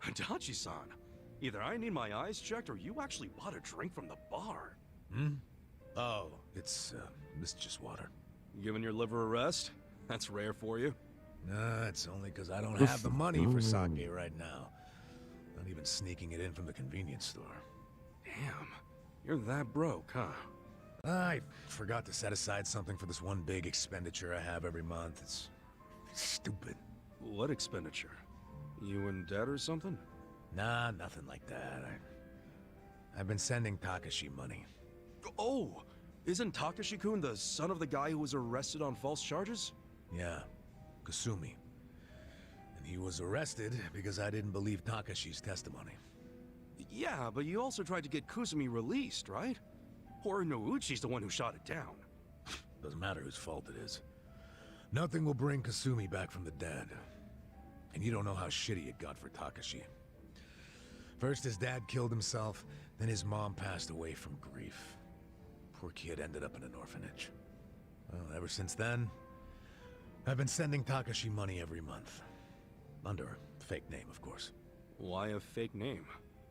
Adachi-san, either I need my eyes checked or you actually bought a drink from the bar. Hmm? Oh, it's just water. Giving your liver a rest? That's rare for you. Nah, it's only because I don't have the money for sake right now. Not even sneaking it in from the convenience store. Damn, you're that broke, huh? I forgot to set aside something for this one big expenditure I have every month. It's stupid. What expenditure? You in debt or something? Nah, nothing like that. I've been sending Takashi money. Oh, isn't Takashi-kun the son of the guy who was arrested on false charges? Yeah, Kasumi. And he was arrested because I didn't believe Takashi's testimony. Yeah, but you also tried to get Kusumi released, right? Or Nouchi's the one who shot it down. Doesn't matter whose fault it is. Nothing will bring Kasumi back from the dead. And you don't know how shitty it got for Takashi. First his dad killed himself, then his mom passed away from grief. Poor kid ended up in an orphanage. Well, ever since then, I've been sending Takashi money every month. Under a fake name, of course. Why a fake name?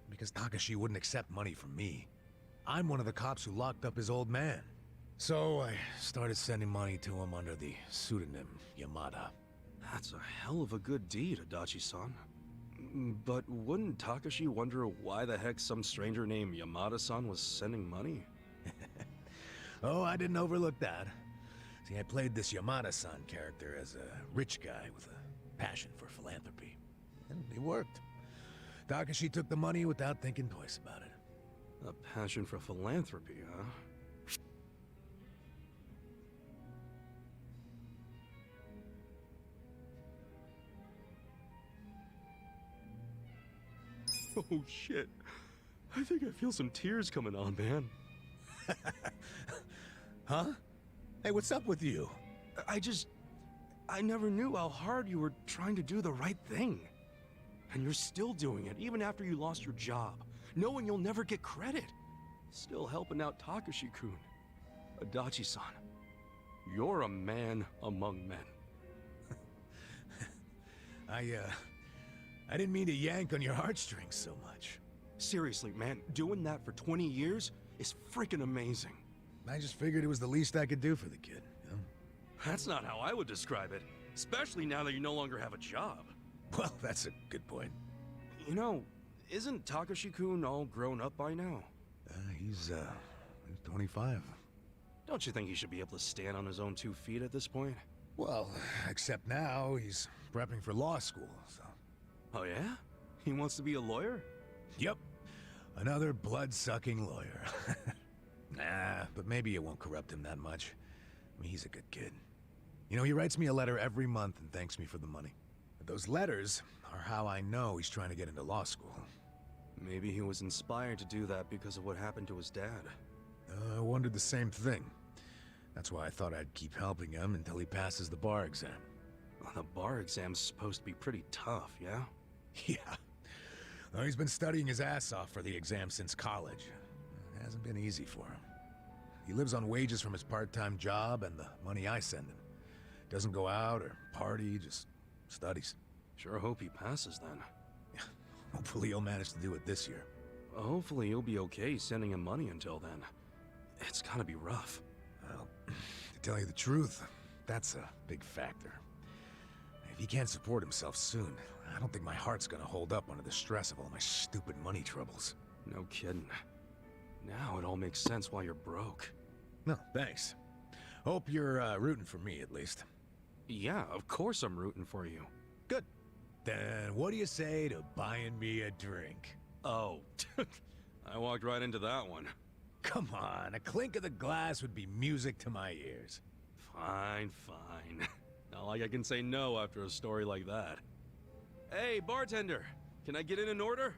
Because Takashi wouldn't accept money from me. I'm one of the cops who locked up his old man. So I started sending money to him under the pseudonym Yamada. That's a hell of a good deed, Adachi-san. But wouldn't Takashi wonder why the heck some stranger named Yamada-san was sending money? Oh, I didn't overlook that. See, I played this Yamada-san character as a rich guy with a passion for philanthropy. And it worked. Takashi took the money without thinking twice about it. A passion for philanthropy, huh? Oh shit. I think I feel some tears coming on, man. Huh? Hey, what's up with you? I never knew how hard you were trying to do the right thing. And you're still doing it, even after you lost your job, knowing you'll never get credit. Still helping out Takashi-kun. Adachi-san, you're a man among men. I didn't mean to yank on your heartstrings so much. Seriously, man, doing that for 20 years is freaking amazing. I just figured it was the least I could do for the kid, you know? That's not how I would describe it, especially now that you no longer have a job. Well, that's a good point. You know, isn't Takashi-kun all grown up by now? He's 25. Don't you think he should be able to stand on his own 2 feet at this point? Well, except now he's prepping for law school, so... Oh yeah? He wants to be a lawyer? Yep. Another blood-sucking lawyer. Nah, but maybe it won't corrupt him that much. I mean, he's a good kid. You know, he writes me a letter every month and thanks me for the money. But those letters are how I know he's trying to get into law school. Maybe he was inspired to do that because of what happened to his dad. I wondered the same thing. That's why I thought I'd keep helping him until he passes the bar exam. Well, the bar exam's supposed to be pretty tough, yeah? Yeah. Well, he's been studying his ass off for the exam since college. It hasn't been easy for him. He lives on wages from his part-time job and the money I send him. Doesn't go out or party, just studies. Sure hope he passes then. Yeah. Hopefully he'll manage to do it this year. Hopefully you'll be okay sending him money until then. It's gotta be rough. Well, to tell you the truth, that's a big factor. If he can't support himself soon, I don't think my heart's gonna hold up under the stress of all my stupid money troubles. No kidding. Now it all makes sense why you're broke. No, thanks. Hope you're rooting for me, at least. Yeah, of course I'm rooting for you. Good. Then what do you say to buying me a drink? Oh, I walked right into that one. Come on, a clink of the glass would be music to my ears. Fine, fine. Not like I can say no after a story like that. Hey, bartender, can I get in an order?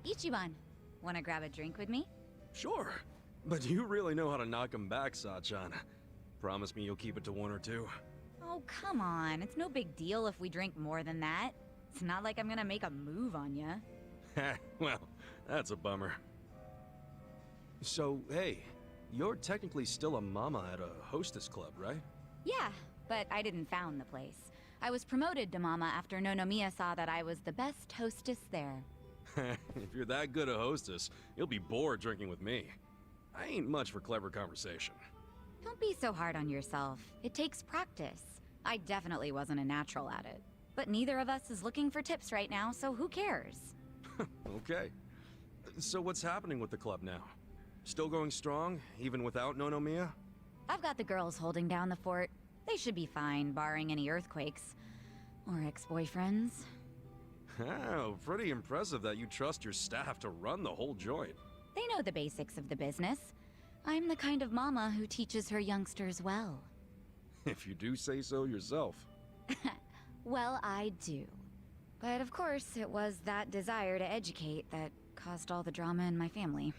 Ichiban, wanna grab a drink with me? Sure. But you really know how to knock 'em back, Sachan. Promise me you'll keep it to one or two. Oh, come on. It's no big deal if we drink more than that. It's not like I'm gonna make a move on ya. Well, that's a bummer. So, hey, you're technically still a mama at a hostess club, right? Yeah, but I didn't found the place. I was promoted to mama after Nonomiya saw that I was the best hostess there. If you're that good a hostess, you'll be bored drinking with me. I ain't much for clever conversation. Don't be so hard on yourself. It takes practice. I definitely wasn't a natural at it. But neither of us is looking for tips right now, so who cares? Okay. So what's happening with the club now? Still going strong, even without Nonomiya? I've got the girls holding down the fort. They should be fine, barring any earthquakes. Or ex-boyfriends. Oh, pretty impressive that you trust your staff to run the whole joint. They know the basics of the business. I'm the kind of mama who teaches her youngsters well. If you do say so yourself. Well, I do. But of course, it was that desire to educate that caused all the drama in my family.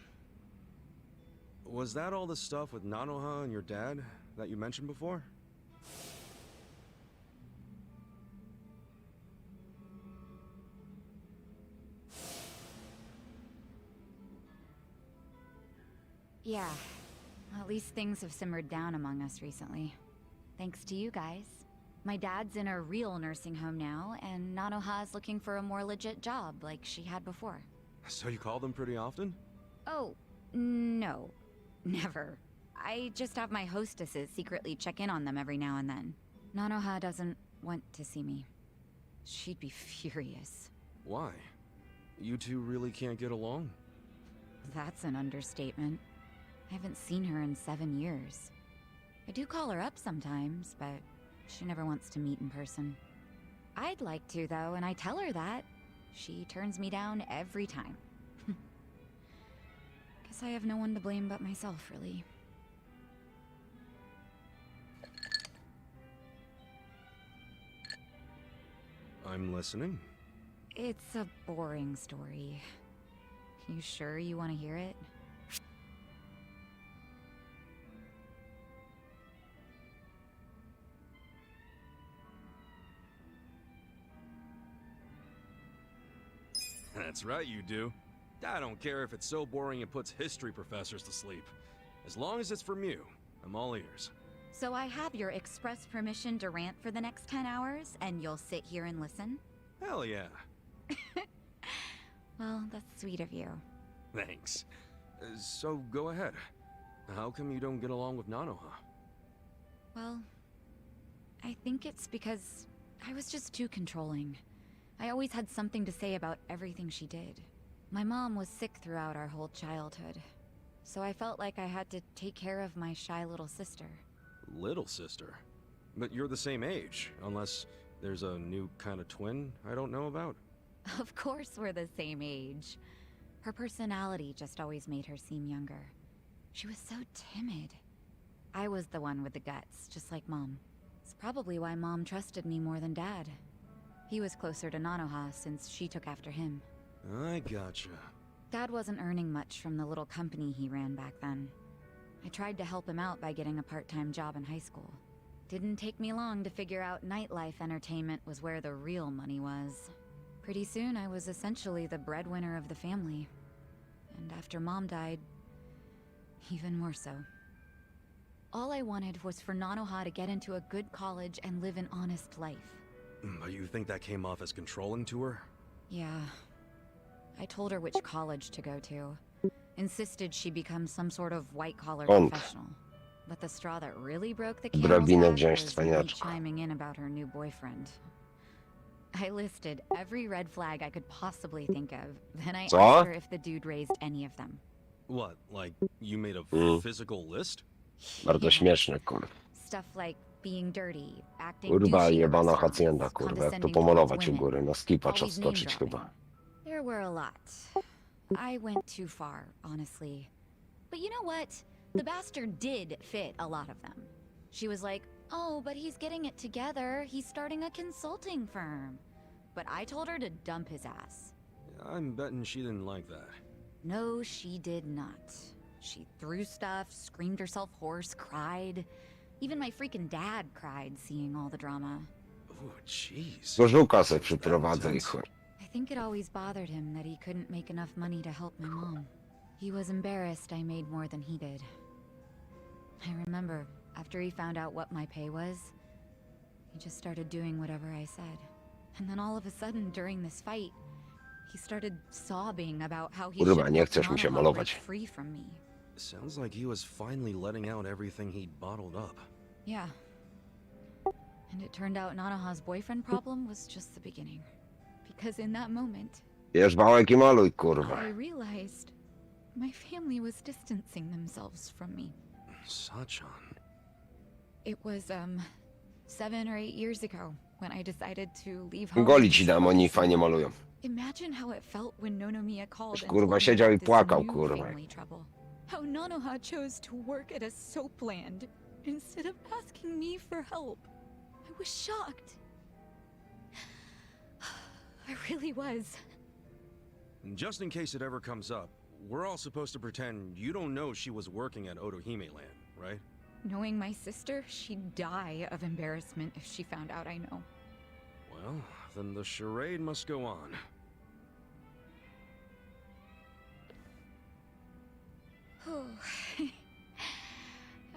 Was that all the stuff with Nanoha and your dad that you mentioned before? Yeah. At least things have simmered down among us recently. Thanks to you guys. My dad's in a real nursing home now, and Nanoha's looking for a more legit job like she had before. So you call them pretty often? Oh, no. Never. I just have my hostesses secretly check in on them every now and then. Nanoha doesn't want to see me. She'd be furious. Why? You two really can't get along? That's an understatement. I haven't seen her in 7 years. I do call her up sometimes, but she never wants to meet in person. I'd like to, though, and I tell her that. She turns me down every time. Guess I have no one to blame but myself, really. I'm listening. It's a boring story. You sure you want to hear it? That's right, you do. I don't care if it's so boring it puts history professors to sleep. As long as it's from you, I'm all ears. So I have your express permission to rant for the next 10 hours, and you'll sit here and listen? Hell yeah. Well, that's sweet of you. Thanks. So go ahead. How come you don't get along with Nanoha? Well, I think it's because I was just too controlling. I always had something to say about everything she did. My mom was sick throughout our whole childhood, so I felt like I had to take care of my shy little sister. Little sister? But you're the same age, unless there's a new kind of twin I don't know about. Of course we're the same age. Her personality just always made her seem younger. She was so timid. I was the one with the guts, just like Mom. It's probably why Mom trusted me more than Dad. He was closer to Nanoha since she took after him. I gotcha. Dad wasn't earning much from the little company he ran back then. I tried to help him out by getting a part-time job in high school. Didn't take me long to figure out nightlife entertainment was where the real money was. Pretty soon I was essentially the breadwinner of the family. And after Mom died, even more so. All I wanted was for Nanoha to get into a good college and live an honest life. But you think that came off as controlling to her? Yeah. I told her which college to go to. Insisted she become some sort of white-collar professional. But the straw that really broke the camel's back was me chiming in about her new boyfriend. I listed every red flag I could possibly think of. Then I asked her if the dude raised any of them. What, like you made a physical list? Bardzo śmieszne, kur. Stuff like being dirty, acting Kurwa, douchey at jebana restaurants, hacjenda, kurwa, jak to condescending pomalować towards u women, góry, na skipa always czas skoczyć name-dropping. chyba. There were a lot. I went too far, honestly. But you know what? The bastard did fit a lot of them. She was like, oh, but he's getting it together. He's starting a consulting firm. But I told her to dump his ass. I'm betting she didn't like that. No, she did not. She threw stuff, screamed herself hoarse, cried. Even my freaking dad cried seeing all the drama. Oh, jeez. Do żuka se Was that przyprowadza i intense? chuj. I think it always bothered him that he couldn't make enough money to help my mom. He was embarrassed I made more than he did. I remember, after he found out what my pay was, he just started doing whatever I said. And then all of a sudden, during this fight, he started sobbing about how he Kurwa, should nie help chcesz mi się Nanoha break malować. free from me. Sounds like he was finally letting out everything he'd bottled up. Yeah. And it turned out Nanoha's boyfriend problem was just the beginning. Because in that moment, Bierz wałek i maluj, kurwa. I realized my family was distancing themselves from me. Sachan. It was, 7 or 8 years ago when I decided to leave home. Goli ci dam, oni fajnie malują. Imagine how it felt when Nonomiya called and Kurwa, told me siedział i about this płakał, new kurwa. family trouble. How Nanoha chose to work at a soap land instead of asking me for help. I was shocked. I really was. Just in case it ever comes up, we're all supposed to pretend you don't know she was working at Otohime Land, right? Knowing my sister, she'd die of embarrassment if she found out I know. Well, then the charade must go on.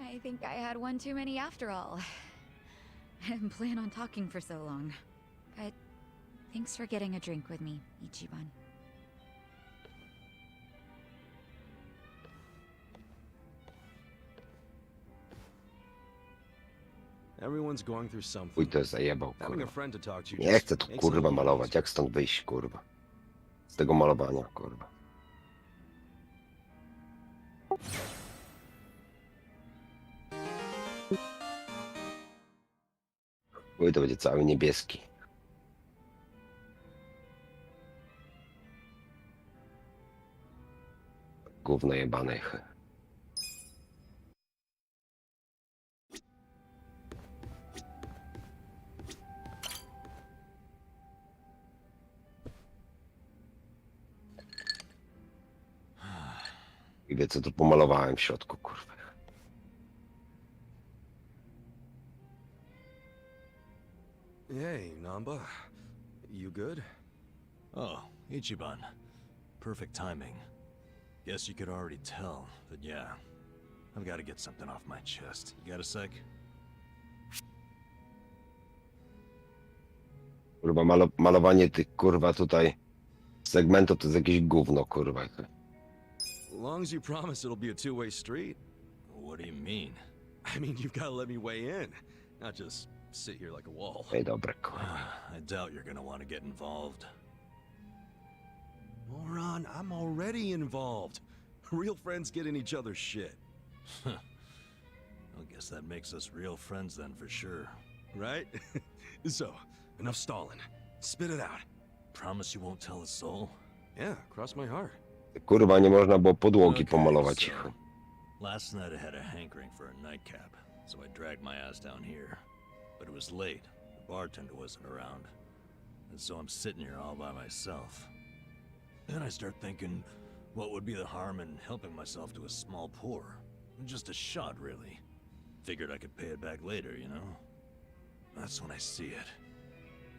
I think I had one too many after all. I didn't plan on talking for so long. But thanks for getting a drink with me, Ichiban. Everyone's going through something. Chuj to zajebał, Having a kurwa. friend to talk to Nie just chcę tu, makes it a kurwa, little malować. easier. Jak stąd wyjść, kurwa? Z tego malowania, kurwa. Chuj, to będzie cały niebieski. Gówno jebane. I wie co tu pomalowałem w środku, kurwa. Hey, Namba. You good? Oh, Ichiban. Perfect timing. Guess you could already tell, but yeah. I've got to get something off my chest. You got a sec? Kurwa, malowanie tych, kurwa, tutaj segmentów to jest jakieś gówno, kurwa. As long as you promise it'll be a two-way street. What do you mean? I mean, you've got to let me weigh in, not just sit here like a wall. Ej, dobre, kurwa. I doubt you're gonna want to get involved. Moron, I'm already involved. Real friends get in each other's shit, I guess that makes us real friends then for sure. right? So, enough stalling. Spit it out. Promise you won't tell a soul? Yeah, cross my heart. Kurwa, nie można było podłogi Okay, pomalować. so, last night I had a hankering for a nightcap, so I dragged my ass down here. But it was late. The bartender wasn't around. And so I'm sitting here all by myself. Then I start thinking, what would be the harm in helping myself to a small pour? Just a shot, really. Figured I could pay it back later, you know? That's when I see it.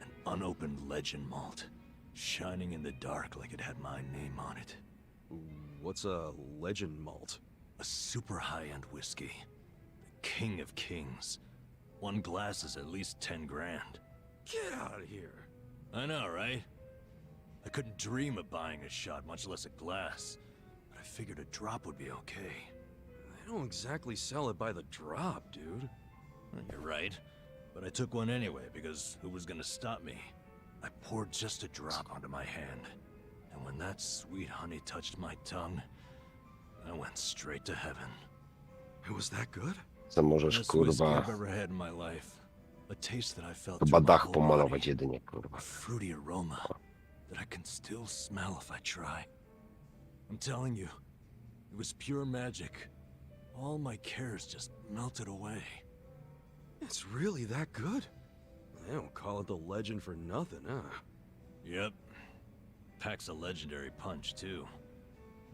An unopened legend malt, shining in the dark like it had my name on it. What's a legend malt? A super high-end whiskey. The king of kings. One glass is at least 10 grand. Get out of here. I know, right? I couldn't dream of buying a shot, much less a glass. But I figured a drop would be okay. They don't exactly sell it by the drop, dude. Well, you're right. But I took one anyway, because who was gonna stop me? I poured just a drop onto my hand. And when that sweet honey touched my tongue, I went straight to heaven. It was that good? Co możesz, Best whiskey kurwa, I've ever had in my life. A taste that I felt chyba through my dach whole pomalować body. jedynie, kurwa. A fruity aroma that I can still smell if I try. I'm telling you, it was pure magic. All my cares just melted away. It's really that good? They don't call it the legend for nothing, huh? Yep. packs a legendary punch, too.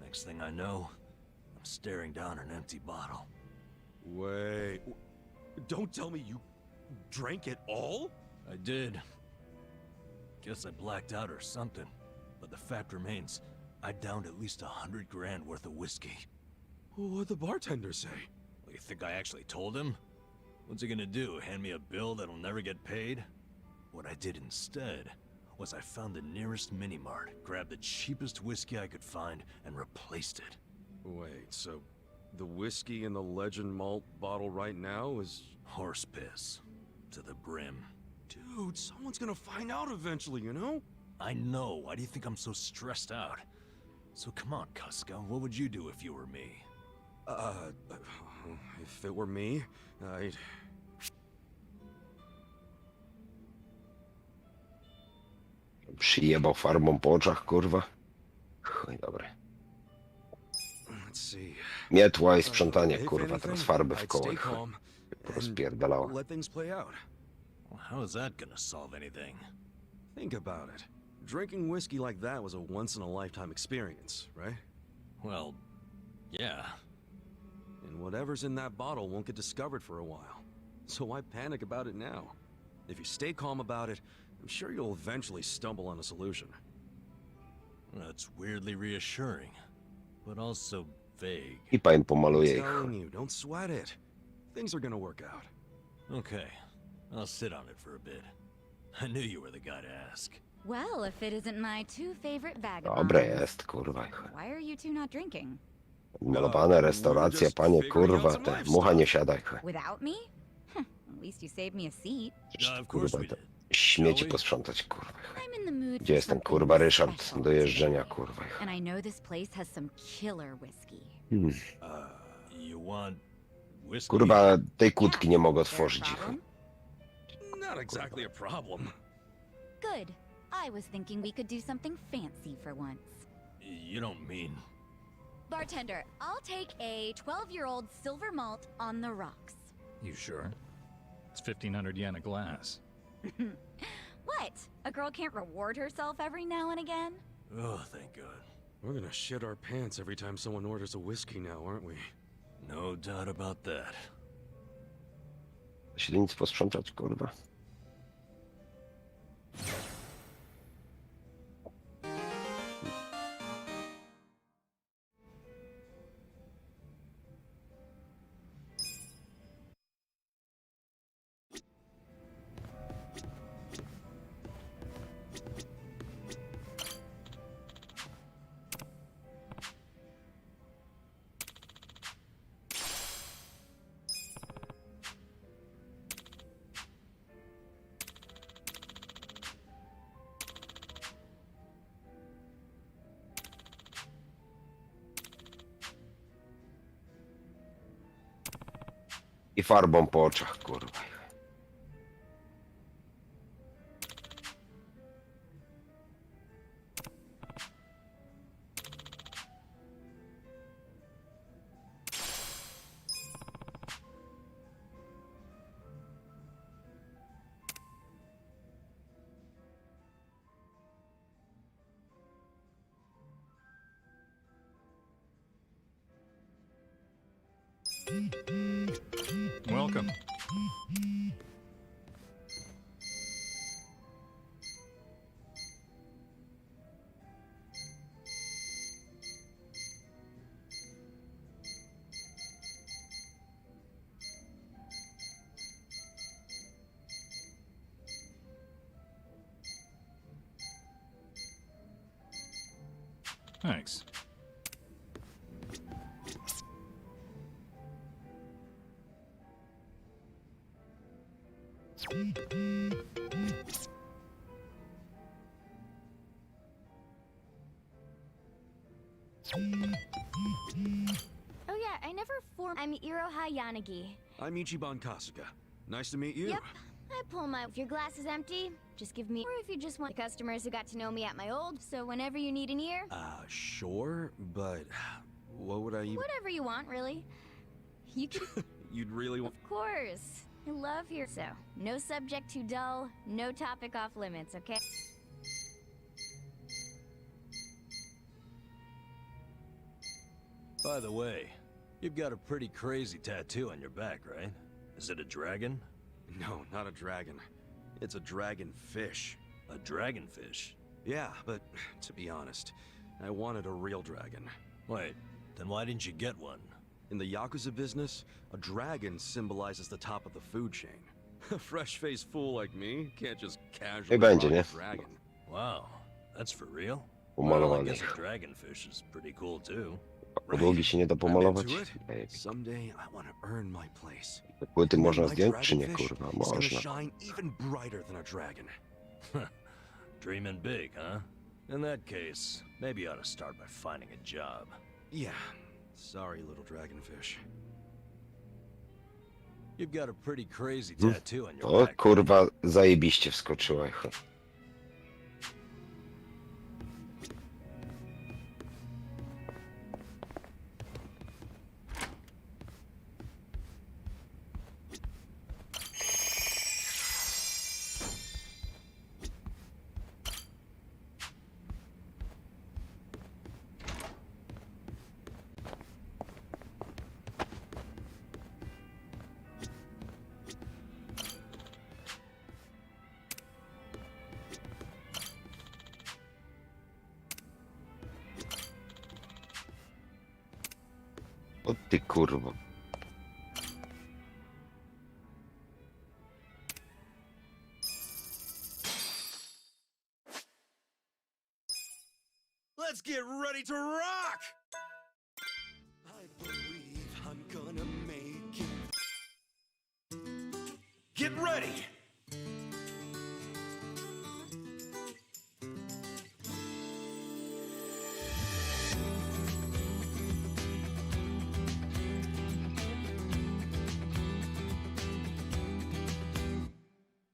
Next thing I know, I'm staring down an empty bottle. Wait. Don't tell me you drank it all? I did. Guess I blacked out or something. But the fact remains, I downed at least 100 grand worth of whiskey. What'd the bartender say? Well, you think I actually told him? What's he gonna do, hand me a bill that'll never get paid? What I did instead was I found the nearest mini-mart, grabbed the cheapest whiskey I could find, and replaced it. Wait, so the whiskey in the Legend Malt bottle right now is... Horse piss. To the brim. Dude, someone's gonna find out eventually, you know? I know. Why do you think I'm so stressed out? So come on, Kuska. What would you do if you were me? If it were me, I'd... Przyjebał farbą po oczach, kurwa. Chuj, dobry. Let's see. Mietła i sprzątanie, If kurwa, anything, teraz farby w I'd koło. stay calm Rozpierdalało. and let things play out. Well, how is that gonna solve anything? Think about it. Drinking whiskey like that was a once-in-a-lifetime experience, right? Well, yeah. And whatever's in that bottle won't get discovered for a while. So why panic about it now? If you stay calm about it, I'm sure you'll eventually stumble on a solution. That's weirdly reassuring, but also vague. I pan I'm pomaluje ich. telling you, don't sweat it. Things are gonna work out. Okay, I'll sit on it for a bit. I knew you were the guy to ask. Well, if it isn't my two favorite vagabonds. Dobre jest, kurwa. Why are you two not drinking? Malowane restauracje, panie, kurwa, te mucha nie siadaj. Without me? At least you saved me a seat. Yeah, of course Kurwa, we te did. śmieci Shall we? posprzątać, kurwa. I'm in the mood Gdzie for jest ten, something kurwa, Ryszard special do jeżdżenia, today. kurwa? And I know this place has some killer whiskey. You want whiskey? Kurwa, tej kłódki Yeah, nie mogę is there a otworzyć ich. problem? Not exactly a problem. Good. I was thinking we could do something fancy for once. You don't mean... Bartender, I'll take a 12-year-old silver malt on the rocks. You sure? It's 1,500 yen a glass. What? A girl can't reward herself every now and again? Oh, thank God. We're gonna shit our pants every time someone orders a whiskey now, aren't we? No doubt about that. Da się nic posprzątać, kurwa. I farbą po oczach, kurwa. Welcome. Thanks. Oh yeah, I never form. I'm Iroha Yanagi. I'm Ichiban Kasuga. Nice to meet you. Yep. I pull my. If your glass is empty, just give me. Or if you just want the customers who got to know me at my old. So whenever you need an ear, Sure, but what would I even... whatever you want, really. You can. You'd really want... Of course. I love your. So no subject too dull. No topic off limits. Okay. By the way, you've got a pretty crazy tattoo on your back, right? Is it a dragon? No, not a dragon. It's a dragonfish. A dragonfish? Yeah, but to be honest, I wanted a real dragon. Wait, then why didn't you get one? In the Yakuza business, a dragon symbolizes the top of the food chain. A fresh-faced fool like me can't just casually będzie, rock nie? a dragon. Wow, that's for real? Well, I Pomalowane. guess a dragonfish is pretty cool too. Podłogi się nie da I'm pomalować? into it. Ej, Someday I want to earn my place. płyty And then można my zdjąć, czy nie, dragonfish kurwa? is gonna Można. shine even brighter than a dragon. Dreaming big, huh? In that case, maybe you ought to start by finding a job. Yeah. Sorry, little dragonfish. You've got a pretty crazy tattoo on your O back. kurwa, zajebiście wskoczyła. O ty kurwa. Let's get ready to rock! I believe I'm gonna make it. Get ready!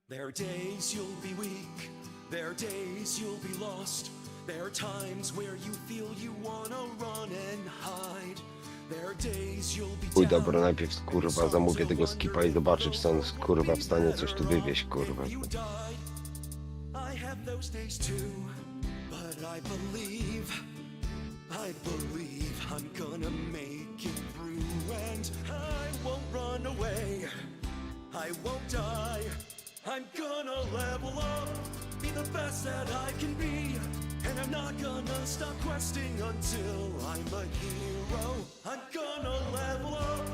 There are days you'll be weak, there are days you'll be lost. There are times where you feel you wanna run and hide. There are days you'll be Chuj, down. dobra, najpierw kurwa zamówię tego skipa i zobaczę, czy on kurwa w stanie coś tu wywieźć, kurwa. You died. I have those days too, but I believe I'm gonna make it through, and I won't run away, I won't die. I'm gonna level up, be the best that I can be, and I'm not gonna stop questing until I'm a hero. I'm gonna level up,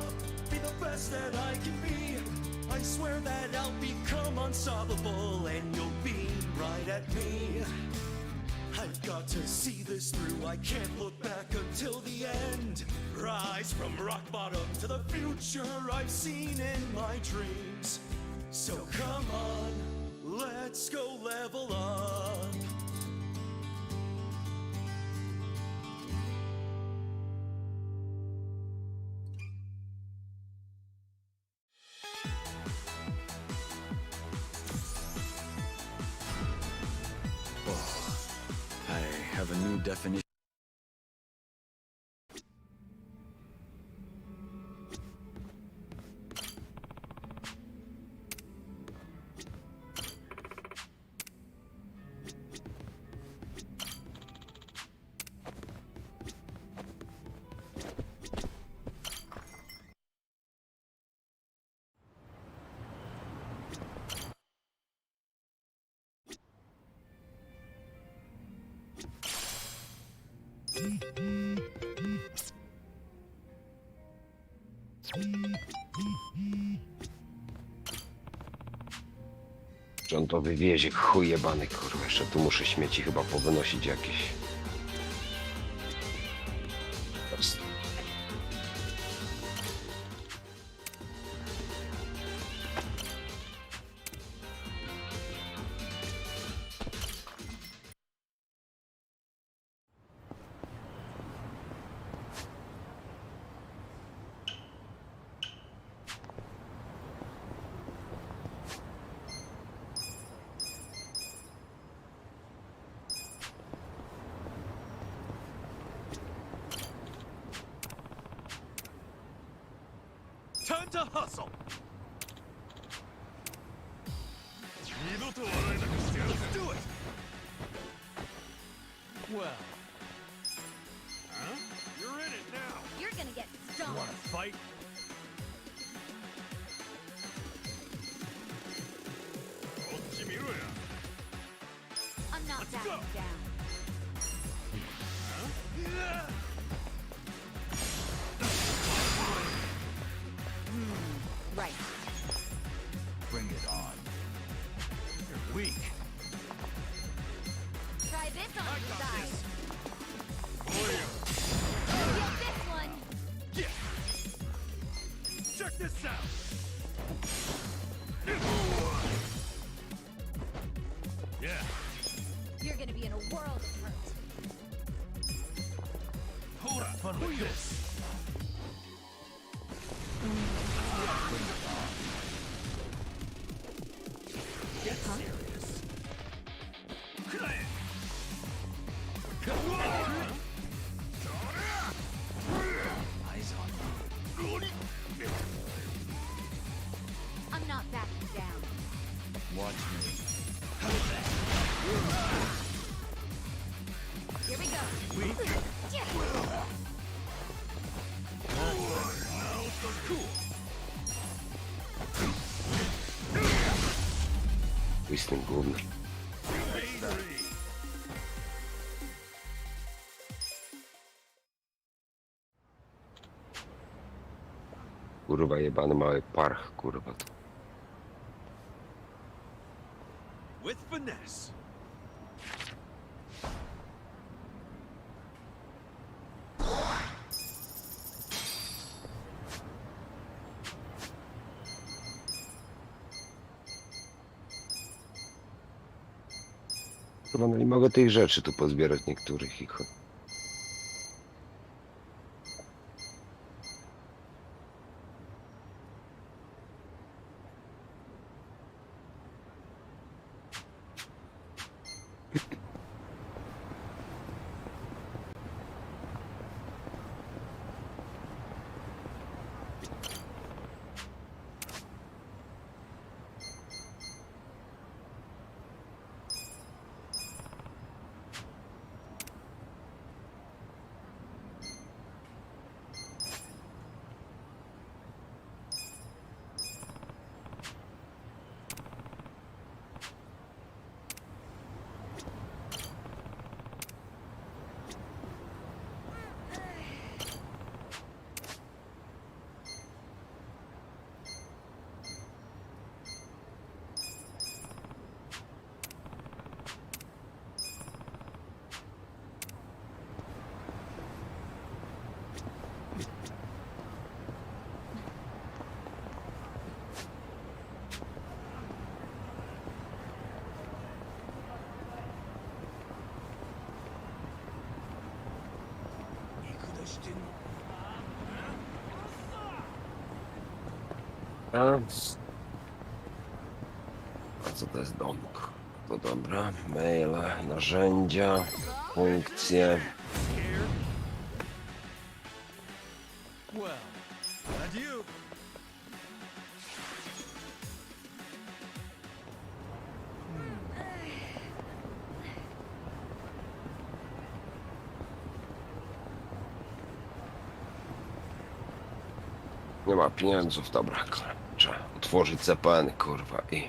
be the best that I can be. I swear that I'll become unstoppable, and you'll be right at me. I've got to see this through, I can't look back until the end. Rise from rock bottom to the future I've seen in my dreams. So come on, let's go level up. I have a new definition. Czy on to wywiezie, chuj jebany, kurwa. Jeszcze tu muszę śmieci chyba powynosić jakieś. Time to hustle! Let's do it! Well, You're in it now. You're gonna get You stoned. wanna fight? I'm not Let's backing go. down. Right. Bring it on. You're weak. Try this on I your got side. this. Warrior. Get this one. Yeah. Check this out. Yeah. You're gonna be in a world of hurt. Hold on. Fun with this. Get serious. Eyes on me. I'm not backing down. Watch me. Here we go. Weak. Yeah. Pójdź z tym gównem. Kurwa, jebany mały parch, kurwa. To. With finesse. Kurwa, no nie mogę tych rzeczy tu pozbierać niektórych ich. A co to jest dom? To dobra. Maile, narzędzia, funkcje. Well, adieu. Nie ma pieniędzów, dobra. Trzeba otworzyć CPN, kurwa, i...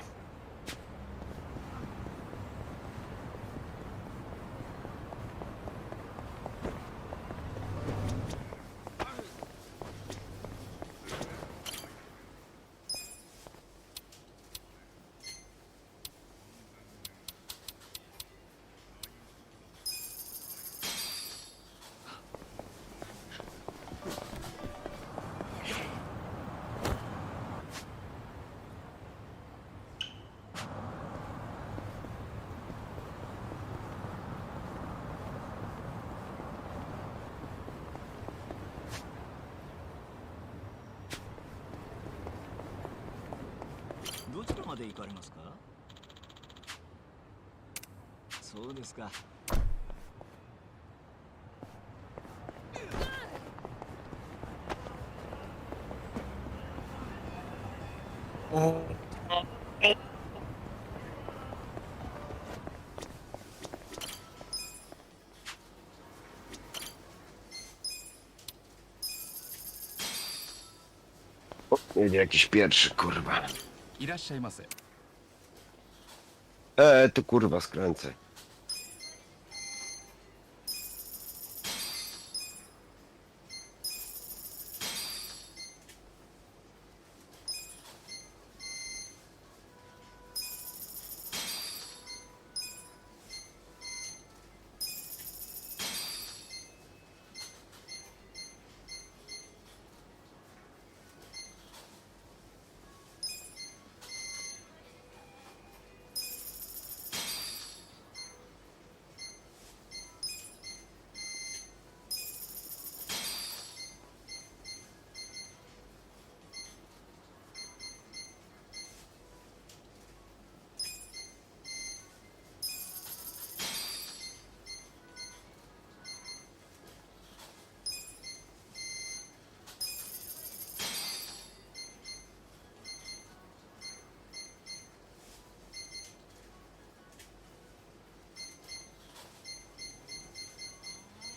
Jedzie jakiś pierwszy, kurwa. いらっしゃいませ。 Tu kurwa skręcę.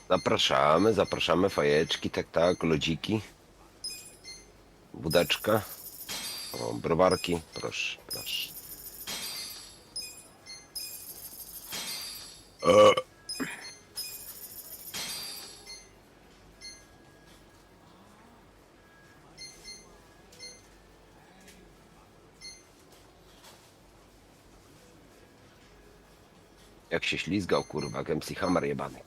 Zapraszamy, zapraszamy, fajeczki, tak, lodziki. Wódeczka. O, browarki, proszę, proszę. Jak się ślizgał, kurwa, jak MC Hammer jebany.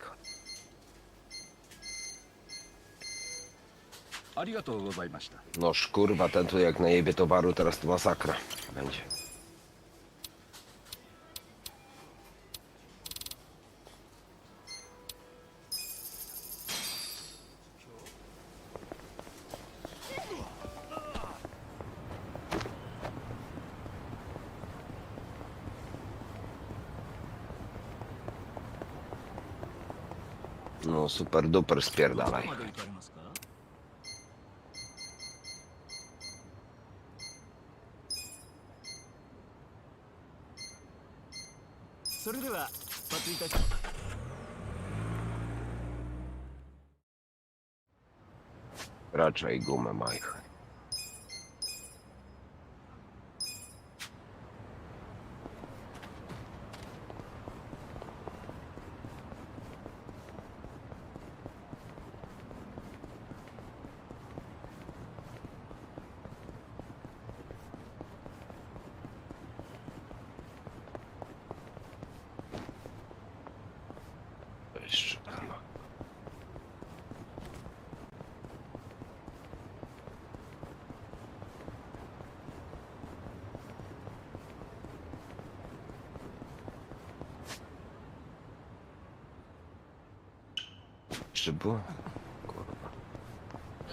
ありがとうございました。 Noż kurwa, ten tu jak najebie towaru, teraz to masakra będzie. No super duper spierdalaj. まで行かれますか？それでは出発いたします。 Raczej gumę majch. Jeszcze tam. Jeszcze było? Kurwa.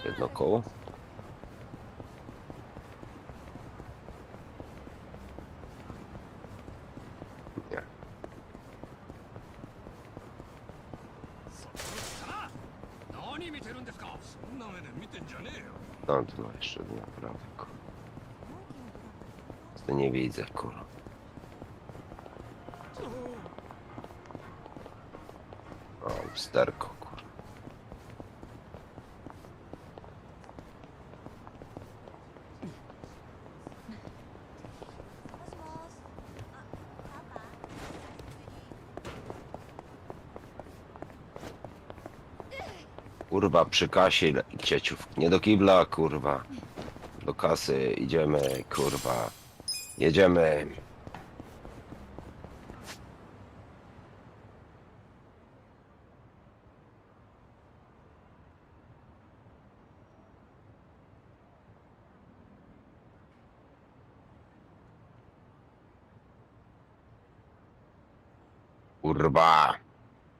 Jedno koło. Nie. No to jeszcze naprawdę, kurwa. To nie widzę, kurwa. O, lusterko, kurwa. Kurwa, przy kasie cieciów. Nie do kibla, kurwa. Do kasy idziemy, kurwa. Jedziemy. Kurwa.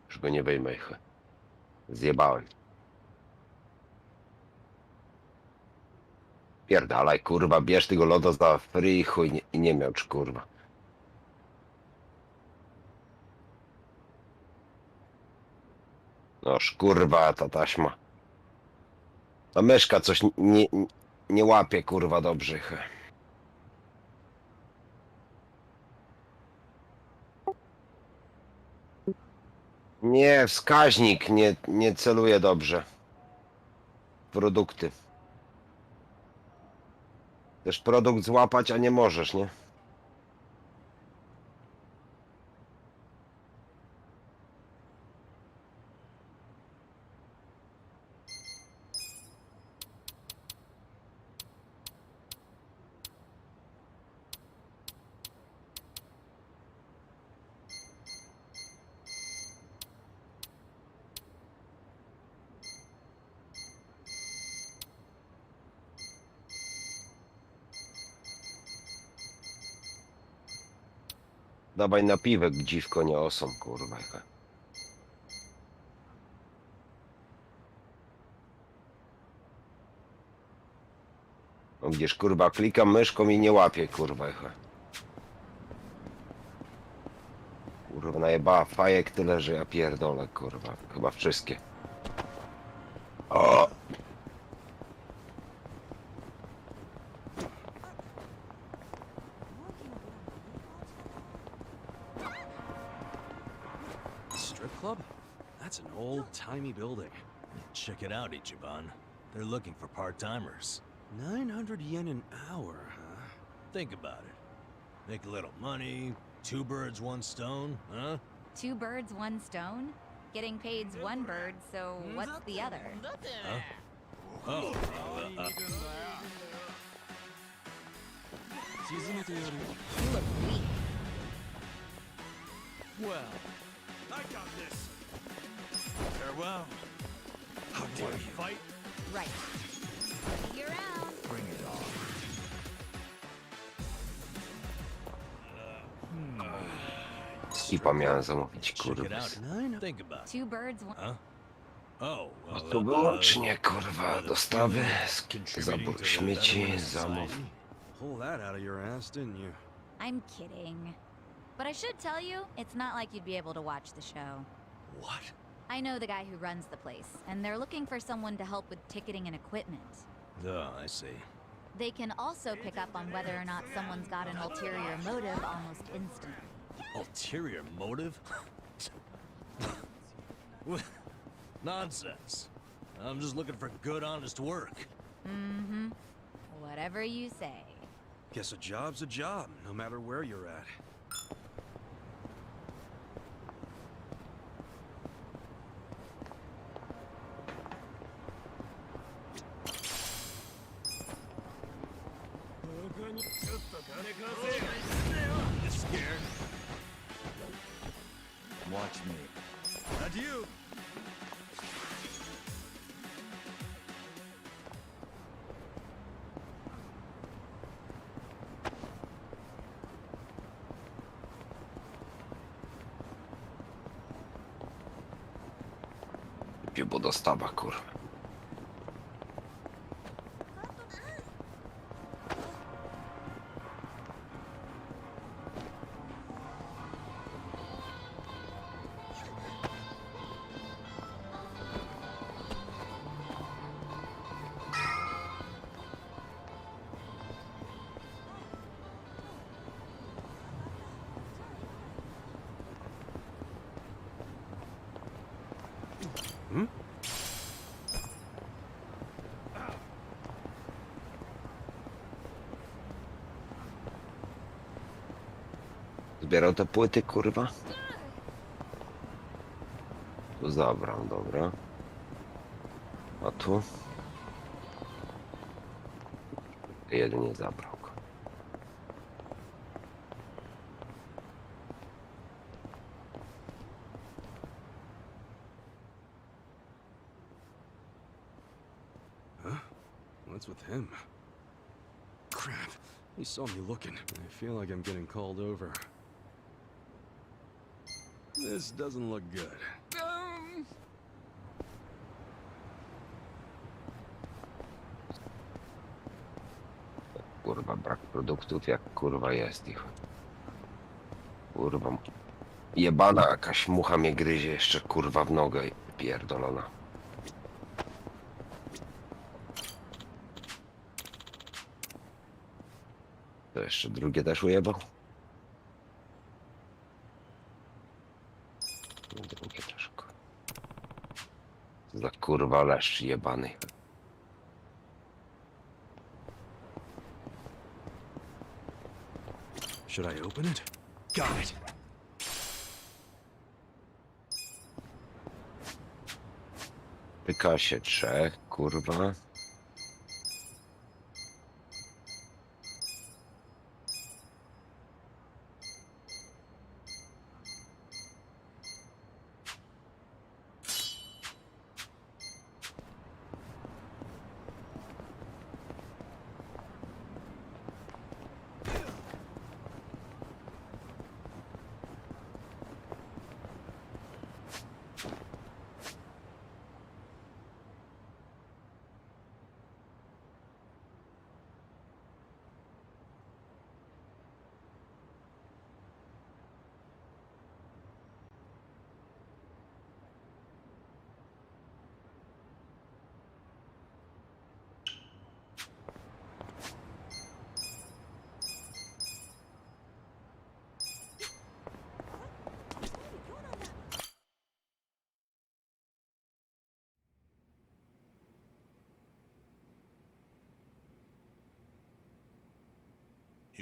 Już go nie wyjmę. Zjebałem. Pierdalaj, kurwa, bierz tego loda za free chuj i nie miałcz, kurwa. Noż, kurwa, ta taśma. Ta myszka coś nie łapie, kurwa, dobrze. Nie, wskaźnik nie celuje dobrze. Produkty. Chcesz produkt złapać, a nie możesz, nie? Dawaj napiwek, dziwko, nie osom, kurwa. No widzisz, kurwa, klikam myszką i nie łapię, kurwa. Kurwa, najebała fajek tyle, że ja pierdolę, kurwa. Chyba wszystkie. O! Strip club? That's an old-timey building. Check it out, Ichiban. They're looking for part-timers. 900 yen an hour, huh? Think about it. Make a little money, 2 birds, 1 stone, huh? 2 birds, 1 stone? Getting paid's 1 bird, so what's the other? Huh? Oh, You look weak. well, I got this. Farewell. How dare you fight? Right. You're out. Bring it on. Skipa miałem zamówić, Check it kurwa. out. Think about it. 2 birds, 1... Huh? Oh, A well, tu wyłącznie, kurwa, dostawy, contributing zabór to the śmieci, betterment of zamów. society. Pull that out of your ass, didn't you? I'm kidding. But I should tell you, it's not like you'd be able to watch the show. What? I know the guy who runs the place, and they're looking for someone to help with ticketing and equipment. Oh, I see. They can also pick up on whether or not someone's got an ulterior motive almost instantly. Ulterior motive? Nonsense. I'm just looking for good, honest work. Mm-hmm. Whatever you say. Guess a job's a job, no matter where you're at. You scared? Watch me. Adieu! Bo dostawa, kurwa. Zbierał te płyty, kurwa? Tu zabrał, dobra. A tu? Jedynie zabrał go. What's with him? Crap. He saw me looking. I feel like I'm getting called over. This doesn't look good. Kurwa, brak produktów jak kurwa jest ich. Kurwa. Jebana jakaś mucha mnie gryzie jeszcze kurwa w nogę pierdolona. To jeszcze drugie też ujebał? Drugie też, kurwa. Co za kurwa leszcz jebany. Should I open it? Got it. Pyka się trzech, kurwa.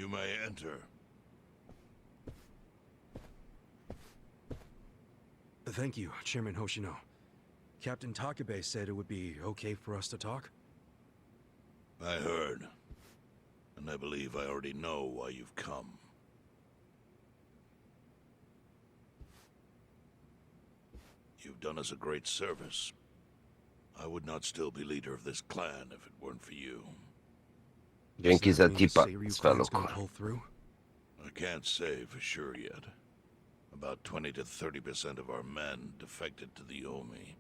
You may enter. Thank you, Chairman Hoshino. Captain Takabe said it would be okay for us to talk. I heard. And I believe I already know why you've come. You've done us a great service. I would not still be leader of this clan if it weren't for you. Dzięki Does za that mean the tipa, Seiryu clan's Svelok. gonna pull through? I can't say for sure yet. About 20 to 30% of our men defected to the Omi.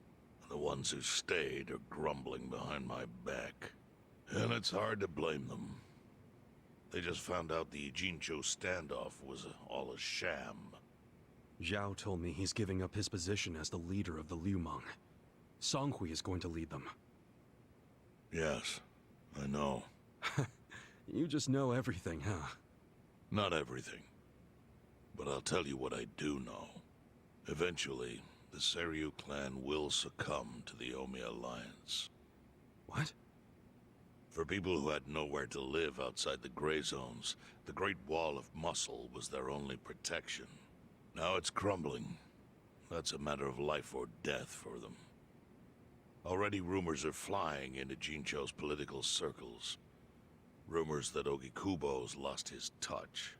The ones who stayed are grumbling behind my back. And it's hard to blame them. They just found out the Jincho standoff was all a sham. Zhao told me he's giving up his position as the leader of the Liumang. Songhui is going to lead them. Yes, I know. You just know everything, huh? Not everything. But I'll tell you what I do know. Eventually, the Seiryu clan will succumb to the Omi Alliance. What? For people who had nowhere to live outside the gray zones, the Great Wall of Muscle was their only protection. Now it's crumbling. That's a matter of life or death for them. Already rumors are flying into Jincho's political circles. Rumors that Ogikubo's lost his touch.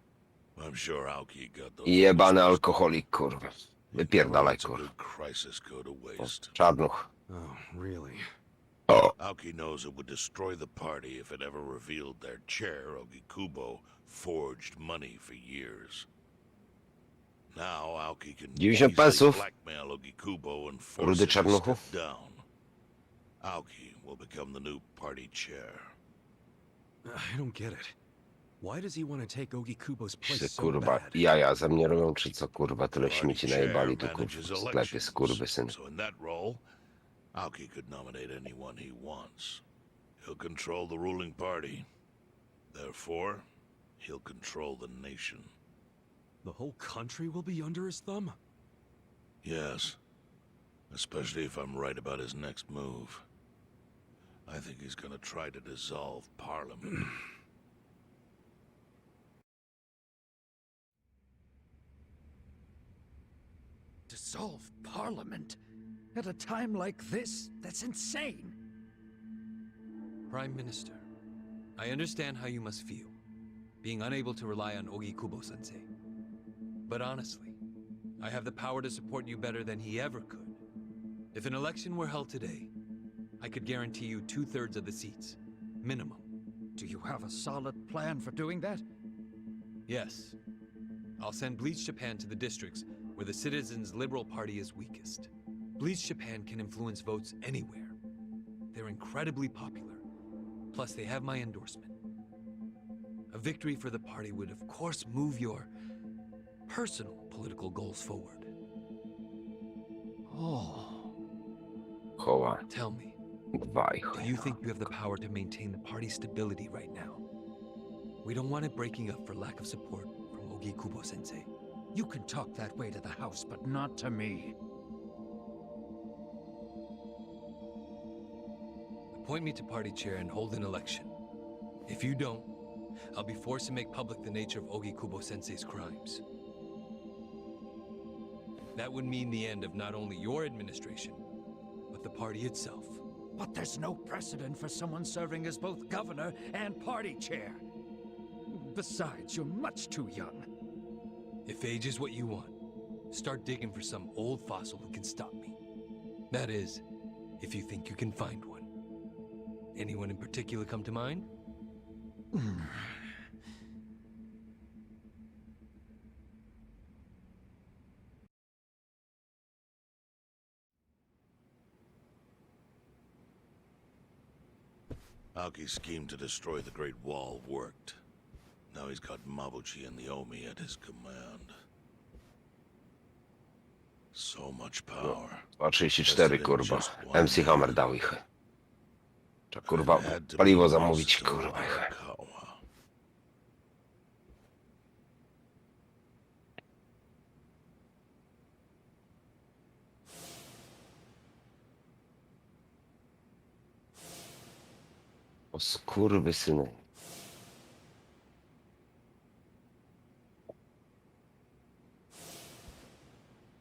I'm sure Aoki got those. Jebany alkoholik, kurwa. Wypierdalaj, It's a kurwa. good crisis go to waste. Czarnuch. Oh, really? O, Aoki knows it would destroy the party if it ever revealed their chair, Ogikubo, forged money for years. Now Aoki can 90 easily pesów. blackmail Ogikubo and force Rudy him to czarnuchu. step down. Aoki will become the new party chair. I don't get it. Why does he want to take Ogikubo's się, place so kurwa, bad? jaja ze mnie robią, czy co, kurwa, tyle Party śmieci chair najebali tu, manages kurwa, w sklepie, elections, skurwysyn. so in that role, Aoki could nominate anyone he wants. He'll control the ruling party. Therefore, he'll control the nation. The whole country will be under his thumb? Yes. Especially if I'm right about his next move. I think he's gonna try to dissolve Parliament. Dissolve Parliament? At a time like this? That's insane! Prime Minister, I understand how you must feel, being unable to rely on Ogikubo-sensei. But honestly, I have the power to support you better than he ever could. If an election were held today, I could guarantee you 2/3 of the seats, minimum. Do you have a solid plan for doing that? Yes. I'll send Bleach Japan to the districts where the Citizens' Liberal Party is weakest. Bleach Japan can influence votes anywhere. They're incredibly popular. Plus, they have my endorsement. A victory for the party would, of course, move your personal political goals forward. Oh. Koła. Tell me, Dwaj, do you chuj. think you have the power to maintain the party's stability right now? We don't want it breaking up for lack of support from Ogikubo-sensei. You can talk that way to the house, but not to me. Appoint me to party chair and hold an election. If you don't, I'll be forced to make public the nature of Ogikubo-sensei's crimes. That would mean the end of not only your administration, but the party itself. But there's no precedent for someone serving as both governor and party chair. Besides, you're much too young. If age is what you want, start digging for some old fossil who can stop me. That is, if you think you can find one. Anyone in particular come to mind? Aoki's scheme to destroy the Great Wall worked. Now he's got Mabuchi and the Omi at his command. So much power. 2,34, kurwa. MC Hammer dał ich. Trzeba, kurwa, paliwo zamówić, kurwa. O skurwysyny.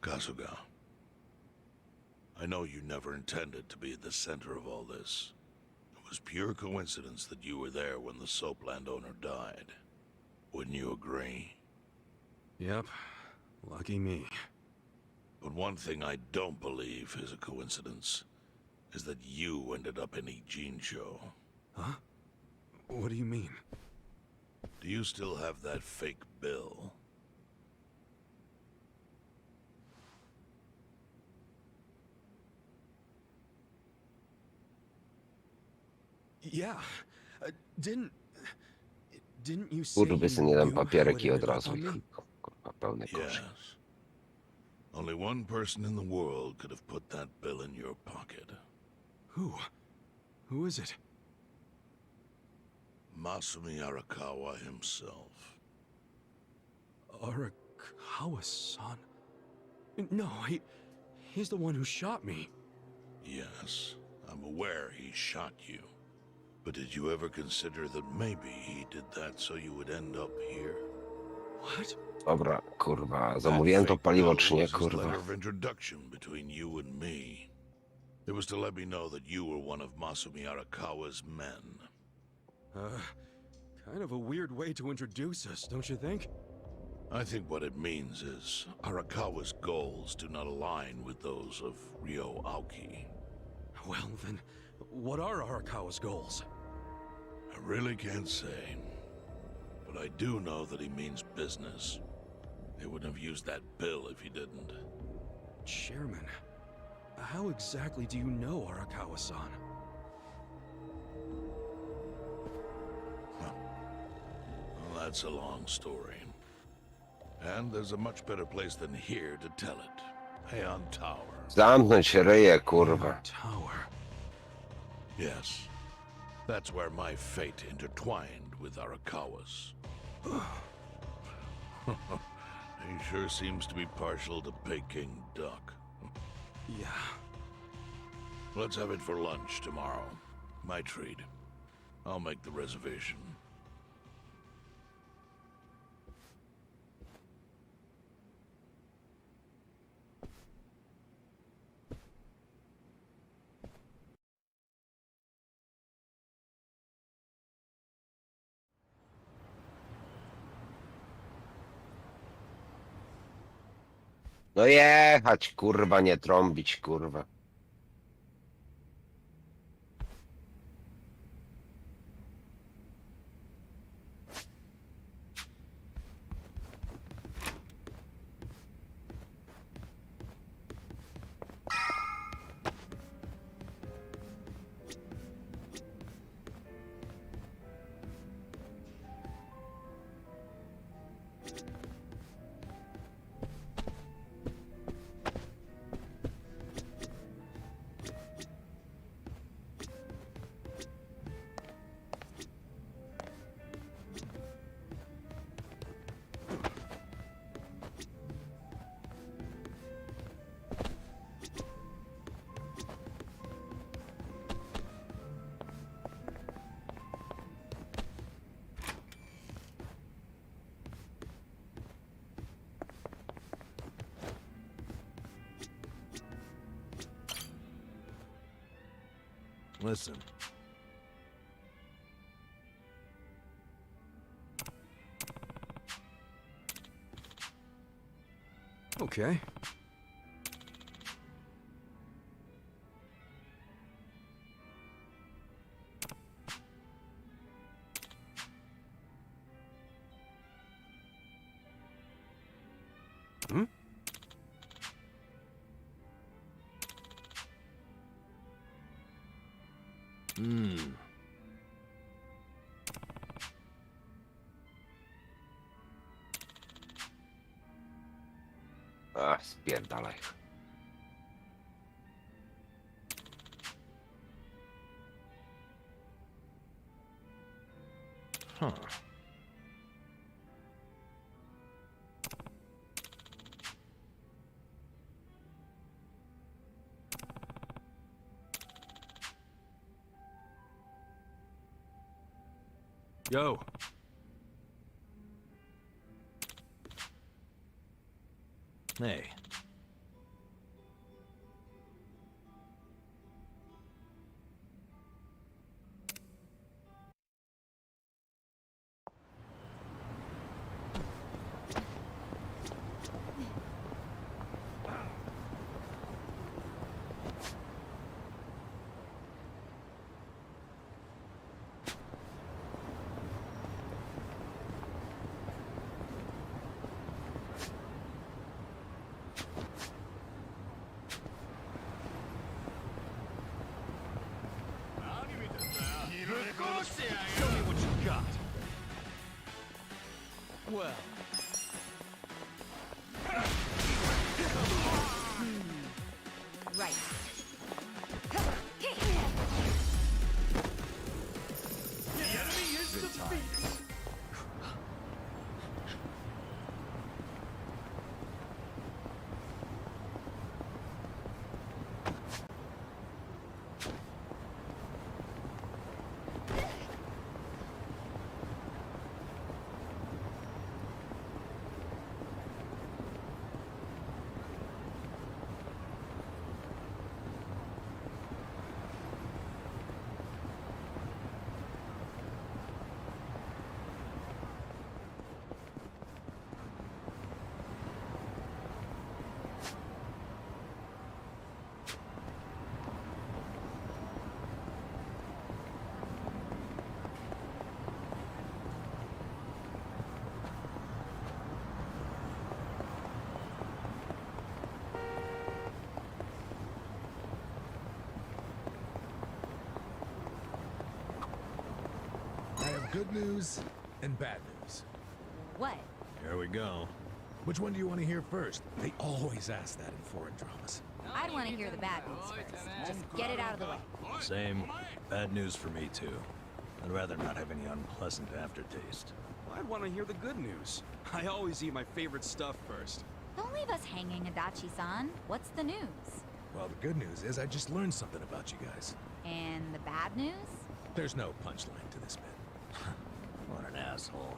Kasuga, I know you never intended to be at the center of all this. It was pure coincidence that you were there when the soap landowner died. Wouldn't you agree? Yep. Lucky me. But one thing I don't believe is a coincidence, is that you ended up in Ijincho. Huh? What do you mean? Do you still have that fake bill? Yeah. Didn't you say Skurwysyn, you jeden knew how papierek it i od ended up razu on ich, me? kurwa, pełny kosz. Yes. Only one person in the world could have put that bill in your pocket. Who? Who is it? Masumi Arakawa himself. Arakawa-san? No, he's the one who shot me. Yes, I'm aware he shot you. But did you ever consider that maybe he did that so you would end up here? What? Dobra, kurwa, zamówiłem to paliwo czy nie, kurwa? Letter of introduction between you and me. It was to let me know that you were one of Masumi Arakawa's men. Kind of a weird way to introduce us, don't you think? I think what it means is Arakawa's goals do not align with those of Ryo Aoki. Well, then, what are Arakawa's goals? I really can't say. But I do know that he means business. He wouldn't have used that bill if he didn't. Chairman, how exactly do you know Arakawa-san? Well, that's a long story. And there's a much better place than here to tell it. Heian Tower. Zamknąć ryję, kurwa. Tower. Yes. That's where my fate intertwined with Arakawa's. He sure seems to be partial to Peking duck. Yeah. Let's have it for lunch tomorrow. My treat. I'll make the reservation. No jechać, kurwa, nie trąbić, kurwa. Listen. Okay. Hmm? A, spierdalaj. Huh. Yo. Hey. Show me what you got. Well. Right. The enemy is defeated. I have good news and bad news. What? Here we go. Which one do you want to hear first? They always ask that in foreign dramas. I'd want to hear the bad news first. Just get it out of the way. Same. Bad news for me, too. I'd rather not have any unpleasant aftertaste. I'd want to hear the good news. I always eat my favorite stuff first. Don't leave us hanging, Adachi-san. What's the news? Well, the good news is I just learned something about you guys. And the bad news? There's no punchline to this bit. What an asshole.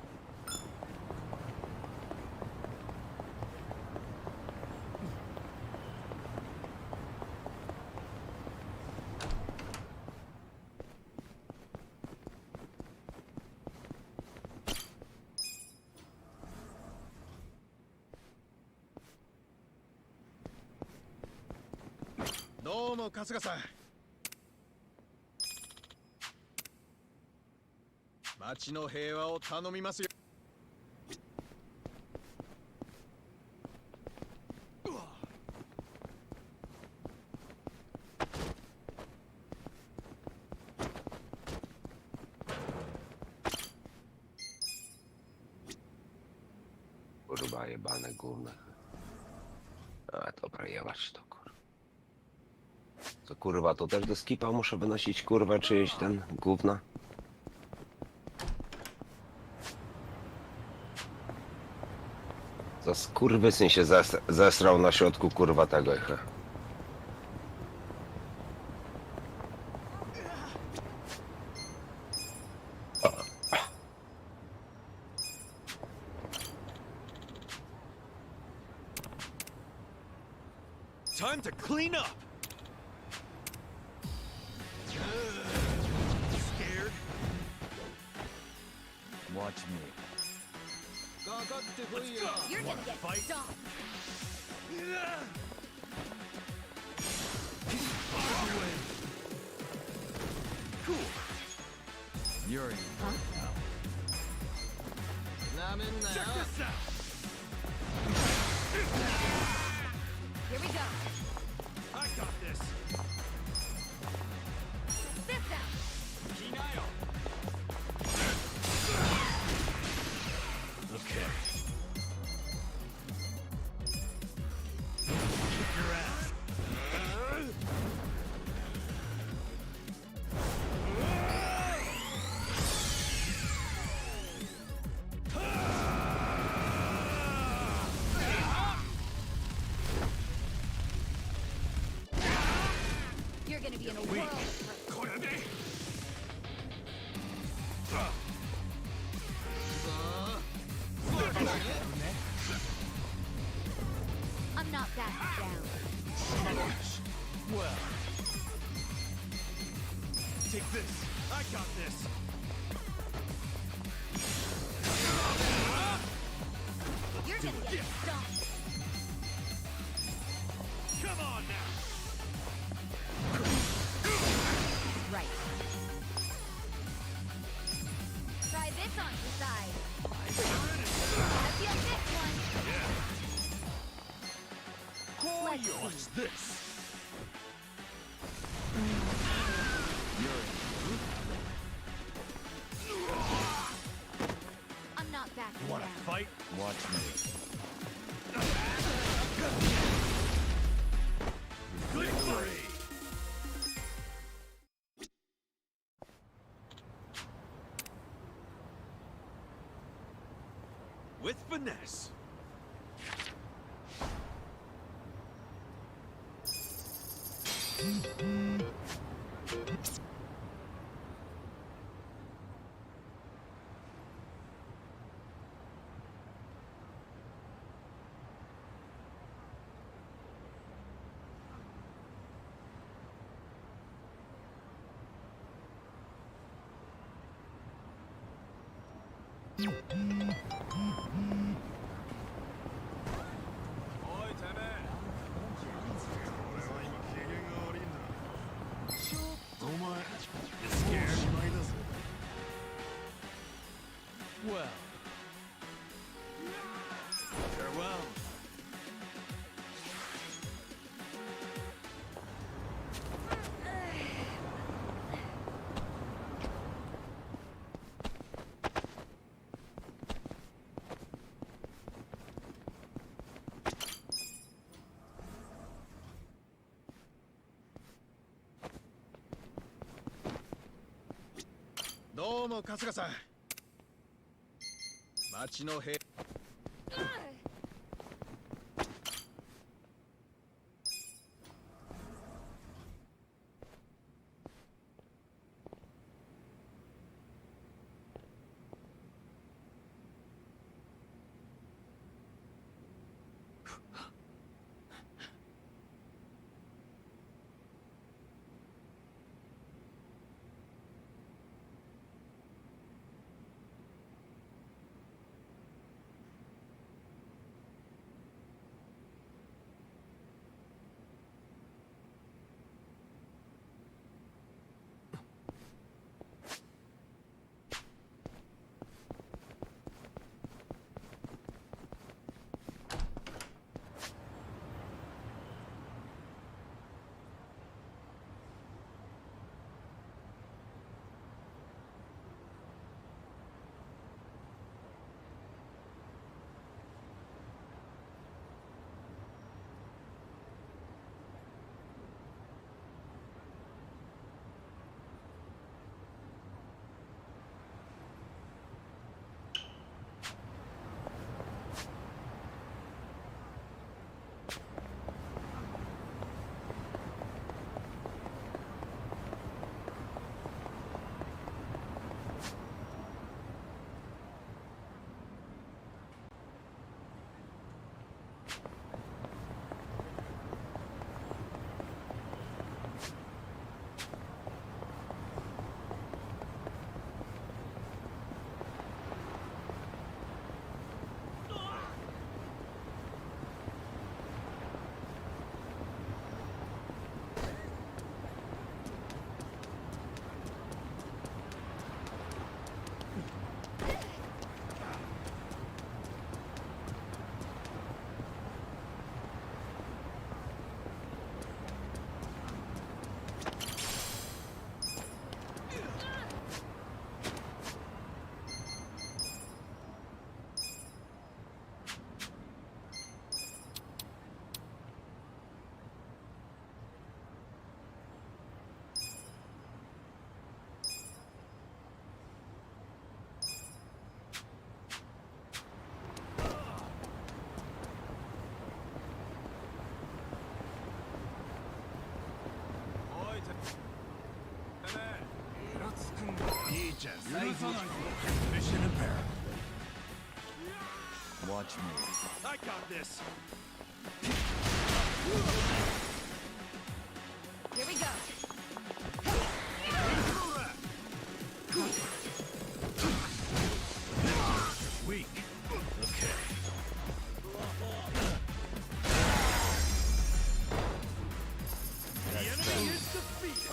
Kurwa jebane gówno. A dobra, jebać to kurwa. Co kurwa, to też do skipa muszę wynosić kurwa czyjeś ten gówna? Co skurwysyn się zesrał na środku kurwa tego echa. Time to clean up! Watch me. You're gonna get stomped. Cool. You're in. Huh? Check this out. Here we go. I got this. Fist out. Kinayo. Okay. Kick your ass. You're gonna be in a whirl. I'm not backing down. Well. Take this. I got this. You're gonna get stomped. Come on now. Right. Try this on your side. I feel this one. Let's see. What's this? I'm not backing Wanna down. fight? Watch me. Victory! With finesse. Well. Farewell. Domo, Kasuga-san. 町の兵 Mission apparent. Watch me. I got this. Here we go. Weak. Okay. The enemy is defeated.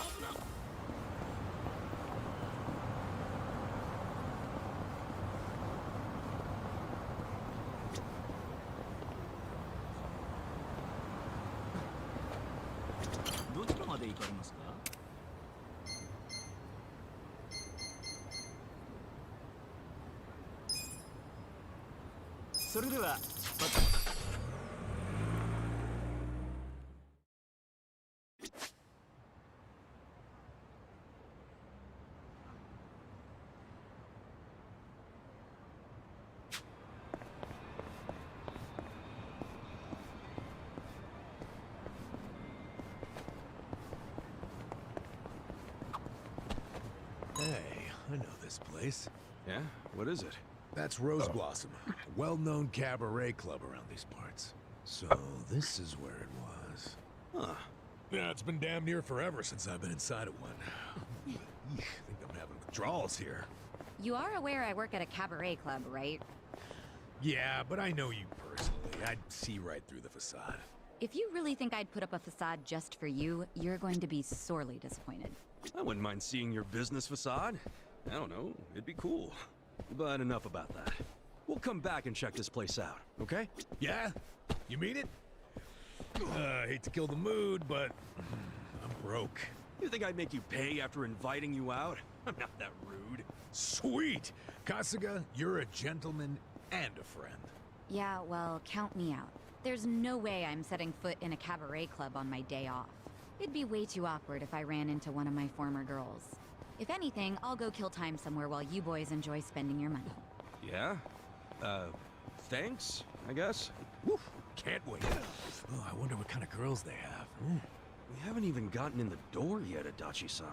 Hey, I know this place. Yeah? What is it? That's Rose Blossom, a well-known cabaret club around these parts. So this is where it was. Huh. Yeah, it's been damn near forever since I've been inside of one. Eek, I think I'm having withdrawals here. You are aware I work at a cabaret club, right? Yeah, but I know you personally. I'd see right through the facade. If you really think I'd put up a facade just for you, you're going to be sorely disappointed. I wouldn't mind seeing your business facade. I don't know, it'd be cool. But enough about that. We'll come back and check this place out, okay? Yeah? You mean it? I hate to kill the mood, but I'm broke. You think I'd make you pay after inviting you out? I'm not that rude. Sweet! Kasuga, you're a gentleman and a friend. Yeah, well, count me out. There's no way I'm setting foot in a cabaret club on my day off. It'd be way too awkward if I ran into one of my former girls. If anything, I'll go kill time somewhere while you boys enjoy spending your money. Yeah? Thanks, I guess. Woof, can't wait. Oh, I wonder what kind of girls they have. We haven't even gotten in the door yet, Adachi-san.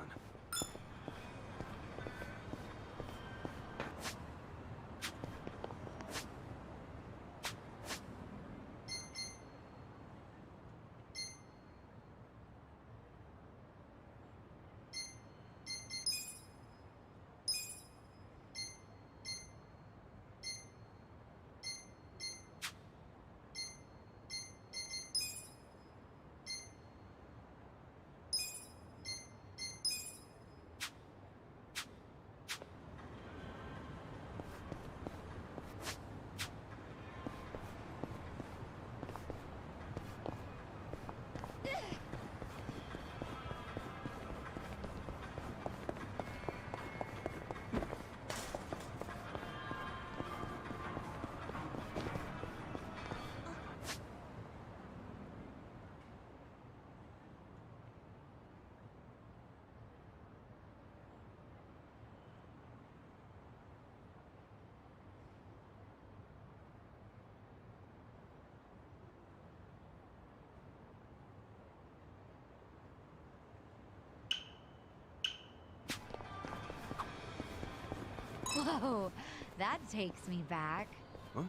Whoa, that takes me back. Huh?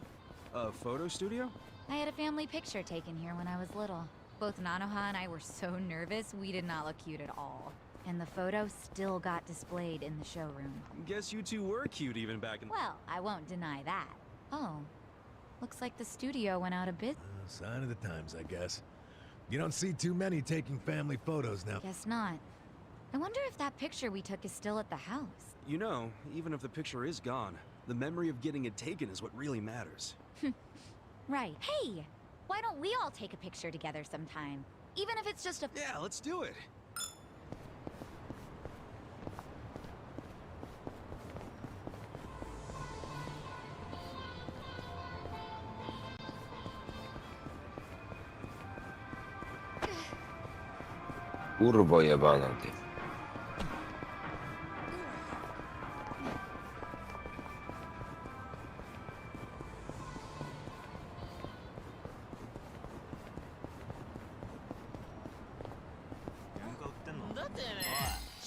A photo studio? I had a family picture taken here when I was little. Both Nanoha and I were so nervous, we did not look cute at all. And the photo still got displayed in the showroom. Guess you two were cute even back in— Well, I won't deny that. Oh, looks like the studio went out of business. Sign of the times, I guess. You don't see too many taking family photos now. Guess not. I wonder if that picture we took is still at the house. You know, even if the picture is gone, the memory of getting it taken is what really matters. Right. Hey, why don't we all take a picture together sometime? Even if it's just a— Yeah, let's do it. Kurwo jebana, ty.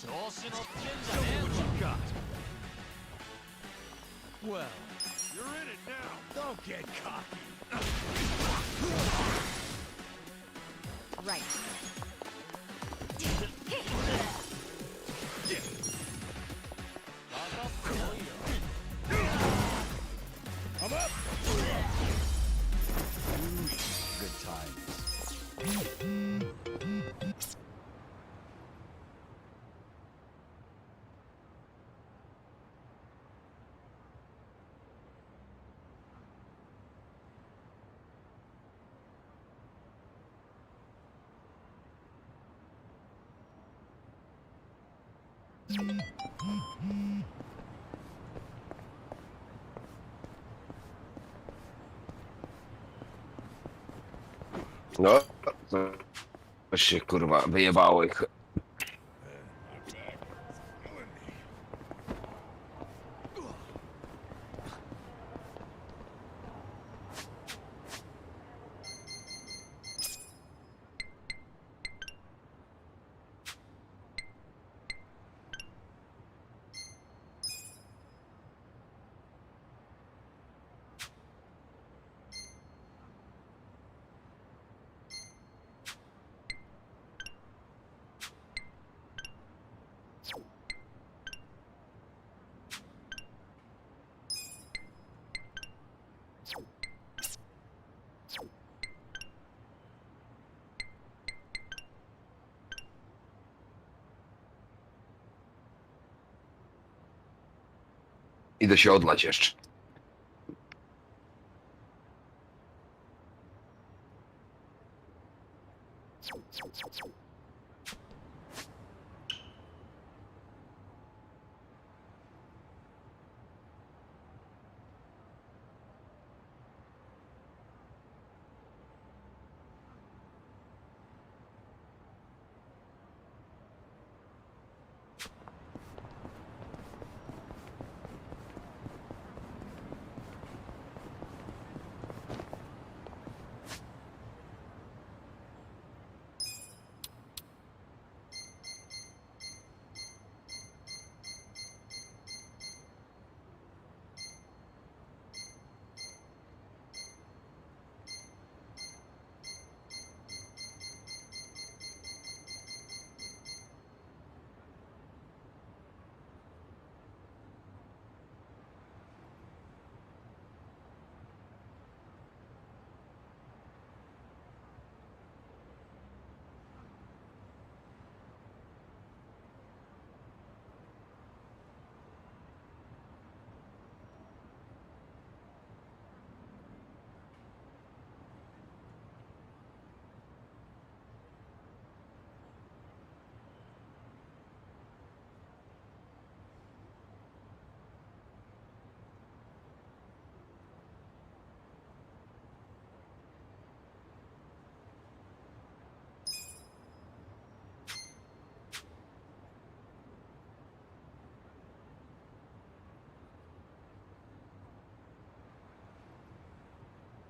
Show me what you got. Well, you're in it now. Don't get cocky. Right. I'm up. Good times. No, to się kurwa wyjebało ich. Idę się odlać jeszcze.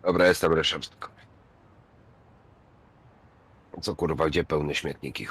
Dobra, jestem Ryszard. Co kurwa, gdzie pełne śmietniki?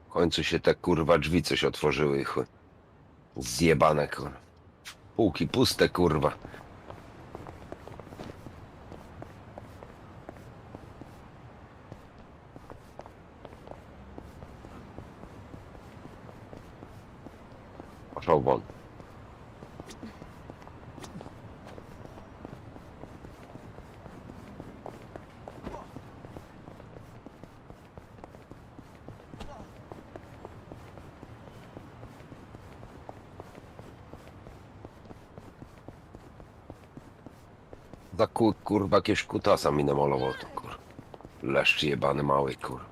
W końcu się te kurwa drzwi coś otworzyły. Zjebane kurwa. Półki puste kurwa. Poszło won. Za kurwa jakiegoś kutasa mi namalował to kurwa. Leszcz jebany mały kurwa.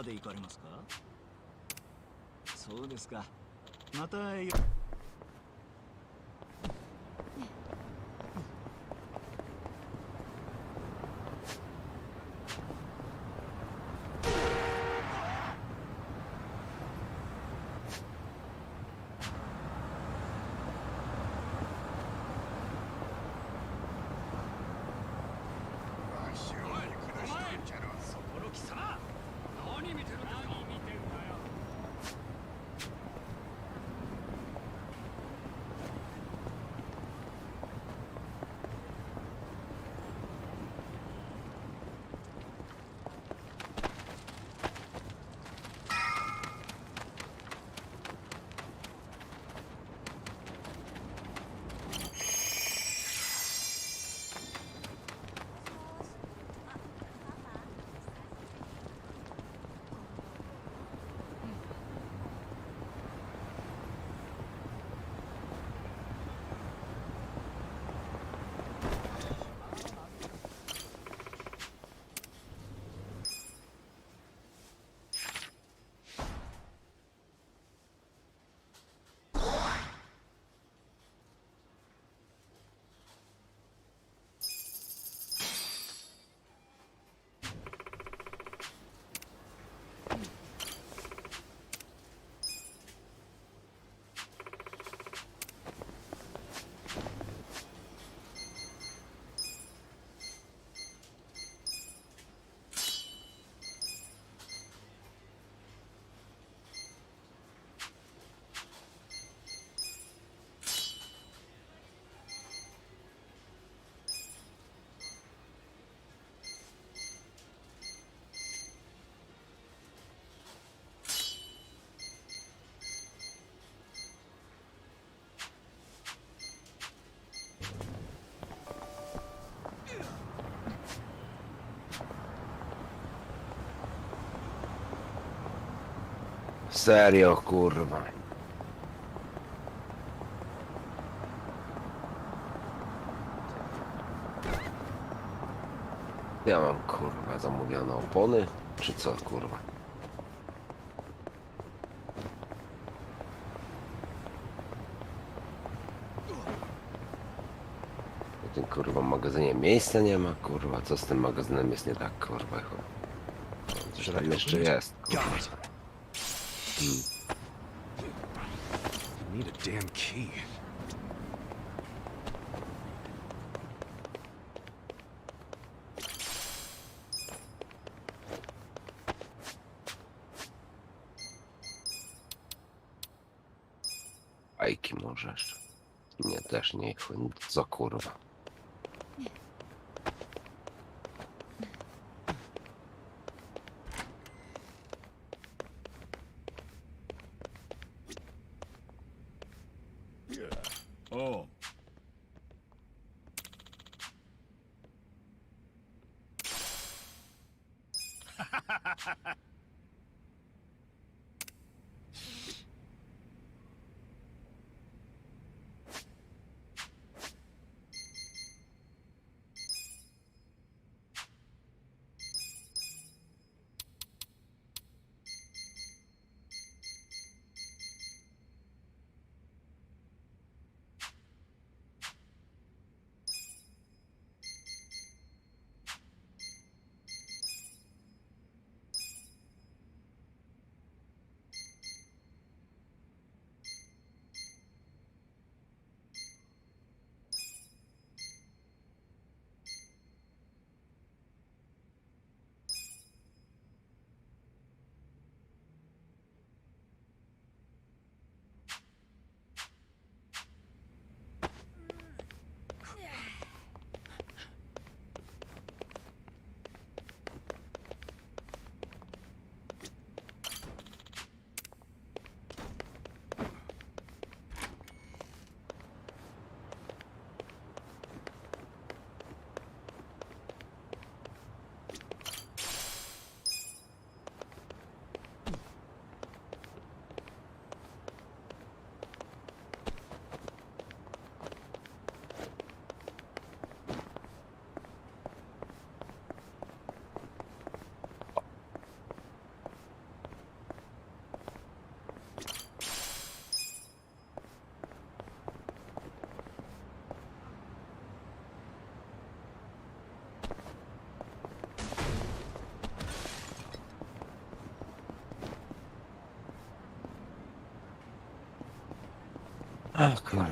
まで行かれますか？そうですか。また。Serio, kurwa. Ja mam, kurwa, zamówione opony, czy co, kurwa? W tym, kurwa, magazynie miejsca nie ma, kurwa. Co z tym magazynem jest nie tak, kurwa? Coś tam jeszcze jest, kurwa. Need a damn key. Bajki możesz. Nie, też nie. Co, kurwa? O. kurwa.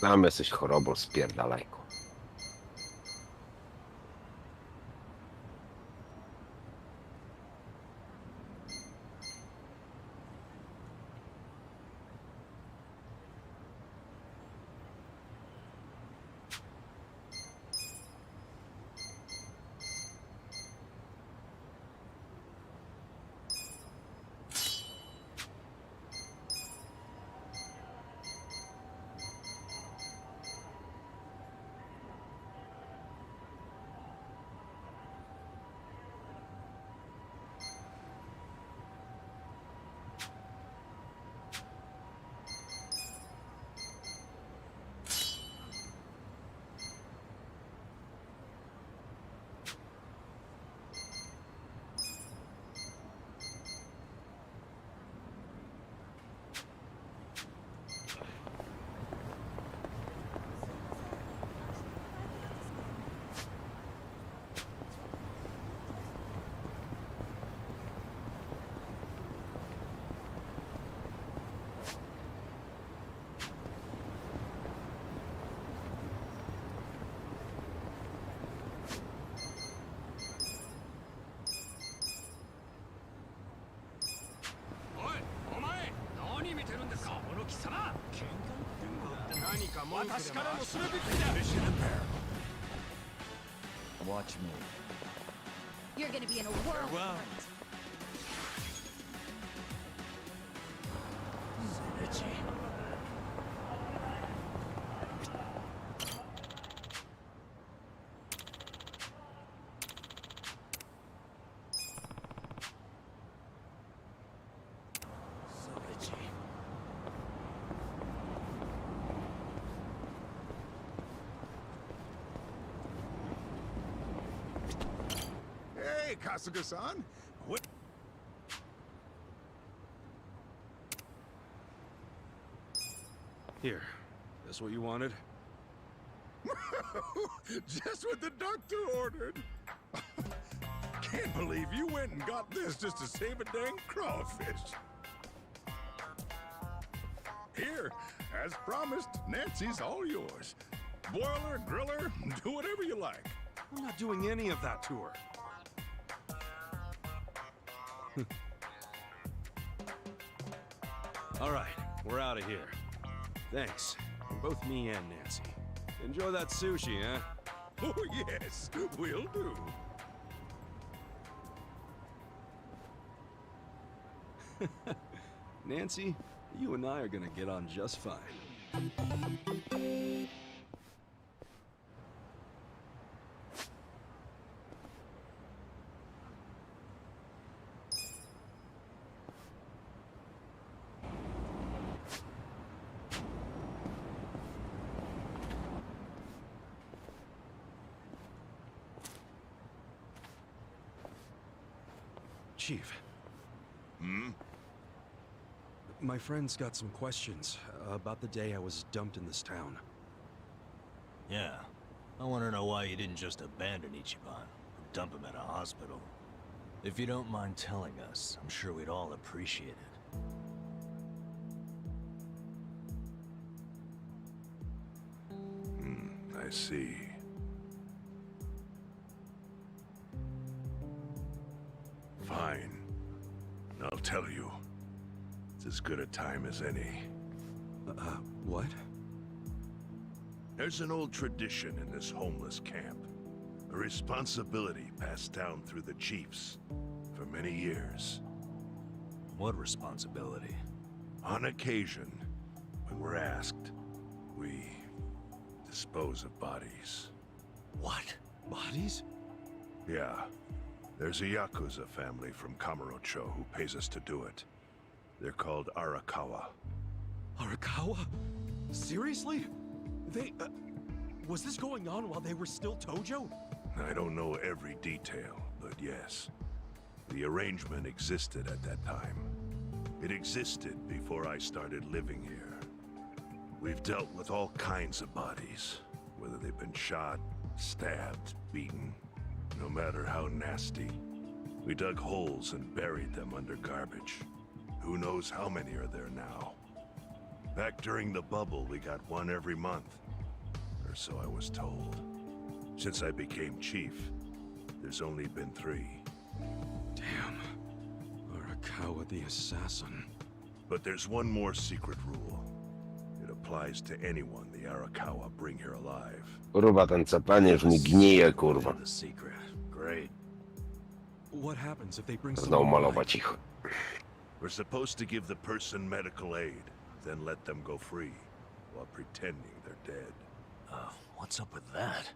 Tam jesteś chorobą, spierdalajko. Watch me. You're gonna be in a whirl. Farewell. Hey, Kasuga-san. What? Here. That's what you wanted? Just what the doctor ordered. can't believe you went and got this just to save a dang crawfish. Here, as promised, Nancy's all yours. Boil her, grill her, do whatever you like. I'm not doing any of that to her. All right, we're out of here. Thanks, both me and Nancy. Enjoy that sushi, huh? Oh, yes, will do. Nancy, you and I are gonna get on just fine. Chief. Hmm? My friend's got some questions about the day I was dumped in this town. Yeah. I want to know why you didn't just abandon Ichiban or dump him at a hospital. If you don't mind telling us, I'm sure we'd all appreciate it. I see. Fine. I'll tell you. It's as good a time as any. What? There's an old tradition in this homeless camp. A responsibility passed down through the chiefs for many years. What responsibility? On occasion, when we're asked, we dispose of bodies. What? Bodies? Yeah. There's a Yakuza family from Kamurocho who pays us to do it. They're called Arakawa. Arakawa? Seriously? They, was this going on while they were still Tojo? I don't know every detail, but yes. The arrangement existed at that time. It existed before I started living here. We've dealt with all kinds of bodies, whether they've been shot, stabbed, beaten, no matter how nasty. We dug holes and buried them under garbage. Who knows how many are there now? Back during the bubble, we got one every month. Or so I was told. Since I became chief, there's only been 3. Damn. Arakawa the assassin. But there's one more secret rule. It applies to anyone the Arakawa bring here alive. Kurwa, ten cepaniesz mi gnije, kurwa. The secret. Great. What happens if they bring Znowu someone alive? malować ich. We're supposed to give the person medical aid, then let them go free, while pretending they're dead. What's up with that?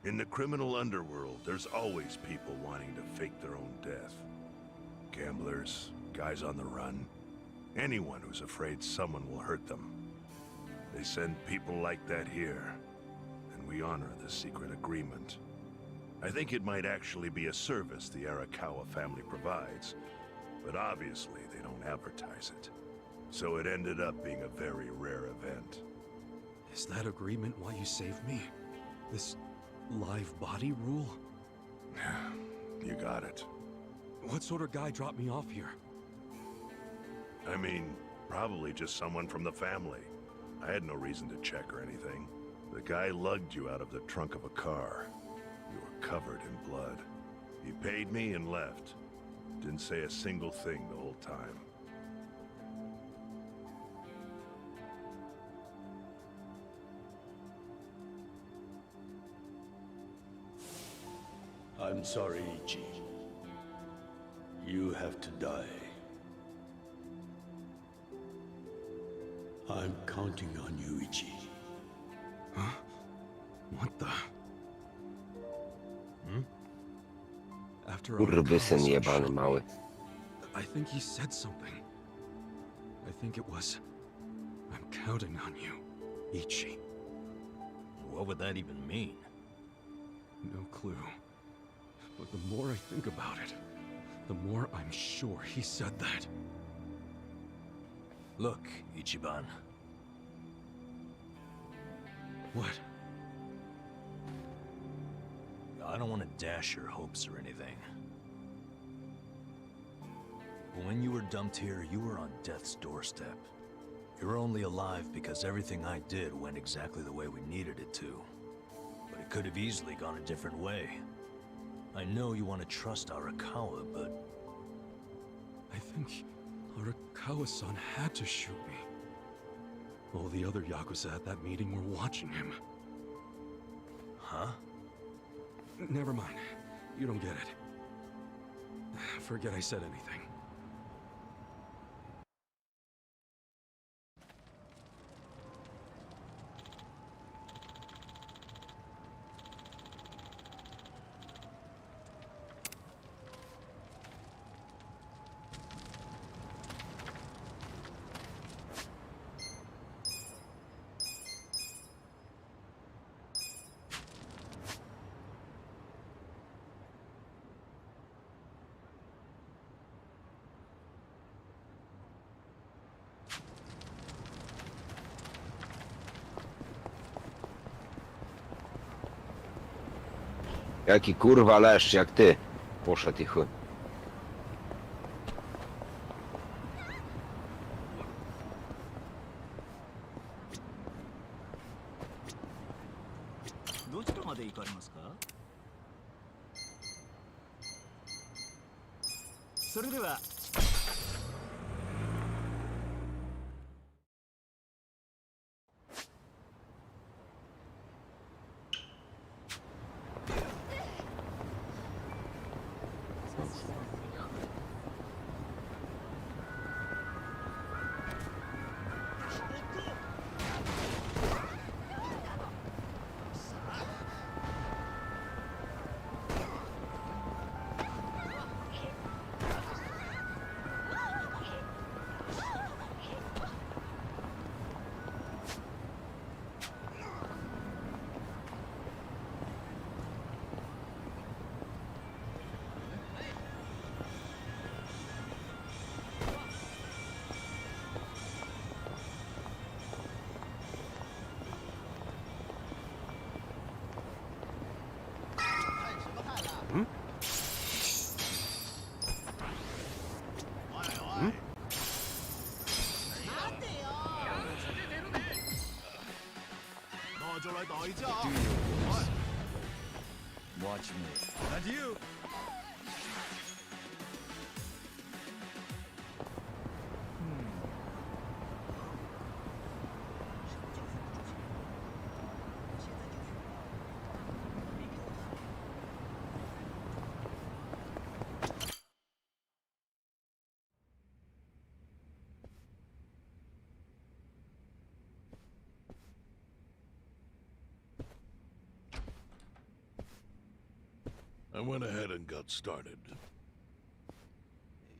In the criminal underworld, there's always people wanting to fake their own death. Gamblers, guys on the run, anyone who's afraid someone will hurt them. They send people like that here, and we honor the secret agreement. I think it might actually be a service the Arakawa family provides, but obviously they don't advertise it. So it ended up being a very rare event. Is that agreement why you saved me? This live body rule? You got it. What sort of guy dropped me off here? I mean, probably just someone from the family. I had no reason to check or anything. The guy lugged you out of the trunk of a car. You were covered in blood. He paid me and left. Didn't say a single thing the whole time. I'm sorry, Ichi. You have to die. I'm counting on you, Ichi. Huh? What the? After Kurwysyn jebany mały. I think he said something. I think it was, I'm counting on you, Ichi. What would that even mean? No clue. But the more I think about it, the more I'm sure he said that. Look, Ichiban. What? I don't want to dash your hopes or anything. But when you were dumped here, you were on death's doorstep. You were only alive because everything I did went exactly the way we needed it to. But it could have easily gone a different way. I know you want to trust Arakawa, but... I think Arakawa-san had to shoot me. All the other Yakuza at that meeting were watching him. Huh? Never mind. You don't get it. Forget I said anything. Jaki kurwa leszcz jak ty. Poszedł i chuj. Watch me. And you! I went ahead and got started.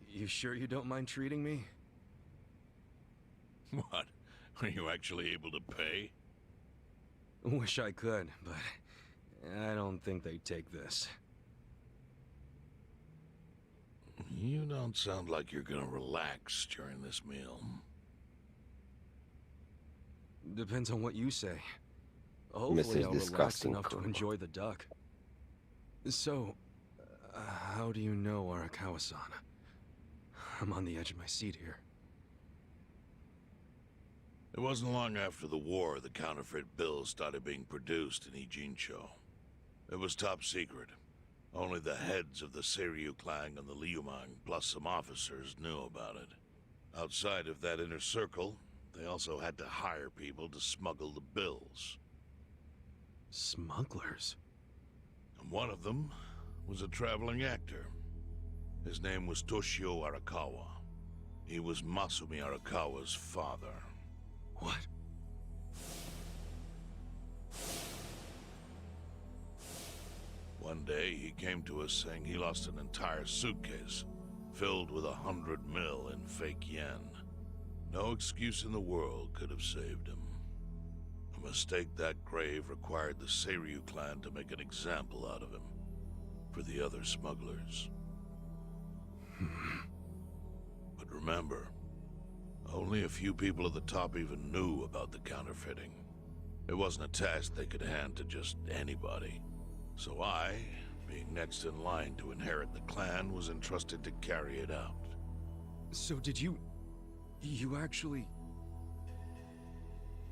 You sure you don't mind treating me? What? Are you actually able to pay? Wish I could, but I don't think they'd take this. You don't sound like you're gonna relax during this meal. Depends on what you say. Hopefully I'll relax enough to enjoy the duck. So, how do you know Arakawa-san? I'm on the edge of my seat here. It wasn't long after the war the counterfeit bills started being produced in Ijincho. It was top secret. Only the heads of the Seiryu clan and the Liumang, plus some officers, knew about it. Outside of that inner circle, they also had to hire people to smuggle the bills. Smugglers? And one of them was a traveling actor. His name was Toshio Arakawa. He was Masumi Arakawa's father. What? One day, he came to us saying he lost an entire suitcase, filled with 100 mil in fake yen. No excuse in the world could have saved him. A mistake that grave required the Seiryu clan to make an example out of him, for the other smugglers. But remember, only a few people at the top even knew about the counterfeiting. It wasn't a task they could hand to just anybody. So I being next in line to inherit the clan, was entrusted to carry it out. So did you... you actually...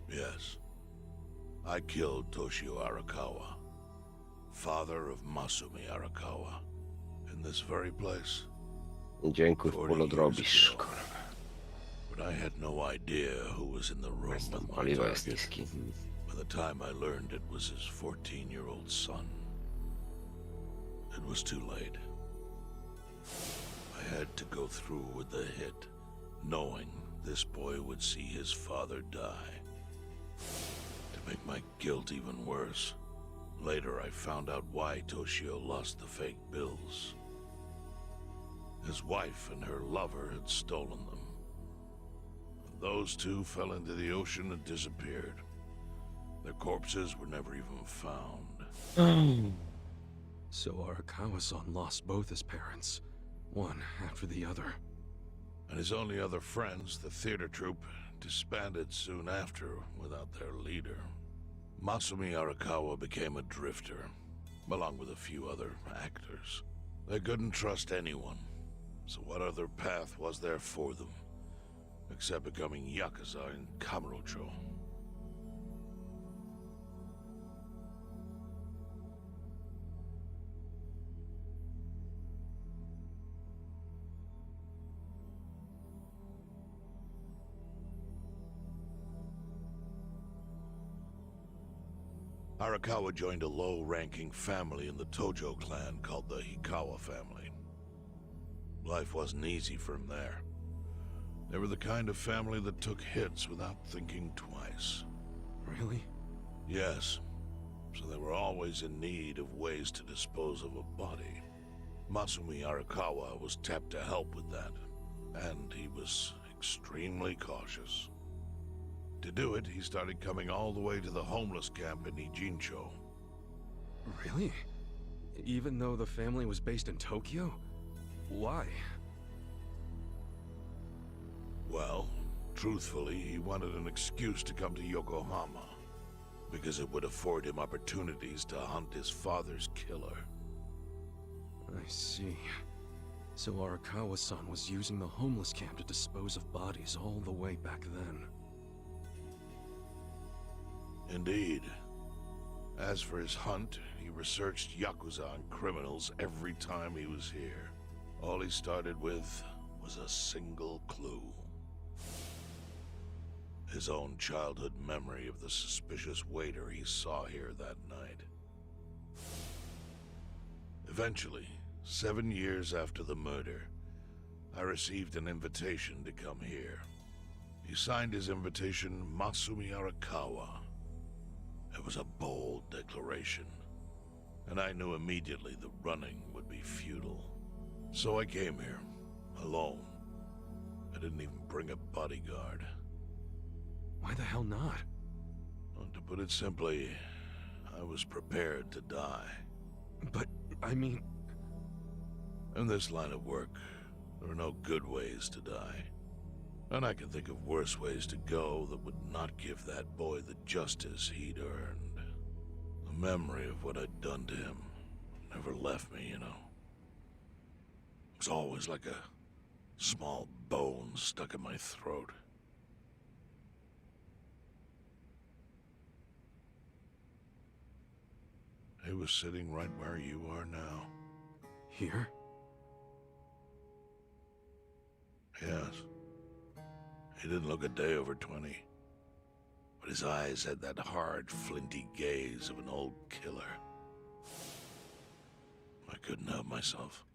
Yes. I killed Toshio Arakawa, father of Masumi Arakawa, in this very place. Dziękuję, 40 full odrobisz. years ago. But I had no idea who was in the room with my Paliwo jest target. niskie. By the time I learned it was his 14-year-old son, it was too late. I had to go through with the hit, knowing this boy would see his father die. To make my guilt even worse, later I found out why Toshio lost the fake bills. His wife and her lover had stolen them. Those two fell into the ocean and disappeared. Their corpses were never even found. So Arakawa-san lost both his parents, one after the other. And his only other friends, the theater troupe, disbanded soon after without their leader. Masumi Arakawa became a drifter, along with a few other actors. They couldn't trust anyone, so what other path was there for them, except becoming Yakuza in Kamurocho? Arakawa joined a low-ranking family in the Tojo clan called the Hikawa family. Life wasn't easy for him there. They were the kind of family that took hits without thinking twice. Really? Yes. So they were always in need of ways to dispose of a body. Masumi Arakawa was tapped to help with that, and he was extremely cautious. To do it, he started coming all the way to the homeless camp in Ijincho. Really? Even though the family was based in Tokyo? Why? Well, truthfully, he wanted an excuse to come to Yokohama, because it would afford him opportunities to hunt his father's killer. I see. So Arakawa-san was using the homeless camp to dispose of bodies all the way back then. Indeed. As for his hunt, he researched Yakuza and criminals every time he was here. All he started with was a single clue. His own childhood memory of the suspicious waiter he saw here that night. Eventually, 7 years after the murder, I received an invitation to come here. He signed his invitation Masumi Arakawa. It was a bold declaration, and I knew immediately the running would be futile. So I came here, alone. I didn't even bring a bodyguard. Why the hell not? Well, to put it simply, I was prepared to die. But, I mean... In this line of work, there are no good ways to die. And I can think of worse ways to go that would not give that boy the justice he'd earned. The memory of what I'd done to him never left me, you know. It was always like a small bone stuck in my throat. He was sitting right where you are now. Here? Yes. He didn't look a day over 20. But his eyes had that hard, flinty gaze of an old killer. I couldn't help myself.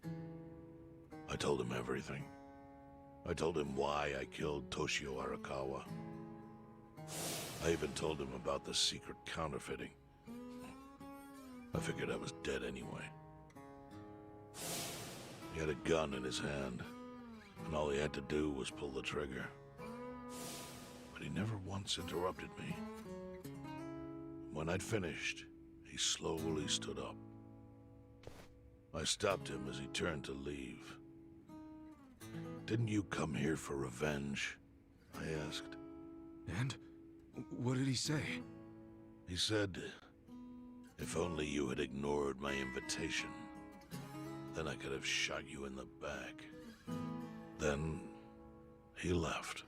I told him everything. I told him why I killed Toshio Arakawa. I even told him about the secret counterfeiting. I figured I was dead anyway. He had a gun in his hand, and all he had to do was pull the trigger. But he never once interrupted me. When I'd finished, he slowly stood up. I stopped him as he turned to leave. "Didn't you come here for revenge?" I asked. And? What did he say? He said, "If only you had ignored my invitation, Then I could have shot you in the back. Then he left.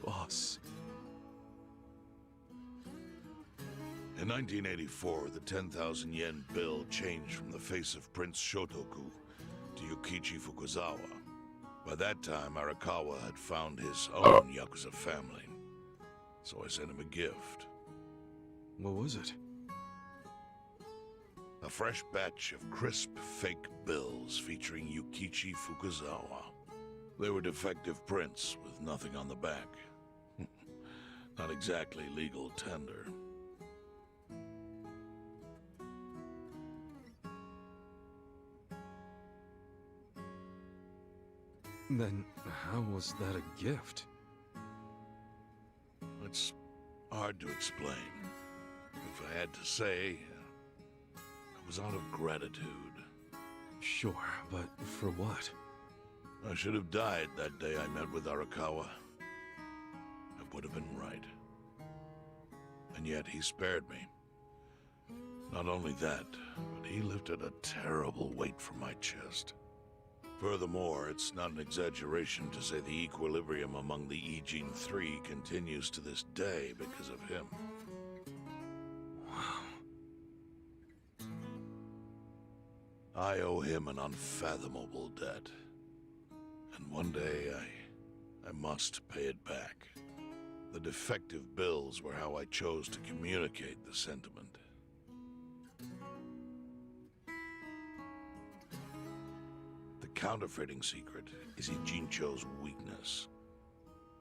Boss. In 1984, the 10,000 yen bill changed from the face of Prince Shotoku to Yukichi Fukuzawa. By that time, Arakawa had found his own Yakuza family, so I sent him a gift. What was it? A fresh batch of crisp, fake bills featuring Yukichi Fukuzawa. They were defective prints with nothing on the back. Not exactly legal tender. Then how was that a gift? It's hard to explain. If I had to say, it was out of gratitude. Sure, but for what? I should have died that day I met with Arakawa. It would have been right. And yet he spared me. Not only that, but he lifted a terrible weight from my chest. Furthermore, it's not an exaggeration to say the equilibrium among the Ijin Three continues to this day because of him. Wow. I owe him an unfathomable debt. And one day, I must pay it back. The defective bills were how I chose to communicate the sentiment. The counterfeiting secret is Ijincho's weakness.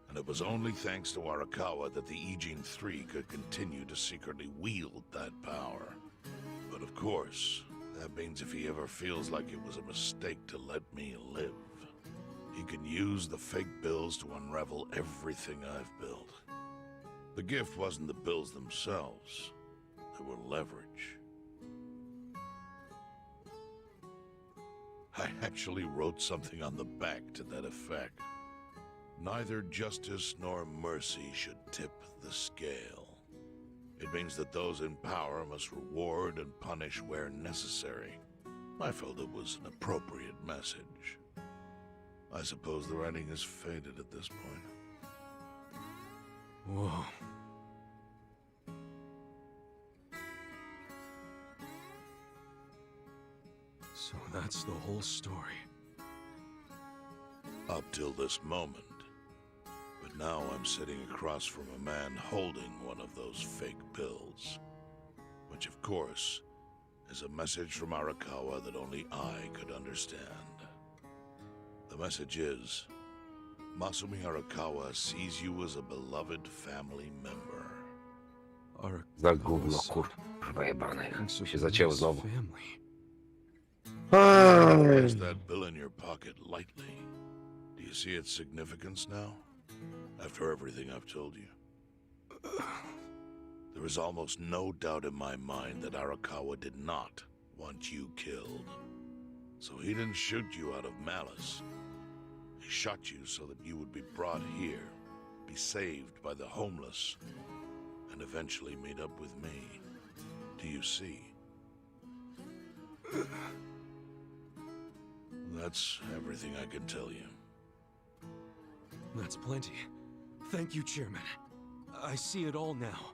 And it was only thanks to Arakawa that the Ijin Three could continue to secretly wield that power. But of course, that means if he ever feels like it was a mistake to let me live, he can use the fake bills to unravel everything I've built. The gift wasn't the bills themselves. They were leverage. I actually wrote something on the back to that effect. Neither justice nor mercy should tip the scale. It means that those in power must reward and punish where necessary. I felt it was an appropriate message. I suppose the writing is faded at this point. Whoa. So that's the whole story. Up till this moment. But now I'm sitting across from a man holding one of those fake bills. Which, of course, is a message from Arakawa that only I could understand. The message is, Masumi Arakawa sees you as a beloved family member. Za gówno, kurwa jebane. Się zacięło znowu. Place that bill in your pocket lightly. Do you see its significance now? After everything I've told you? There is almost no doubt in my mind that Arakawa did not want you killed. So he didn't shoot you out of malice. He shot you so that you would be brought here, be saved by the homeless, and eventually meet up with me. Do you see? That's everything I can tell you. That's plenty. Thank you, Chairman. I see it all now.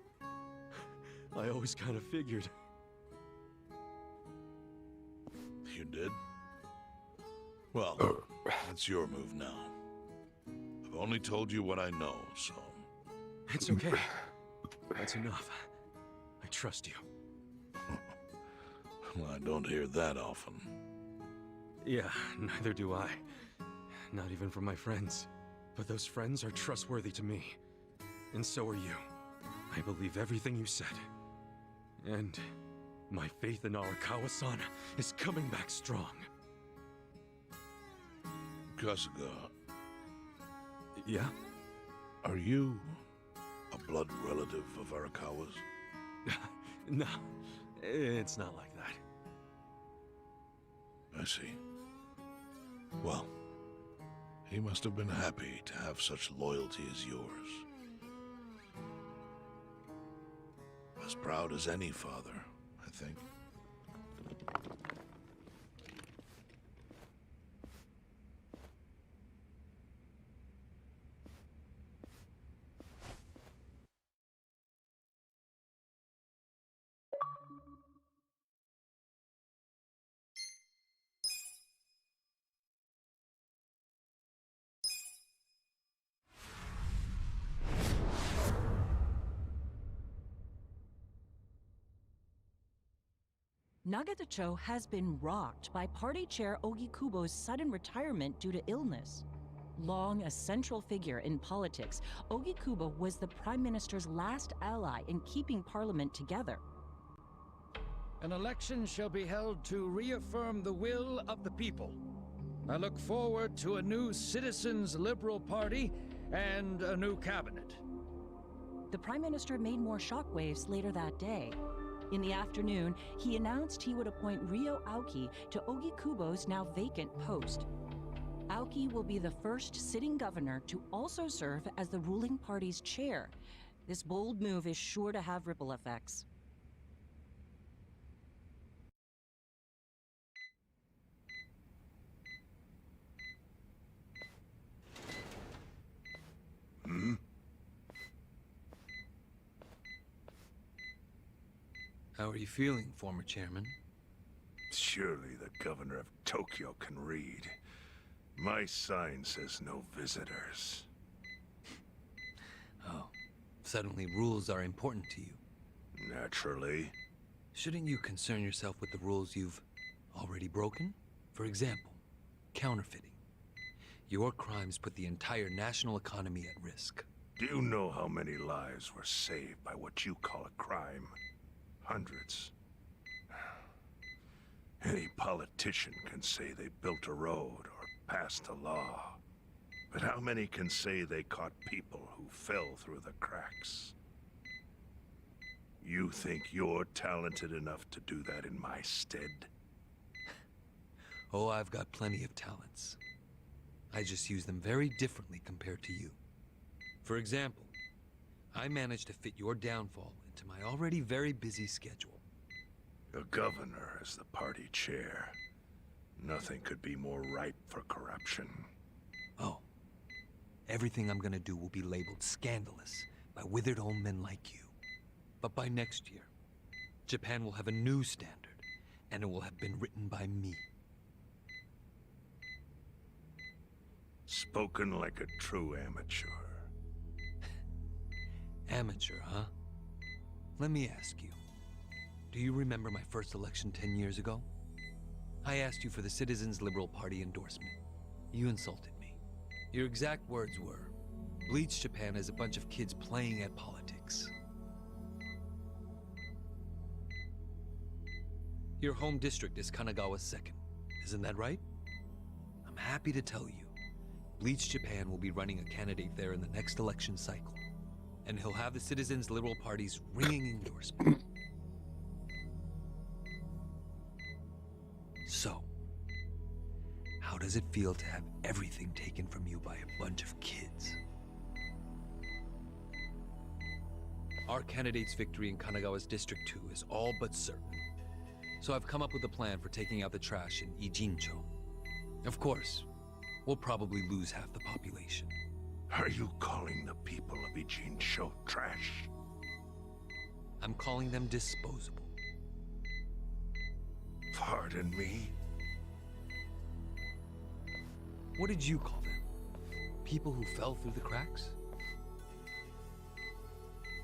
I always kind of figured. You did? Well, that's your move now. I've only told you what I know, so... It's okay. That's enough. I trust you. Well, I don't hear that often. Yeah, neither do I. Not even from my friends. But those friends are trustworthy to me. And so are you. I believe everything you said. And my faith in Arakawa-san is coming back strong. Kasuga. Yeah? Are you a blood relative of Arakawa's? No, it's not like that. I see. Well, he must have been happy to have such loyalty as yours. As proud as any father, I think. Nagatacho has been rocked by Party Chair Ogikubo's sudden retirement due to illness. Long a central figure in politics, Ogikubo was the Prime Minister's last ally in keeping Parliament together. An election shall be held to reaffirm the will of the people. I look forward to a new Citizens Liberal Party and a new cabinet. The Prime Minister made more shockwaves later that day. In the afternoon, he announced he would appoint Ryo Aoki to Ogikubo's now vacant post. Aoki will be the first sitting governor to also serve as the ruling party's chair. This bold move is sure to have ripple effects. Hmm? How are you feeling, former chairman? Surely the governor of Tokyo can read. My sign says no visitors. Oh, suddenly rules are important to you. Naturally. Shouldn't you concern yourself with the rules you've already broken? For example, counterfeiting. Your crimes put the entire national economy at risk. Do you know how many lives were saved by what you call a crime? Hundreds. Any politician can say they built a road or passed a law. But how many can say they caught people who fell through the cracks? You think you're talented enough to do that in my stead? Oh, I've got plenty of talents. I just use them very differently compared to you. For example, I managed to fit your downfall into my already very busy schedule. A governor as the party chair. Nothing could be more ripe for corruption. Oh, everything I'm gonna do will be labeled scandalous by withered old men like you. But by next year, Japan will have a new standard, and it will have been written by me. Spoken like a true amateur. Amateur, huh? Let me ask you. Do you remember my first election 10 years ago? I asked you for the Citizens Liberal Party endorsement. You insulted me. Your exact words were, Bleach Japan is a bunch of kids playing at politics. Your home district is Kanagawa's second. Isn't that right? I'm happy to tell you, Bleach Japan will be running a candidate there in the next election cycle. And he'll have the Citizens Liberal Party's ringing endorsement. So, how does it feel to have everything taken from you by a bunch of kids? Our candidate's victory in Kanagawa's District 2 is all but certain. So I've come up with a plan for taking out the trash in Ijincho. Of course, we'll probably lose half the population. Are you calling the people of Ijincho trash? I'm calling them disposable. Pardon me? What did you call them? People who fell through the cracks?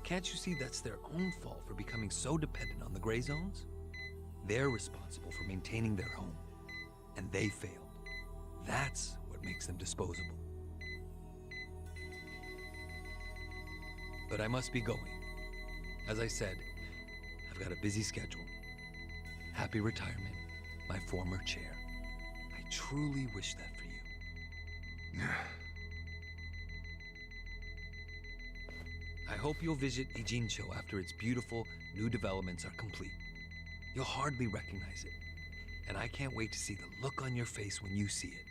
Can't you see that's their own fault for becoming so dependent on the gray zones? They're responsible for maintaining their home, and they failed. That's what makes them disposable. But I must be going. As I said, I've got a busy schedule. Happy retirement, my former chair. I truly wish that for you. I hope you'll visit Ijincho after its beautiful new developments are complete. You'll hardly recognize it, and I can't wait to see the look on your face when you see it.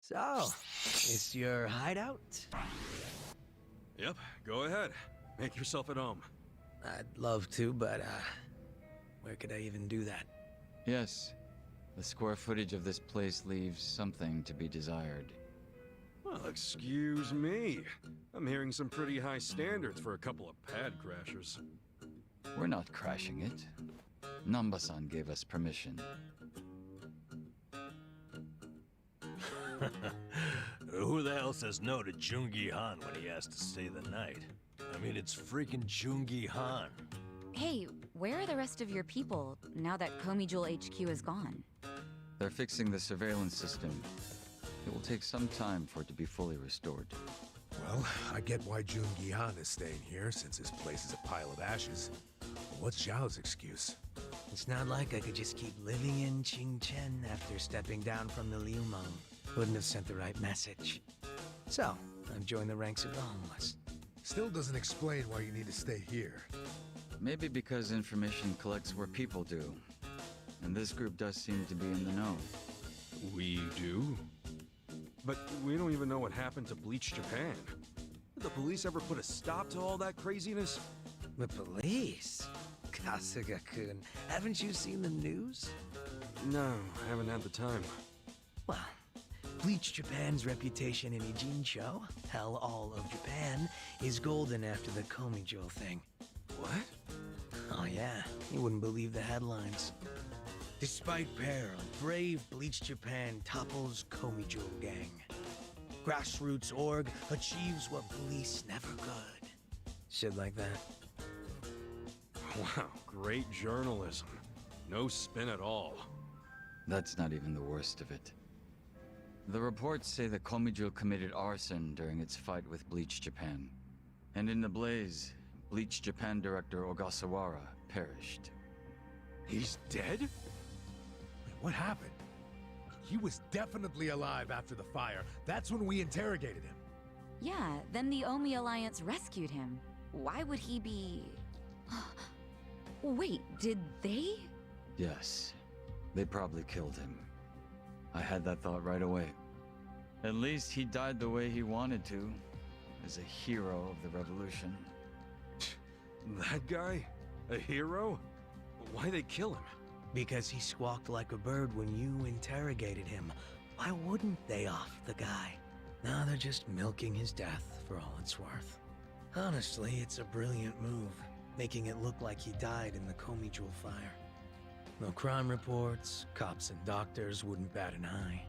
So, it's your hideout? Yep, go ahead. Make yourself at home. I'd love to, but, where could I even do that? Yes. The square footage of this place leaves something to be desired. Well, excuse me. I'm hearing some pretty high standards for a couple of pad crashers. We're not crashing it. Namba-san gave us permission. Who the hell says no to Jungi Han when he asks to stay the night? I mean, it's freaking Jungi Han. Hey, where are the rest of your people now that Komijul HQ is gone? They're fixing the surveillance system. It will take some time for it to be fully restored. Well, I get why Jun Gihan is staying here, since his place is a pile of ashes. But what's Zhao's excuse? It's not like I could just keep living in Qingchen after stepping down from the Liumang. Wouldn't have sent the right message. So, I've joined the ranks of the homeless. Still doesn't explain why you need to stay here. Maybe because information collects where people do. And this group does seem to be in the know. We do? But we don't even know what happened to Bleach Japan. Did the police ever put a stop to all that craziness? The police? Kasuga-kun, haven't you seen the news? No, I haven't had the time. Well, Bleach Japan's reputation in Ijincho, hell all of Japan, is golden after the Komijul thing. What? Oh yeah, you wouldn't believe the headlines. Despite peril, brave Bleach Japan topples Komijul gang. Grassroots org achieves what police never could. Shit like that. Wow, great journalism. No spin at all. That's not even the worst of it. The reports say that Komijul committed arson during its fight with Bleach Japan. And in the blaze, Bleach Japan director Ogasawara perished. He's dead? Wait, what happened? He was definitely alive after the fire. That's when we interrogated him. Yeah, then the Omi Alliance rescued him. Why would he be... Wait, did they? Yes, they probably killed him. I had that thought right away. At least he died the way he wanted to, as a hero of the revolution. That guy? A hero? Why they kill him? Because he squawked like a bird when you interrogated him. Why wouldn't they off the guy? Now they're just milking his death for all it's worth. Honestly, it's a brilliant move, making it look like he died in the Komijul fire. No crime reports, cops and doctors wouldn't bat an eye.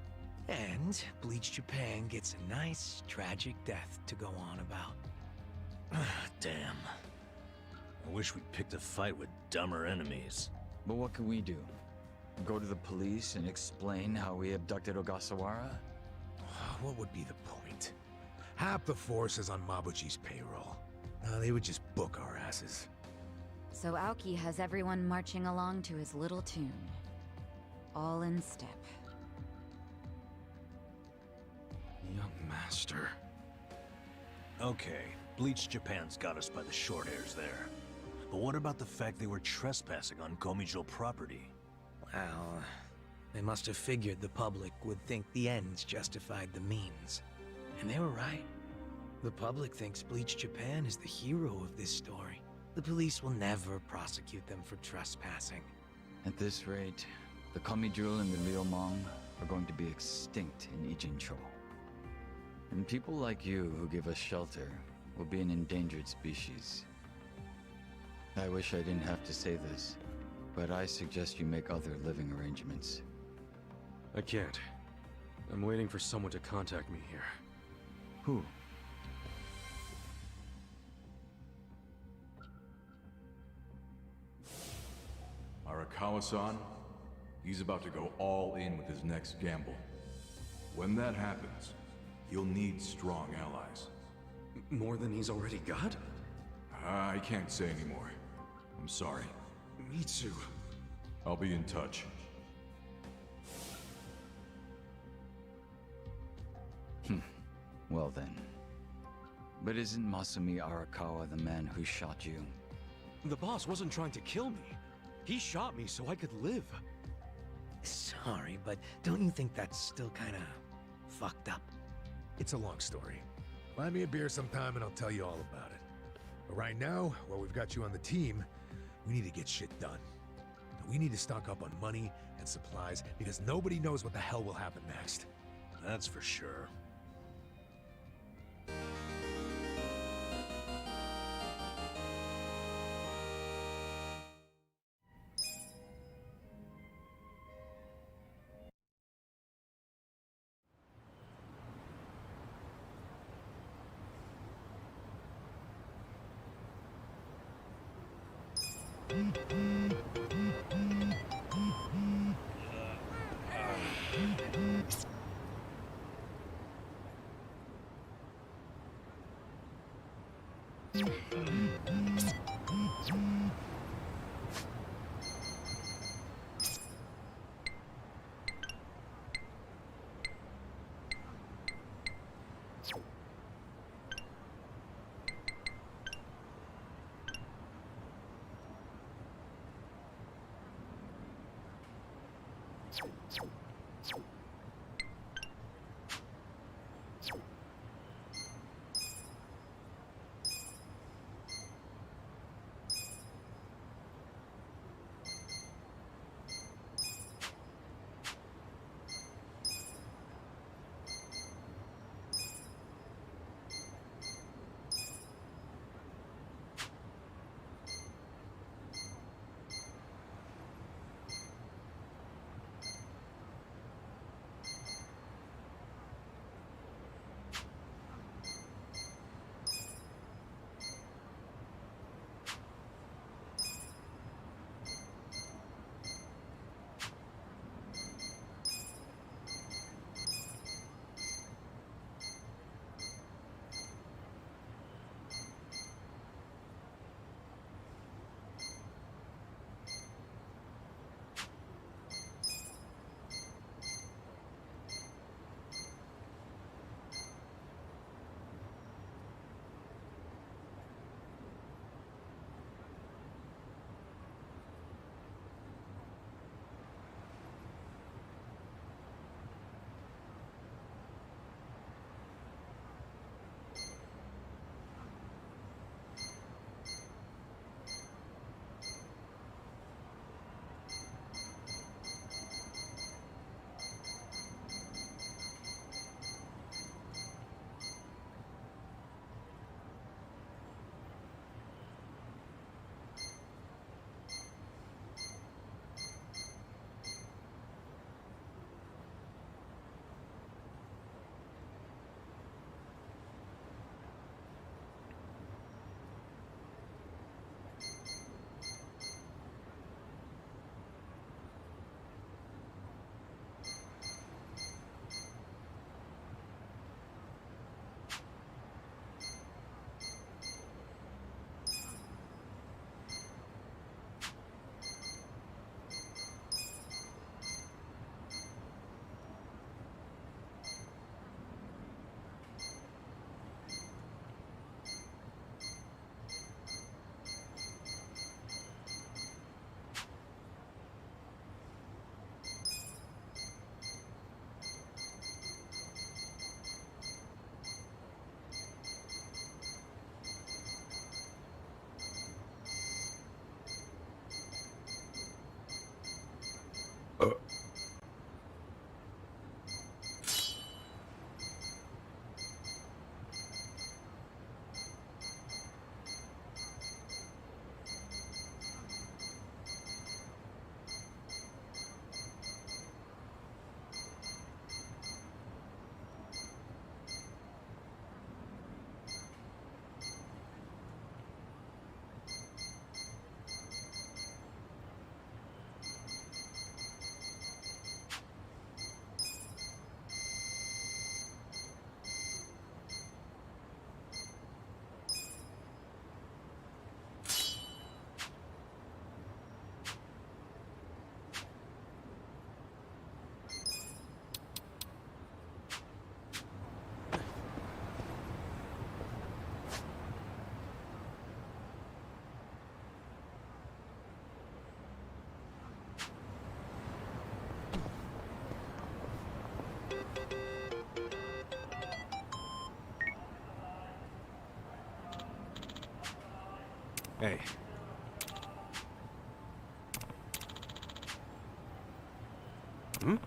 And Bleach Japan gets a nice, tragic death to go on about. Damn. I wish we'd picked a fight with dumber enemies. But what can we do? Go to the police and explain how we abducted Ogasawara? What would be the point? Half the force is on Mabuchi's payroll. They would just book our asses. So Aoki has everyone marching along to his little tune. All in step. Young master. Okay, Bleach Japan's got us by the short hairs there. But what about the fact they were trespassing on Komijul property? Well, they must have figured the public would think the ends justified the means. And they were right. The public thinks Bleach Japan is the hero of this story. The police will never prosecute them for trespassing. At this rate, the Komijul and the Liumang are going to be extinct in Ijincho. And people like you who give us shelter will be an endangered species. I wish I didn't have to say this, but I suggest you make other living arrangements. I can't. I'm waiting for someone to contact me here. Who? Arakawa-san, he's about to go all in with his next gamble. When that happens, he'll need strong allies. More than he's already got? I can't say anymore. I'm sorry. Me too. I'll be in touch. Well then. But isn't Masumi Arakawa the man who shot you? The boss wasn't trying to kill me. He shot me so I could live. Sorry, but don't you think that's still kinda fucked up? It's a long story. Buy me a beer sometime and I'll tell you all about it. But right now, while we've got you on the team, we need to get shit done. We need to stock up on money and supplies because nobody knows what the hell will happen next. That's for sure. Hey. Hmm?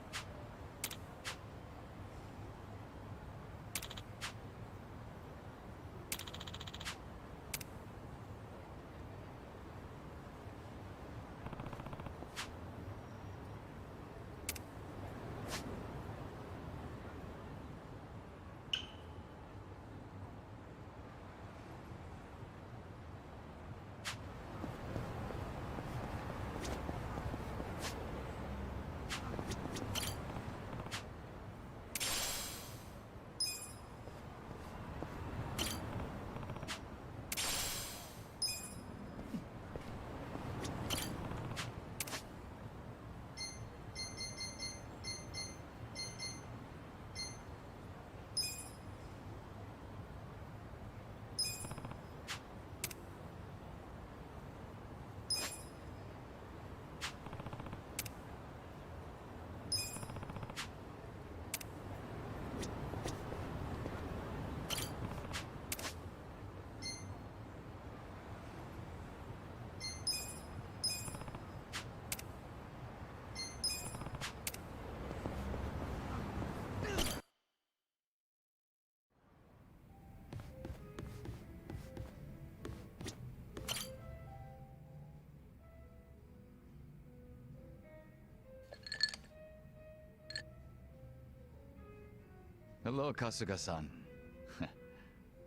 Hello, Kasuga-san.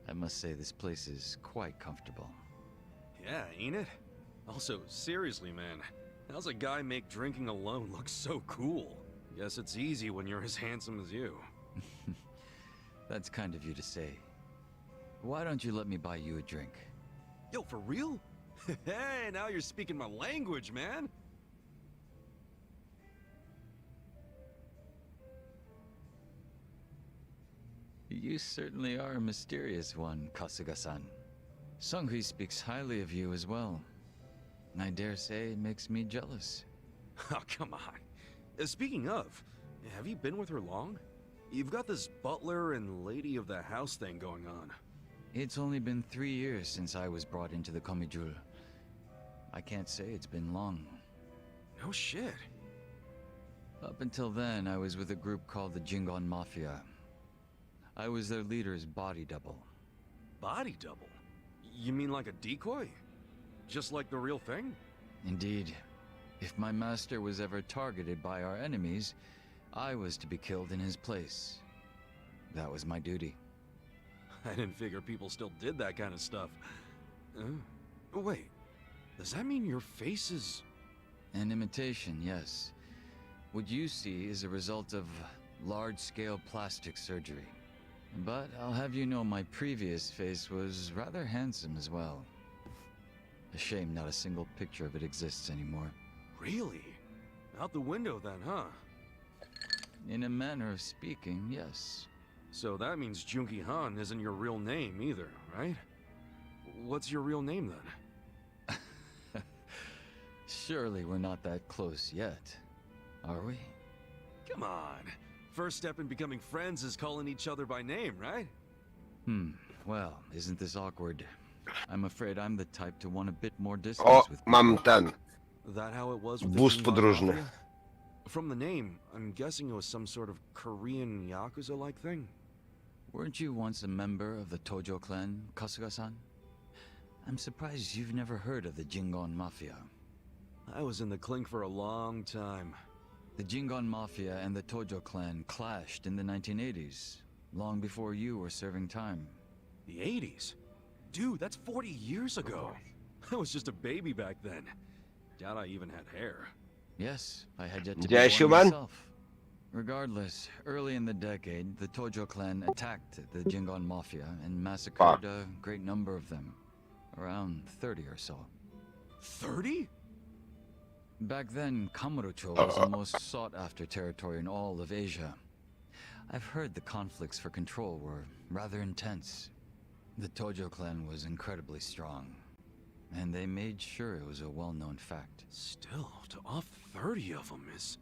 I must say this place is quite comfortable. Yeah, ain't it? Also, seriously, man, how's a guy make drinking alone look so cool? Guess it's easy when you're as handsome as you. That's kind of you to say. Why don't you let me buy you a drink? Yo, for real? Hey, now you're speaking my language, man! You certainly are a mysterious one, Kasuga-san. Sunghui speaks highly of you as well. I dare say it makes me jealous. Oh, come on. Speaking of, have you been with her long? You've got this butler and lady of the house thing going on. It's only been 3 years since I was brought into the Komijul. I can't say it's been long. No shit. Up until then, I was with a group called the Jingon Mafia. I was their leader's body double. Body double? You mean like a decoy? Just like the real thing? Indeed. If my master was ever targeted by our enemies, I was to be killed in his place. That was my duty. I didn't figure people still did that kind of stuff. Wait, does that mean your face is... An imitation, yes. What you see is a result of large-scale plastic surgery. But I'll have you know my previous face was rather handsome as well. A shame not a single picture of it exists anymore. Really? Out the window then, huh? In a manner of speaking, yes. So that means Junki Han isn't your real name either, right? What's your real name then? Surely we're not that close yet, are we? Come on. First step in becoming friends is calling each other by name, right? Well, isn't this awkward? I'm afraid I'm the type to want a bit more distance O, with mam ten. That how it was with the Wóz Jingon podróżny. Mafia? From the name, I'm guessing it was some sort of Korean Yakuza-like thing? Weren't you once a member of the Tojo clan, Kasuga-san? I'm surprised you've never heard of the Jingon Mafia. I was in the clink for a long time. The Jingon Mafia and the Tojo clan clashed in the 1980s, long before you were serving time. The 80s? Dude, that's 40 years ago. I was just a baby back then. Doubt I even had hair. Yes, I had yet to be Widziałeś, born Human? myself. Regardless, early in the decade, the Tojo clan attacked the Jingon Mafia and massacred a great number of them. Around 30 or so. 30? Back then, Kamurocho was the most sought-after territory in all of Asia. I've heard the conflicts for control were rather intense. The Tojo clan was incredibly strong, and they made sure it was a well-known fact. Still, to off 30 of them is...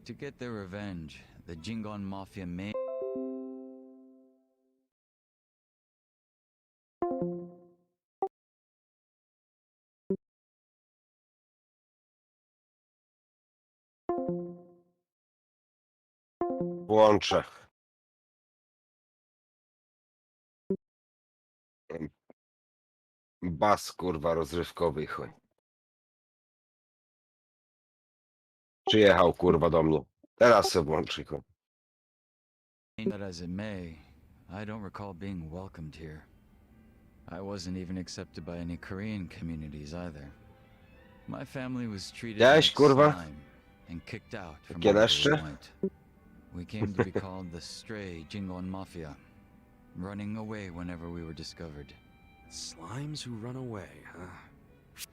To get their revenge, the Jingon Mafia made włączę. Bas, kurwa, rozrywkowy, chuj. Przyjechał, kurwa, do mnie. Teraz se włączy, chuj. But as it may, I don't recall being welcomed here. I wasn't even accepted by any Korean communities either. My family was treated Cześć, like kurwa. slime and kicked out from Takie wherever leszcze? we went. We came to be called the Stray Jingon Mafia, running away whenever we were discovered. Slimes who run away, huh?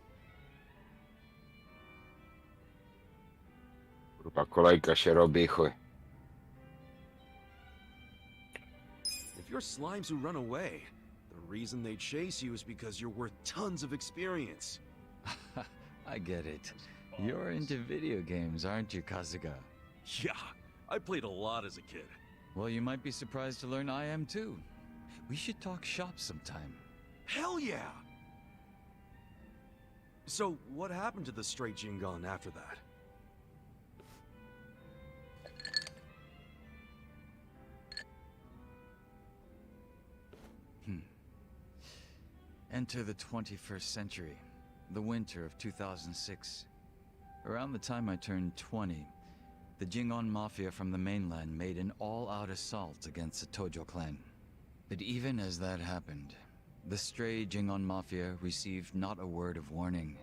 Kurwa, kolejka się robi, chuj. If you're slimes who run away, the reason they chase you is because you're worth tons of experience. I get it. You're into video games, aren't you, Kasuga? Yeah, I played a lot as a kid. Well, you might be surprised to learn I am too. We should talk shop sometime. Hell yeah! So, what happened to the straight Jingon after that? Enter the 21st century, the winter of 2006. Around the time I turned 20, the Jingon Mafia from the mainland made an all-out assault against the Tojo clan. But even as that happened, the stray Jingon Mafia received not a word of warning.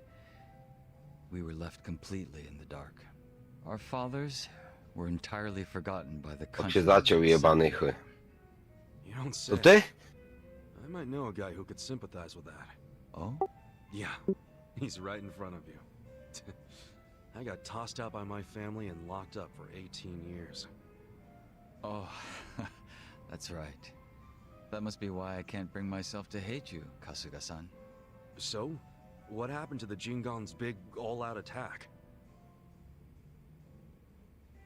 We were left completely in the dark. Our fathers were entirely forgotten by the Tak country. się zaciął, jebany, chuj. You don't say. To ty? I might know a guy who could sympathize with that. Oh? Yeah, he's right in front of you. I got tossed out by my family and locked up for 18 years. Oh, that's right. That must be why I can't bring myself to hate you, Kasuga-san. So, what happened to the Jingon's big all-out attack?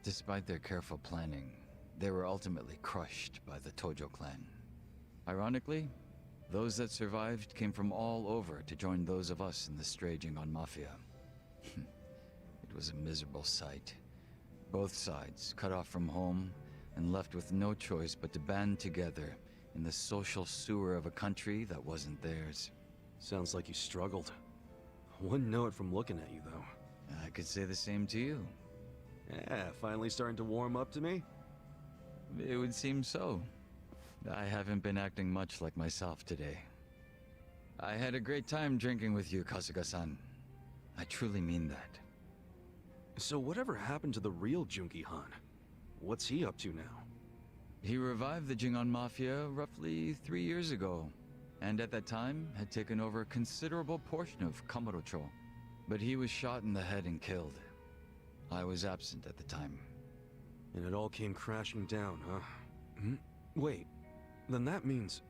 Despite their careful planning, they were ultimately crushed by the Tojo clan. Ironically, those that survived came from all over to join those of us in the stray Jingon Mafia. It was a miserable sight. Both sides cut off from home and left with no choice but to band together in the social sewer of a country that wasn't theirs. Sounds like you struggled. Wouldn't know it from looking at you, though. I could say the same to you. Yeah, finally starting to warm up to me? It would seem so. I haven't been acting much like myself today. I had a great time drinking with you, Kasuga-san. I truly mean that. So whatever happened to the real Junki Han? What's he up to now? He revived the Jingon Mafia roughly 3 years ago, and at that time had taken over a considerable portion of Kamurocho. But he was shot in the head and killed. I was absent at the time. And it all came crashing down, huh? Wait, then that means...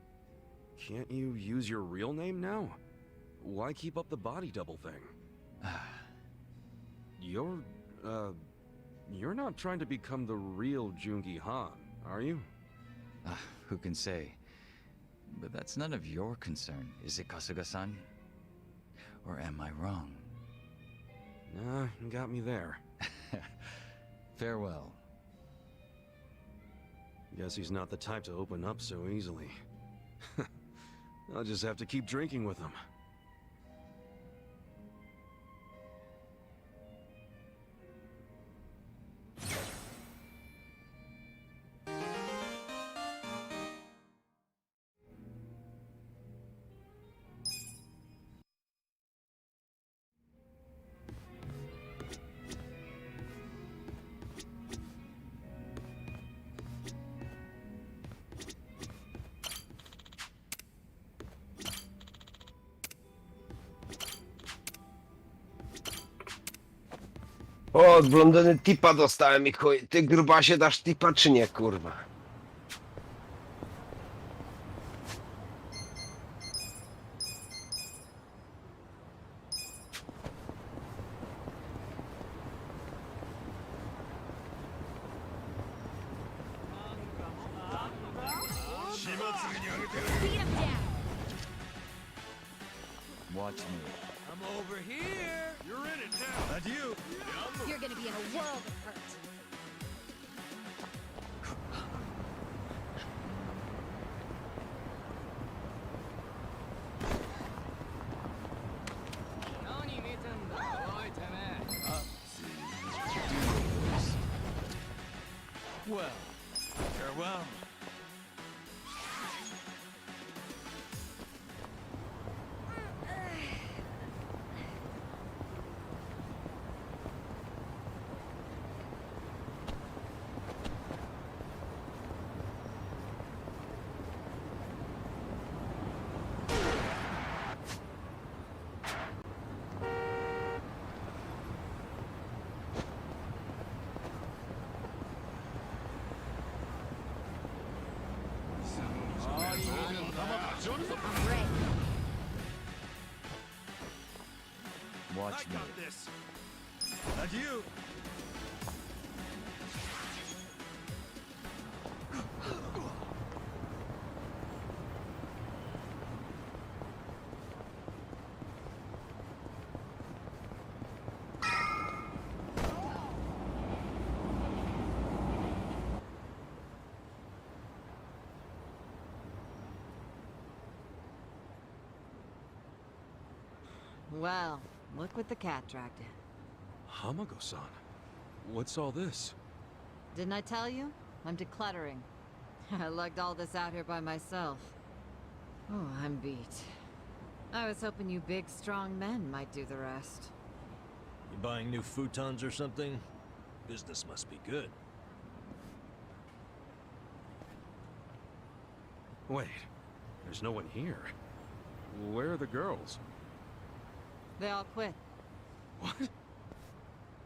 Can't you use your real name now? Why keep up the body double thing? You're not trying to become the real Jungi Han, are you? Who can say? But that's none of your concern, is it, Kasuga-san? Or am I wrong? Nah, you got me there. Farewell. Guess he's not the type to open up so easily. I'll just have to keep drinking with him. O, od blondyny tipa dostałem i chuj. Ty grubasie dasz tipa czy nie, kurwa? Watch me. I'm over here. You're in it now. That's you. You're gonna be in a world of hurt. I'm ready. Watch me. this. Adieu. Well, look what the cat dragged in. Hamago-san, what's all this? Didn't I tell you? I'm decluttering. I lugged all this out here by myself. Oh, I'm beat. I was hoping you big, strong men might do the rest. You buying new futons or something? Business must be good. Wait, there's no one here. Where are the girls? They all quit. What?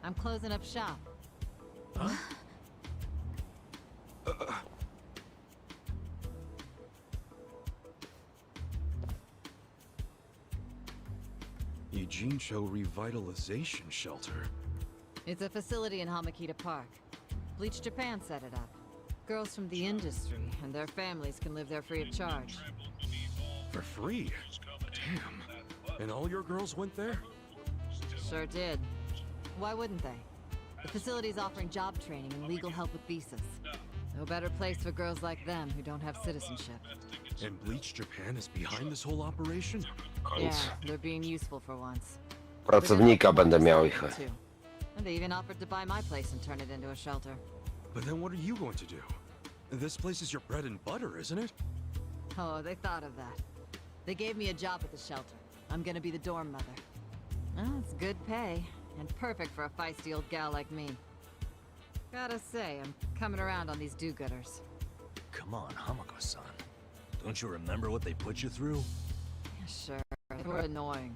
I'm closing up shop. Huh? Eugene-cho Revitalization Shelter. It's a facility in Hamakita Park. Bleach Japan set it up. Girls from the industry and their families can live there free of charge. For free? Damn. And all your girls went there? Sure did. Why wouldn't they? The facility's offering job training and legal help with visas. No better place for girls like them who don't have citizenship. And Bleach Japan is behind this whole operation? Yeah, they're being useful for once. Pracownika będę miał ich. And they even offered to buy my place and turn it into a shelter. But then what are you going to do? This place is your bread and butter, isn't it? Oh, they thought of that. They gave me a job at the shelter. I'm gonna be the dorm mother. Oh, it's good pay, and perfect for a feisty old gal like me. Gotta say, I'm coming around on these do-gooders. Come on, Hamako-san. Don't you remember what they put you through? Yeah, sure, they were annoying.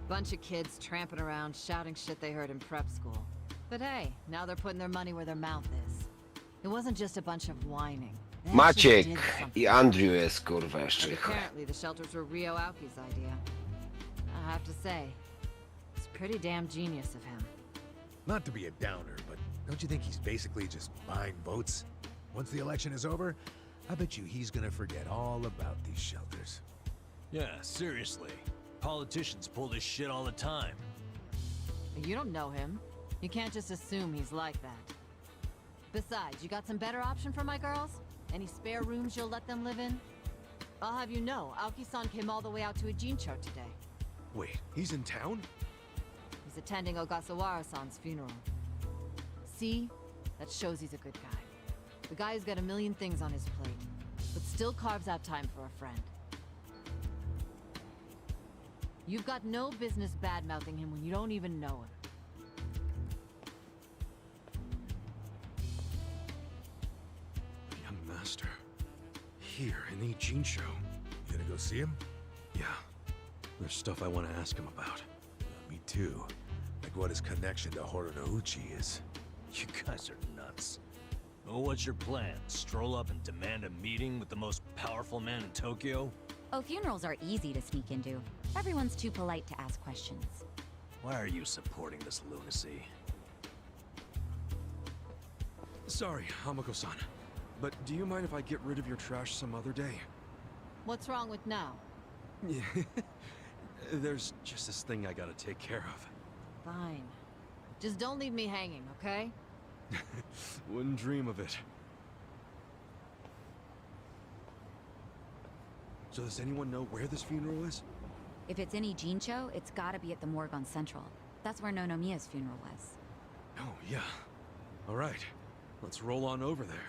Bunch of kids tramping around, shouting shit they heard in prep school. But hey, now they're putting their money where their mouth is. It wasn't just a bunch of whining. They actually did Maciek something. I Andrew jest kurwa jeszcze. And apparently the shelters were Ryo Aoki's idea. I have to say, it's pretty damn genius of him. Not to be a downer, but don't you think he's basically just buying votes? Once the election is over, I bet you he's gonna forget all about these shelters. Yeah, seriously. Politicians pull this shit all the time. You don't know him. You can't just assume he's like that. Besides, you got some better option for my girls? Any spare rooms you'll let them live in? I'll have you know, Aoki-san came all the way out to Ijincho today. Wait, he's in town? He's attending Ogasawara-san's funeral. See? That shows he's a good guy. The guy who's got a million things on his plate, but still carves out time for a friend. You've got no business bad-mouthing him when you don't even know him. Young master. Here in the Ijincho. You gonna go see him? Yeah. There's stuff I want to ask him about. Me too. Like what his connection to Horonouchi is. You guys are nuts. Well, what's your plan? Stroll up and demand a meeting with the most powerful man in Tokyo? Oh, funerals are easy to sneak into. Everyone's too polite to ask questions. Why are you supporting this lunacy? Sorry, Hamako-san. But do you mind if I get rid of your trash some other day? What's wrong with now? Yeah. There's just this thing I gotta take care of. Fine. Just don't leave me hanging, okay? Wouldn't dream of it. So does anyone know where this funeral is? If it's in Ijincho, it's gotta be at the morgue on Central. That's where Nonomiya's funeral was. Oh, yeah. All right. Let's roll on over there.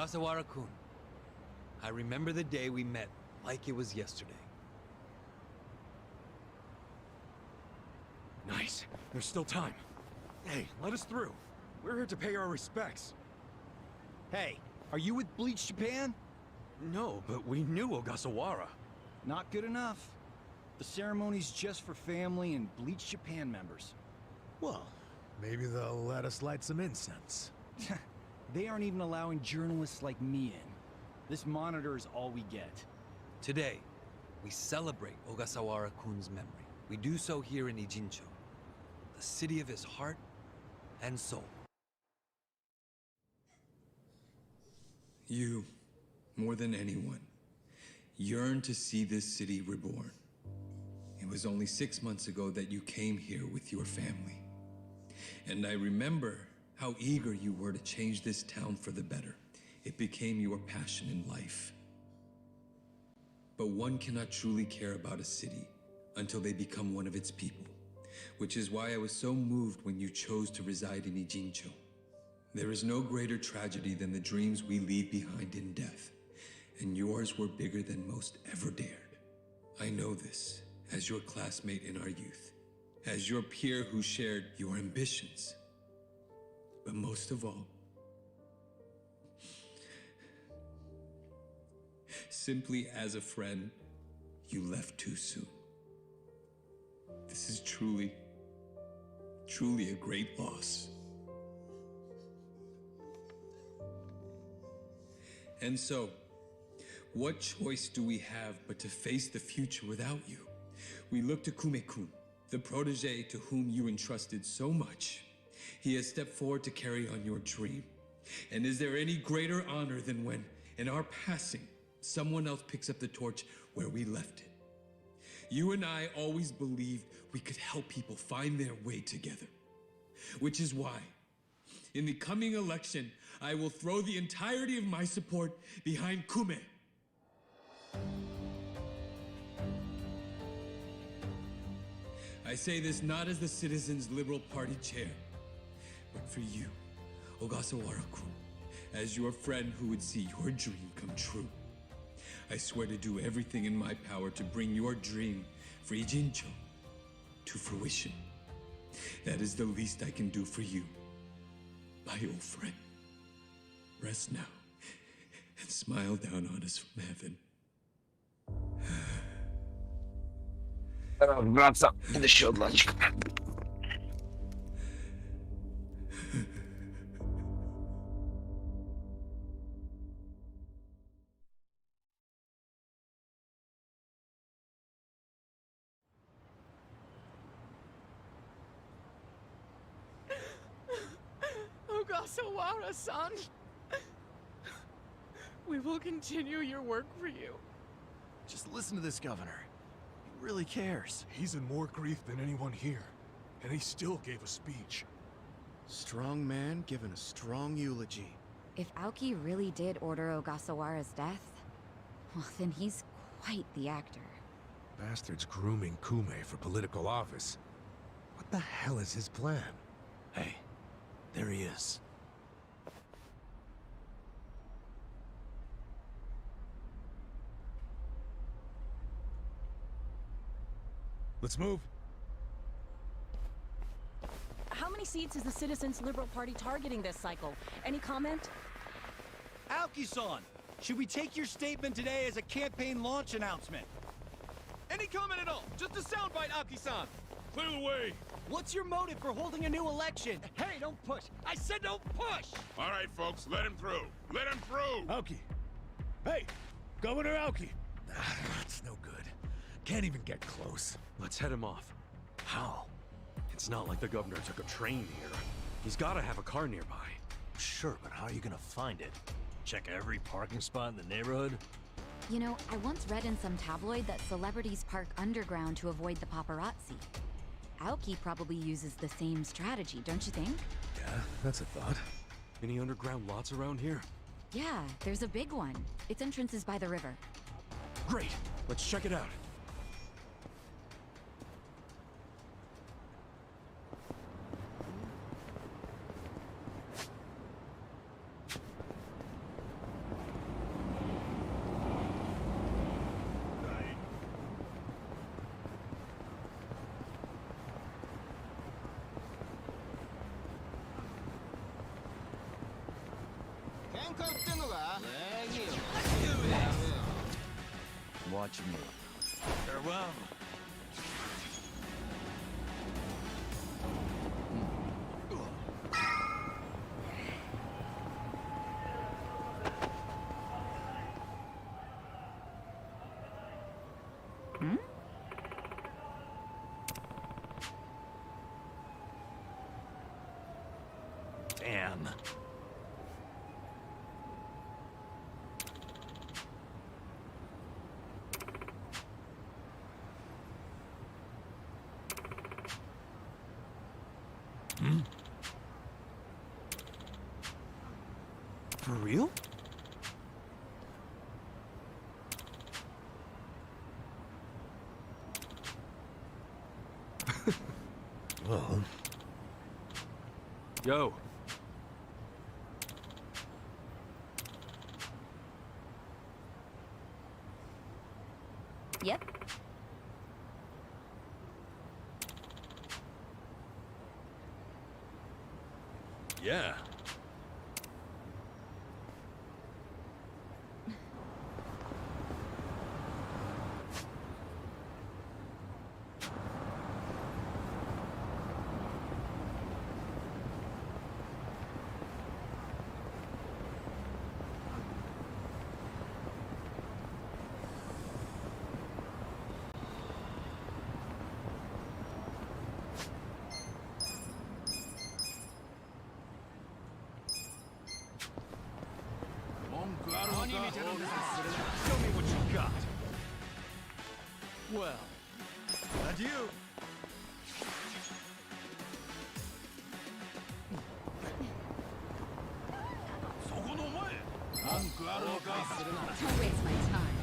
Ogasawara-kun, I remember the day we met like it was yesterday. Nice. There's still time. Hey, let us through. We're here to pay our respects. Hey, are you with Bleach Japan? No, but we knew Ogasawara. Not good enough. The ceremony's just for family and Bleach Japan members. Well, maybe they'll let us light some incense. They aren't even allowing journalists like me in. This monitor is all we get. Today, we celebrate Ogasawara-kun's memory. We do so here in Ijincho, the city of his heart and soul. You, more than anyone, yearn to see this city reborn. It was only 6 months ago that you came here with your family. And I remember how eager you were to change this town for the better. It became your passion in life. But one cannot truly care about a city until they become one of its people, which is why I was so moved when you chose to reside in Ijincho. There is no greater tragedy than the dreams we leave behind in death, and yours were bigger than most ever dared. I know this as your classmate in our youth, as your peer who shared your ambitions. But most of all, simply as a friend, you left too soon. This is truly a great loss. And so, what choice do we have but to face the future without you? We look to Kume-kun, the protege to whom you entrusted so much. He has stepped forward to carry on your dream. And is there any greater honor than when, in our passing, someone else picks up the torch where we left it? You and I always believed we could help people find their way together. Which is why, in the coming election, I will throw the entirety of my support behind Kume. I say this not as the Citizens Liberal Party chair, but for you, Ogasawara-kun, as your friend who would see your dream come true. I swear to do everything in my power to bring your dream for Ijincho to fruition. That is the least I can do for you, my old friend. Rest now and smile down on us from heaven. Wracam do siodlaczka. Ogasawara-san, we will continue your work for you. Just listen to this governor. He really cares. He's in more grief than anyone here, and he still gave a speech. Strong man giving a strong eulogy. If Aoki really did order Ogasawara's death, well, then he's quite the actor. Bastard's grooming Kume for political office. What the hell is his plan? Hey, there he is. Let's move. How many seats is the Citizens Liberal Party targeting this cycle? Any comment? Aoki-san, should we take your statement today as a campaign launch announcement? Any comment at all? Just a soundbite, Aoki-san. Clear the way. What's your motive for holding a new election? Hey, don't push. I said don't push! All right, folks, let him through. Let him through. Aoki. Hey, Governor Aoki. That's no good. Can't even get close. Let's head him off. How? It's not like the governor took a train here. He's gotta have a car nearby. Sure, but how are you gonna find it? Check every parking spot in the neighborhood? You know, I once read in some tabloid that celebrities park underground to avoid the paparazzi. Aoki probably uses the same strategy, don't you think? Yeah, that's a thought. Any underground lots around here? Yeah, there's a big one. Its entrance is by the river. Great! Let's check it out. Watch me. Farewell. Damn. For real? Well... Yo. Yep. Yeah. Show me what you got. Well, adieu. Don't waste my time.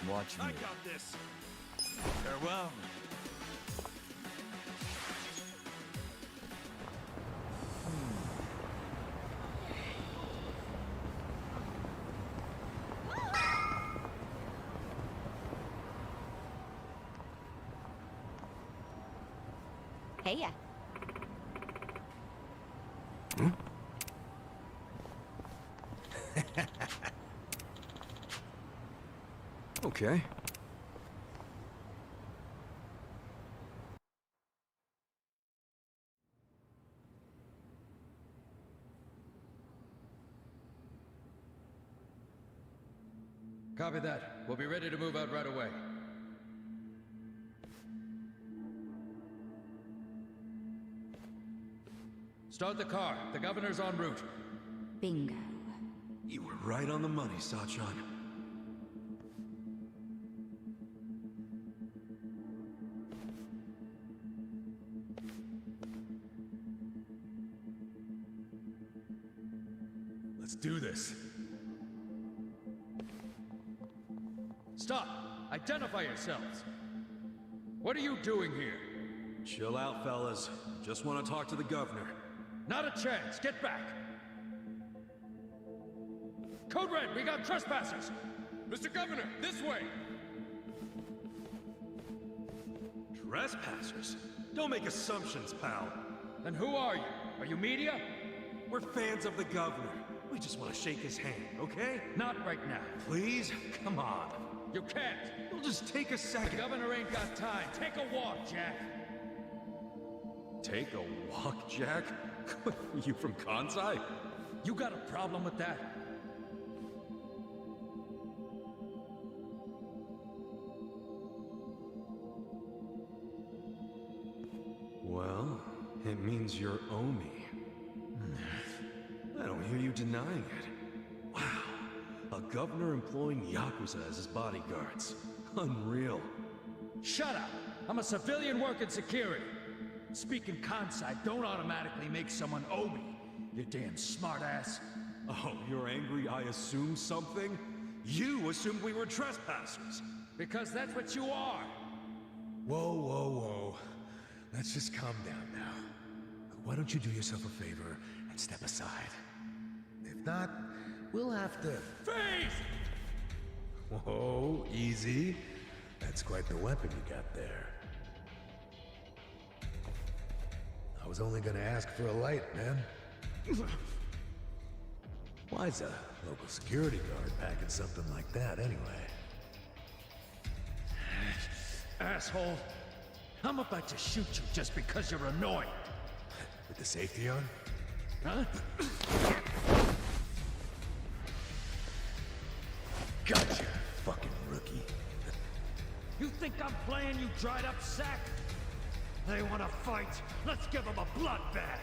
Watch me. I got this. Farewell. Hey, yeah. Okay. Copy that. We'll be ready to move out right away. Start the car. The governor's en route. Bingo. You were right on the money, Sachan. Let's do this. Stop! Identify yourselves! What are you doing here? Chill out, fellas. Just want to talk to the governor. Not a chance! Get back! Code Red, we got trespassers! Mr. Governor, this way! Trespassers? Don't make assumptions, pal. Then who are you? Are you media? We're fans of the governor. We just want to shake his hand, okay? Not right now. Please? Come on. You can't! It'll just take a The second. governor ain't got time. Take a walk, Jack! Take a walk, Jack? You from Kansai? You got a problem with that? Well, it means you're Omi. I don't hear you denying it. Wow, a governor employing Yakuza as his bodyguards. Unreal. Shut up! I'm a civilian working security. Speaking Kansai don't automatically make someone Omi, you damn smartass. Oh, you're angry I assumed something? You assumed we were trespassers. Because that's what you are. Whoa, whoa, whoa. Let's just calm down now. Why don't you do yourself a favor and step aside? If not, we'll have to... Freeze! Whoa, easy. That's quite the weapon you got there. I was only gonna ask for a light, man. Why's a local security guard packing something like that anyway? Asshole. I'm about to shoot you just because you're annoying. With the safety on? Huh? Gotcha, fucking rookie. You think I'm playing, you dried up sack? They wanna fight? Let's give them a bloodbath!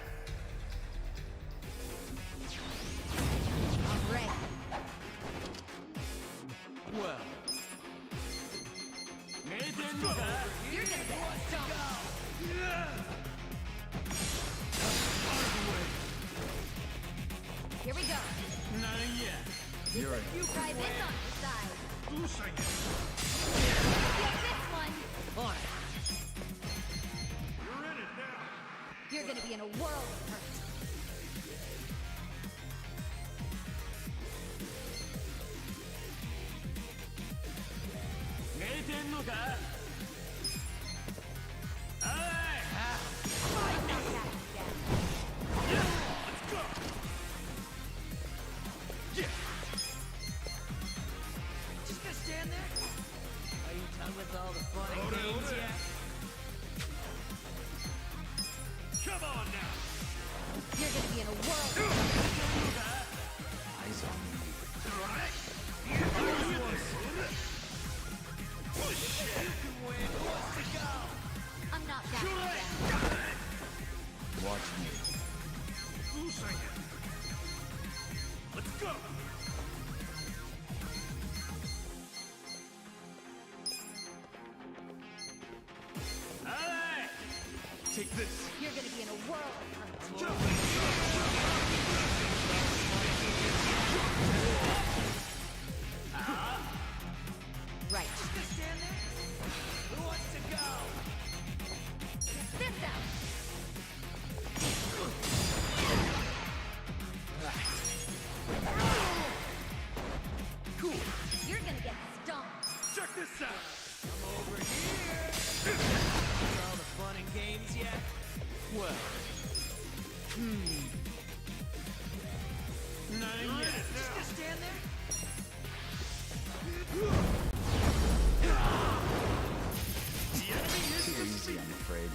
I'm ready. Well... You're gonna get stomped. Here we go. Not yet. You're a... You try this on your side. Losing it. Get this one. On You're in it now. You're gonna be in a world of hurt. Just gonna stand there? Are you done with all the fun and games yet? Come on now! You're gonna be in a world of hurt. Eyes on me. I'm not backing down. Watch me. Losing it. Let's go! Hey! Take this. You're gonna be in a world of hurt. Right. Just gonna stand there? Who wants to go? This out. Cool. You're gonna get stomped. Check this out. Come over here. Done all the fun and games yet? Well. Not yet. Just gonna stand there? The enemy is Too easy, I'm afraid.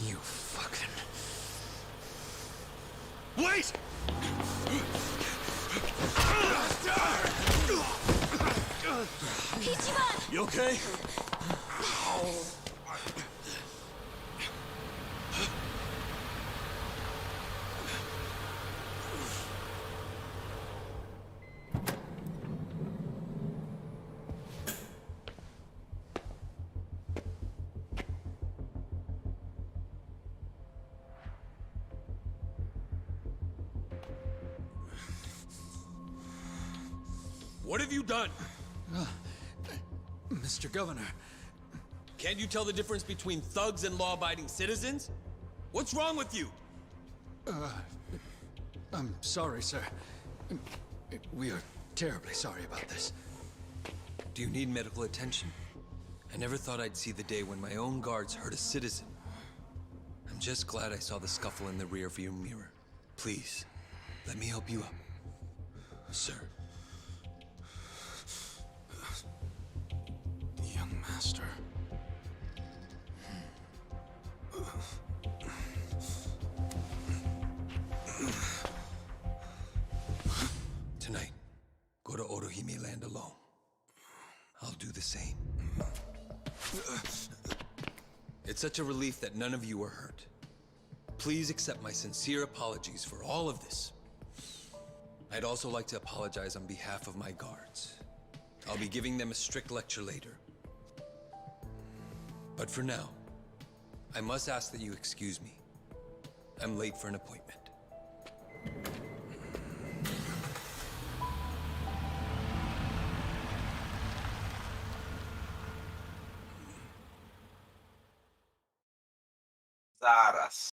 You fucking... Wait! Ichiban! You okay? What have you done? Mr. Governor, Can't you tell the difference between thugs and law-abiding citizens? What's wrong with you? I'm sorry, sir. We are terribly sorry about this. Do you need medical attention? I never thought I'd see the day when my own guards hurt a citizen. I'm just glad I saw the scuffle in the rearview mirror. Please, let me help you up. Sir. Young master. Tonight, go to Orohime Land alone. I'll do the same. It's such a relief that none of you are hurt. Please accept my sincere apologies for all of this. I'd also like to apologize on behalf of my guards. I'll be giving them a strict lecture later. But for now, I must ask that you excuse me. I'm late for an appointment. Zaraz.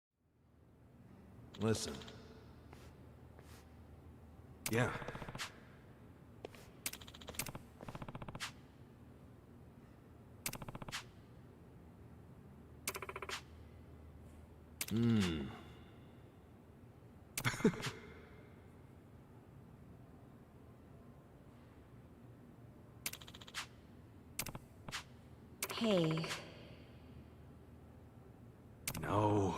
Listen. Yeah. Hey. No.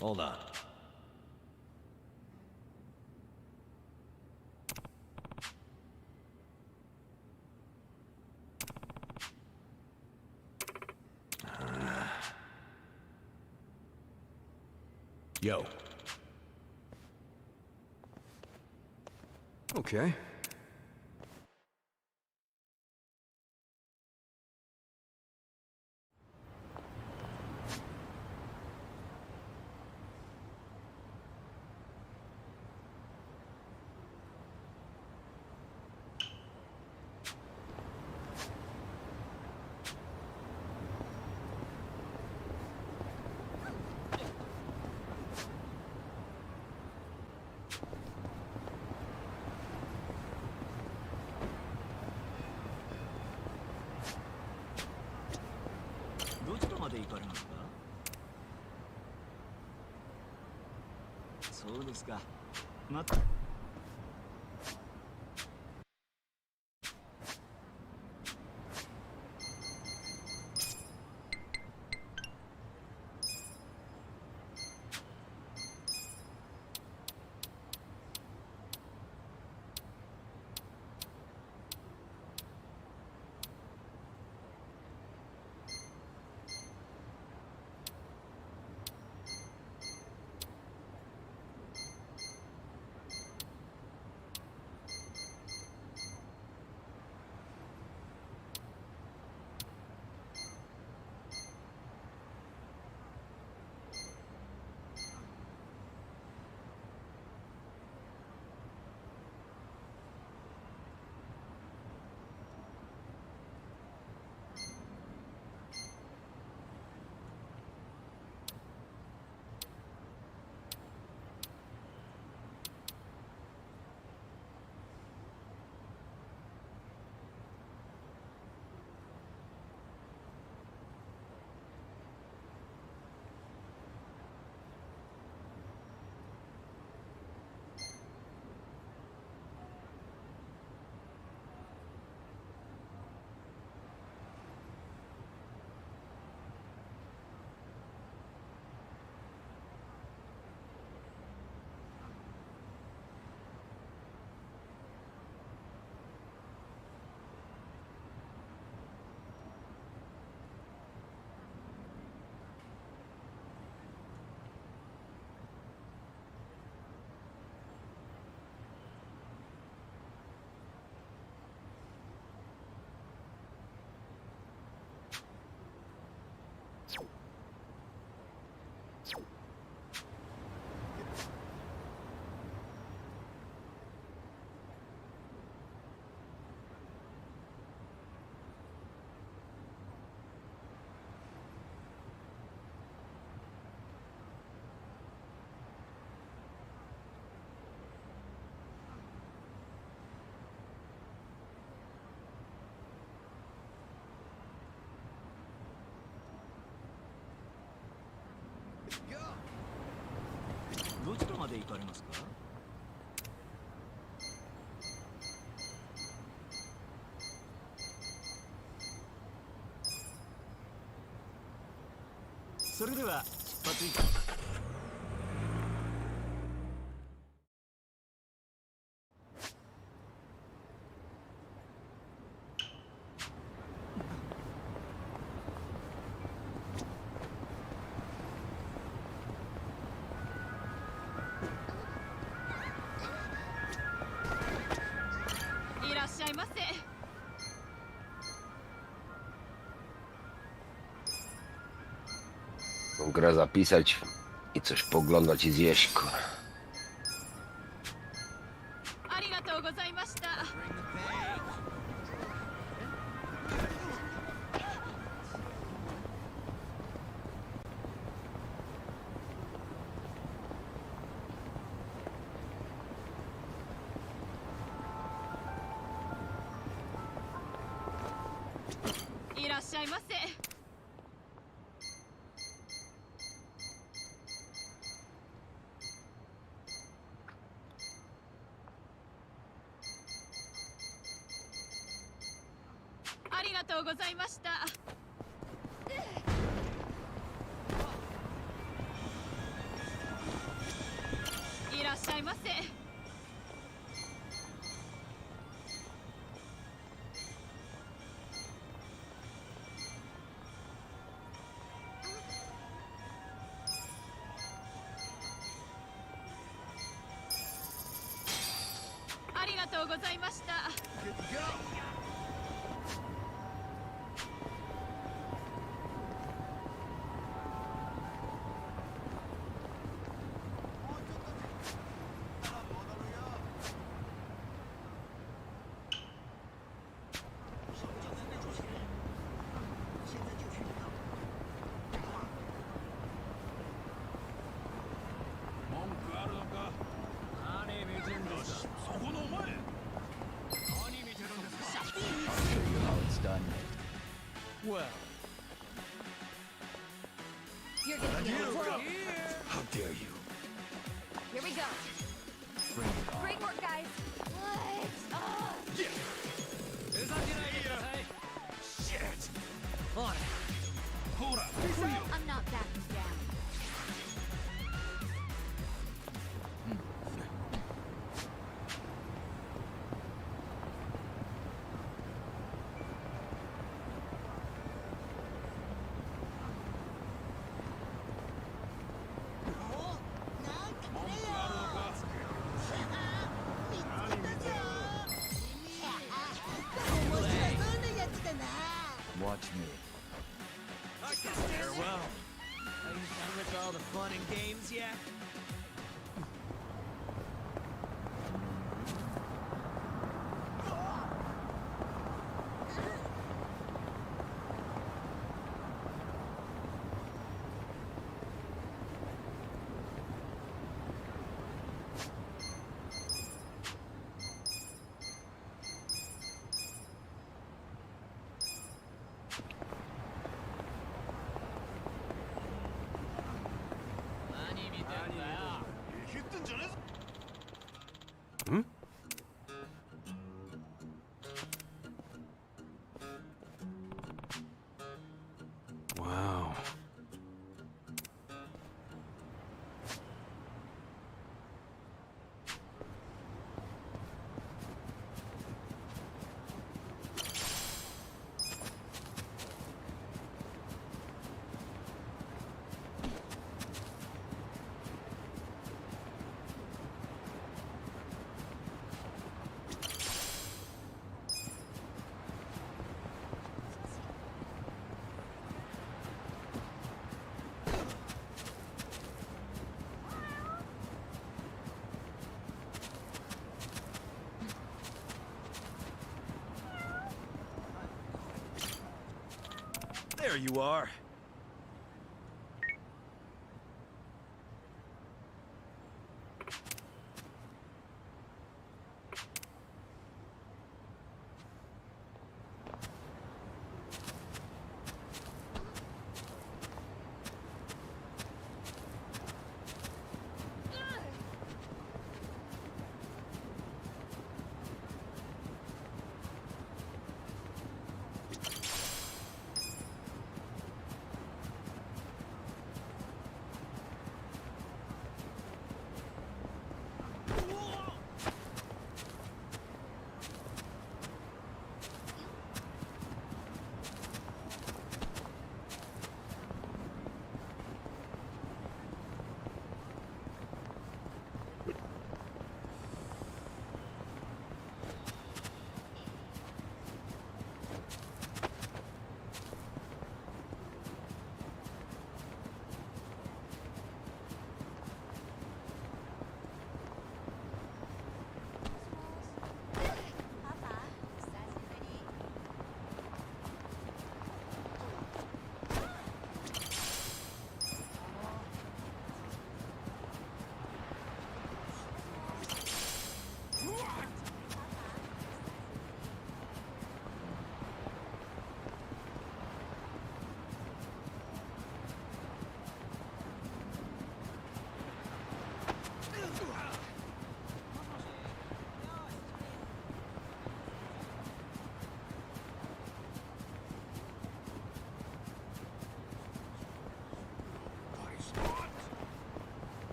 Hold on. Yo. Okay. Grę zapisać i coś poglądać i zjeść, kurwa. しゃいませ。ありがとうございました。いらっしゃいませ。ありがとうございました。Well, You're gonna get a whirl. How dare you? Here we go. Bring it on. Great work, guys. What? Oh. shit! On it. Hold up. I'm not backing down. Watch me. Farewell. Are you done with all the fun and games yet? Hmm? Wow. There you are.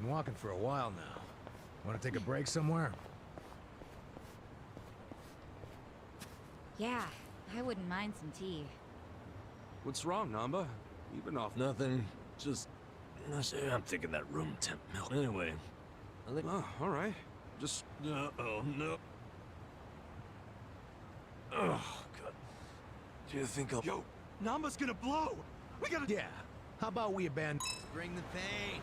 Been walking for a while now. Want to take a break somewhere? Yeah, I wouldn't mind some tea. What's wrong, Namba? You've been off. Nothing. Just... I'm thinking that room temp milk. Anyway. Oh, all right. Just... Uh-oh, no. Oh, God. Do you think I'll... Yo, Namba's gonna blow! We gotta... Yeah. How about we abandon... Bring the pain.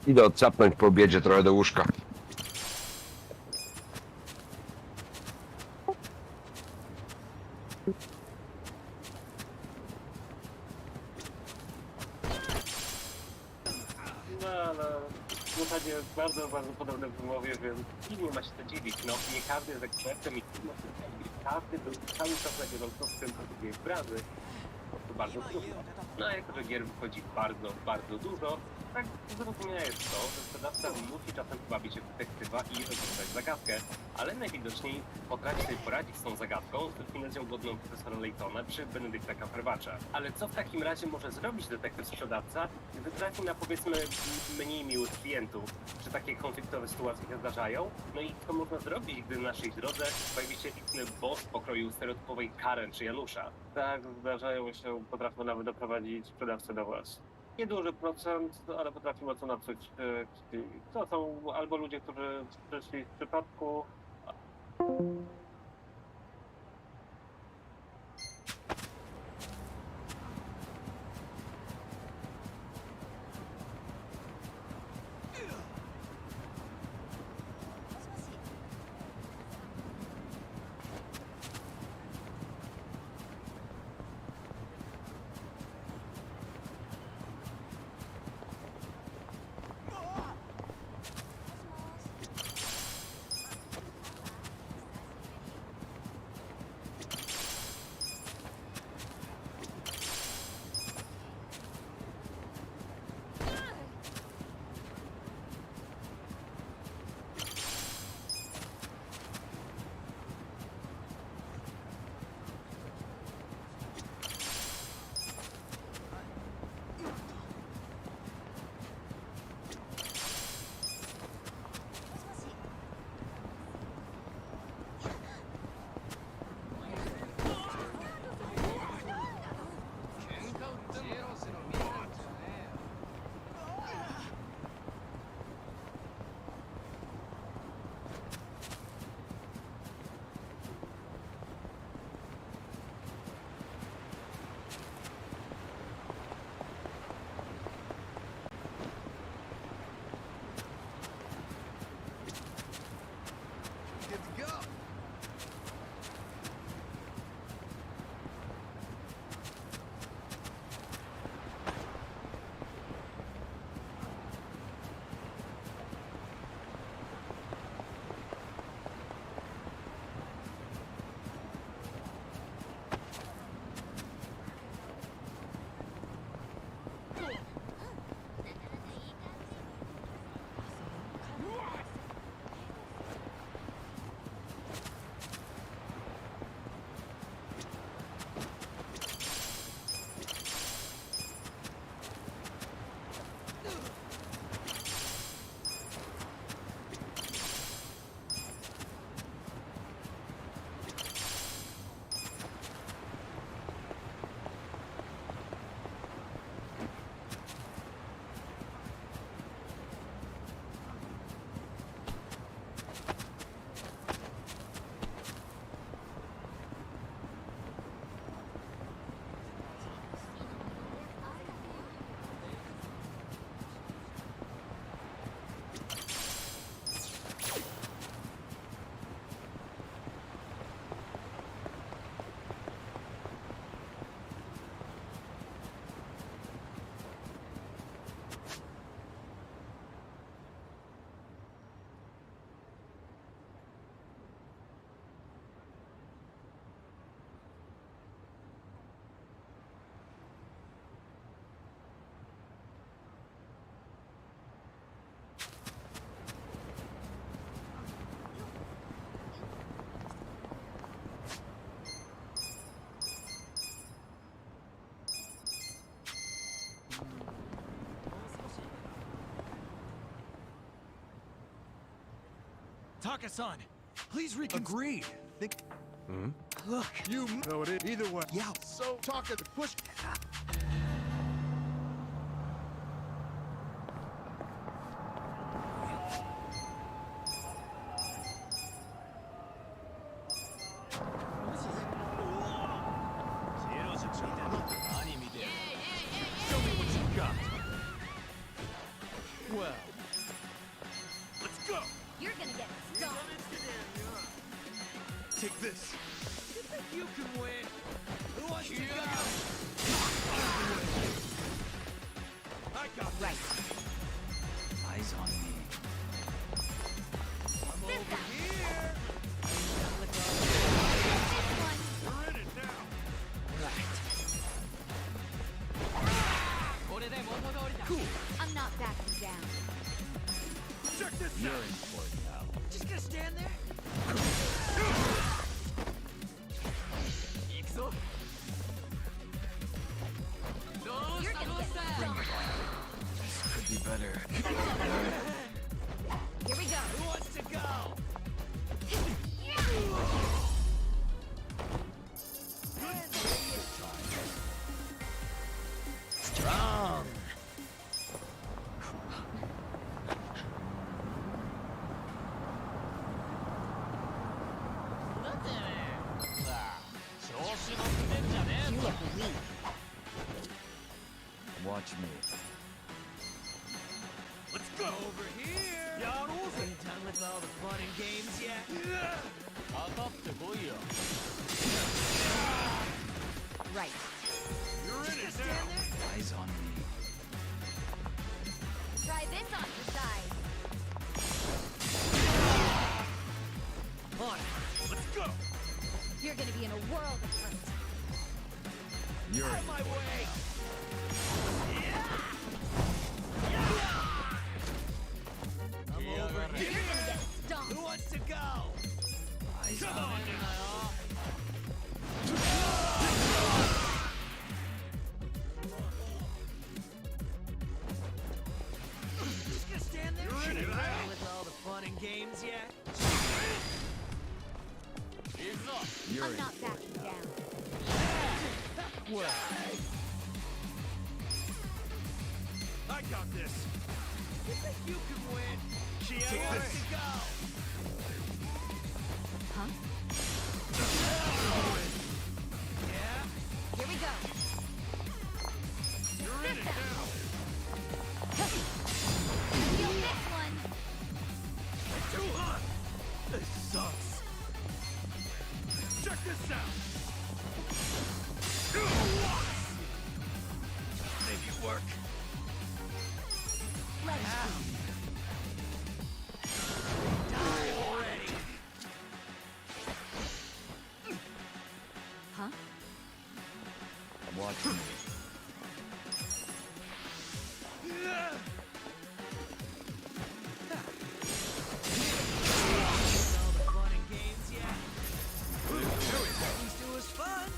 Idę odsapnąć po obiedzie trochę do łóżka. No, ale w zasadzie jest bardzo podobne w wymowie, więc nie ma się co dziwić. No, nie każdy jest ekspertem i każdy był cały czas na bieżąco z tym, co się dzieje w branży. To bardzo trudno. No a jako, że gier wychodzi bardzo dużo, tak zrozumiałe jest to, że sprzedawca musi czasem bawić się w detektywa i rozwiązać zagadkę, ale najwidoczniej potrafi sobie poradzić z tą zagadką z definicją godną profesora Laytona czy Benedykta Cumberbatcha. Ale co w takim razie może zrobić detektyw sprzedawca, gdy trafi na, powiedzmy, mniej miłych klientów? Czy takie konfliktowe sytuacje się zdarzają? No i co można zrobić, gdy na naszej drodze pojawi się liczny boss pokroju stereotypowej Karen czy Janusza? Tak, zdarzają się, potrafią nawet doprowadzić sprzedawcę do was. Nieduży procent, ale potrafi mocno napsuć krwi. To są albo ludzie, którzy przyszli w przypadku... Taka-san, please reconsider. Agreed. Think. Look, You know it either way. Yeah. So talk it. Push. show me what you got. Well, let's go. You're gonna get stung. Take this. You think you can win? Who wants to go? I got this. Right. Eyes on me. I'm over here. You're in it now. Cool. I'm not backing down. Check this You're out. in for it now. Just gonna stand there? You're gonna get stung. This could be better. Here we go. Who wants to go? Strong. You look weak. Watch me. Let's go over here. Are you done with all the fun and games yet? Right. You're in it now. Eyes on me. Try this on your side. On. Let's go. You're gonna be in a world of hurt. You're Out in of my for it way. I'm over You're here. gonna get stung. Who wants to go? now. Eyes Come on on me. now. Just gonna stand there? You're in it now. With all the fun and games yet? You're I'm in not for it backing now. down. Well, I got this. You think you can win? Take this. To go. Huh? Yeah? Here we go. You're in it now. Feel this one. It's too hot. This sucks. Check this out. Make it work. Let's Die already. Huh? Watch me. All the fun and games yet? At least it was fun.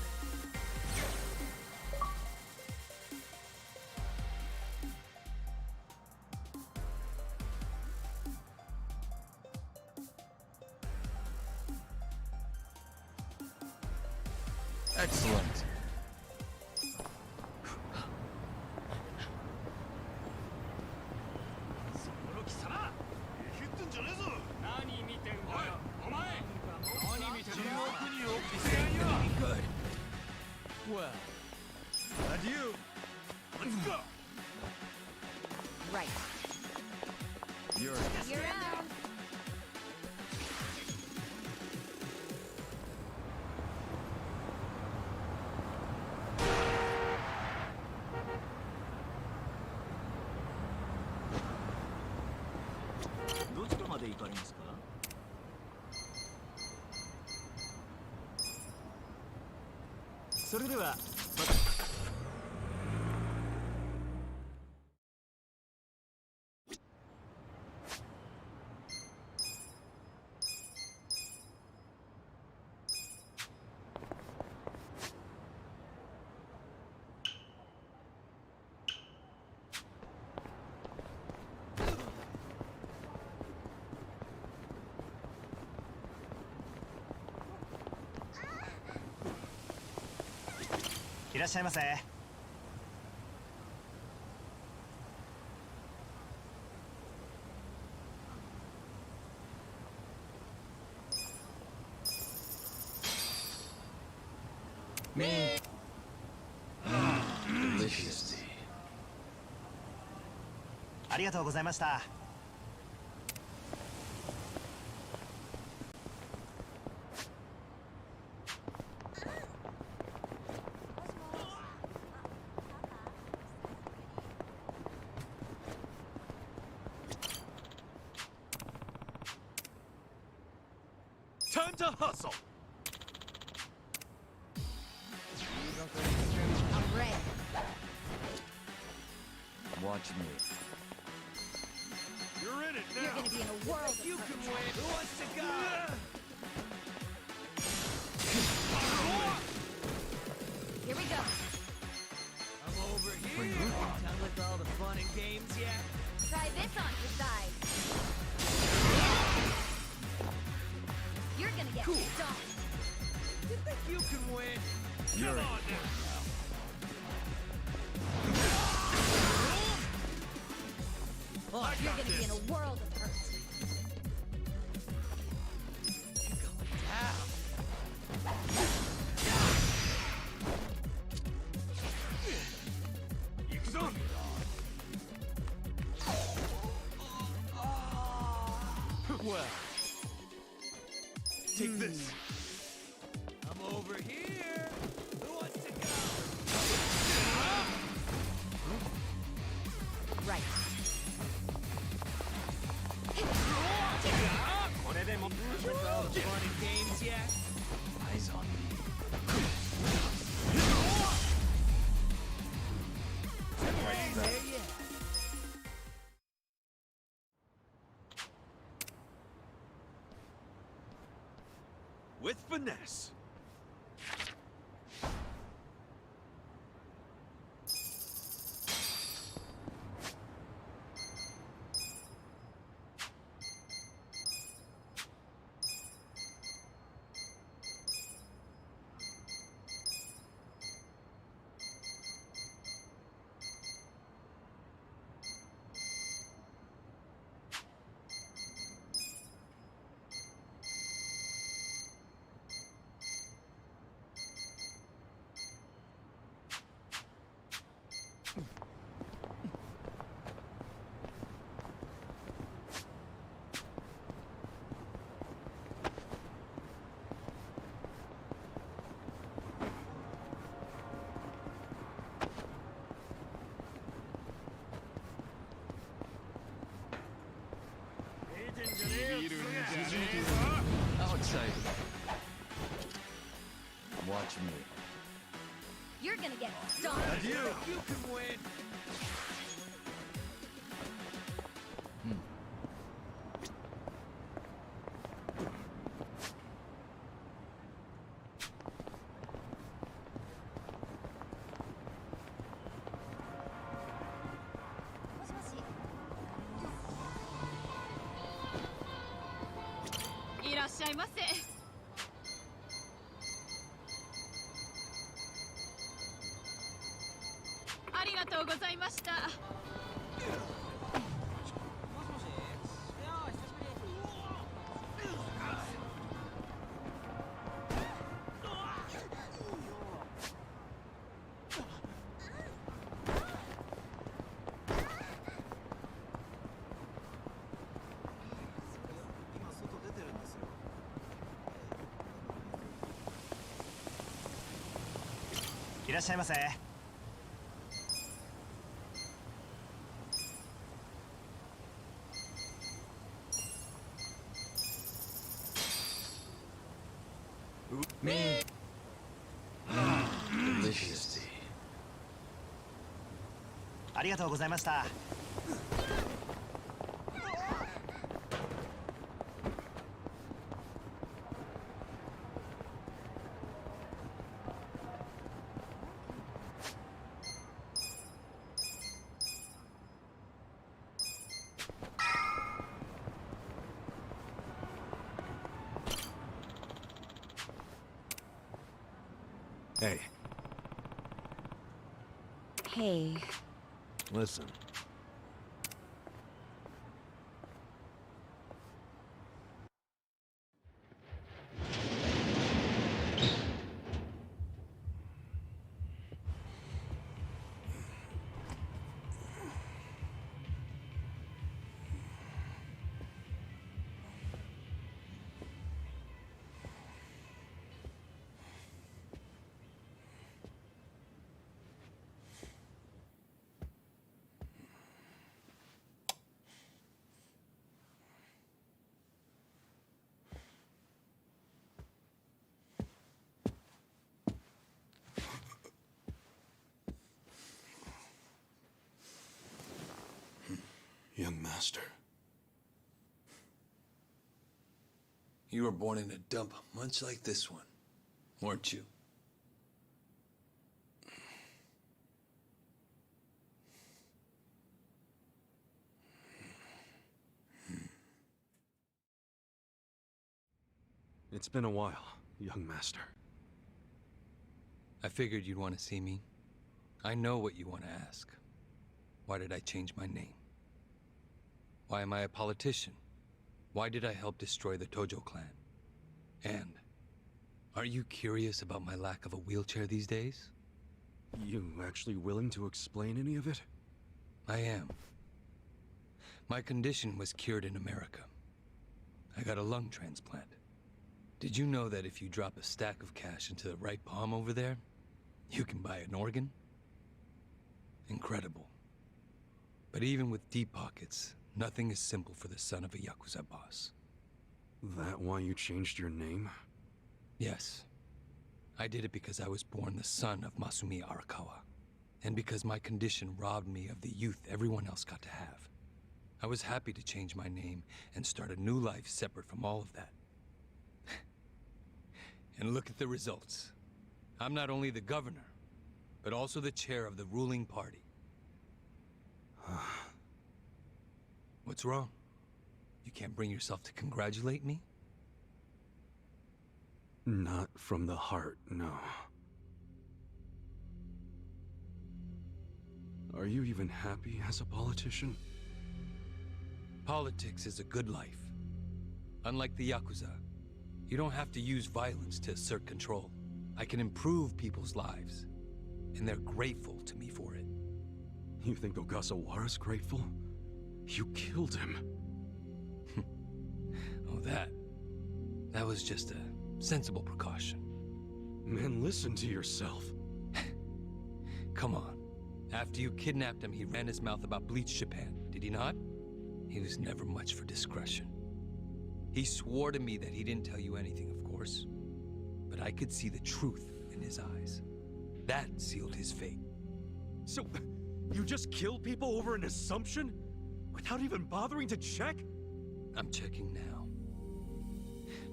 Excellent. Good. Well, adieu. Let's go. Right. You're in. You're out. らっしゃいませ。Delicious. ありがとうございました。Time to hustle! I'm ready. Watch me. You're in it now! You're gonna be in a world You of can hurt. win! Who wants to go? Here we go. I'm over here! Done with all the fun and games yet? Try this on your side. You're gonna get stomped. You think you can win? You're Come in. on now! Oh, you're gonna be in a world of hurt. Yakuza! Well, take this. I'm over here. Who wants to go? Right. これでも with all the fun and games yet? Eyes on me. Ain't there yet. With finesse. How exciting. Watch me. You're gonna get stomped. You can win.いらっしゃいませ。Delicious. ありがとうございました。Hey, Hey. Listen. Young master. You were born in a dump much like this one, weren't you? It's been a while, young master. I figured you'd want to see me. I know what you want to ask. Why did I change my name? Why am I a politician? Why did I help destroy the Tojo clan? And are you curious about my lack of a wheelchair these days? You actually willing to explain any of it? I am. My condition was cured in America. I got a lung transplant. Did you know that if you drop a stack of cash into the right palm over there, you can buy an organ? Incredible. But even with deep pockets, nothing is simple for the son of a Yakuza boss. That why you changed your name? Yes. I did it because I was born the son of Masumi Arakawa, and because my condition robbed me of the youth everyone else got to have. I was happy to change my name and start a new life separate from all of that. And look at the results. I'm not only the governor, but also the chair of the ruling party. What's wrong? You can't bring yourself to congratulate me? Not from the heart, no. Are you even happy as a politician? Politics is a good life. Unlike the Yakuza, you don't have to use violence to assert control. I can improve people's lives, and they're grateful to me for it. You think Ogasawara's grateful? You killed him. Oh, that was just a sensible precaution. Man, listen to yourself. Come on. After you kidnapped him, he ran his mouth about Bleach Japan, did he not? He was never much for discretion. He swore to me that he didn't tell you anything, of course. But I could see the truth in his eyes. That sealed his fate. So, you just killed people over an assumption? Without even bothering to check? I'm checking now.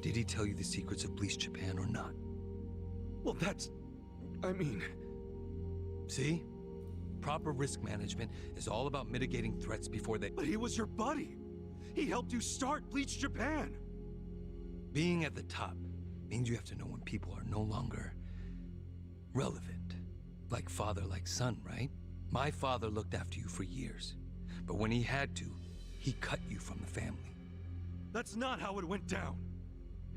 Did he tell you the secrets of Bleach Japan or not? Well, I mean... See? Proper risk management is all about mitigating threats before they... But he was your buddy! He helped you start Bleach Japan! Being at the top means you have to know when people are no longer relevant. Like father, like son, right? My father looked after you for years. But when he had to, he cut you from the family. That's not how it went down.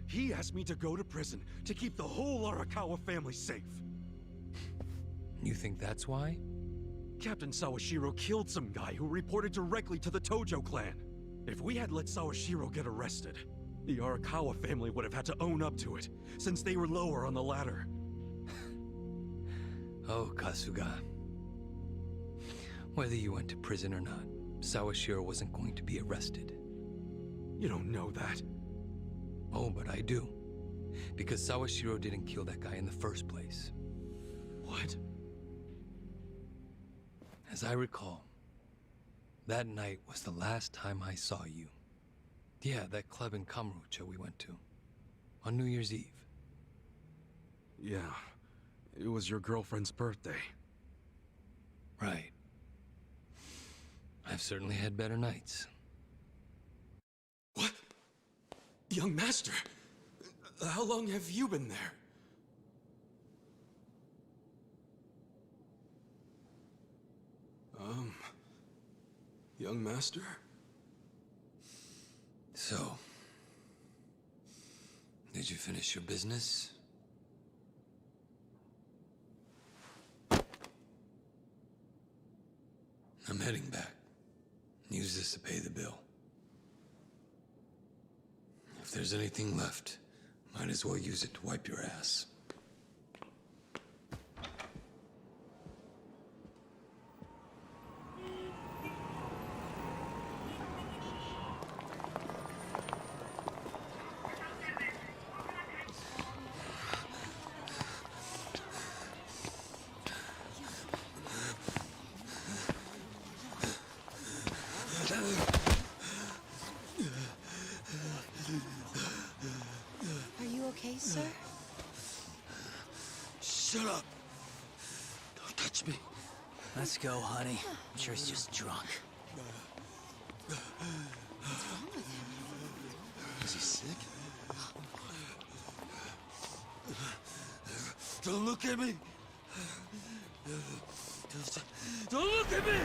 He asked me to go to prison to keep the whole Arakawa family safe. You think that's why? Captain Sawashiro killed some guy who reported directly to the Tojo clan. If we had let Sawashiro get arrested, the Arakawa family would have had to own up to it, since they were lower on the ladder. Oh, Kasuga. Whether you went to prison or not, Sawashiro wasn't going to be arrested. You don't know that. Oh, but I do. Because Sawashiro didn't kill that guy in the first place. What? As I recall, that night was the last time I saw you. Yeah, that club in Kamurocho we went to. On New Year's Eve. Yeah. It was your girlfriend's birthday. Right. I've certainly had better nights. What? Young master! How long have you been there? young master. So, did you finish your business? I'm heading back. Use this to pay the bill. If there's anything left, might as well use it to wipe your ass. Are you okay, sir? Shut up! Don't touch me. Let's go, honey. I'm sure he's just drunk. What's wrong with him? Is he sick? Don't look at me! Don't look at me!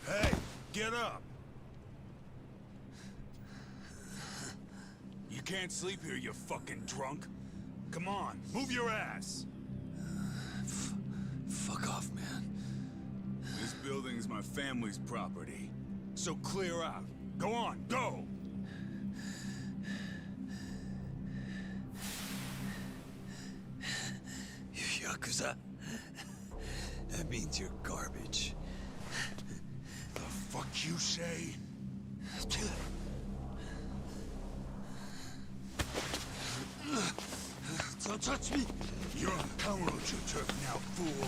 Hey, get up! You can't sleep here, you fucking drunk. Come on, move your ass! Fuck off, man. This building's my family's property. So clear out. Go on, go! You Yakuza? That means you're garbage. The fuck you say? Don't touch me! You're a Kamurocho Turk now, fool.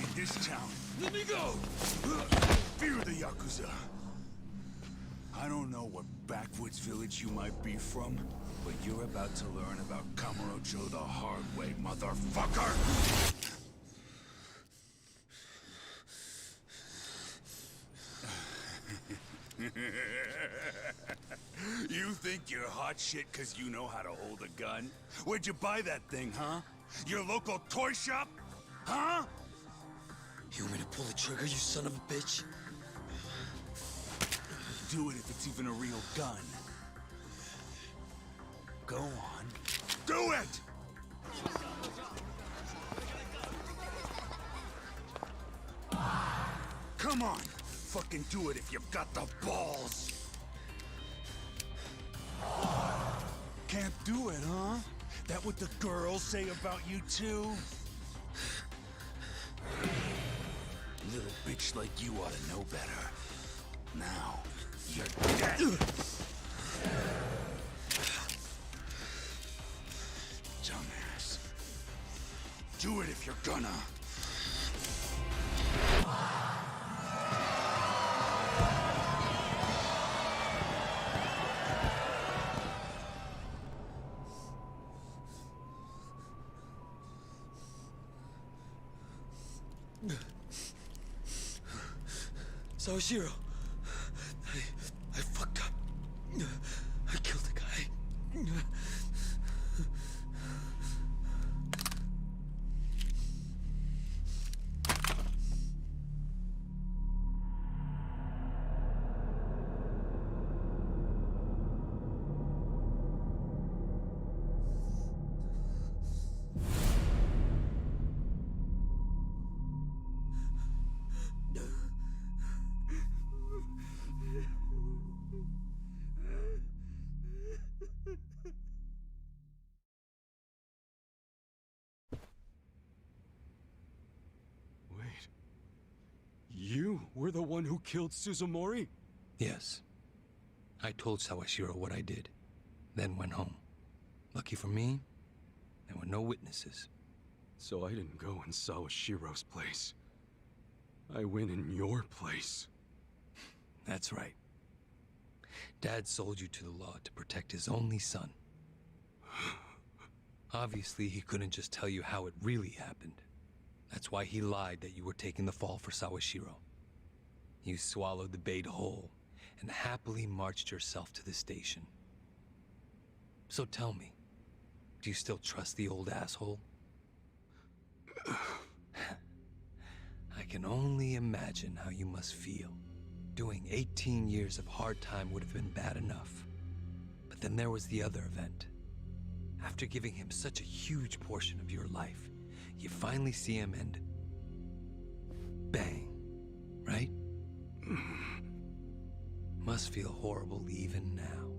In this town, Let me go! fear the Yakuza. I don't know what backwoods village you might be from, but you're about to learn about Kamurocho the hard way, motherfucker! You think you're hot shit because you know how to hold a gun? Where'd you buy that thing, huh? Your local toy shop? Huh? You want me to pull the trigger, you son of a bitch? Do it if it's even a real gun. Go on. Do it! Come on! Fucking do it if you've got the balls! Can't do it, huh? That what the girls say about you too? Little bitch like you ought to know better. Now, you're dead! Dumbass. Do it if you're gonna. Sawashiro, I fucked up. I killed a guy. You were the one who killed Suzumori? Yes. I told Sawashiro what I did, then went home. Lucky for me, there were no witnesses. So I didn't go in Sawashiro's place. I went in your place. That's right. Dad sold you to the law to protect his only son. Obviously, he couldn't just tell you how it really happened. That's why he lied that you were taking the fall for Sawashiro. You swallowed the bait whole and happily marched yourself to the station. So tell me, do you still trust the old asshole? I can only imagine how you must feel. Doing 18 years of hard time would have been bad enough. But then there was the other event. After giving him such a huge portion of your life, you finally see him and... bang, right? Must feel horrible even now.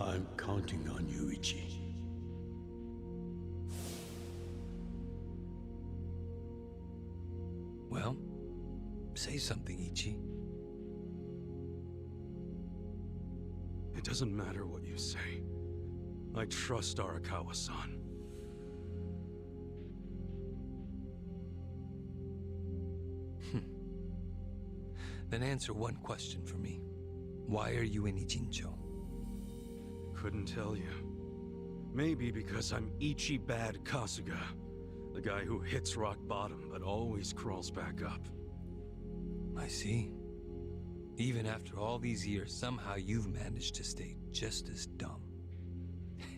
I'm counting on you, Ichi. Well, say something, Ichi. It doesn't matter what you say. I trust Arakawa-san. Then answer one question for me. Why are you in Ijincho? Couldn't tell you. Maybe because I'm Ichi Bad Kasuga. The guy who hits rock bottom but always crawls back up. I see. Even after all these years, somehow you've managed to stay just as dumb.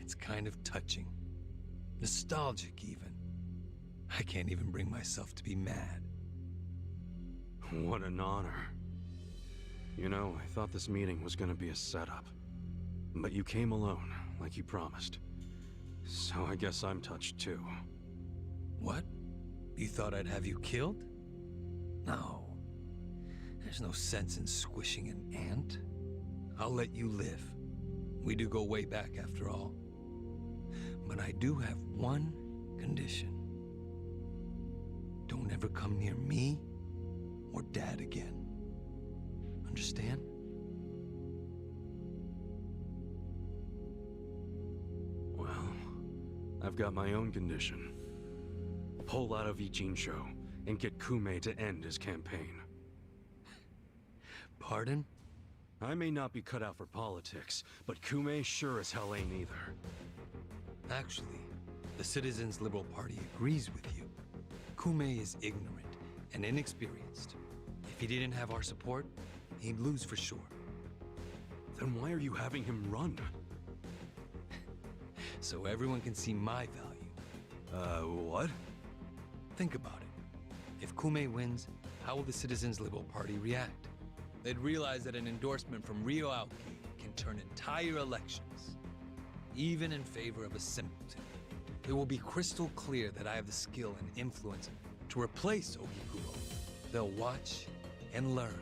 It's kind of touching. Nostalgic, even. I can't even bring myself to be mad. What an honor. You know, I thought this meeting was gonna be a setup. But you came alone, like you promised. So I guess I'm touched too. What? You thought I'd have you killed? No. There's no sense in squishing an ant. I'll let you live. We do go way back after all. But I do have one condition. Don't ever come near me or Dad again. Understand? Well, I've got my own condition. Pull out of Ijincho and get Kume to end his campaign. Pardon? I may not be cut out for politics, but Kume sure as hell ain't either. Actually, the Citizens Liberal Party agrees with you. Kume is ignorant and inexperienced. If he didn't have our support, he'd lose for sure. Then why are you having him run? So everyone can see my value. What? Think about it. If Kume wins, how will the Citizens Liberal Party react? They'd realize that an endorsement from Ryo Aoki can turn entire elections, even in favor of a simpleton. It will be crystal clear that I have the skill and influence to replace Ogikubo. They'll watch and learn.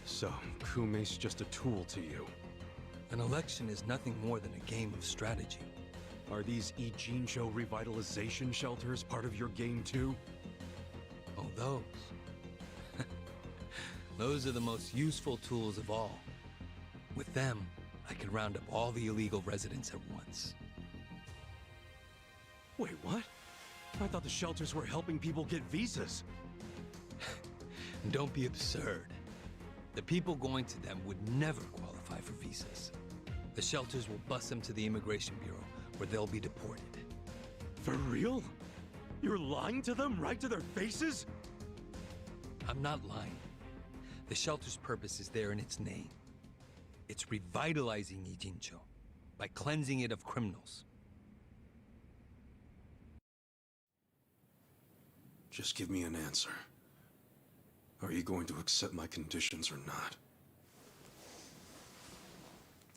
So, Kume's just a tool to you. An election is nothing more than a game of strategy. Are these Ijincho revitalization shelters part of your game too? Oh, those. Those are the most useful tools of all. With them, I can round up all the illegal residents at once. Wait, what? I thought the shelters were helping people get visas. Don't be absurd. The people going to them would never qualify for visas. The shelters will bus them to the Immigration Bureau, where they'll be deported. For real? You're lying to them right to their faces? I'm not lying. The shelter's purpose is there in its name. It's revitalizing Ijincho by cleansing it of criminals. Just give me an answer. Are you going to accept my conditions or not?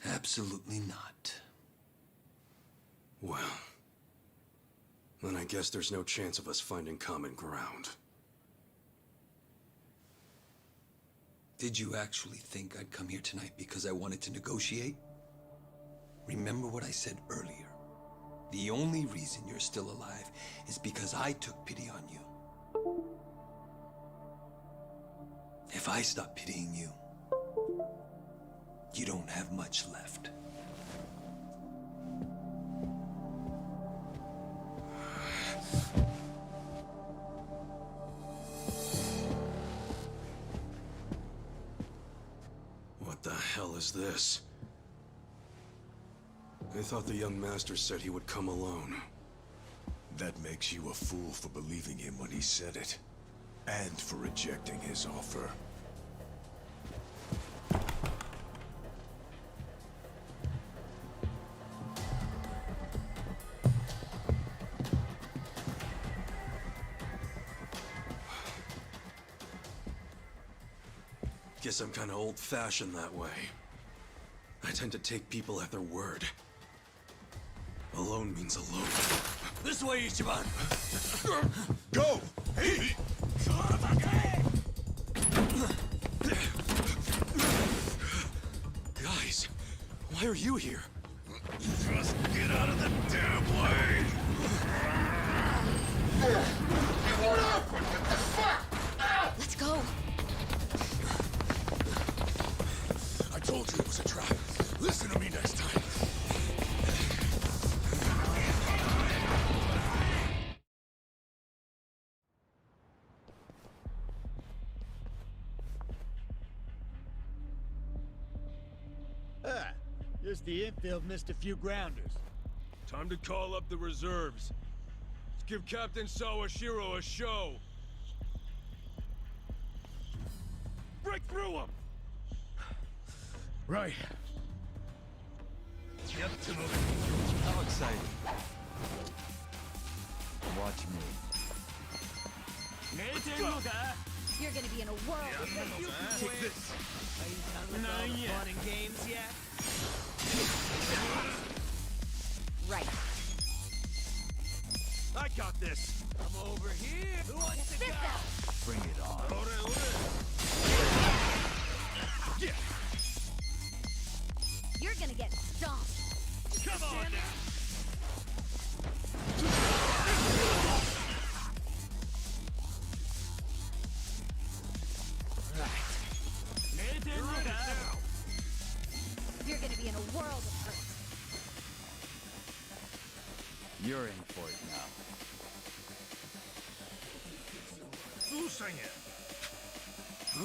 Absolutely not. Well, then I guess there's no chance of us finding common ground. Did you actually think I'd come here tonight because I wanted to negotiate? Remember what I said earlier. The only reason you're still alive is because I took pity on you. If I stop pitying you, you don't have much left. What the hell is this? I thought the young master said he would come alone. That makes you a fool for believing him when he said it. And for rejecting his offer. Guess I'm kinda old-fashioned that way. I tend to take people at their word. Alone means alone. This way, Ichiban! Go! Hey! Guys, why are you here? Just get out of the damn way! Let's go. I told you it was a trap. Listen to me next time. Ah, just the infield missed a few grounders. Time to call up the reserves. Let's give Captain Sawashiro a show. Break through them! Right. How exciting. Watch me. You're gonna be in a whirl. Take this. Are you done with all the fun and games yet? Right. I got this. I'm over here. Who wants to go? Bring it on. Yeah. You're gonna get stomped. Come on now. You're gonna be in a world of hurt. You're in for it now.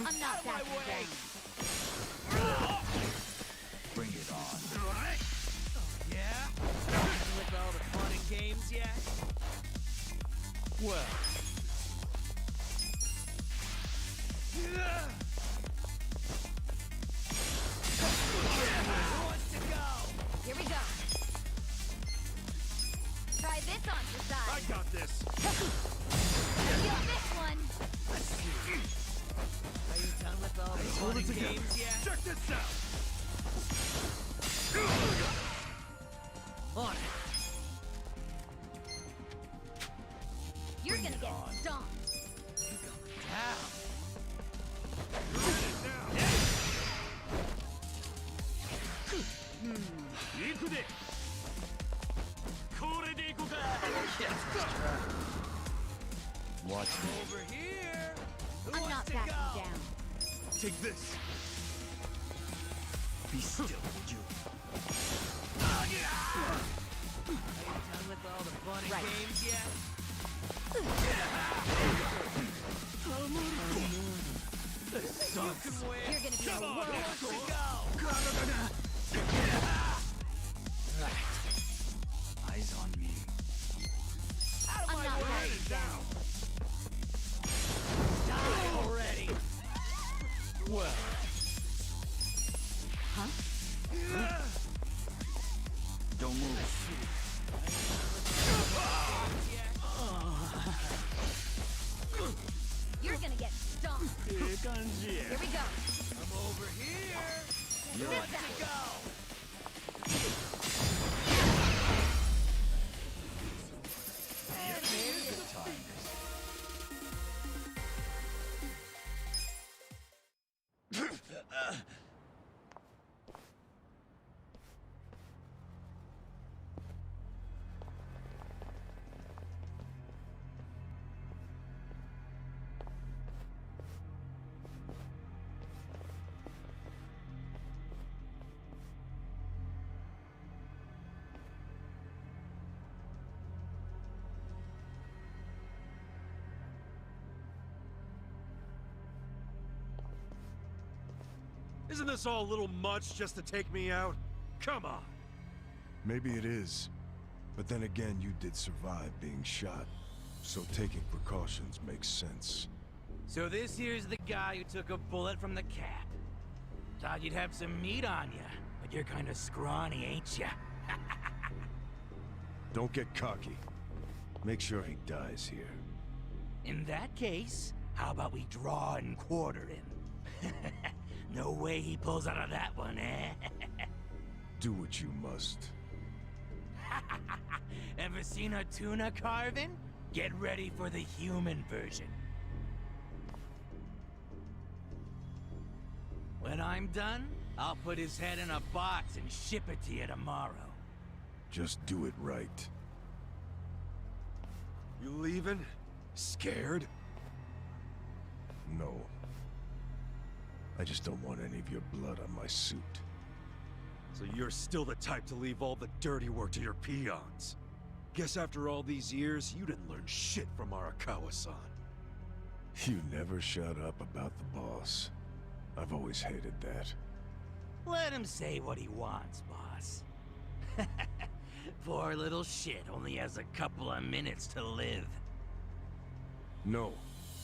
I'm not backing down. Bring it on. Yeah? Done with all the fun and games yet? Well. Who wants to go? Here we go. Try this on for size. I got this. Feel this one. Are you done with all the fun and games yet? Check this out. On it. You're gonna get stomped. Down. Watch me. Over here. Who I'm wants not to backing go? down. Take this. Be still, would you? Are you done with all the fun and games yet? This sucks. You can win. You're gonna be in a Who world wants of to hurt. go? Eyes on me. Out of I'm my not way. backing down. Die already. Well. Huh? Don't move. You're gonna get stomped. Here we go. I'm over here. You're Who on wants to go? Good times. Isn't this all a little much just to take me out? Come on. Maybe it is. But then again, you did survive being shot. So taking precautions makes sense. So this here's the guy who took a bullet from the Cap. Thought you'd have some meat on you, but you're kinda scrawny, ain't ya? Don't get cocky. Make sure he dies here. In that case, how about we draw and quarter him? No way he pulls out of that one, eh? Do what you must. Ever seen a tuna carving? Get ready for the human version. When I'm done, I'll put his head in a box and ship it to you tomorrow. Just do it right. You leaving? Scared? No. I just don't want any of your blood on my suit. So you're still the type to leave all the dirty work to your peons. Guess after all these years, you didn't learn shit from Arakawa-san. You never shut up about the boss. I've always hated that. Let him say what he wants, boss. Poor little shit only has a couple of minutes to live. No,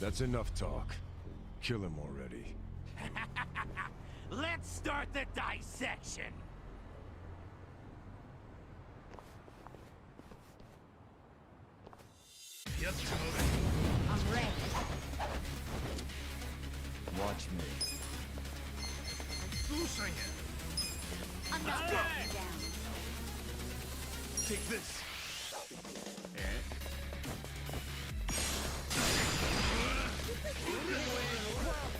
that's enough talk. Kill him already. Let's start the dissection! I'm ready. Watch me. I'm not backing down. Take this.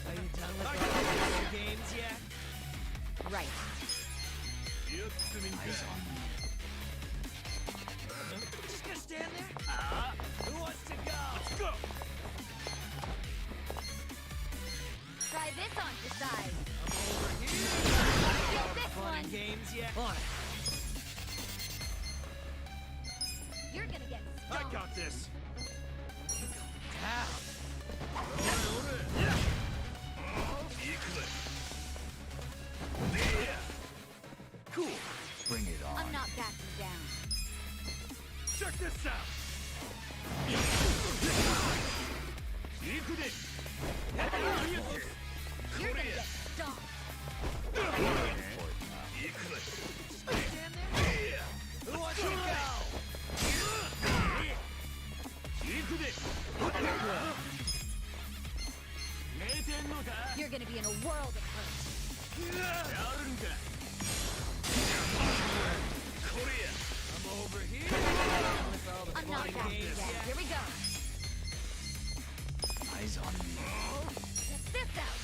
Are you done with all the games yet? Right. Eyes on me. Just gonna stand there? Who wants to go? Let's go! Try this on for size. Over here! Get this Fun and one. games yet? You're gonna get I stoned. got this. Cool. Bring it on. I'm not backing down. Check this out. You're gonna get stomped. Stand there? Who wants to go? You're gonna be in a world of hurt. I'm over here. With all the I'm fun not and backing games down. yet? Here we go. Eyes on me. Check this out.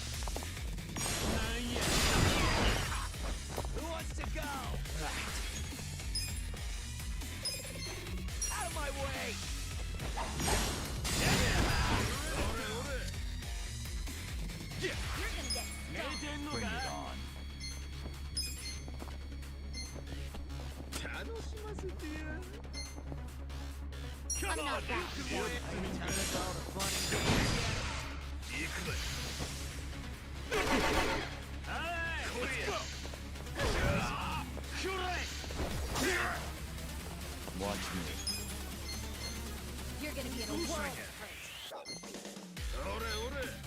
Who wants to go? Out of my way! You're gonna get stomped. Bring it on. I'm not backing down. Are you done with all the fun and games yet? Watch me. You're gonna be in a world of hurt.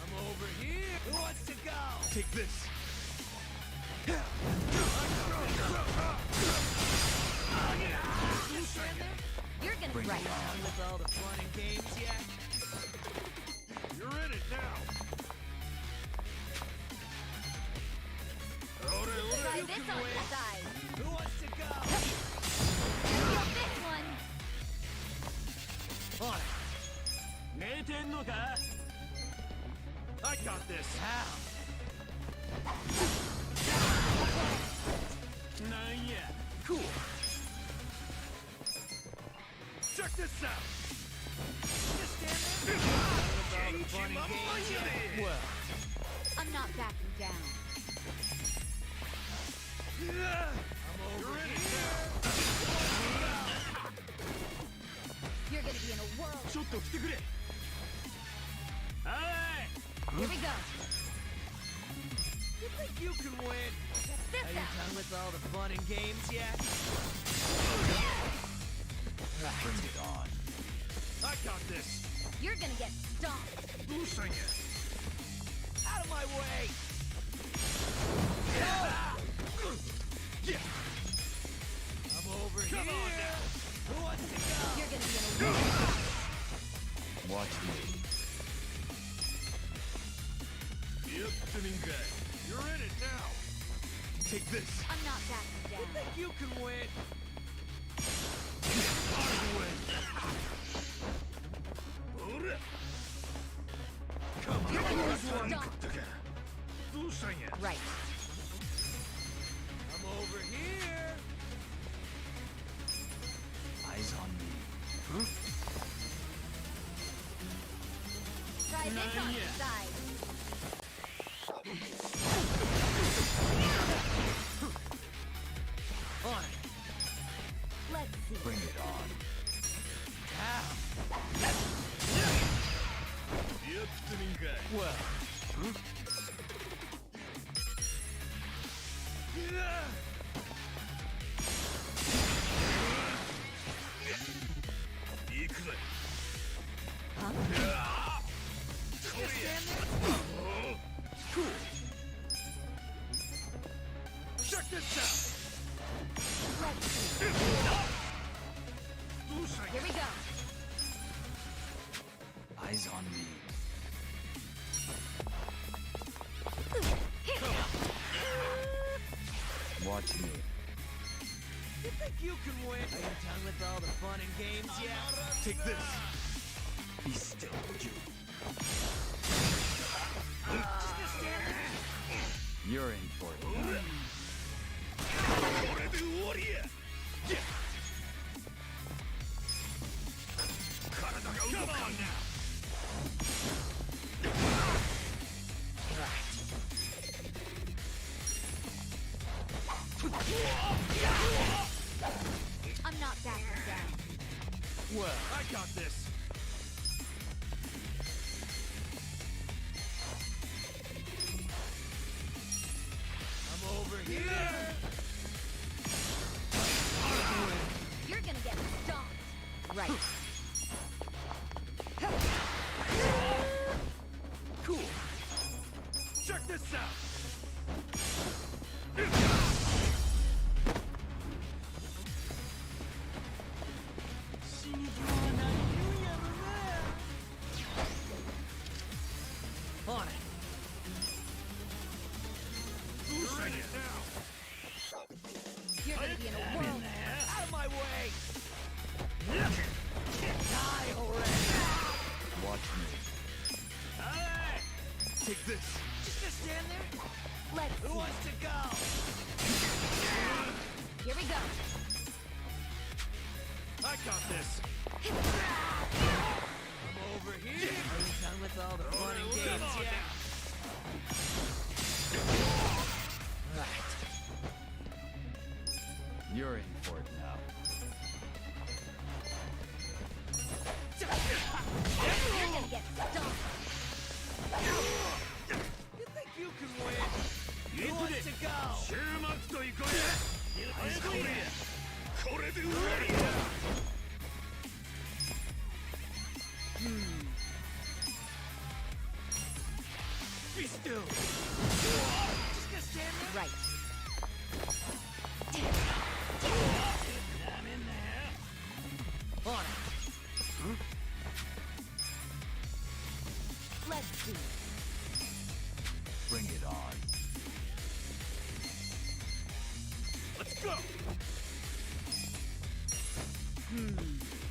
I'm over here. Who wants to go? Take this. Stand there? You're gonna Bring right. it on. Done with all the fun and games yet? You're in it now. Try this on for size. Who wants to go? Get this one. I got this. How? Cool. Check this out. Just stand there? Done with all the fun and games yet? Well, I'm not backing down. I'm over here. You're gonna be in a world. ちょっと来てくれ。Here we go. You play you can win? Are you done with all the fun and games yet? Bring it on. I got this. You're gonna get stomped. Losing it. Out of my way! I'm over here. Come on now. Who wants to go? You're gonna be in a war. Watch me. Yep, you're in it now. Take this. I'm not backing You down. think you can win? Out of the way. Come on. You're gonna be stomped. Losing it. Right. I'm over here. Eyes on me. Try this on your side. On it. Let's see. Bring it on. Well. Check this out. Let's see. Losing Here we go. Eyes on me. Watch me. You think you can win? Are you done with all the fun and games yet? Take this. Be still, you. You're in for it. Come on now. I'm not backing down. Well, I got this. I'm over here. You're gonna get stomped. Right. Cool. Check this out. On it. Losing it now. You're gonna be in a whirl. Out of my way! Die already! Watch me. Alright! Take this. Just gonna stand there? Let's Who see. wants to go? Here we go. I got this. I'm over here. Are you done with all the fun and games yet? You're in for it now. You're gonna get stomped. You think you can win? Who wants to go? Be still. Just gonna stand there? Right. I'm in there. On it. Let's see. Bring it on. Let's go.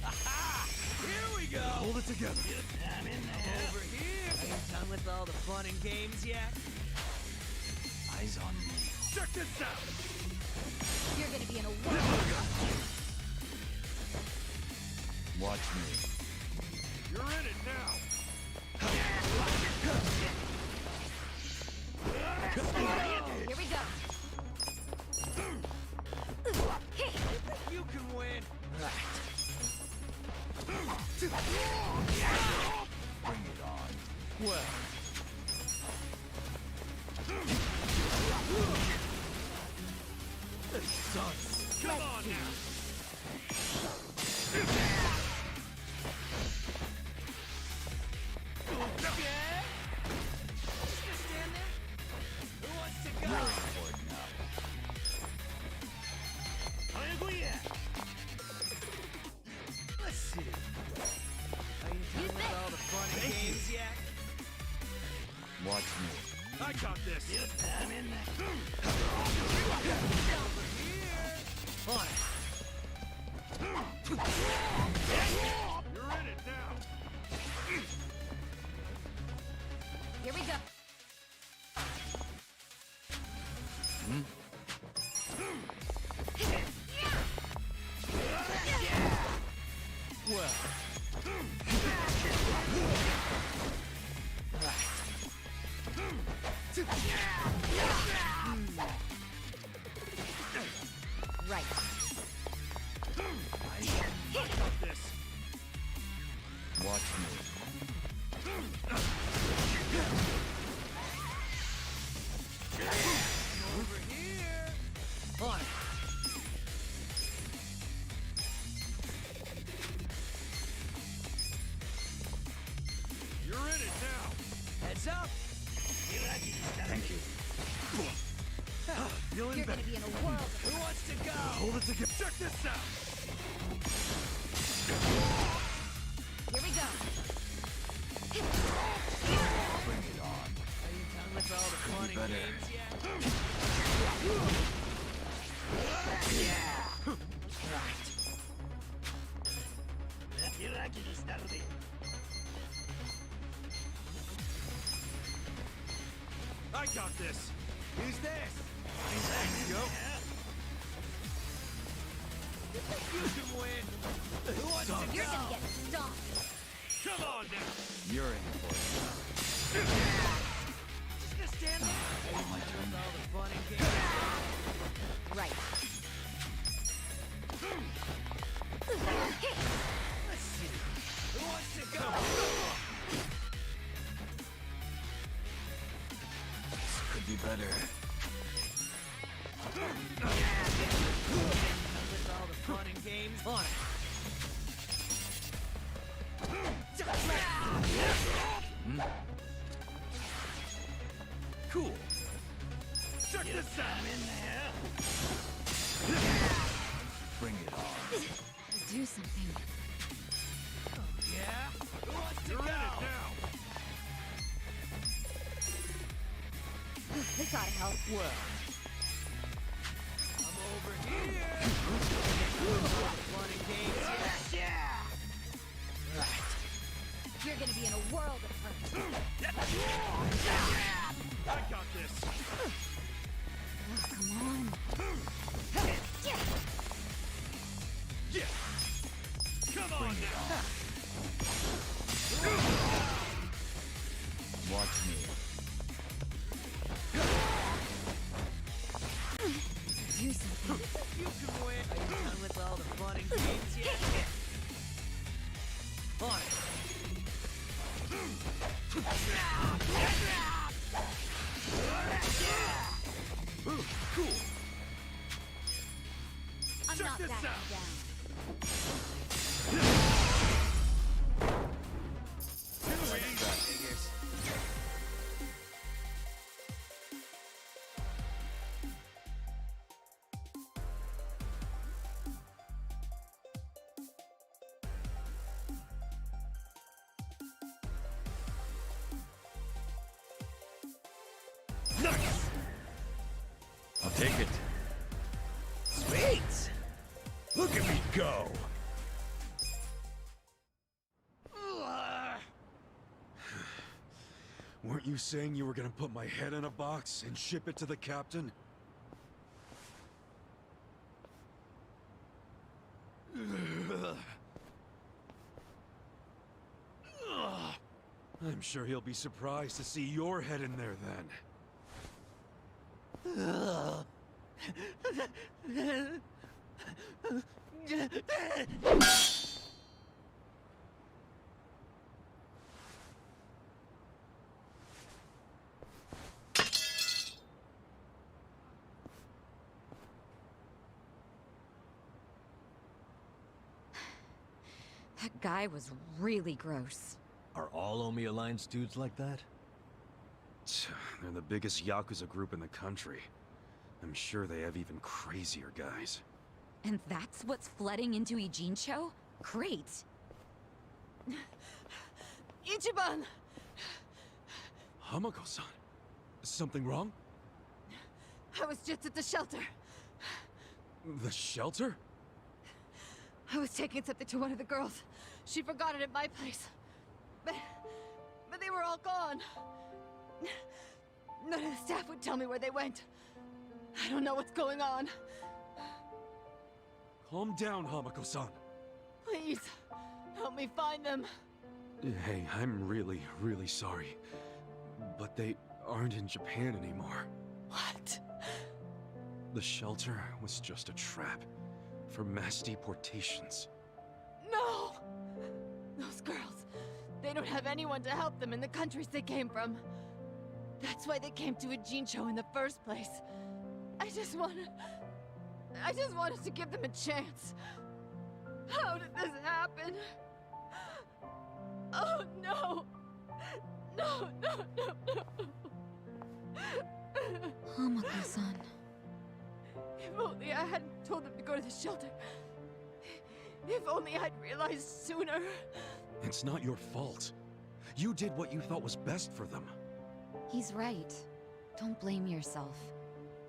Aha! Here we go! Hold it together. I'm in there. Over here. Are you done with all the fun and games yet? Eyes on me. Check this out. You're gonna be in a whirl. Watch me. You're in it now. Here we go. You can win. Bring it on. Well. Let's see. Are you done with all the fun and games yet? Watch me. I got this. I'm in there. Over here. On it. You're in it now. Here we go. Well. Right. I got this. Watch me. Over here. On it. You're in it now. Heads up. Thank you. Feeling You're better. gonna be in a world of Who wants to go? Hold it together. Check this out. Here we go. Bring it on. Are you done with all the fun and better. games yet? I got this. Who's this? Thanks, yo. You can win. Who wants to go? You're gonna get stomped. Come on now. You're in for it. Just gonna stand there. My turn. All the fun and games. Right. Let's see. Who wants to go? Could be better. With all the fun and games. On it. Cool. Check this out. I'm in there. Bring it on. Do something. Yeah? Who wants to You're go? in it now. This ought to help. Well. I'm over here. All the fun and games. Yeah. Right. You're gonna be in a world of hurt. I got this. Oh, come on. Yeah. Come on now. Watch me. Do something. You can win. Are you done with all the fun and games yet? On it. Ooh, cool. I'm Check not this backing out. down. Figures. Nice. I'll take it. Sweet. Look at me go. Weren't you saying you were gonna put my head in a box and ship it to the captain? I'm sure he'll be surprised to see your head in there then. That guy was really gross. Are all Omi Alliance dudes like that? They're the biggest Yakuza group in the country. I'm sure they have even crazier guys. And that's what's flooding into Ijincho? Great. Ichiban! Hamako-san, something wrong? I was just at the shelter. The shelter? I was taking something to one of the girls. She forgot it at my place. But they were all gone. None of the staff would tell me where they went. I don't know what's going on. Calm down, Hamako-san. Please, help me find them. Hey, I'm really, really sorry. But they aren't in Japan anymore. What? The shelter was just a trap for mass deportations. No! Those girls, they don't have anyone to help them in the countries they came from. That's why they came to Ijincho in the first place. I just wanted us to give them a chance. How did this happen? Oh no! No, no, no, no! Hamako-san. If only I hadn't told them to go to the shelter. If only I'd realized sooner. It's not your fault. You did what you thought was best for them. He's right. Don't blame yourself.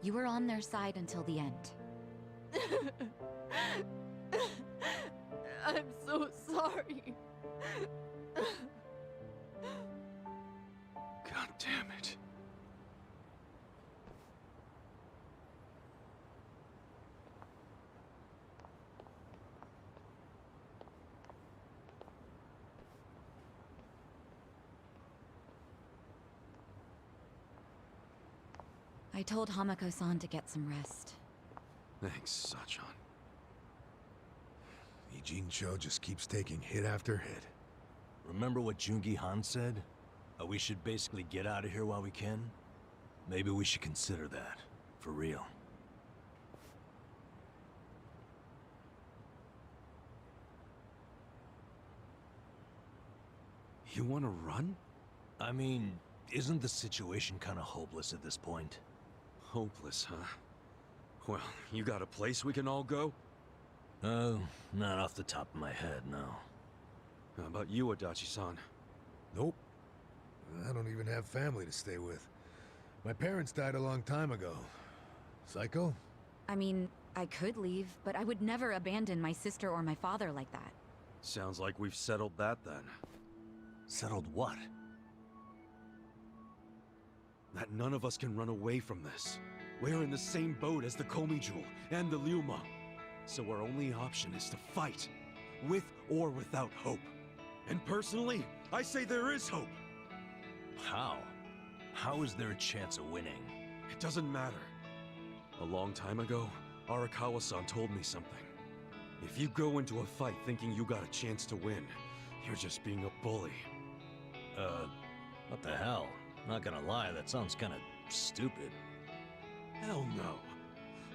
You were on their side until the end. I'm so sorry. God damn it. I told Hamako-san to get some rest. Thanks, Sachan. Ijincho just keeps taking hit after hit. Remember what Jungi Han said? We should basically get out of here while we can? Maybe we should consider that. For real. You want to run? I mean, isn't the situation kind of hopeless at this point? Hopeless, huh? Well, you got a place we can all go? Oh, not off the top of my head, no. How about you, Adachi-san? Nope. I don't even have family to stay with. My parents died a long time ago. Psycho? I mean, I could leave, but I would never abandon my sister or my father like that. Sounds like we've settled that then. Settled what? That none of us can run away from this. We're in the same boat as the Komi Jewel and the Ryuma. So our only option is to fight, with or without hope. And personally, I say there is hope. How? How is there a chance of winning? It doesn't matter. A long time ago, Arakawa-san told me something. If you go into a fight thinking you got a chance to win, you're just being a bully. What the hell? Not gonna lie, that sounds kinda stupid. Hell no.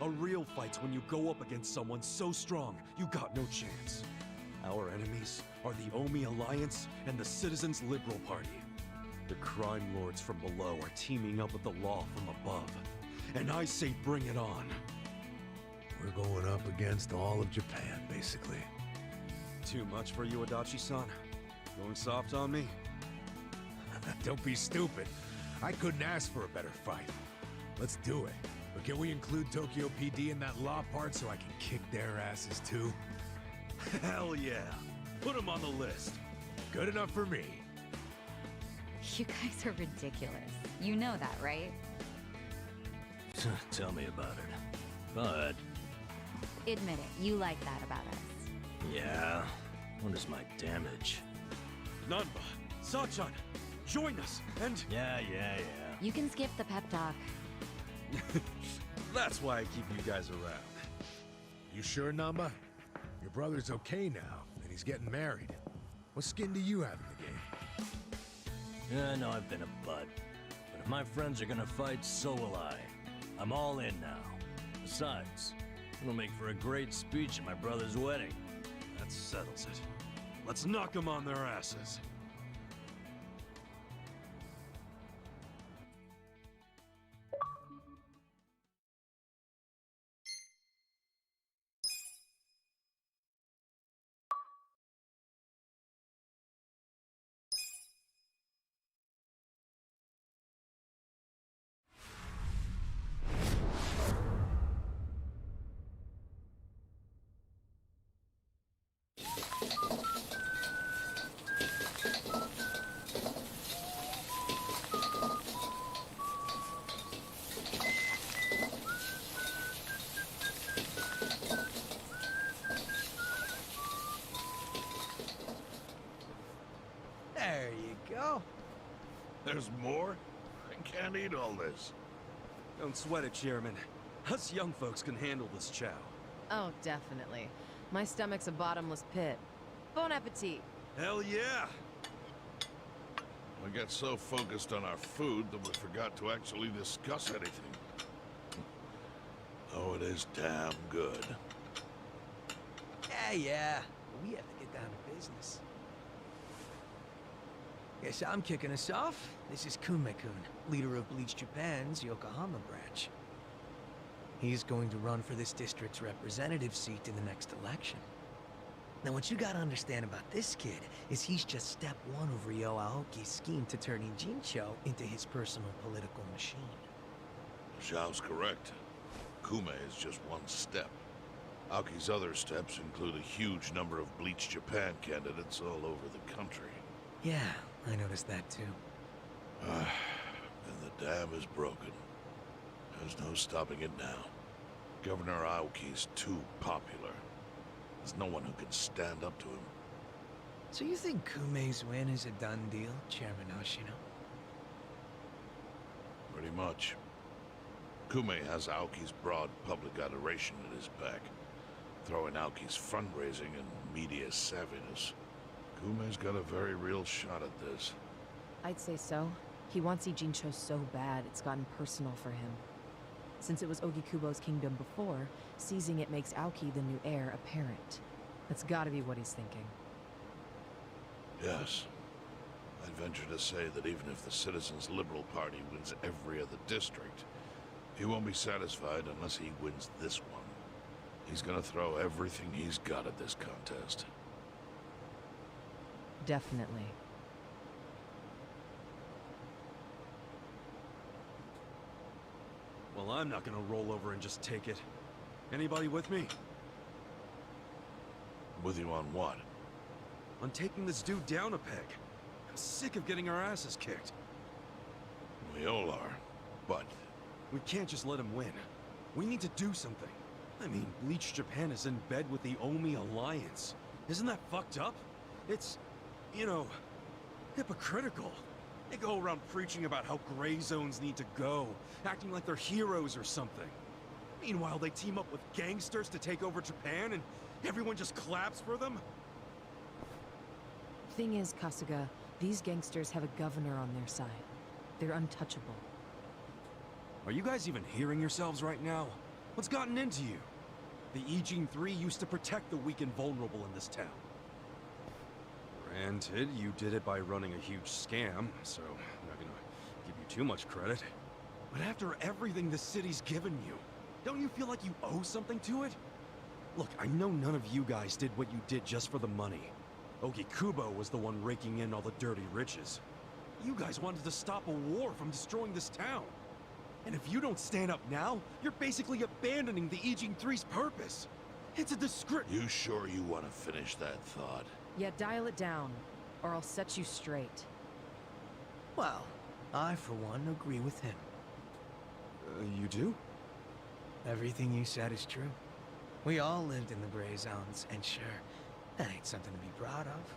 A real fight's when you go up against someone so strong, you got no chance. Our enemies are the Omi Alliance and the Citizens Liberal Party. The crime lords from below are teaming up with the law from above. And I say bring it on. We're going up against all of Japan, basically. Too much for you, Adachi-san? Going soft on me? Don't be stupid. I couldn't ask for a better fight. Let's do it. But can we include Tokyo PD in that law part so I can kick their asses too? Hell yeah. Put them on the list. Good enough for me. You guys are ridiculous. You know that, right? Tell me about it. But... Admit it, you like that about us. yeah, what is my damage? Nanba, Sachan, join us, and... Yeah. You can skip the pep talk. That's why I keep you guys around. You sure, Namba? Your brother's okay now, and he's getting married. What skin do you have in the game? Yeah, I know I've been a butt. But if my friends are gonna fight, so will I. I'm all in now. Besides, it'll make for a great speech at my brother's wedding. That settles it. Let's knock them on their asses. There you go. There's more? I can't eat all this. Don't sweat it, Chairman. Us young folks can handle this chow. Oh, definitely. My stomach's a bottomless pit. Bon appetit. Hell yeah! We get so focused on our food that we forgot to actually discuss anything. Oh, it is damn good. Yeah. We have to get down to business. Guess I'm kicking us off. This is Kume-kun, leader of Bleach Japan's Yokohama branch. He's going to run for this district's representative seat in the next election. Now, what you gotta understand about this kid is he's just step one of Ryo Aoki's scheme to turn Ijincho into his personal political machine. Zhao's correct. Kume is just one step. Aoki's other steps include a huge number of Bleach Japan candidates all over the country. Yeah, I noticed that too. And the dam is broken. There's no stopping it now. Governor Aoki's too popular. There's no one who can stand up to him. So you think Kume's win is a done deal, Chairman Hoshino? Pretty much. Kume has Aoki's broad public adoration at his back. Throwing Aoki's fundraising and media savviness. Kume's got a very real shot at this. I'd say so. He wants Ijincho so bad, it's gotten personal for him. Since it was Ogikubo's kingdom before, seizing it makes Aoki the new heir apparent. That's gotta be what he's thinking. Yes. I'd venture to say that even if the Citizens' Liberal Party wins every other district, he won't be satisfied unless he wins this one. He's gonna throw everything he's got at this contest. Definitely. Well, I'm not gonna roll over and just take it. Anybody with me? With you on what? On taking this dude down a peg. I'm sick of getting our asses kicked. We all are, but... We can't just let him win. We need to do something. I mean, Bleach Japan is in bed with the Omi Alliance. Isn't that fucked up? It's, you know, hypocritical. They go around preaching about how gray zones need to go, acting like they're heroes or something. Meanwhile, they team up with gangsters to take over Japan, and everyone just claps for them? Thing is, Kasuga, these gangsters have a governor on their side. They're untouchable. Are you guys even hearing yourselves right now? What's gotten into you? The Ijin 3 used to protect the weak and vulnerable in this town. Granted, you did it by running a huge scam, so I'm not gonna give you too much credit. But after everything the city's given you, don't you feel like you owe something to it? Look, I know none of you guys did what you did just for the money. Ogikubo was the one raking in all the dirty riches. You guys wanted to stop a war from destroying this town. And if you don't stand up now, you're basically abandoning the Ijin 3's purpose. It's a disgrace. You sure you want to finish that thought? Yeah, dial it down, or I'll set you straight. Well, I, for one, agree with him. You do? Everything you said is true. We all lived in the gray zones, and sure, that ain't something to be proud of.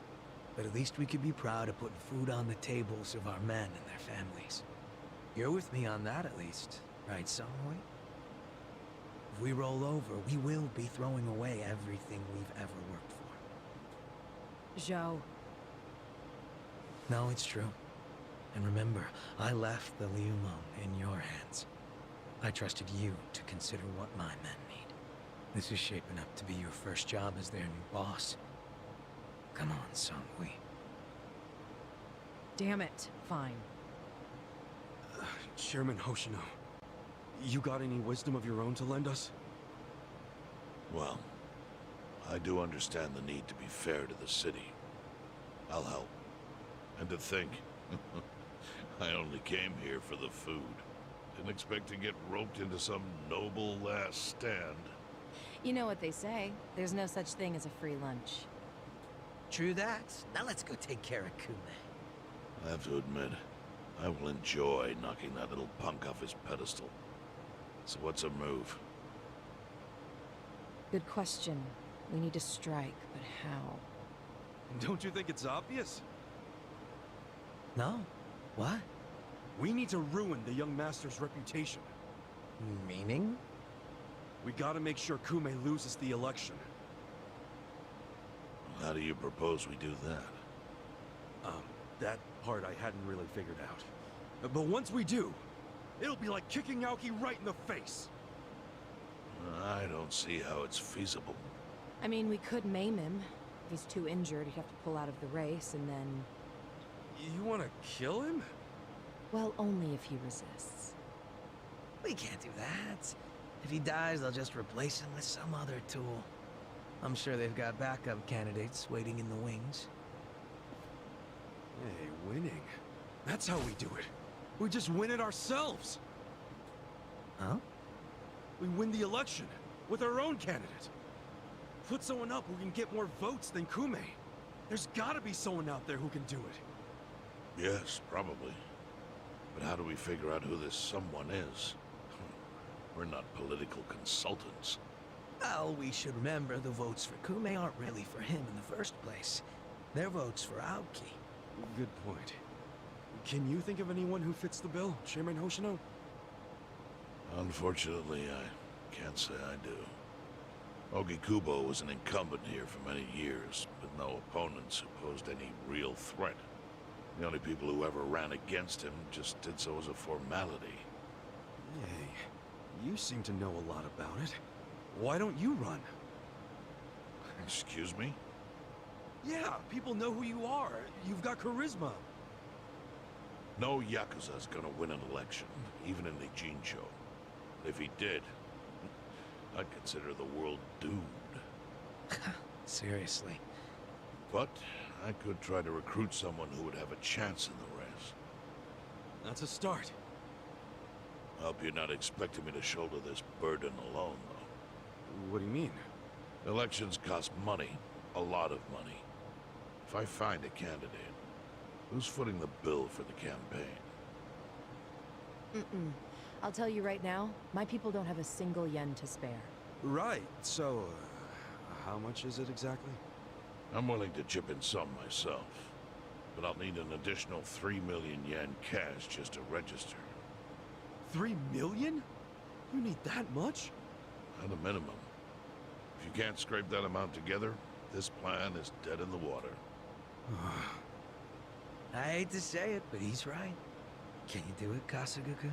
But at least we could be proud of putting food on the tables of our men and their families. You're with me on that, at least, right, Songhoi? If we roll over, we will be throwing away everything we've ever worked for. Zhao. No, it's true. And remember, I left the Liumeng in your hands. I trusted you to consider what my men need. This is shaping up to be your first job as their new boss. Come on, Songhui. Damn it. Fine. Chairman Hoshino, you got any wisdom of your own to lend us? Well, I do understand the need to be fair to the city. I'll help. And to think, I only came here for the food. Didn't expect to get roped into some noble last stand. You know what they say. There's no such thing as a free lunch. True that. Now let's go take care of Kume. I have to admit, I will enjoy knocking that little punk off his pedestal. So what's a move? Good question. We need to strike, but how? Don't you think it's obvious? No. What? We need to ruin the young master's reputation. Meaning? We gotta make sure Kume loses the election. How do you propose we do that? That part I hadn't really figured out. But once we do, it'll be like kicking Aoki right in the face. I don't see how it's feasible. I mean, we could maim him. If he's too injured, he'd have to pull out of the race, and then... You wanna kill him? Well, only if he resists. We can't do that. If he dies, they'll just replace him with some other tool. I'm sure they've got backup candidates waiting in the wings. Hey, winning. That's how we do it. We just win it ourselves. Huh? We win the election with our own candidate. Put someone up who can get more votes than Kume. There's gotta be someone out there who can do it. Yes, probably. But how do we figure out who this someone is? We're not political consultants. Well, we should remember the votes for Kume aren't really for him in the first place. They're votes for Aoki. Good point. Can you think of anyone who fits the bill, Chairman Hoshino? Unfortunately, I can't say I do. Ogi Kubo was an incumbent here for many years, with no opponents who posed any real threat. The only people who ever ran against him just did so as a formality. Hey, you seem to know a lot about it. Why don't you run? Excuse me? Yeah, people know who you are. You've got charisma. No Yakuza's gonna win an election, even in the Jincho. If he did, I'd consider the world doomed. Seriously. But I could try to recruit someone who would have a chance in the race. That's a start. Hope you're not expecting me to shoulder this burden alone, though. What do you mean? Elections cost money. A lot of money. If I find a candidate, who's footing the bill for the campaign? I'll tell you right now, my people don't have a single yen to spare. Right, so, how much is it exactly? I'm willing to chip in some myself, but I'll need an additional 3 million yen cash just to register. 3 million? You need that much? At a minimum. If you can't scrape that amount together, this plan is dead in the water. I hate to say it, but he's right. Can you do it, Kasuga-kun?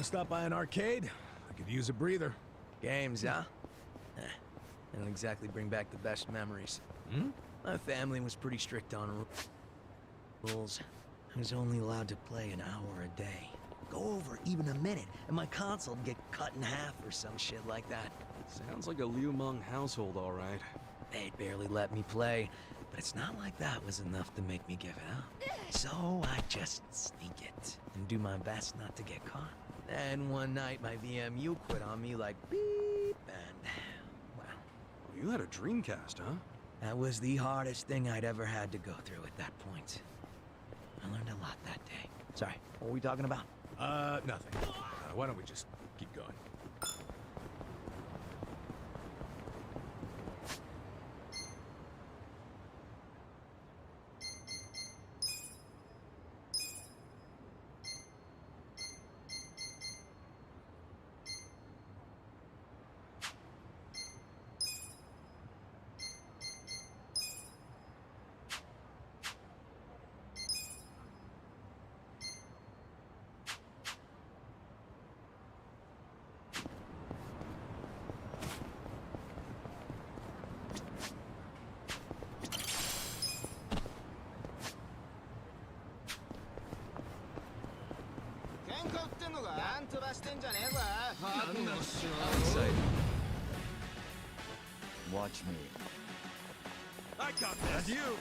Want to stop by an arcade? I could use a breather. Games, huh? They don't exactly bring back the best memories. Hmm? My family was pretty strict on rules. I was only allowed to play an hour a day. Go over even a minute, and my console would get cut in half or some shit like that. Sounds like a Liu Meng household, all right. They'd barely let me play, but it's not like that was enough to make me give it up. So I just sneak it and do my best not to get caught. Then one night my VMU quit on me like beep, and well, You had a Dreamcast, huh? that was the hardest thing I'd ever had to go through at that point. I learned a lot that day. Sorry, what were we talking about? Nothing. Why don't we just keep going? Excited. Watch me. I got this. You.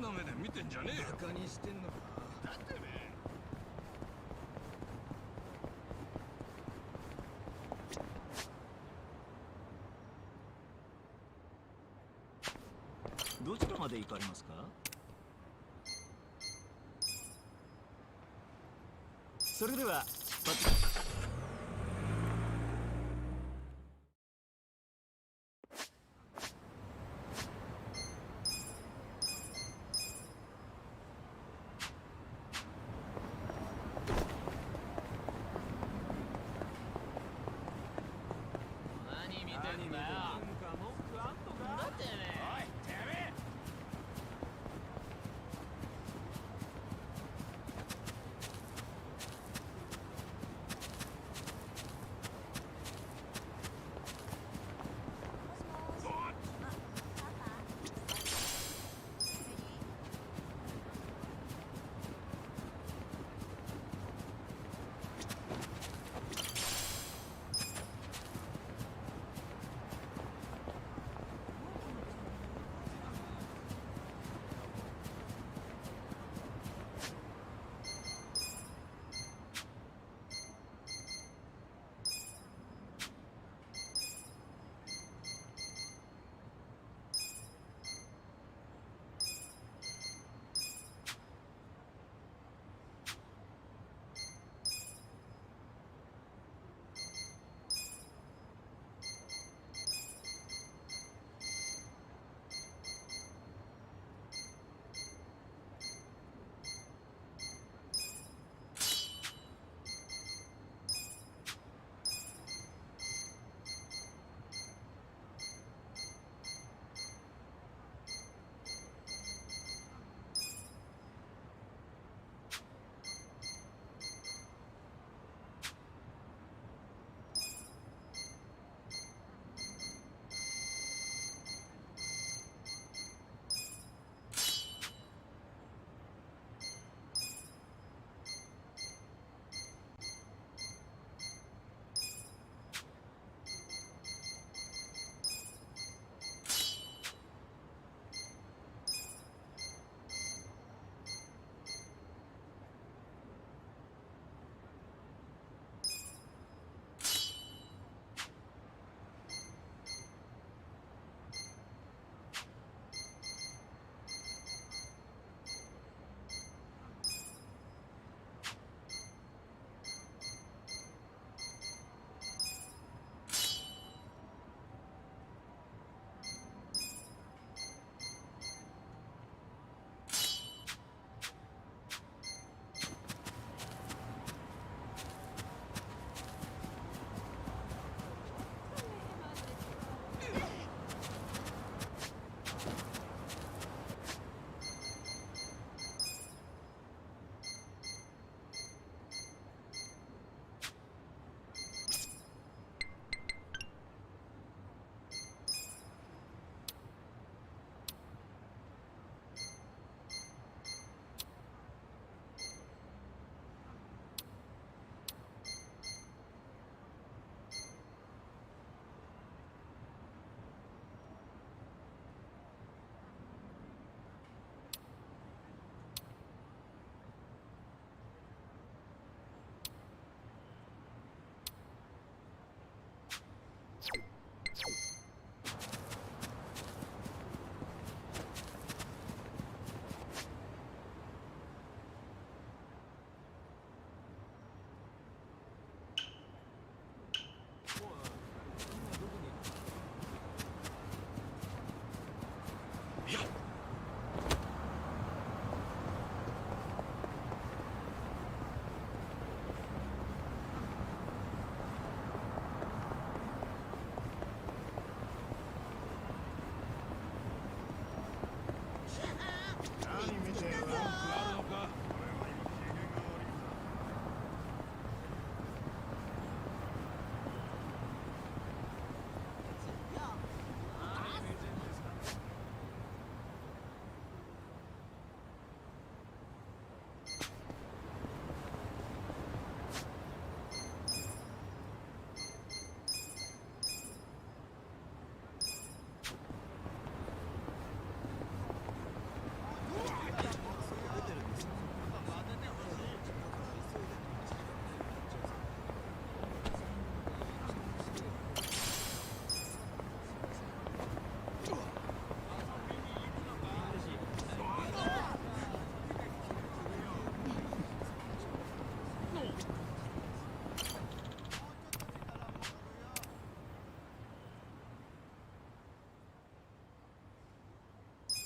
な目で見てんじゃねえよ。バカにしてんのか。なんてめえ。どちらまで行かれますか？それでは出発。何見てんだよ。ノックあんのか？だってね。おい、てめえ。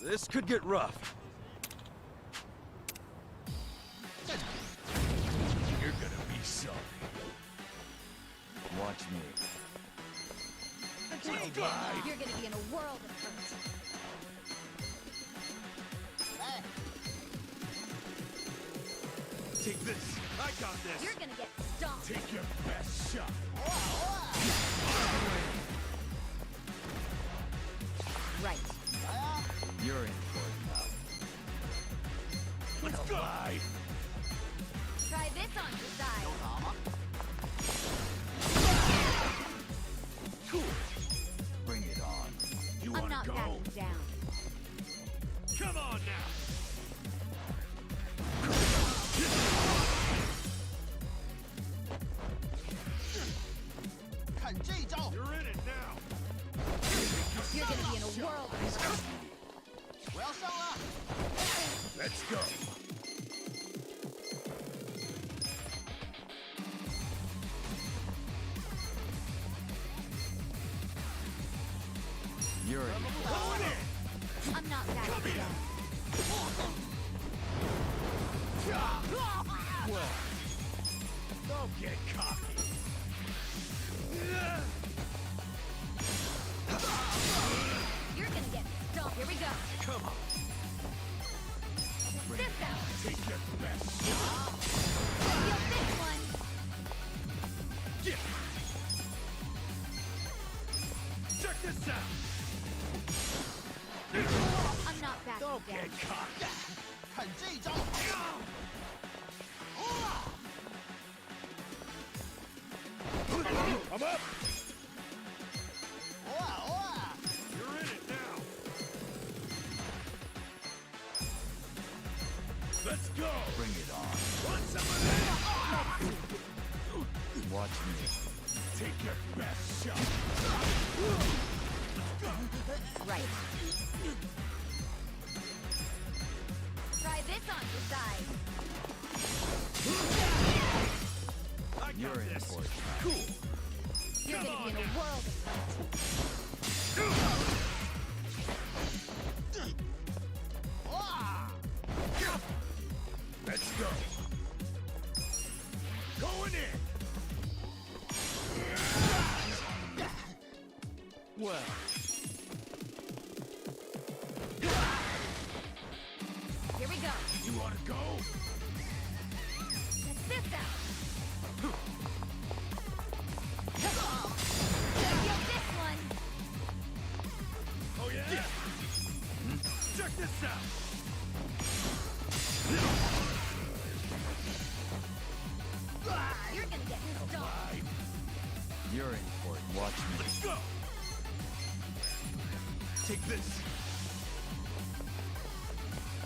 This could get rough. You're gonna be sorry. Watch me. You're gonna be in a world of hurt. Take this. I got this. You're gonna get stomped. Take your best shot. Right. You're in for it now. Let's go. Try this on your side. Cool. Bring it on. You I'm wanna not go? backing down. Come on now. You're in it now. You're gonna be in a world of hurt. Let's go. You're in. I'm not backing down. Well, don't get cocky. You're gonna get stomped. Here we go. Come on. This out. Take your best shot. Feel this one. Check this out. I'm not backing Don't down. get cocky. I'm up. You're in it now. Let's go. Bring it on. Want some of that? Watch me. Take your best shot. Right. Try this on your side. I got You're in this. for it. Cool. You're gonna be in a world of hurt. Let's go. Going in. Well, Here we go. You wanna go? Check this out. Feel this one. Oh yeah? Check this out. You're gonna get stomped. You're in for it. Watch me. Let's go. Take this.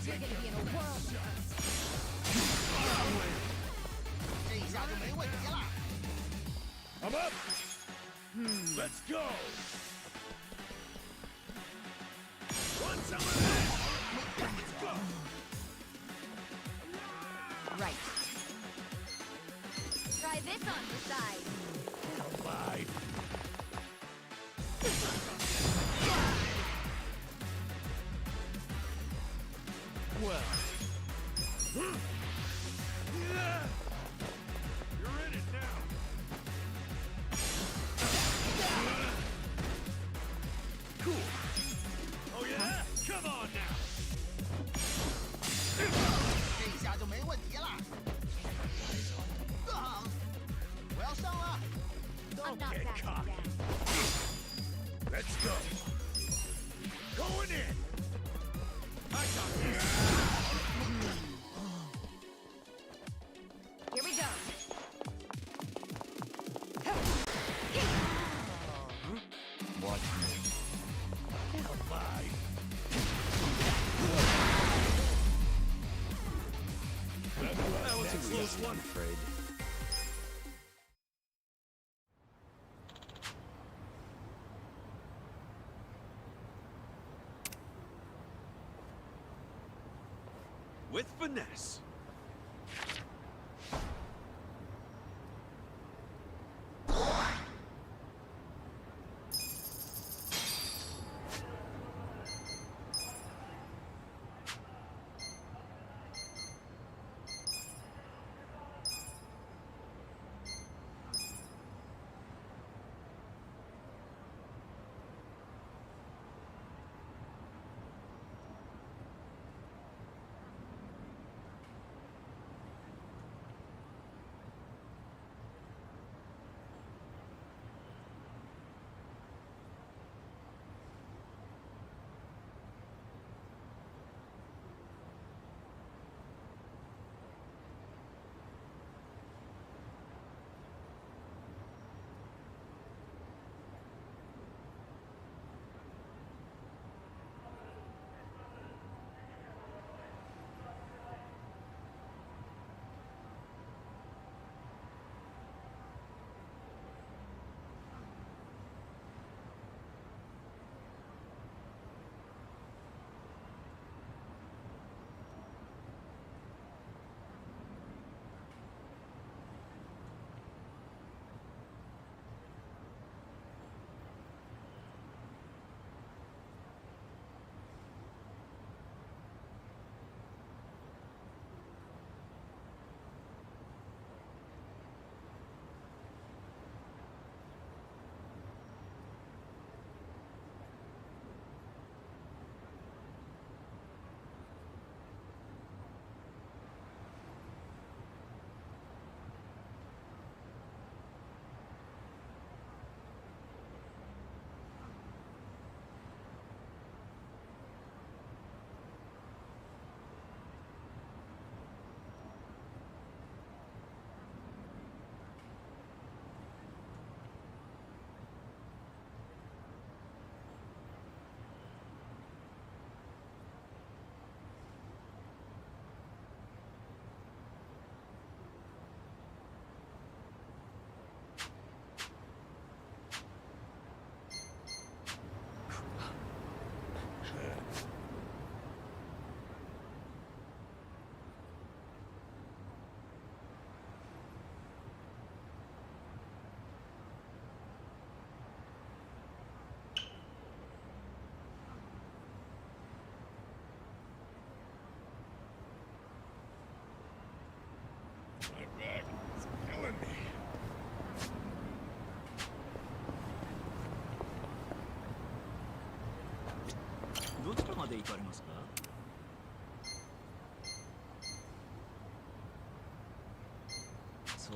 You're gonna be in a world of hurt. I'm up. Let's go. Want some of that? Let's go. Right. Try this on your side. Bye. well. You're in it now. Cool. Oh yeah? Come on now. I'm not Get backing cocky. down. Let's go. Going in. I got this. Here we go. Watch me. Bye. That was a close I'm one. afraid. With finesse.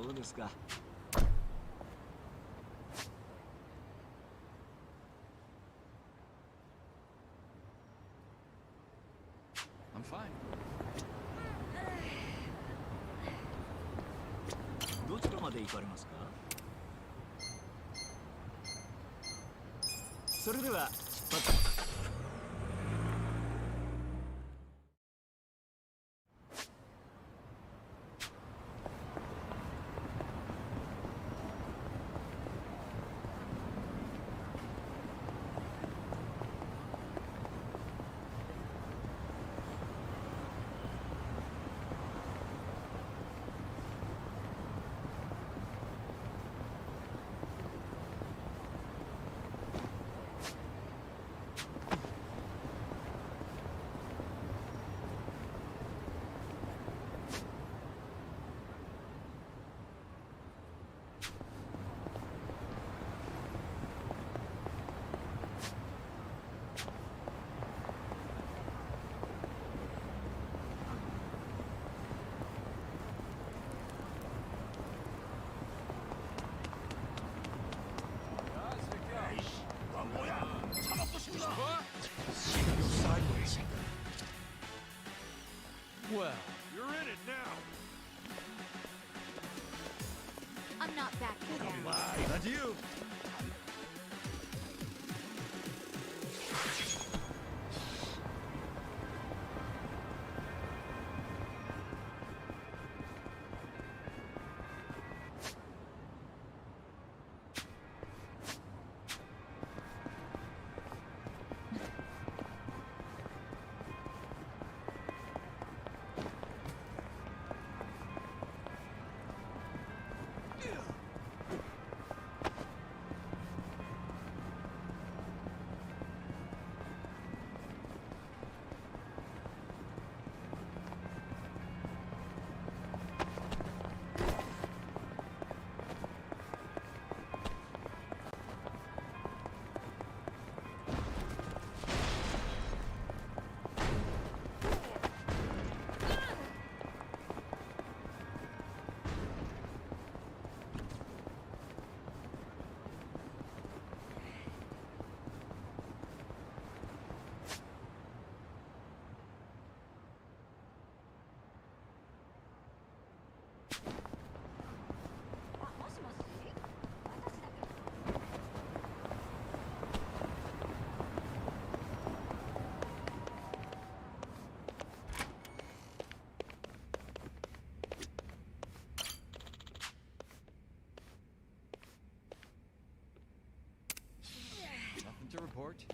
そうですか。I'm fine. どちらまで行かれますか？それでは出発。Sideways. Well, you're in it now. I'm not backing down. That's you. Nothing to report.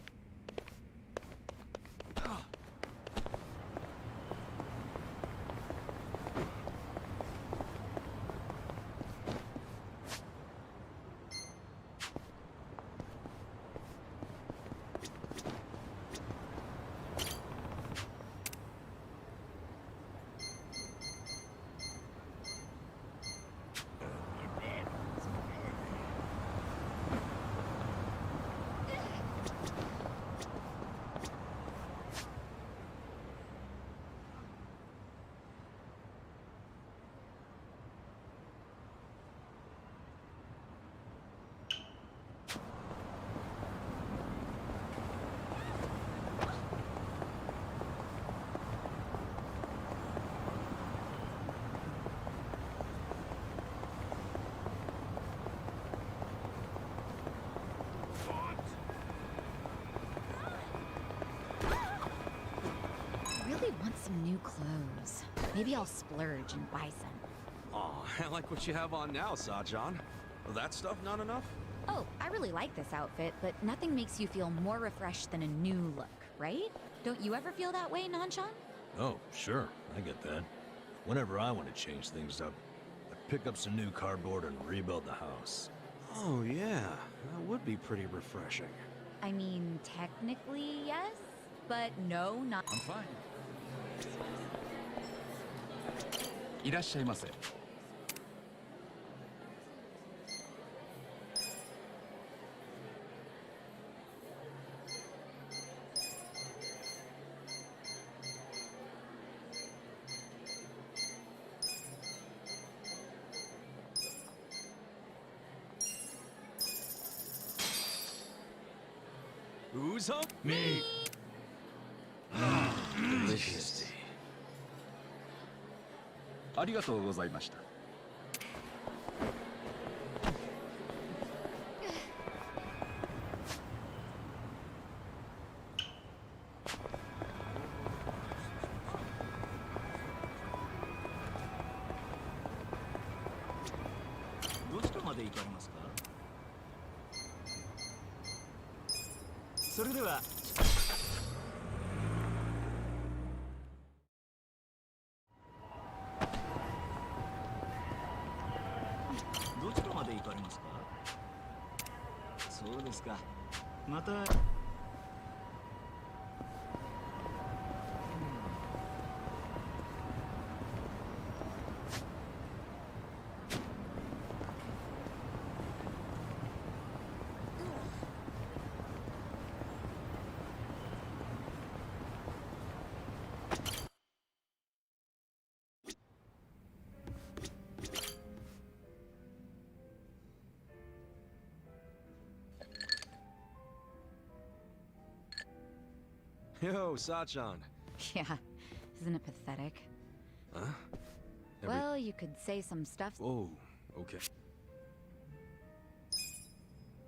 Really want some new clothes. Maybe I'll splurge and buy some. Aw, I like what you have on now, Sajan. That stuff not enough? Oh, I really like this outfit, but nothing makes you feel more refreshed than a new look, right? Don't you ever feel that way, Nanshan? Oh, sure, I get that. Whenever I want to change things up, I pick up some new cardboard and rebuild the house. Oh, yeah. That would be pretty refreshing. I mean, technically, yes, but no, not. I'm fine. いらっしゃいませ。Who's up? Me. Delicious. ありがとうございました。どちらまで行かれますか？それでは。どちらまで行かれますか？そうですか。また。Yo, Sachan. Yeah, isn't it pathetic? Huh? Well, you could say some stuff. Oh, okay.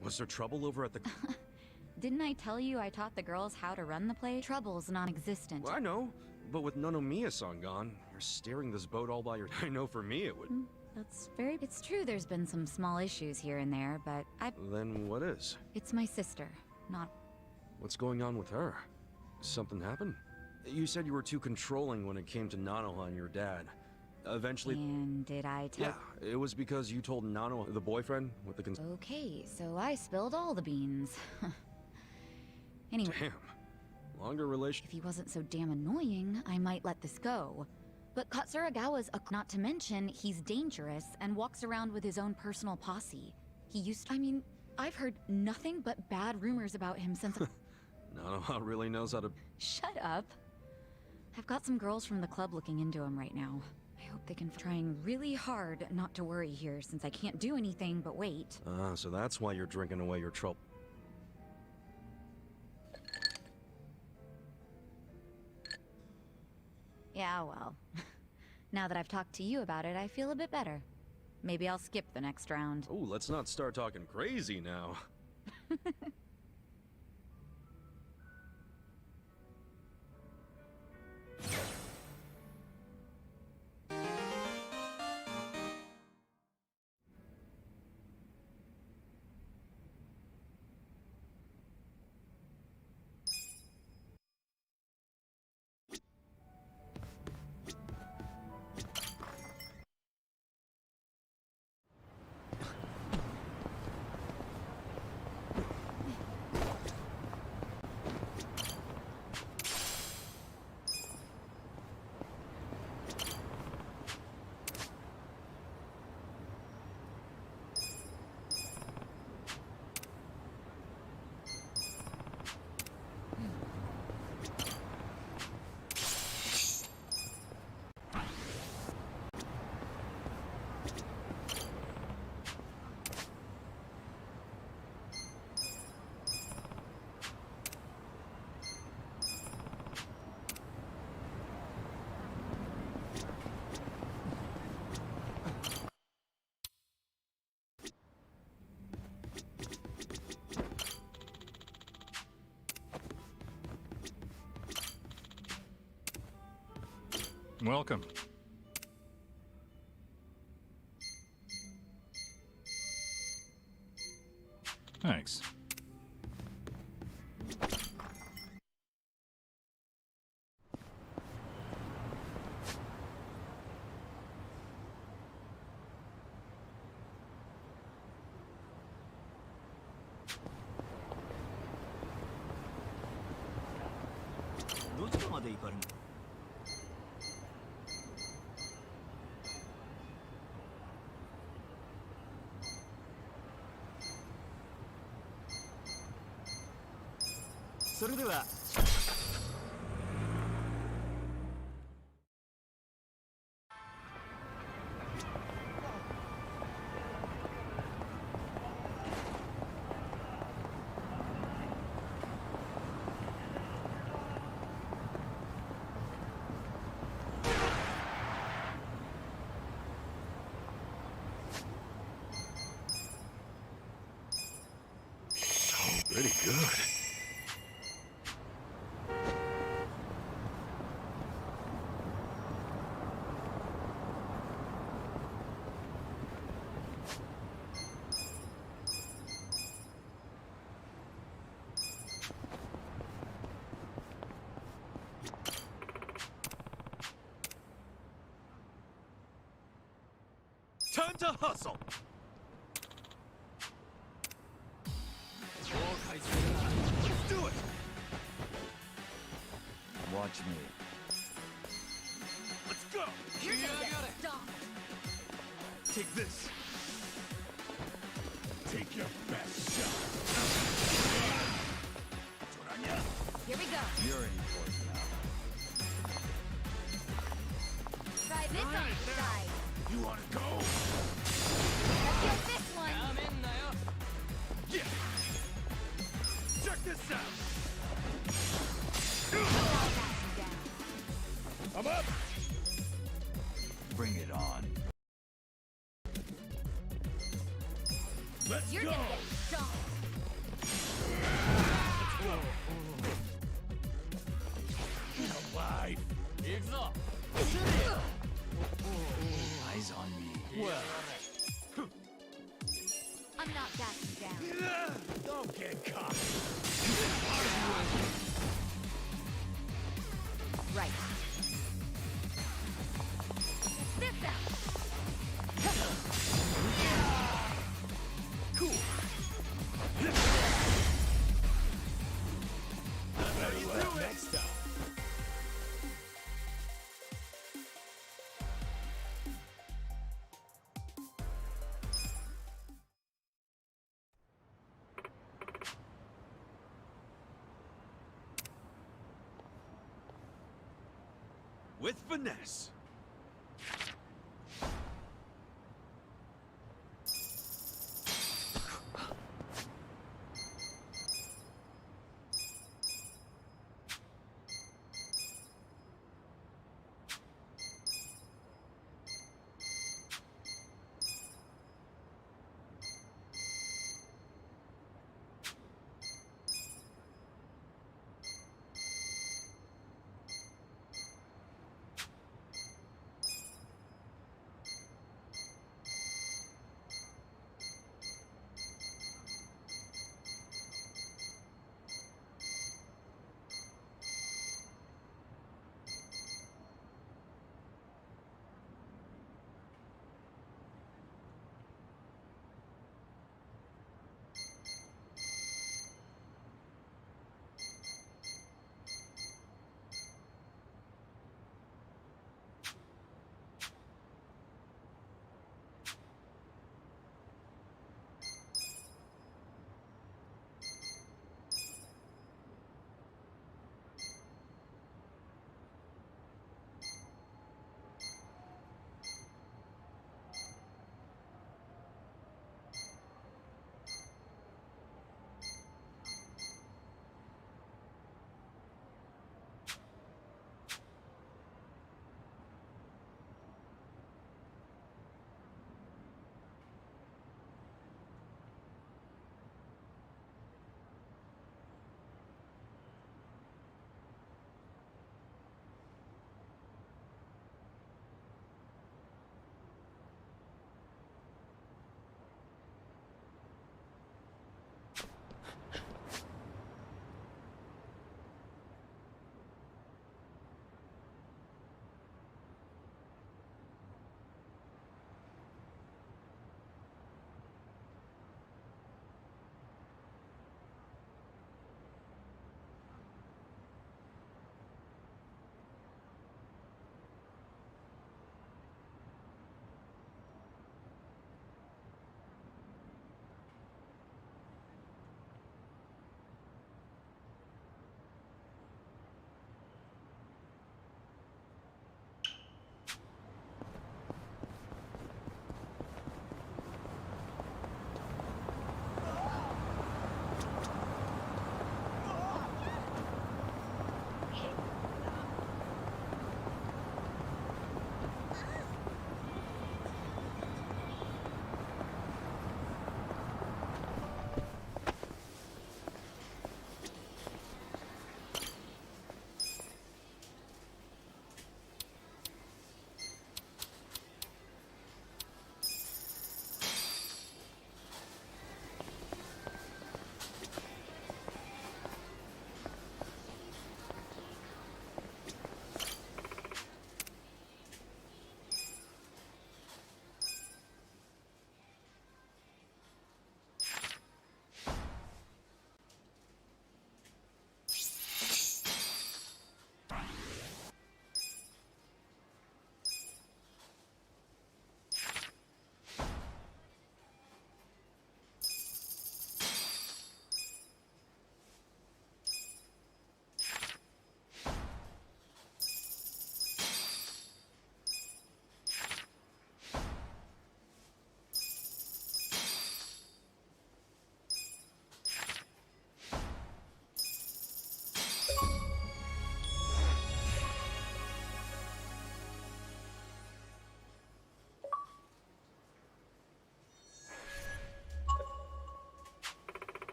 Was there trouble over at the... Didn't I tell you I taught the girls how to run the place? Trouble's non-existent. Well, I know, but with Nanomiya-san gone, you're steering this boat all by your... I know for me it would... It's true there's been some small issues here and there, but Then what is? It's my sister, not... What's going on with her? Something happened? You said you were too controlling when it came to Nanoha and your dad. Eventually... And did I tell... Yeah, it was because you told Nanoha, the boyfriend, with the... Okay, so I spilled all the beans. Anyway... Damn. Longer relation... If he wasn't so damn annoying, I might let this go. But Katsuragawa's not to mention, he's dangerous and walks around with his own personal posse. He used to... I mean, I've heard nothing but bad rumors about him since... Nanoha really knows how to... Shut up. I've got some girls from the club looking into him right now. I hope they can... Trying really hard not to worry here, since I can't do anything but wait. So that's why you're drinking away your trouble. Yeah, well. Now that I've talked to you about it, I feel a bit better. Maybe I'll skip the next round. Oh, let's not start talking crazy now. Welcome. Thanks. pretty good. Time to hustle! Let's do it! Watch me. Let's go! You're gonna get stomped. Take this. Take your best shot. Here we go. You're in for it now. Try this on the side. You wanna go? Let's get this one. Yeah! Check this out! I'm up! Bring it on. Let's You're go! gonna get stomped. Get alive! Eyes on me. I'm not backing down. Don't get caught! Right. This out. Cool! Better luck next time! With finesse.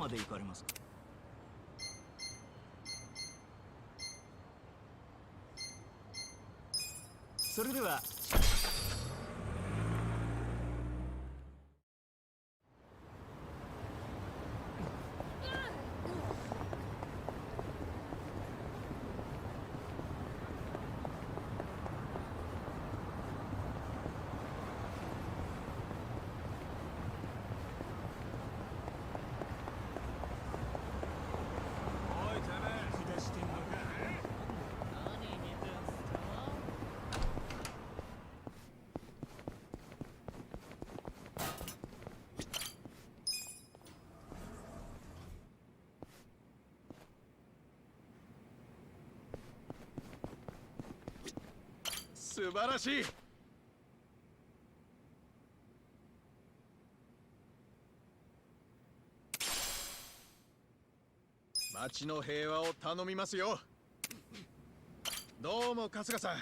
まで行かれますか？それでは素晴らしい。町の平和を頼みますよ。どうも春日さん。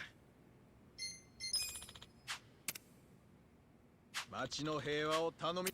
町の平和を頼み。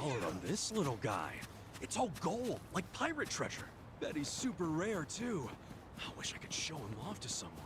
color on this little guy. It's all gold, like pirate treasure. Bet he's super rare, too. I wish I could show him off to someone.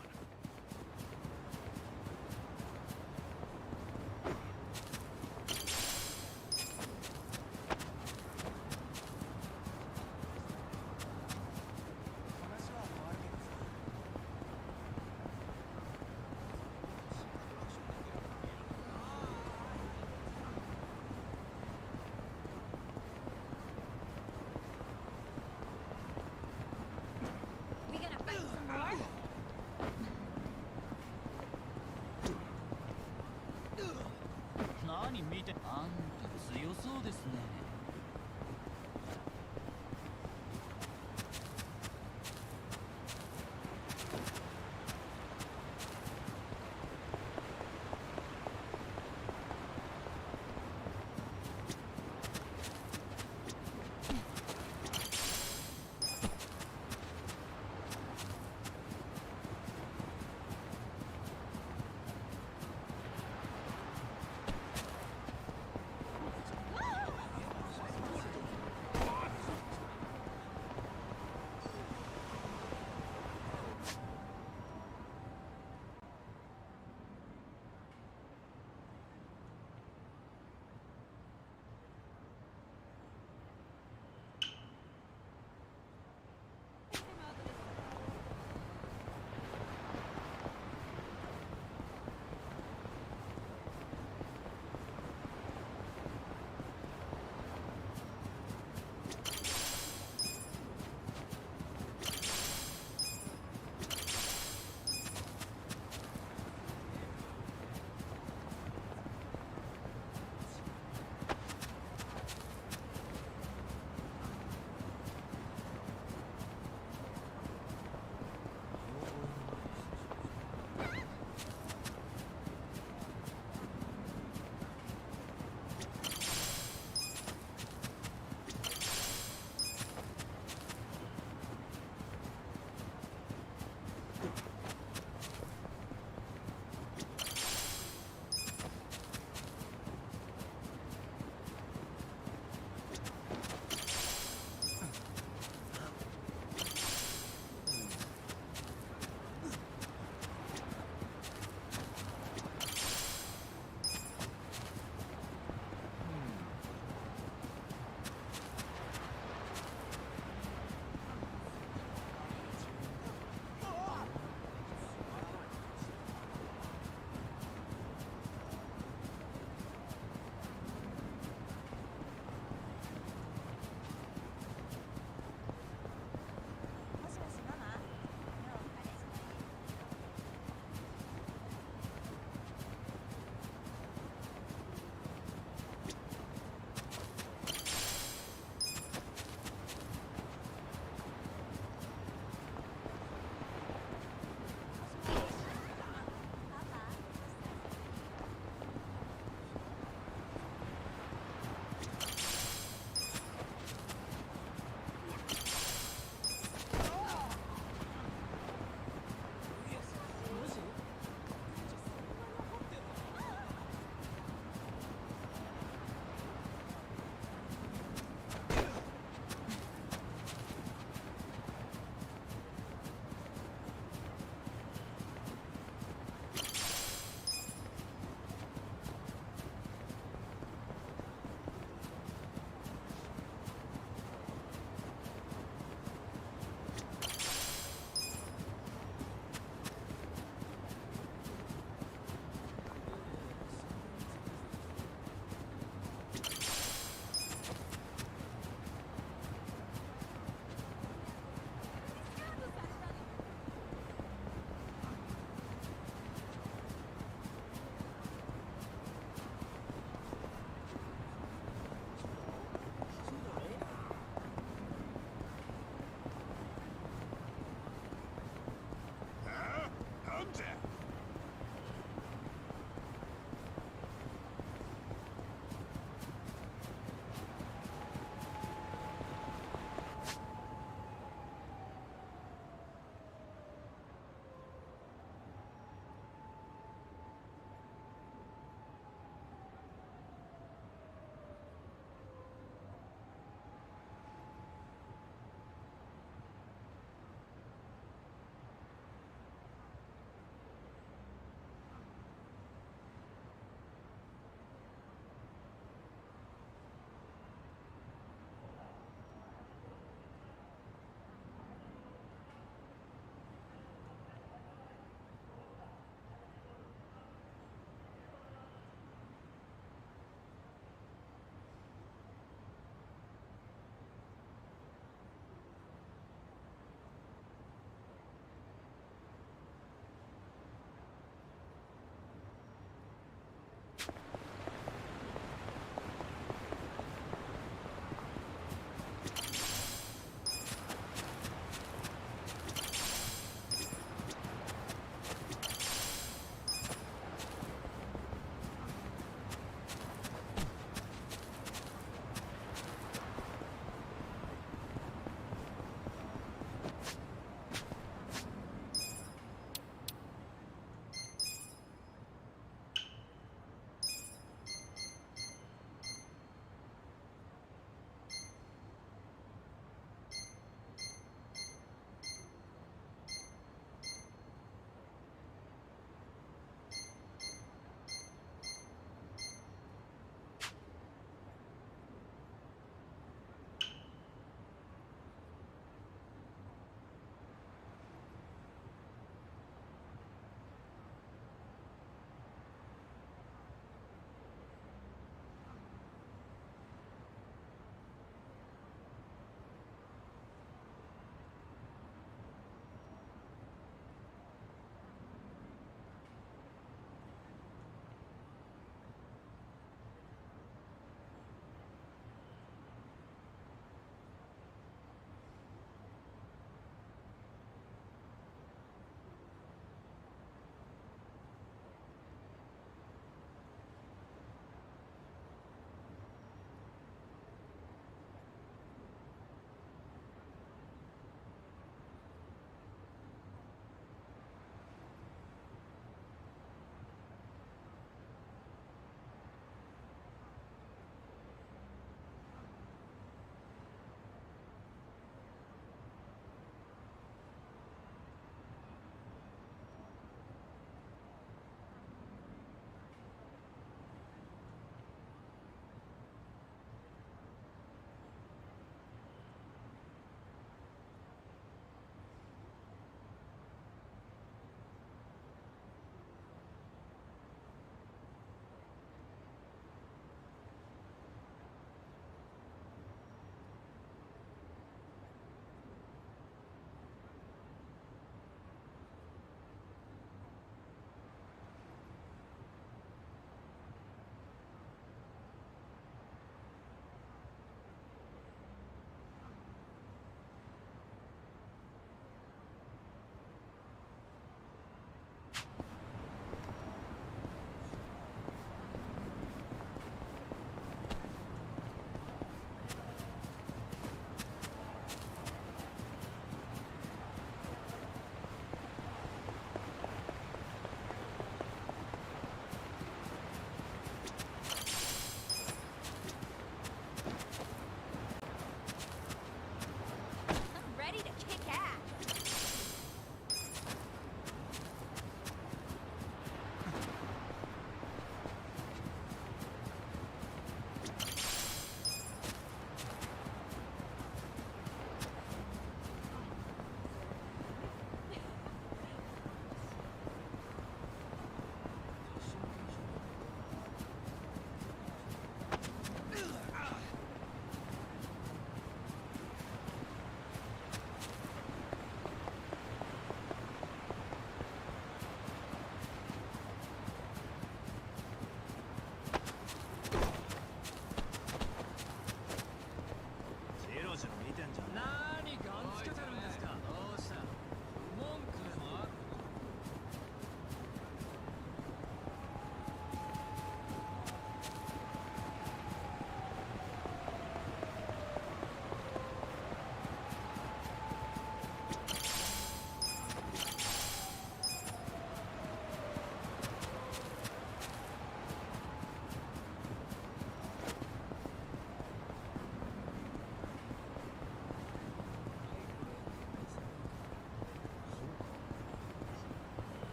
We gonna fight some more? 何見てあんた強そうですね。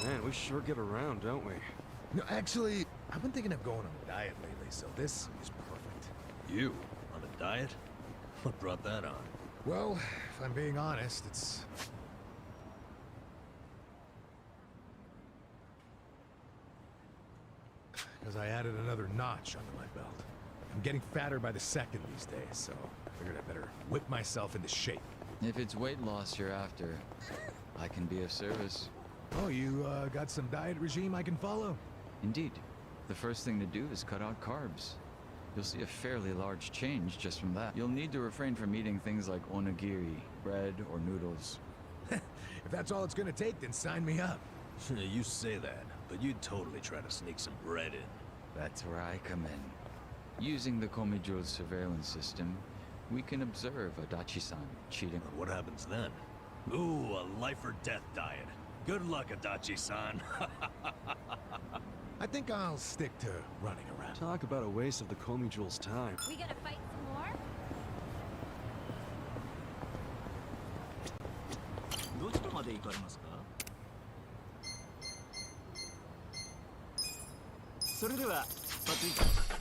Man, we sure get around, don't we? No, actually, I've been thinking of going on a diet lately, so this is perfect. You? On a diet? What brought that on? Well, if I'm being honest, it's... because I added another notch under my belt. I'm getting fatter by the second these days, so I figured I better whip myself into shape. If it's weight loss you're after, I can be of service. Oh, you got some diet regime I can follow? Indeed. The first thing to do is cut out carbs. You'll see a fairly large change just from that. You'll need to refrain from eating things like onigiri, bread, or noodles. If that's all it's gonna take, then sign me up. You say that, but you'd totally try to sneak some bread in. That's where I come in. Using the Komijul's surveillance system, we can observe Adachi-san cheating. And what happens then? Ooh, a life or death diet. Good luck, Adachi-san. I think I'll stick to running around. Talk about a waste of the Komijul's time. We gonna fight some more? どちらまで行かれますか？それでは出発いたします。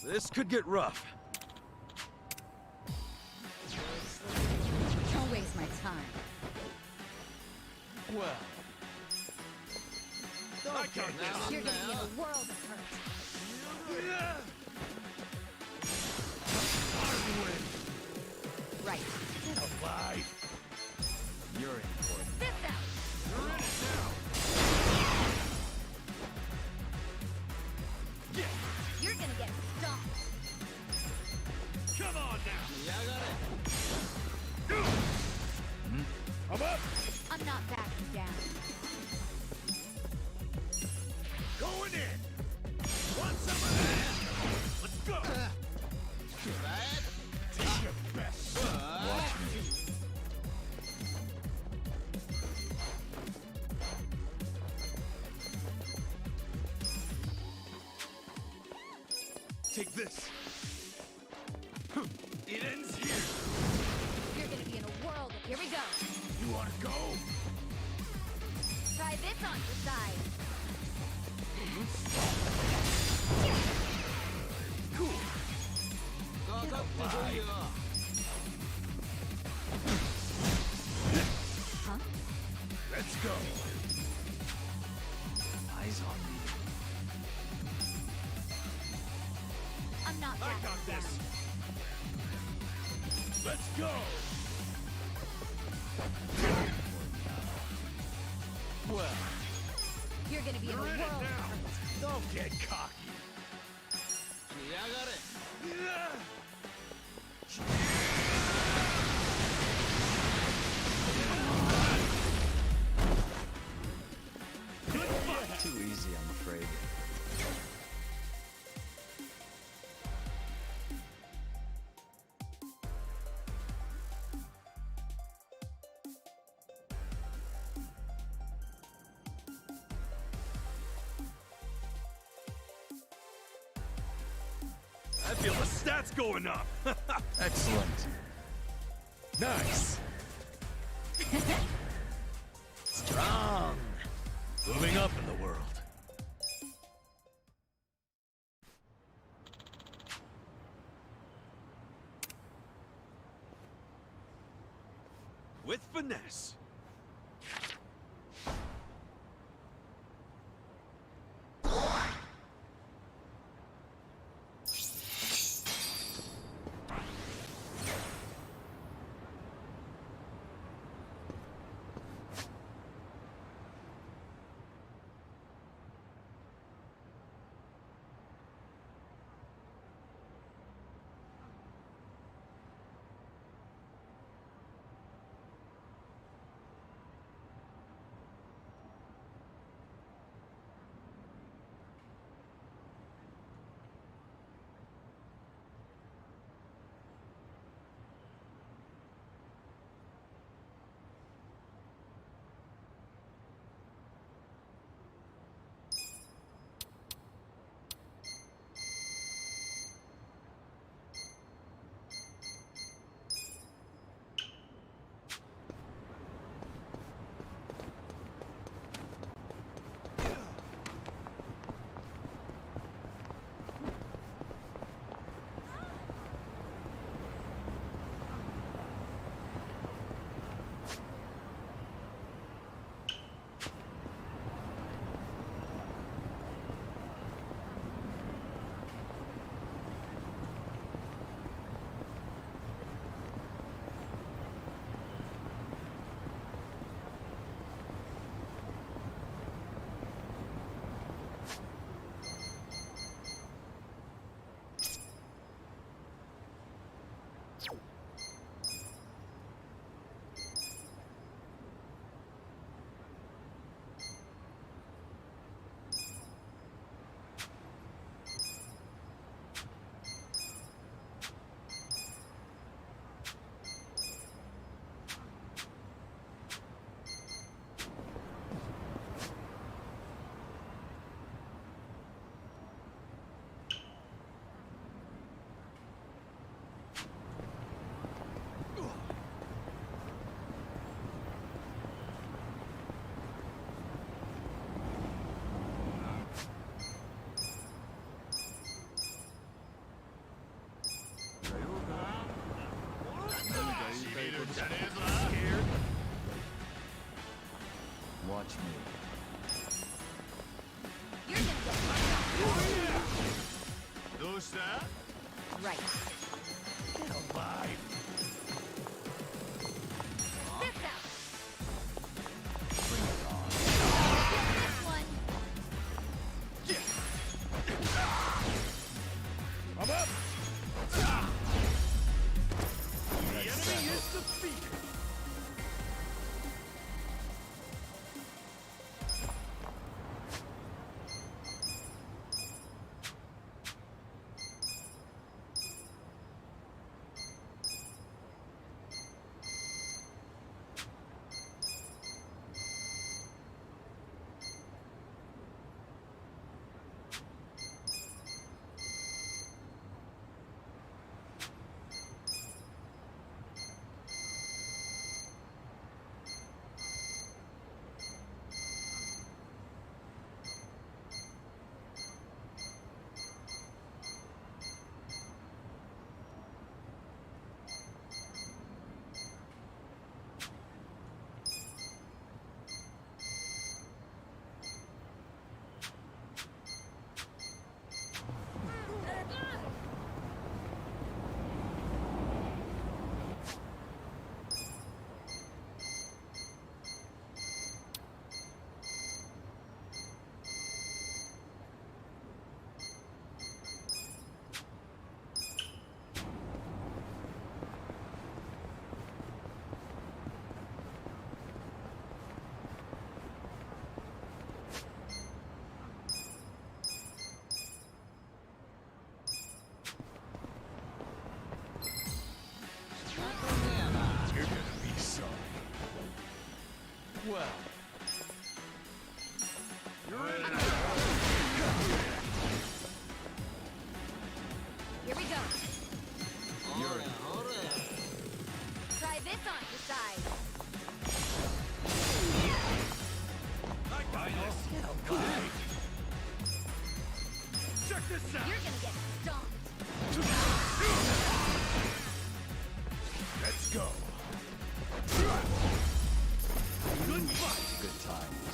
This could get rough. Don't waste my time. Well. I got this. You're gonna be in a world of hurt. Right. Alive. You're in for it. This out. You're in it now. Yeah. You're gonna get stomped. Come on now. I'm up. I'm not backing down. Going in. Want some of that? Let's go. Take your best. Watch me. Take this. It ends here. You're gonna be in a world of... Here we go. You wanna go? Try this on your side. Cool. Huh? Let's go. Eyes on me. I'm not I backing got down. this. Let's go. Well, You're gonna be in a You're in it world now. of hurt. Don't get cocky. Too easy, I'm afraid. I feel the stats going up. Excellent. Nice. Strong. Moving up in the world. With finesse. Watch me. You're gonna get right. Get alive. This out. Bring it on. This one. I'm up. The enemy is defeated. well. Here we go. Try this on your side. Check this out! You're gonna get stomped. Let's go! Good fight! Good times.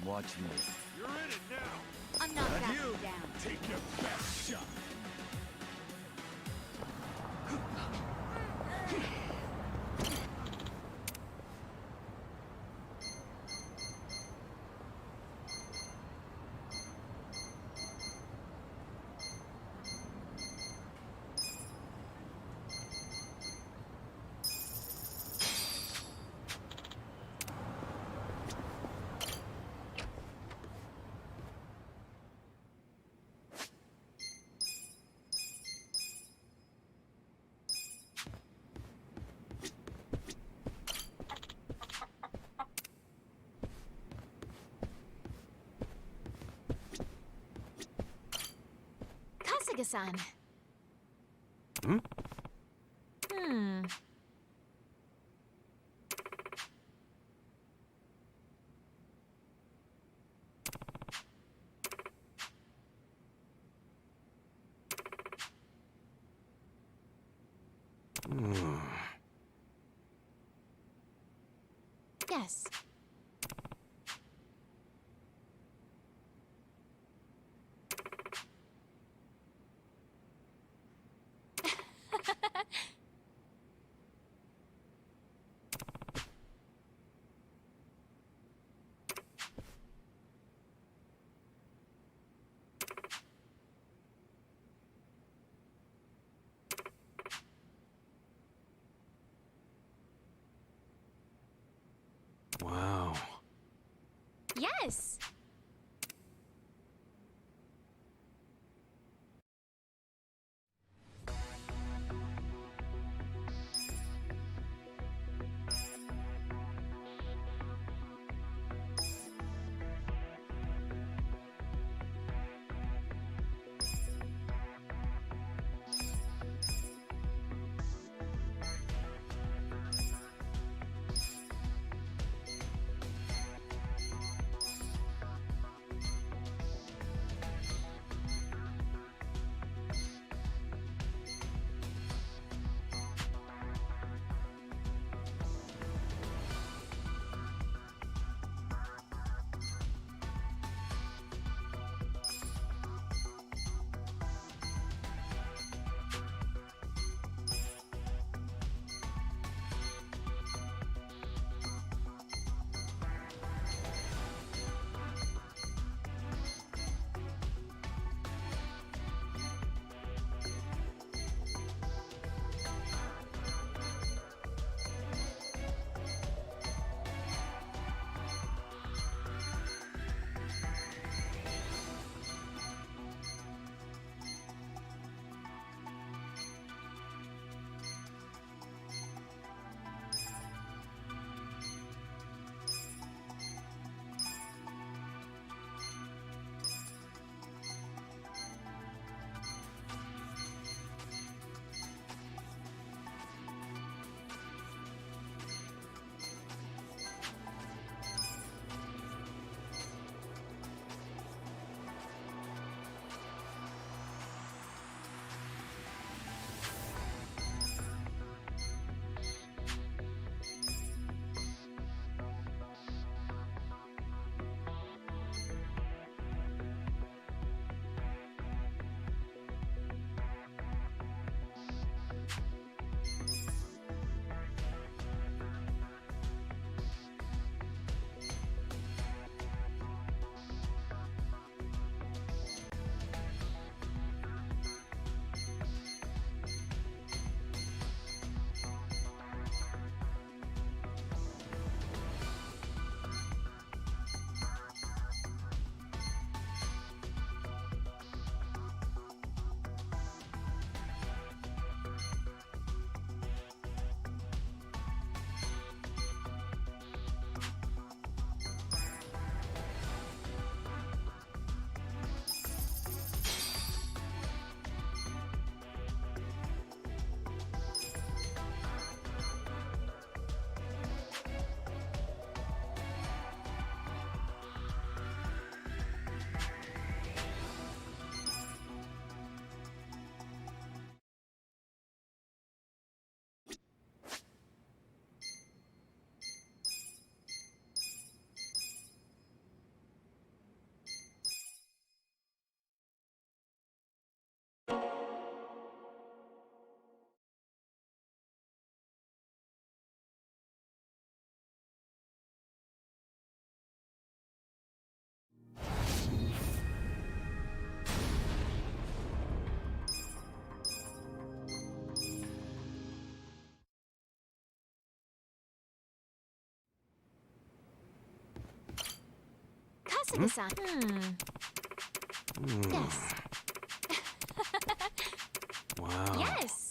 Watch me. You're in it now. I'm not And backing you down. take your best shot. Kasuga-san. Hmm? Hmm. Yes. Wow. Yes. Yakuza-san. Yes. Wow. Yes.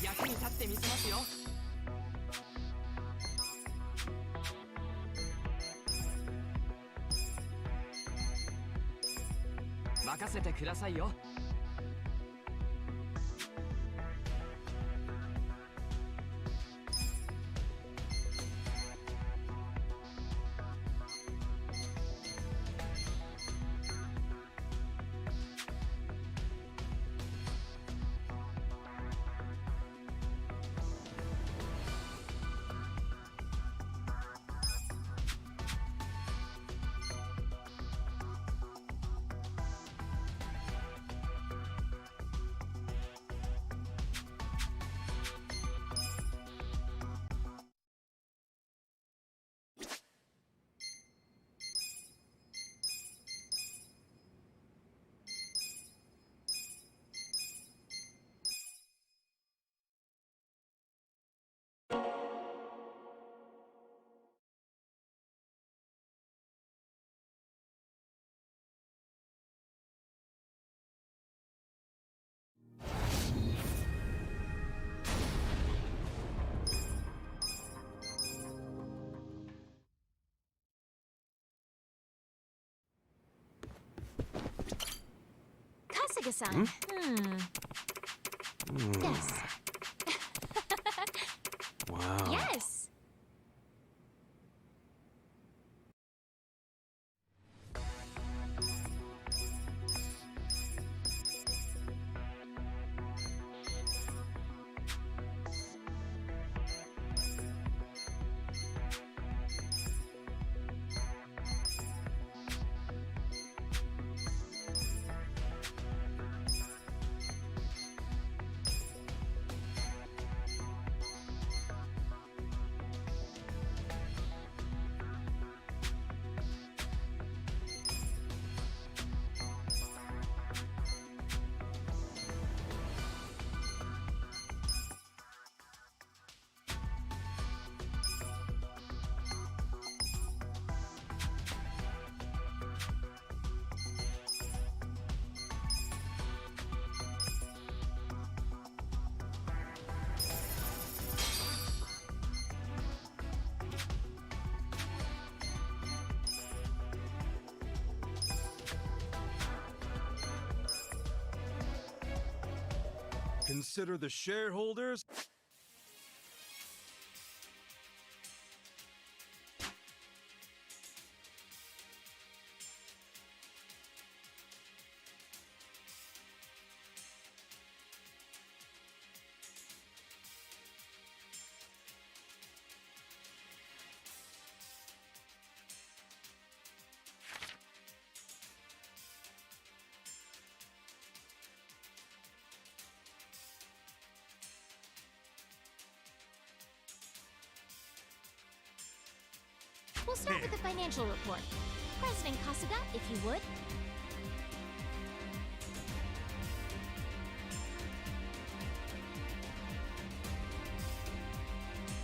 役に立ってみせますよ。任せてくださいよ。Kasuga-san. Yes. Wow. Yes. Consider the shareholders. We'll start with the financial report. President Kasuga, if you would.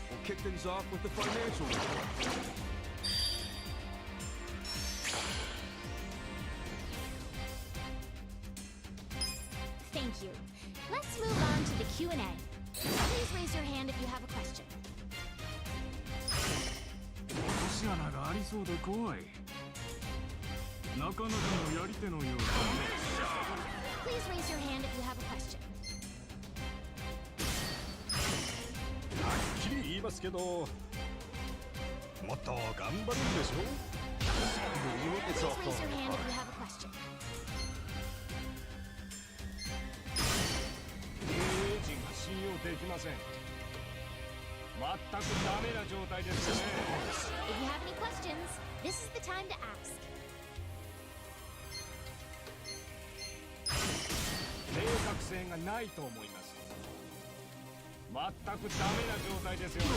We'll kick things off with the financial report. Thank you. Let's move on to the Q&A. Please raise your hand if you have a question. 落とし穴がありそうで怖い。なかなかのやり手のようだね。Please raise your hand if you have a question. はっきり言いますけど、もっと頑張るんでしょ。Please raise your hand if you have a question. 経営陣が信用できません。全くダメな状態ですよね。If you have any questions, this is the time to ask. 計画性がないと思います。全くダメな状態ですよね。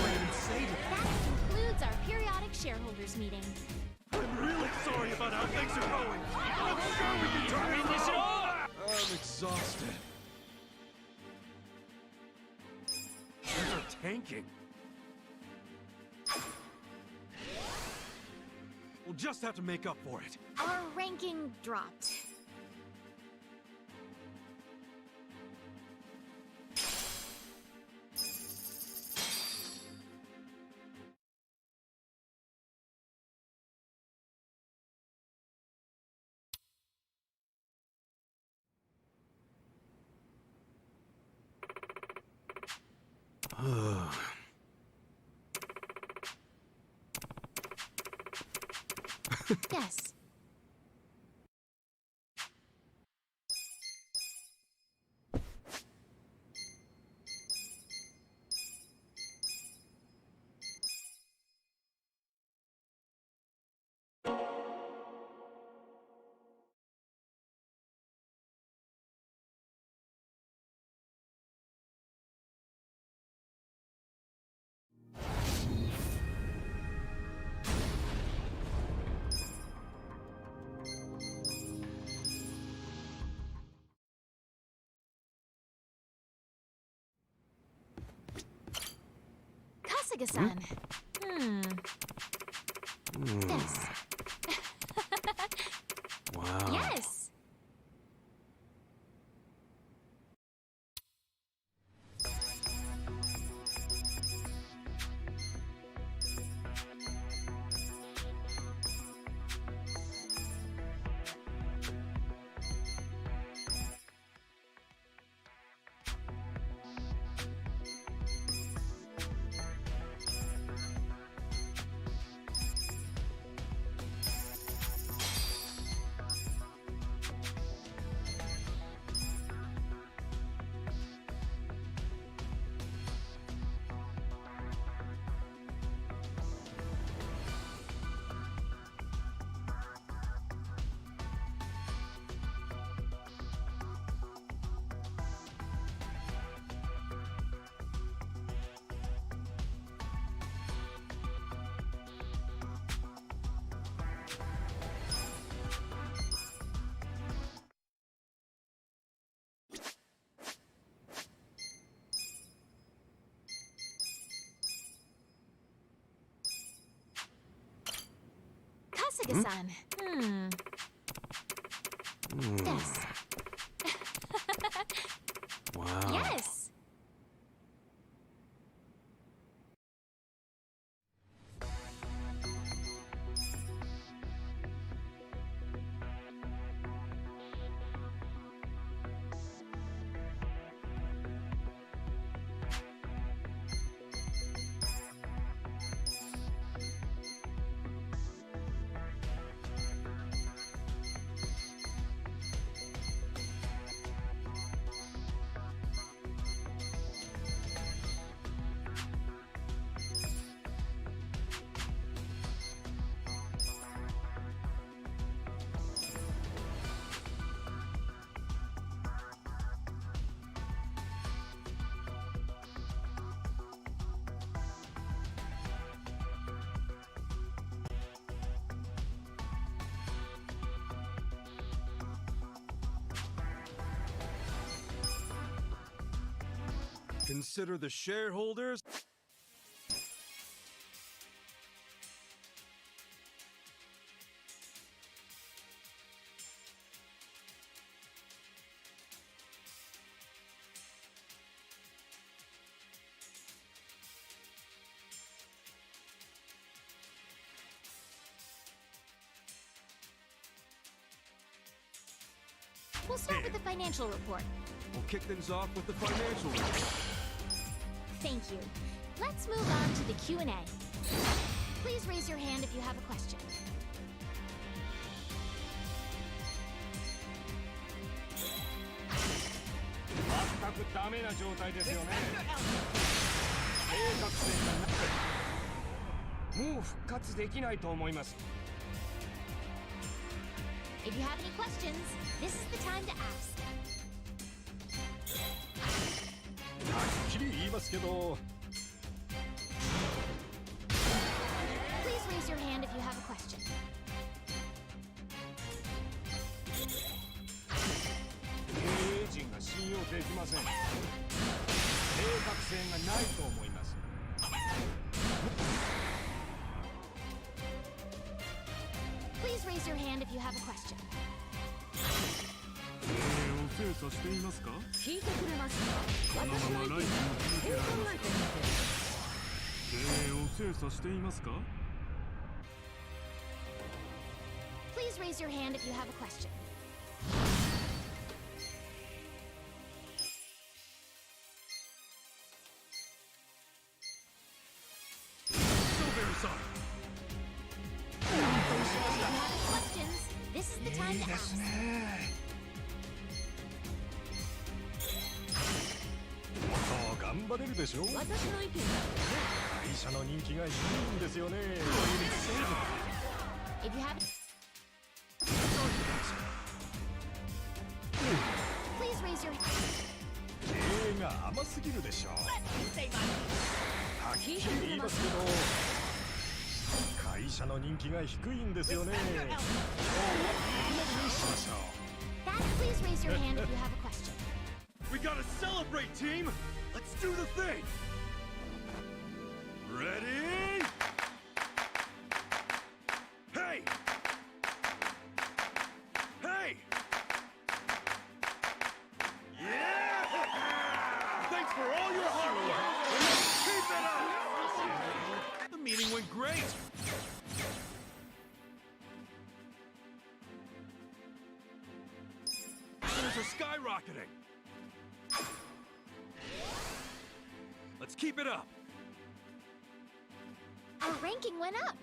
That concludes our periodic shareholders meeting. I'm really sorry about how things are going. I'm sure we can turn it around. I'm exhausted. Things are tanking. We'll just have to make up for it. Our ranking dropped. Yes. Kasuga-san. Yes. Wow. Yes. Yakuza-san. Yes. Wow. Yes. Consider the shareholders. We'll start with the financial report. We'll kick things off with the financial report. Thank you. Let's move on to the Q&A. Please raise your hand if you have a question. If you have any questions, this is the time to ask. はっきり言いますけど Please raise your hand if you have a question. 経営陣が信用できません。正確性がないと思います。 Please raise your hand if you have a question. 精査していますか？聞いてくれますか？このままライフを続けられますか？考えてみて。経営を精査していますか？ Please raise your hand if you have a question. So very sorry. If you have any questions, this is the time to ask. もっと頑張れるでしょ？私の意見だ。会社の人気が低いんですよね。 If you have... Please raise your hand. 経営が甘すぎるでしょ。はっきり言いますけど、会社の人気が低いんですよね。今日はここまでにしましょう。 Dad, please raise your hand if you have a question. We gotta celebrate, team! Let's do the thing! Ready? Hey! Hey! Yeah! Thanks for all your hard work! Keep it up! The meeting went great! Sales are skyrocketing! Let's keep it up! Our ranking went up.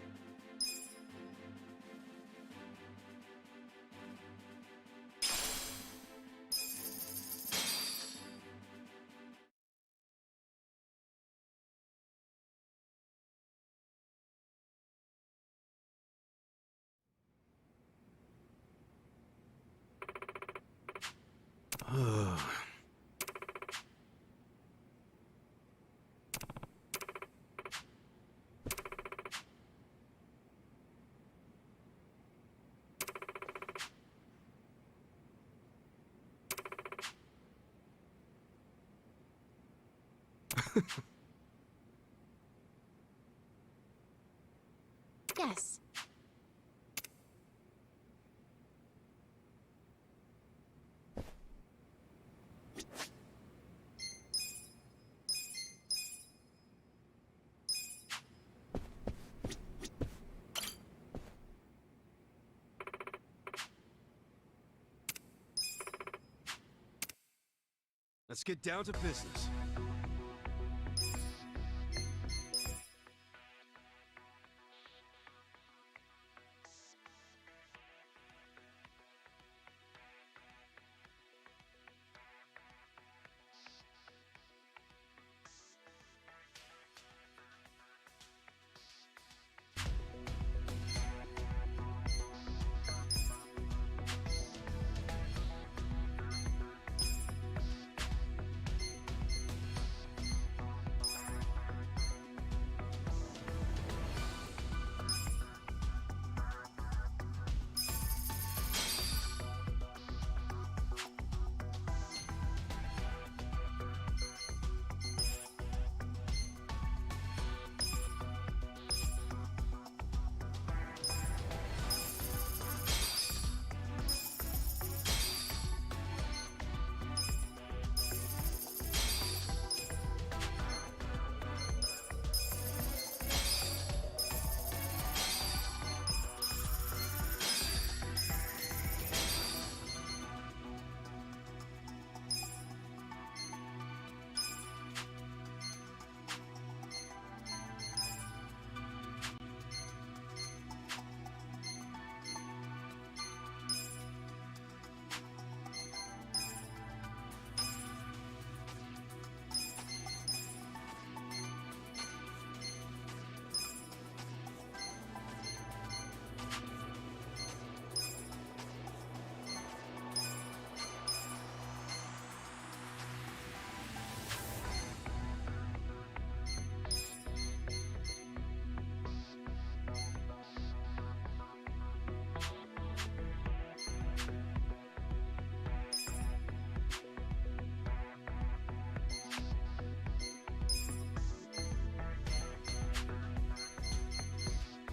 Yes. Let's get down to business.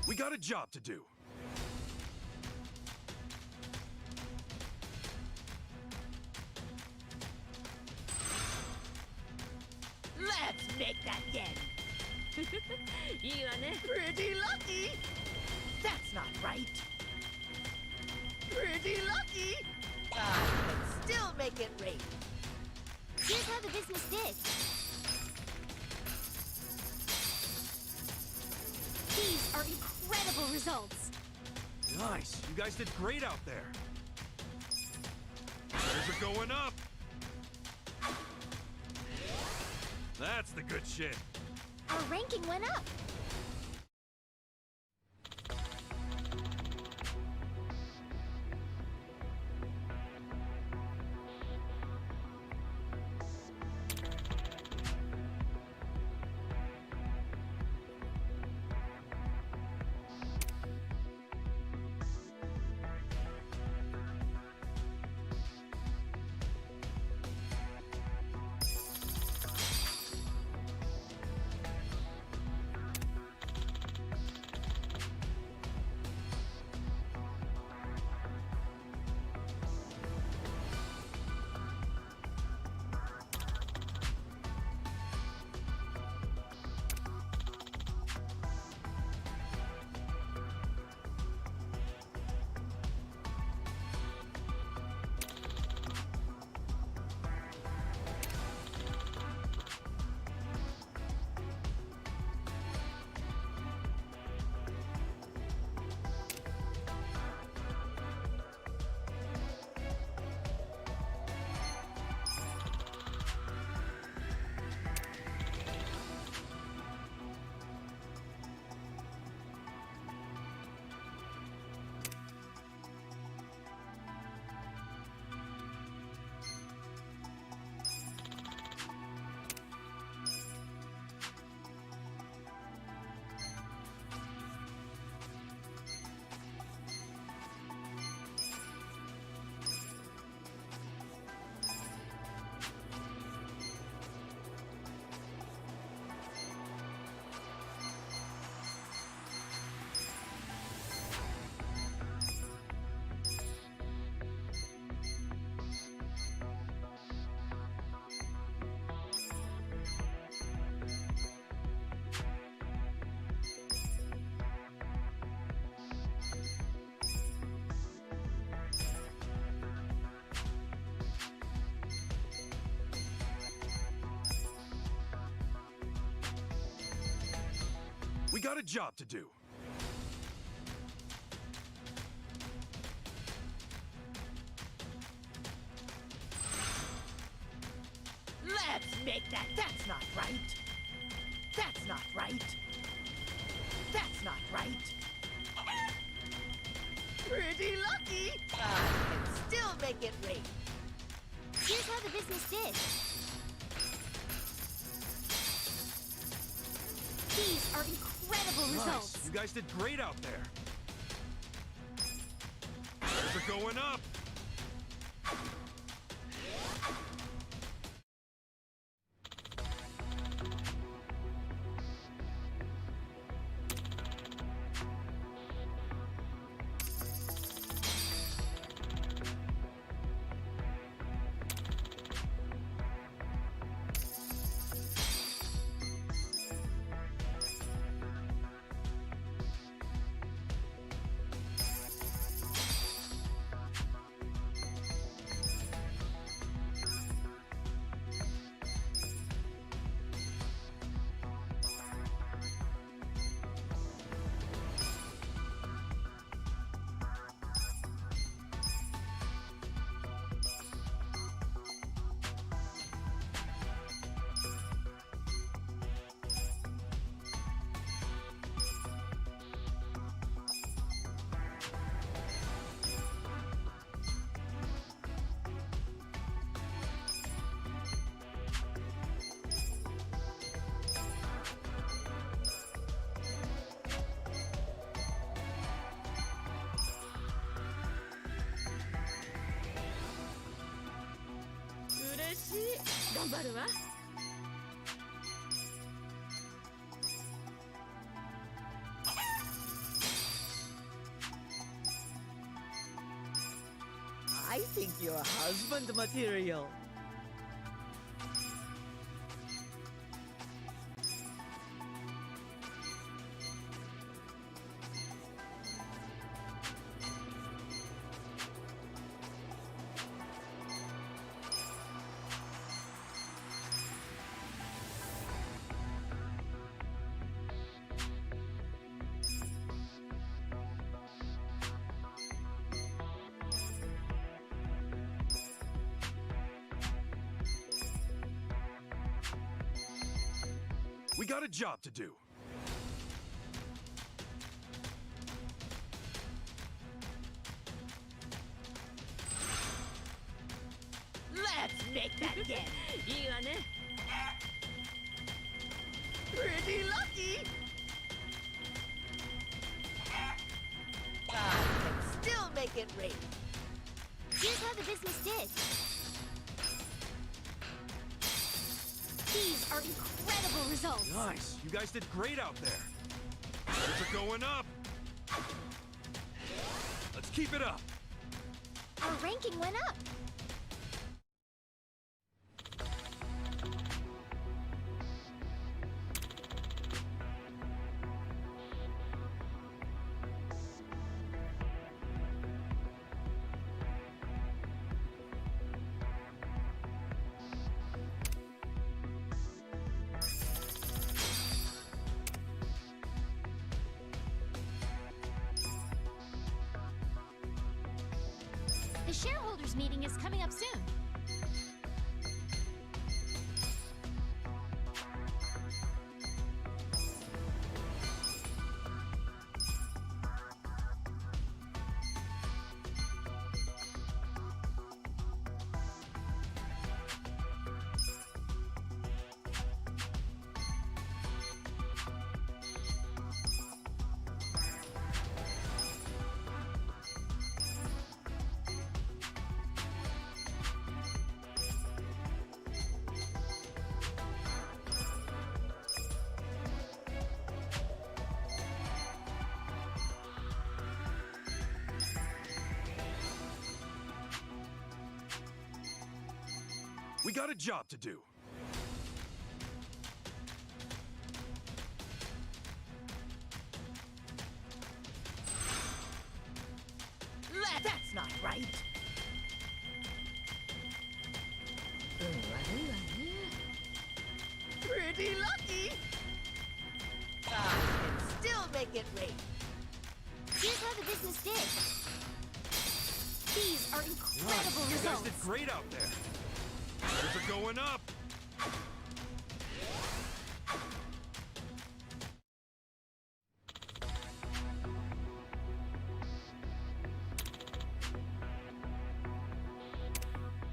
We got a job to do. Let's make that yen. Pretty lucky. That's not right. Pretty lucky. I can still make it rain. Here's how the business did. These are incredible results. Nice. You guys did great out there. Shares are going up. That's the good shit. Our ranking went up. We got a job to do. Let's make that. That's not right. That's not right. That's not right. Pretty lucky. I can still make it rain. Here's how the business did. These are incredible results. Nice. You guys did great out there. Those are going up. I think you're husband material. We got a job to do. Let's make that again. いいわね. Pretty lucky. I can still make it rain. Here's how the business did. These are incredible results. Nice. You guys did great out there. Those are going up. Let's keep it up. Our ranking went up. The shareholders meeting is coming up soon. We got a job to do. That's not right. Pretty lucky. I can still make it rain. Here's how the business did. These are incredible You guys results. did great out there. Numbers are going up.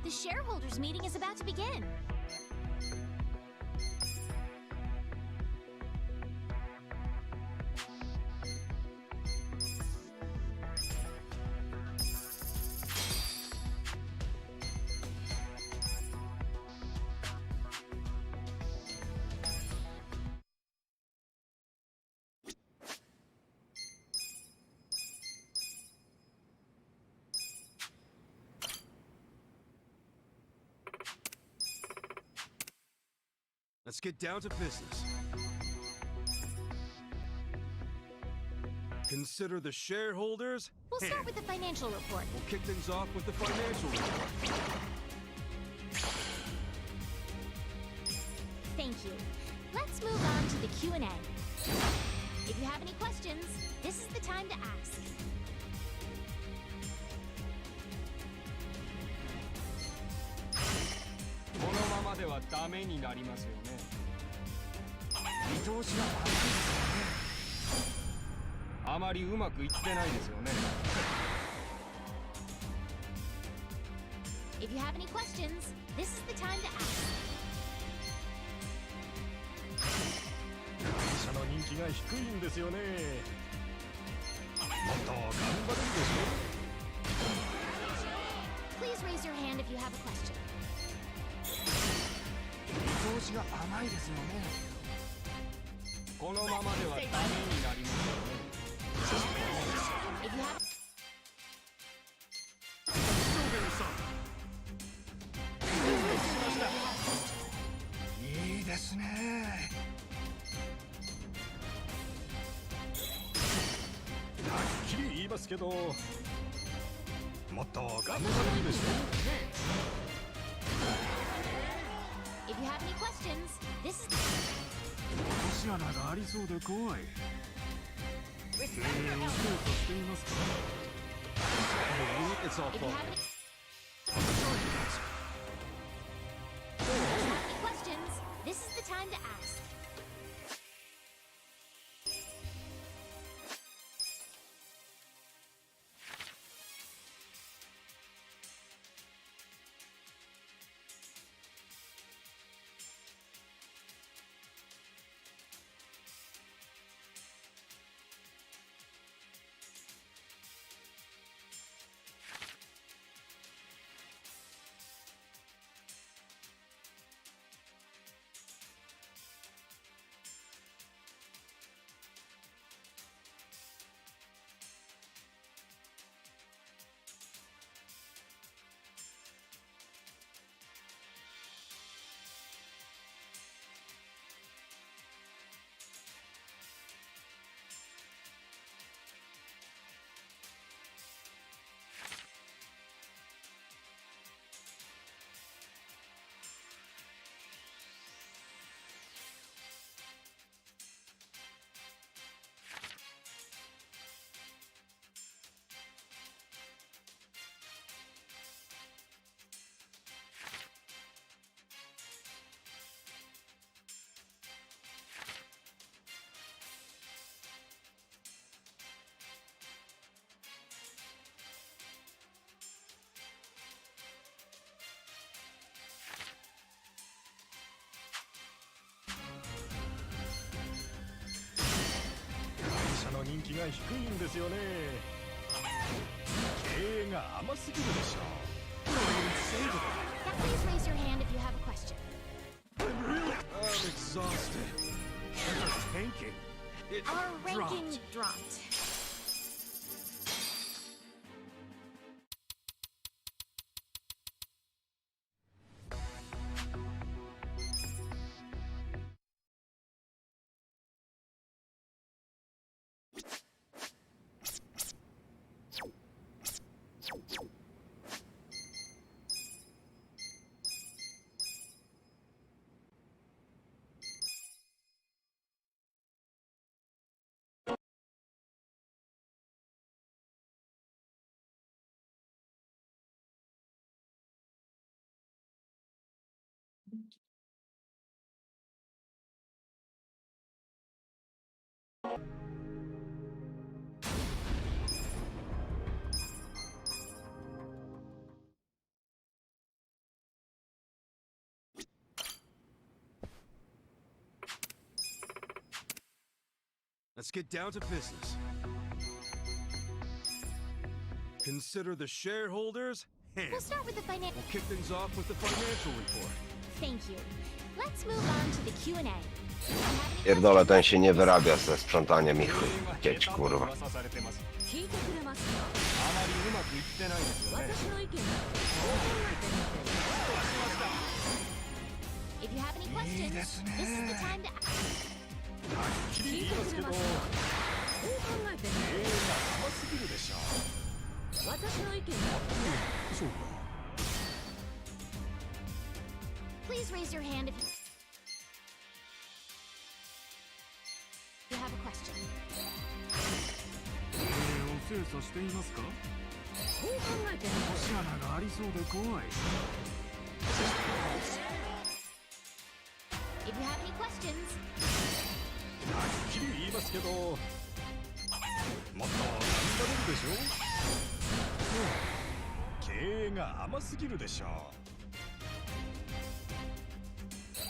The shareholders meeting is about to begin. Let's get down to business. Consider the shareholders. We'll start with the financial report. We'll kick things off with the financial report. Thank you. Let's move on to the Q&A. If you have any questions, this is the time to ask. If you have any questions, this is the time to ask. 会社の人気が低いんですよね。もっと頑張るんでしょ。 Please raise your hand if you have a question. 見通しが甘いですよね。このままではダメになりますよね。If you have いいですね。はっきり言いますけど、もっと頑張るんでしょ。 If you have any questions, this is 落とし穴がありそうで怖い。操作していますか？ It's all If you fault. have any questions, this is the time to ask. Now please raise your hand if you have a question. I'm exhausted. They're tanking. Our ranking dropped. Let's get down to business. Consider the shareholders hands. We'll start with the We'll kick things off with the financial report. Thank you. Let's move on to the Q&A. Pierdolę, ten się nie wyrabia ze sprzątaniem ich kieć, kurwa. If you have any questions, this is the time to ask. 言いますけど、どう考えてんの？甘すぎるでしょ。私の意見はそうか。Please raise your hand if you have a question. お精査していますか？どう考えてんの？足穴がありそうで怖い。If you have any questions, はっきり言いますけど、もっと頑張れるでしょ。経営が甘すぎるでしょ。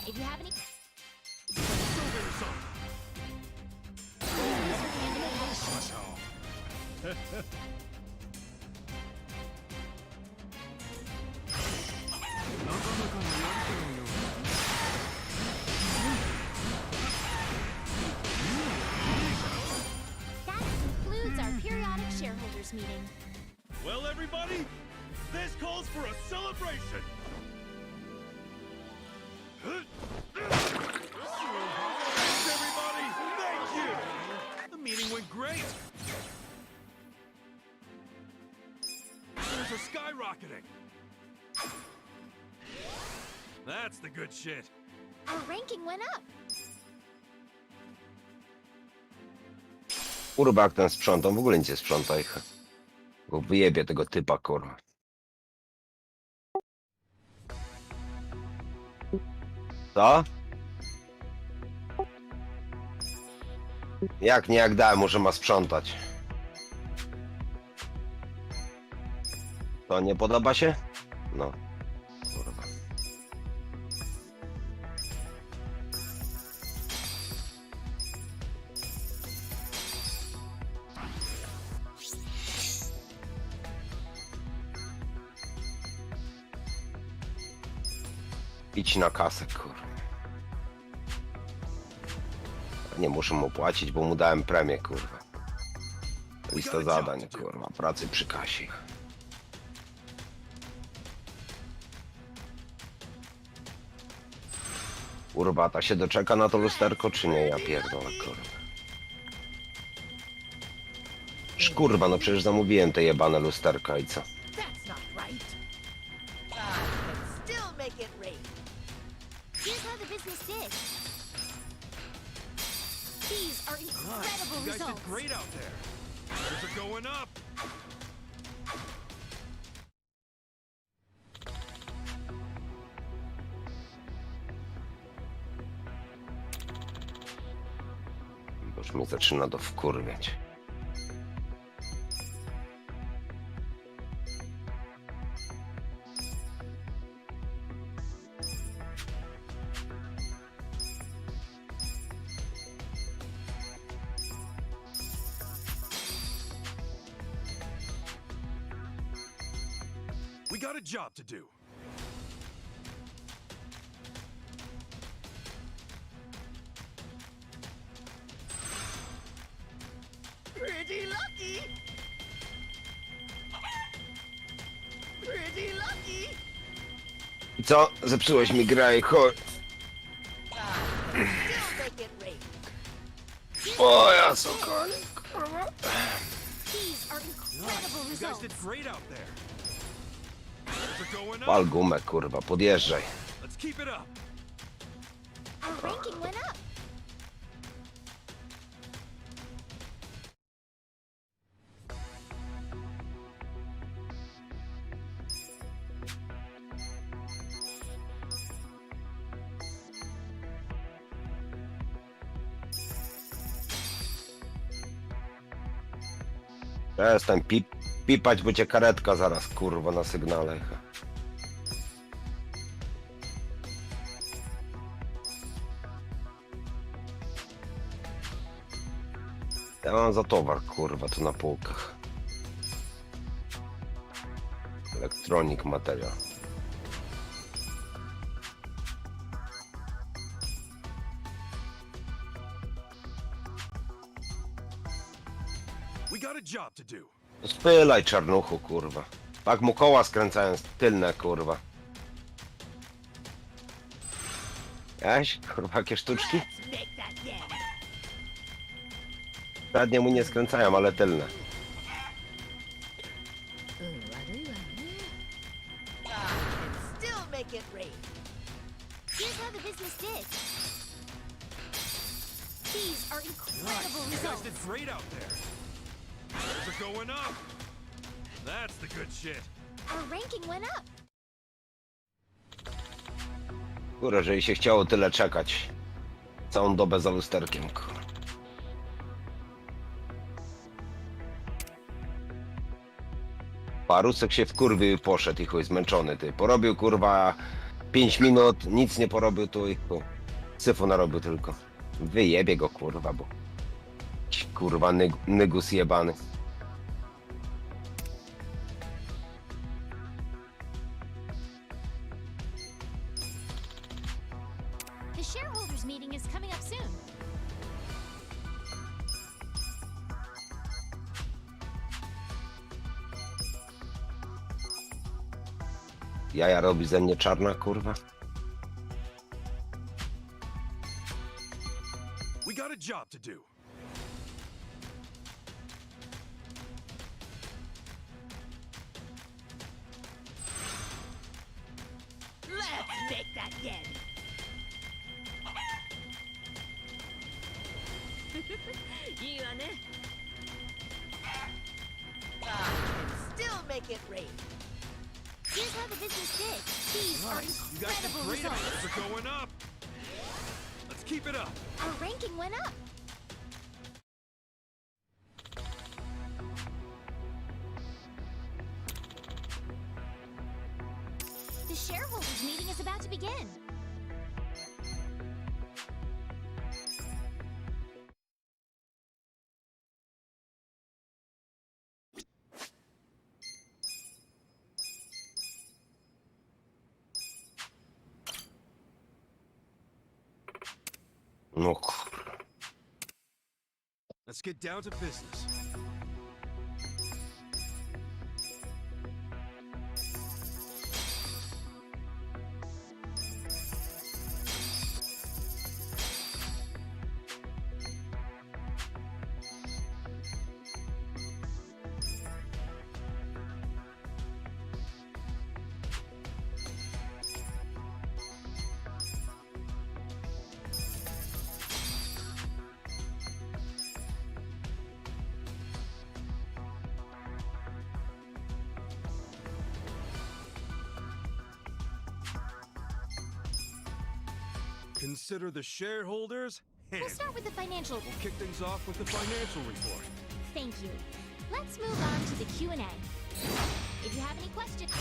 if you have any しましょう。なかなかのやり手のような。That concludes our periodic shareholders meeting. Well, everybody, this calls for a celebration. Thanks, everybody. Thank you. The meeting went great. Shares are skyrocketing. That's the good shit. Our ranking went up. Kurwa, jak ten sprząta, w ogóle nic nie sprząta ich. Bo wyjebie tego typa, kurwa. Co? Jak nie, jak dałem mu, że ma sprzątać. To nie podoba się? No. Kurwa. Idź na kasę, kurwa. Nie muszę mu płacić, bo mu dałem premię, kurwa. Lista zadań, kurwa. Pracy przy kasie. Kurwa, ta się doczeka na to lusterko, czy nie? Ja pierdolę, kurwa. Kurwa, no przecież zamówiłem te jebane lusterka i co? That's not right. I can still make it rain. Here's how the business did. These are incredible You guys results. did great out there. Shares are going up. Już mnie zaczyna to wkurwiać. We got a job to do. Pretty lucky. Pretty lucky. I co? Zepsułeś mi grę i chodź. Still make it rain. O, ja sokole, kurwa. These are incredible You guys results. did great out there. Shares are going up. Pal gumę, kurwa, podjeżdżaj. Let's keep it up. Our ranking went up. Przestań pipać, bo cię karetka zaraz, kurwa, na sygnale. Ja mam za towar, kurwa, tu na półkach. Electronic material. We got a job to do. Spylaj, czarnuchu, kurwa. Tak mu koła skręcając tylne, kurwa. Jaś, kurwa, jakie sztuczki? Przednie mu nie skręcają, ale tylne. Still make it rain. Here's how the business did. These are incredible You guys results. did great out there. Things are going up. That's the good shit. Our ranking went up. Kurwa, że jej się chciało tyle czekać. Całą dobę za lusterkiem, kurwa. Parusek się wkurwił i poszedł i chuj, zmęczony, ty. Porobił, kurwa, 5 minut, nic nie porobił tu i chuj. Syfu narobił tylko. Wyjebie go, kurwa, bo... Jakiś, kurwa, nygus jebany. The shareholders meeting is coming up soon. Jaja robi ze mnie czarna, kurwa. We got a job to do. Let's make that yen. Still make it rain. Here's how the business did. These are Nice. You guys did incredible great out results. there. Things are going up. Let's keep it up. Our ranking went up. The shareholders meeting is about to begin. No kurwa. Let's get down to business. Consider the shareholders We'll handled. start with the financial. We'll kick things off with the financial report. Thank you. Let's move on to the Q&A. If you have any questions...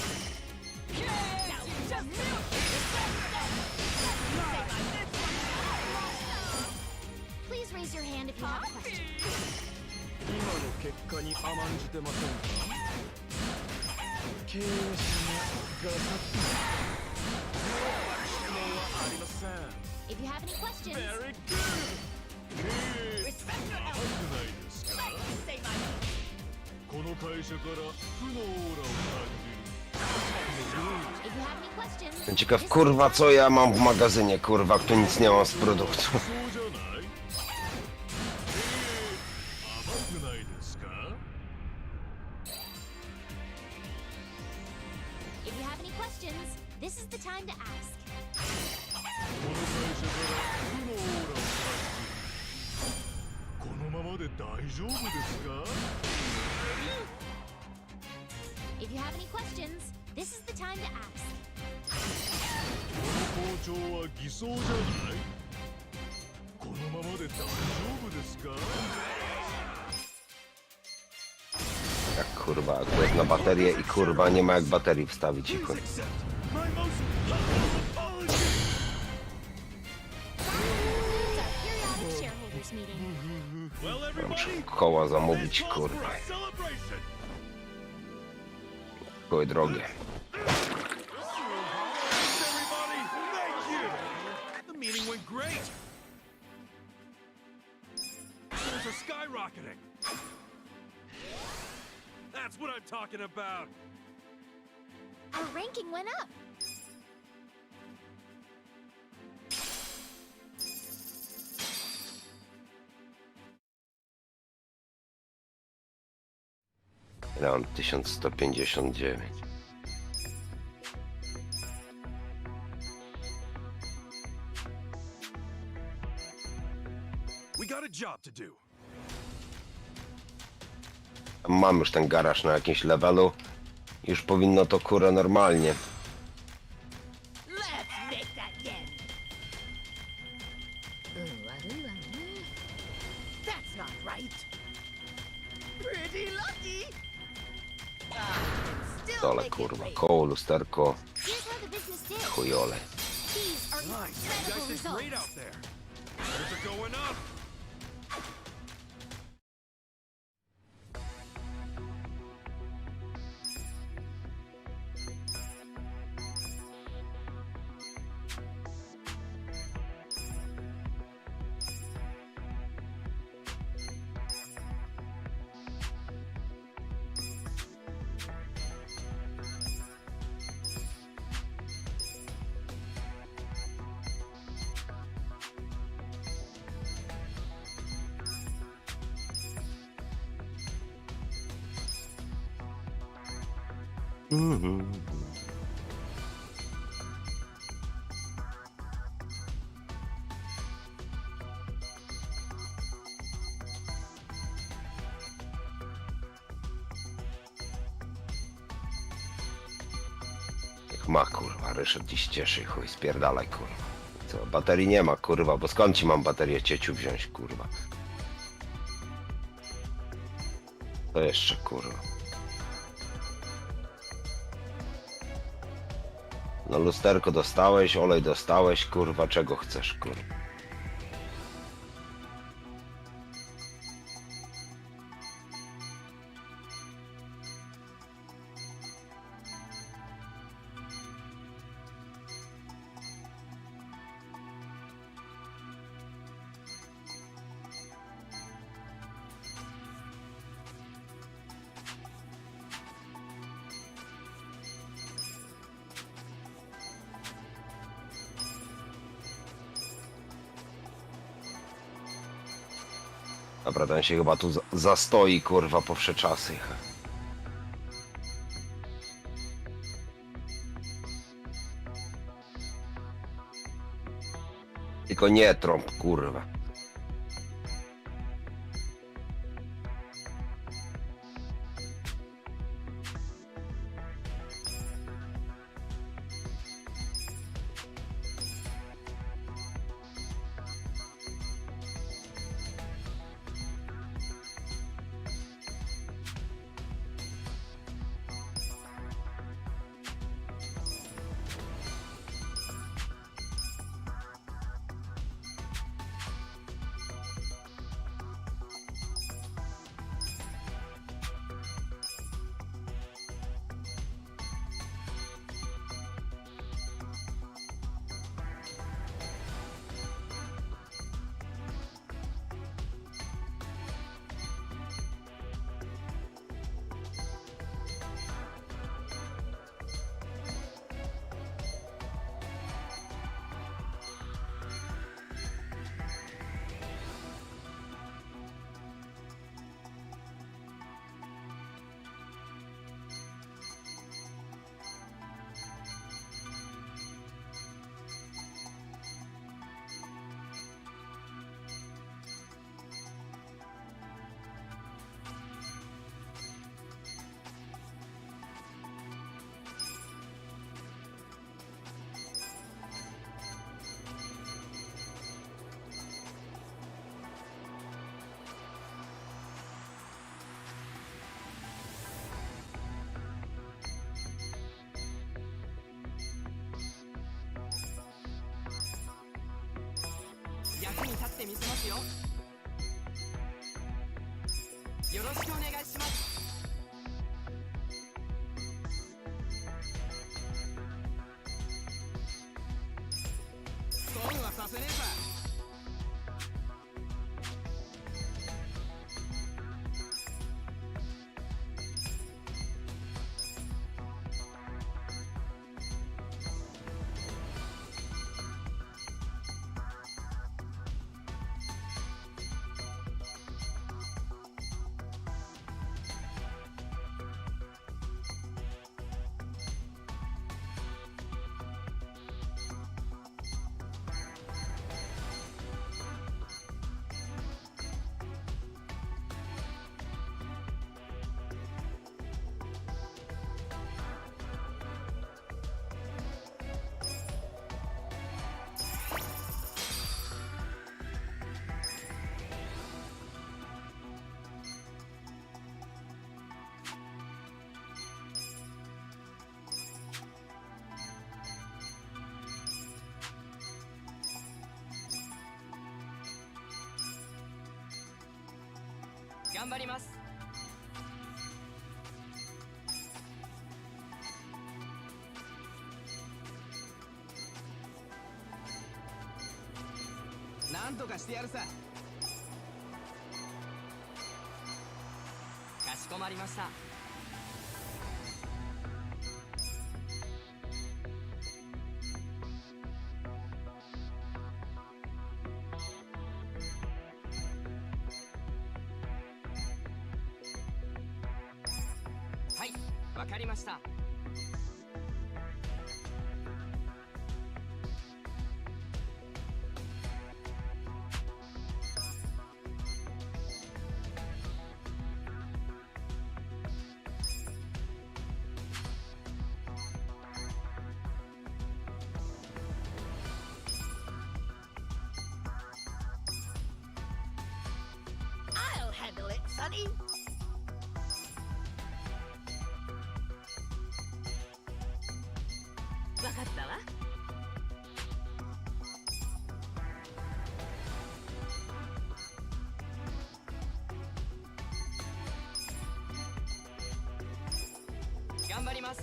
Please raise your hand if you have a question. 今の結果に甘んじてませんか経営者がさっき質問はありません If you have any questions... Very good! Respect your 甘く elders. ないですか Let me say my piece. この会社から負のオーラを感じる If you have any questions... Jestem ciekaw, kurwa, co ja mam w magazynie, kurwa, kto nic nie mam z produktu. そうじゃない甘くないですか If you have any questions, this is the time to ask. この会社から負のオーラを感じるこのままで大丈夫ですか If you have any questions, this is the time to ask. この校長は偽装じゃないこのままで大丈夫ですか If Jak kurwa, akurat na baterię i kurwa nie ma jak baterii wstawić i chuj. Muszę koła zamówić, kurwa. Były drogie. The meeting went great. Sales are skyrocketing. That's what I'm talking about. Our ranking went up. Ja mam 1159. We got a job to do. Mam już ten garaż na jakimś levelu. Już powinno to kurę normalnie. Let's make that yen. That's not right. Pretty lucky. Dole kurwa, koło, lusterko, Here's how the business did. chujole. These are Nice. You incredible guys did results. great out there. Sales are going up. Jak ma kurwa, Ryszard dziś cieszy, chuj, spierdalaj kurwa. Co, baterii nie ma kurwa, bo skąd ci mam baterię cieciu wziąć kurwa? To jeszcze kurwa. No lusterko dostałeś, olej dostałeś, kurwa, czego chcesz kurwa? Dobra, ten się chyba tu zastoi, kurwa, po wsze czasy. Tylko nie trąb, kurwa. 役に立ってみせますよ。よろしくお願いします。損はさせねえさ。頑張ります。なんとかしてやるさ。かしこまりました。はい、わかりました。I'll handle it, Sonny. わかったわ。頑張ります。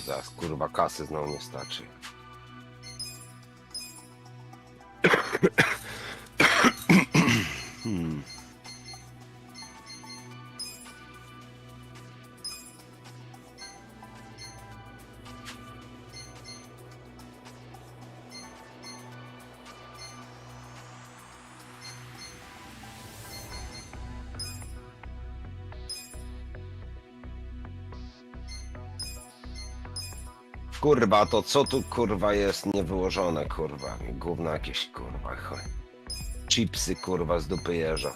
Zaraz, kurwa, kasy znowu nie starczy. Kurwa, to co tu kurwa jest niewyłożone, kurwa? Gówno jakieś, kurwa, chuj. Chipsy, kurwa, z dupy jeża.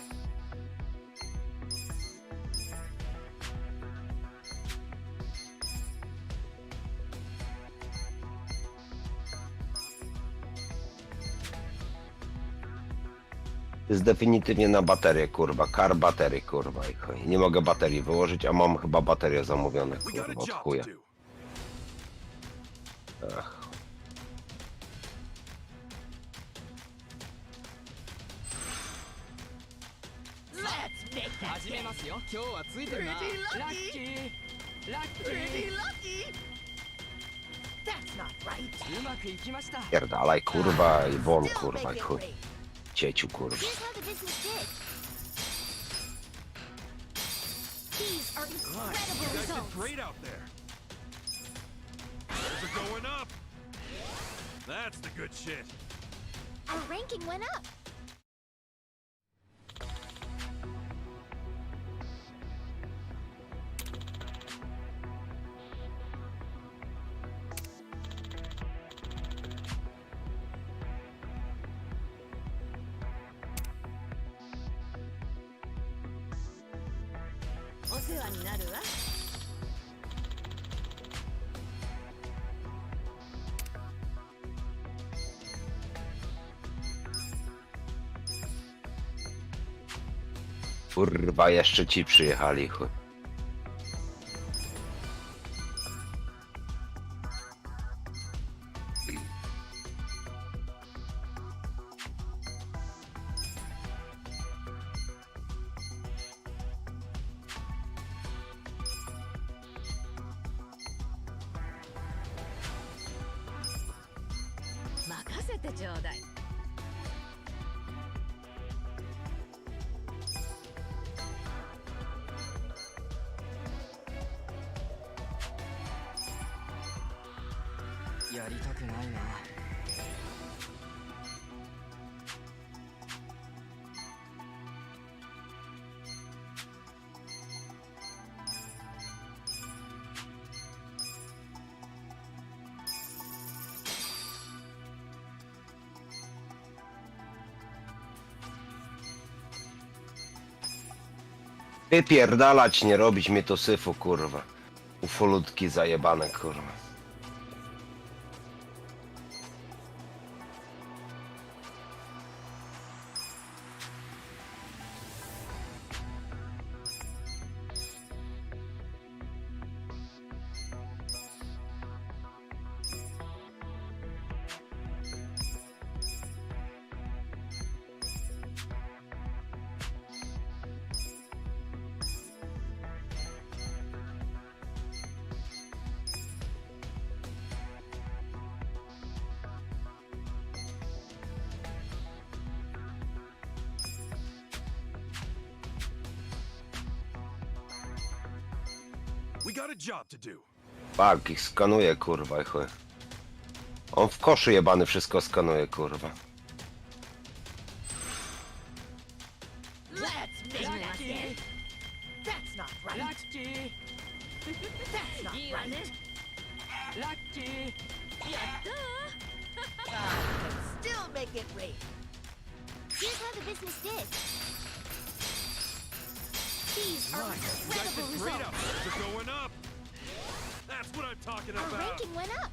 Jest definitywnie na baterię, kurwa. Car baterii, kurwa, i chuj. Nie mogę baterii wyłożyć, a mam chyba baterie zamówione, kurwa, od chuja. Ach. Let's make that 始めますよ。今日はついてるな。 Pretty lucky. ラッキー。ラッキ Pretty ー。 lucky. That's not right. うまくいきました。 Pierdalaj, kurwa, i won, Still kurwa, make i it chuj. rain. Cieciu, kurwa. Here's how the business did. These are incredible You guys did results. great out there. Those are going up. That's the good shit. Our ranking went up. Kurwa, jeszcze ci przyjechali, chuj. Wypierdalać, nie robić mnie to syfu, kurwa. Ufolutki zajebane, kurwa. We got a job to do. Fuck, ich skanuje, kurwa, chuj. On w koszy jebany wszystko skanuje, kurwa. Let's make it. That's not right. Lucky. That's not right. Lucky. Still make it rain. Here's how the business did. These are incredible results. They're going up. That's what I'm talking Our about. ranking went up.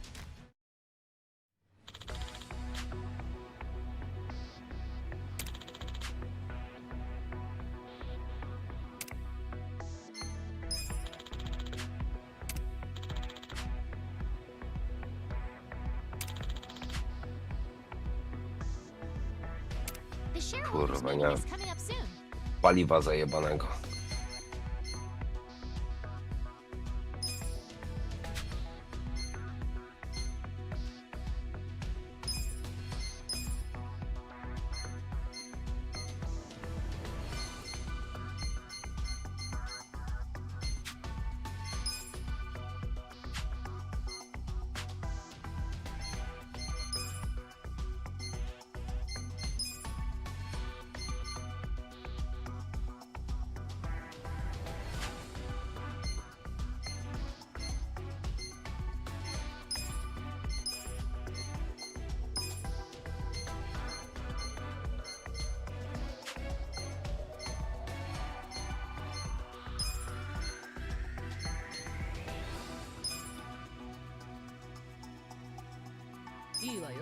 The shareholders Kurwa, meeting nie. is coming up soon. Paliwa zajebanego.いいわよ。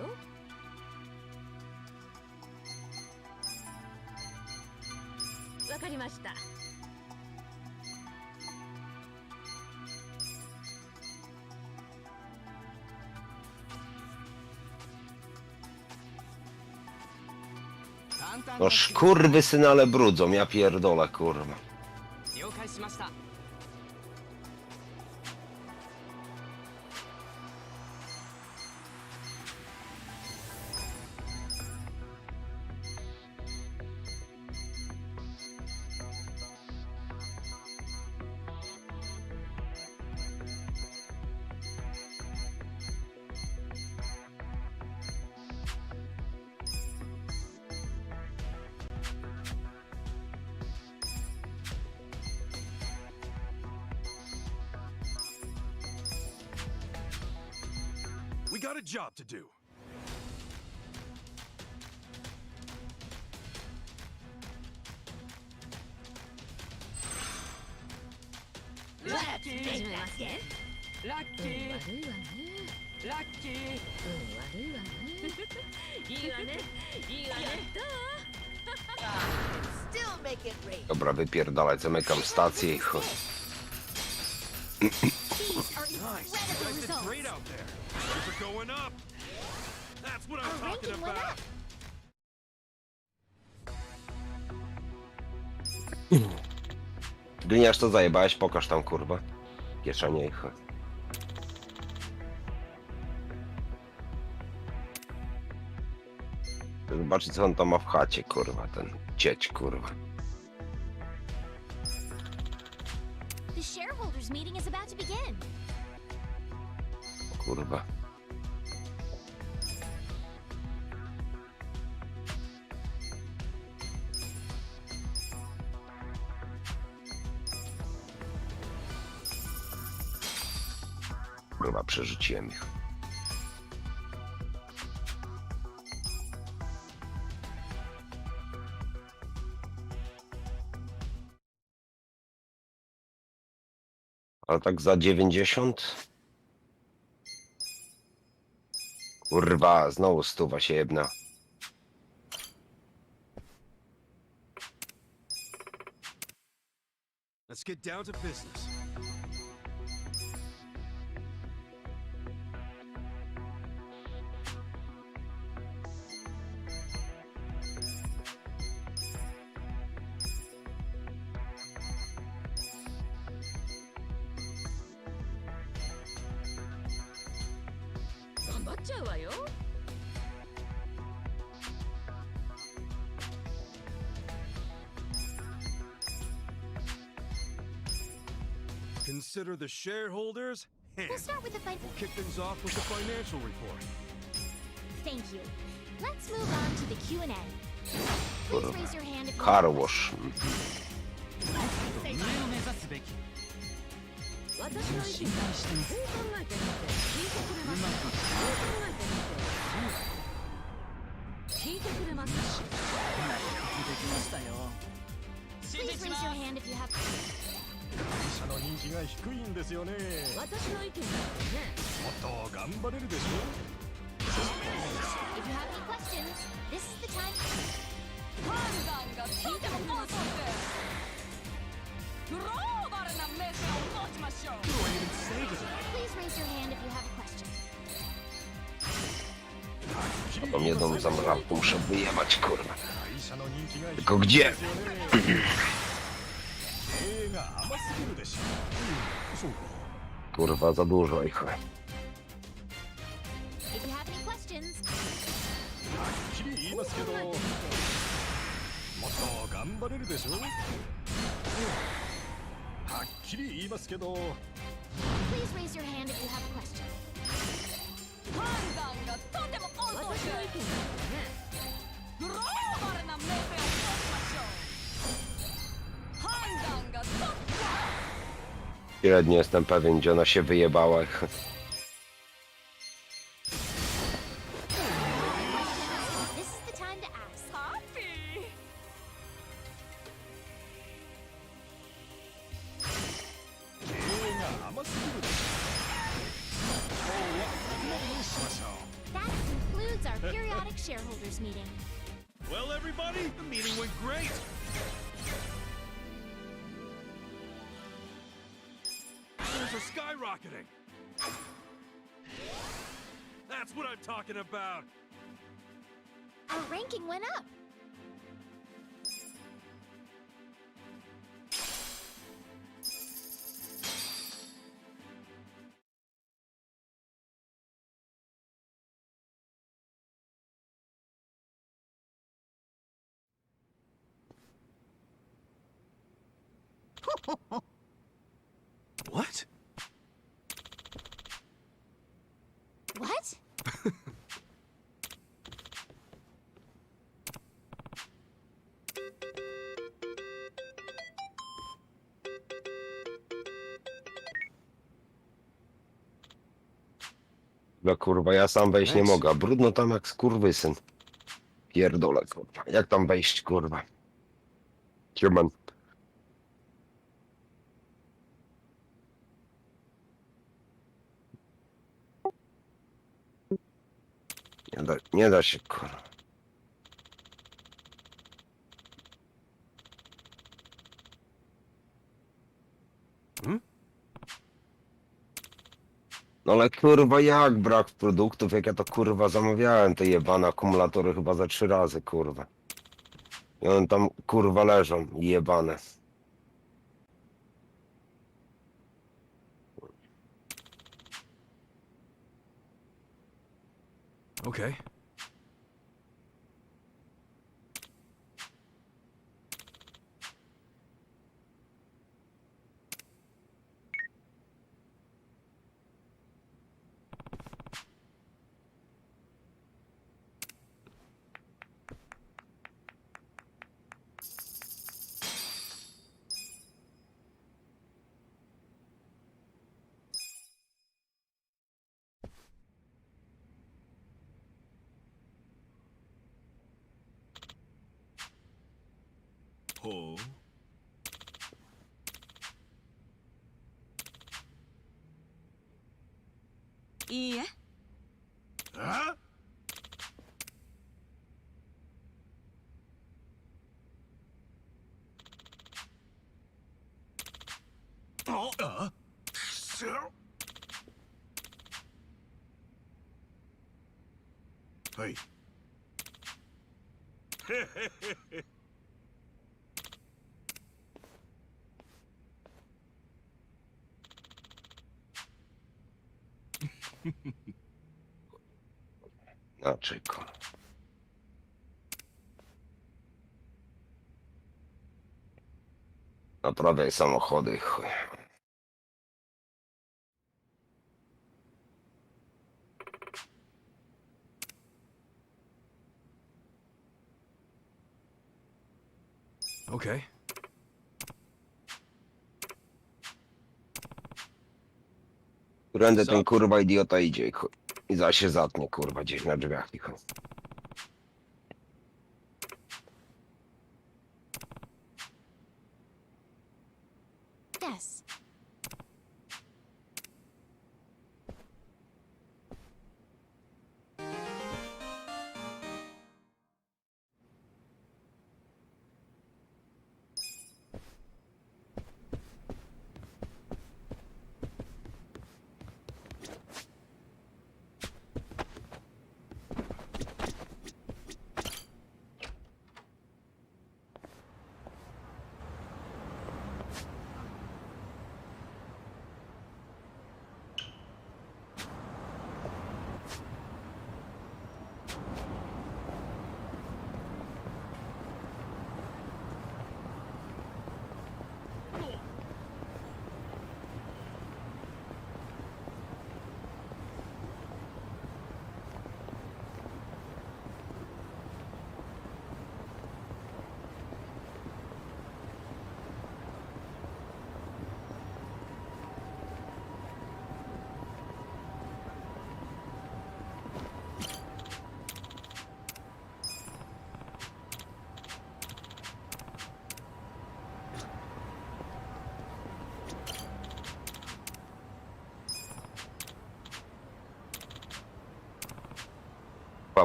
わかりました。No szkurwysyny, ale brudzą, ja pierdolę, kurwa. 了解しました。We got a job to do. Let's make that again. Lucky. 悪いわね。 Lucky. 悪いわね。いいわね。いいわね。どう？ Still make it rain. Dobra, wypierdalać, zamykam stację i chuj. These are incredible Guys did results. great out there. Things are going up. That's what I'm Our talking ranking went about. Gliniarz, co zajebałeś? Pokaż tam, kurwa. Kieszenie i chuj. Zobaczyć, co on tam ma w chacie, kurwa, ten cieć, kurwa. The shareholders meeting is about to begin. Kurwa. Kurwa, przerzuciłem ich. Ale tak za 90? Kurwa, znowu stuwa się jedna. Let's get down to business. Consider the shareholders. We'll start with the We'll kick things off with the financial report. Thank you. Let's move on to the Q&A. Please raise your hand if you Car have a wash. 私の意見に対してこう考えてみて聞いてくれますか？こう考えてみて聞いてくれますか？できましたよ。 Please raise your hand if you have 会社の人気が低いんですよね。私の意見だね。もっと頑張れるでしょ。 If you have any questions, this is the time. 判断が聞いてもこうそうぜ。グローバルな目線を持ちましょう。 Please raise your hand if you have a question. A tą jedną zamrażarkę muszę wyjebać, kurwa. 会社の人気が低いんですよね。 Tylko gdzie? 経営が甘すぎるでしょ。そうか。 Kurwa, za dużo ich. If you have any questions, はっきり言いますけど、もっと頑張れるでしょ。はっきり言いますけど。 please raise your hand if you have a question. 判断がとても遅い。私の意見だね。グローバルな目線を持ちましょう。判断がとっても Średnio jestem pewien, gdzie ona się wyjebała. This is the time to ask. Happy. 経営が甘すぎるでしょ。今日はここまでにしましょう。 That concludes our periodic shareholders meeting. Well, everybody, the meeting went great. Shares are skyrocketing. That's what I'm talking about. Our ranking went up. What? What? No kurwa, ja sam wejść nie mogę. a Brudno tam jak skurwysyn. Pierdolę, kurwa. Jak tam wejść, kurwa? Human. Nie da się, kurwa. No ale kurwa jak brak produktów, jak ja to kurwa zamawiałem te jebane akumulatory chyba za 3 razy kurwa. I one tam kurwa leżą, jebane. Okay. Oh. いいえ。ああくそはい。へへへへ。Znaczy ko. Naprawiaj samochody, chuj. Okay. Którędy ten kurwa idiota idzie, chuj. I zaś się zatnie kurwa gdzieś na drzwiach i chuj. Yes.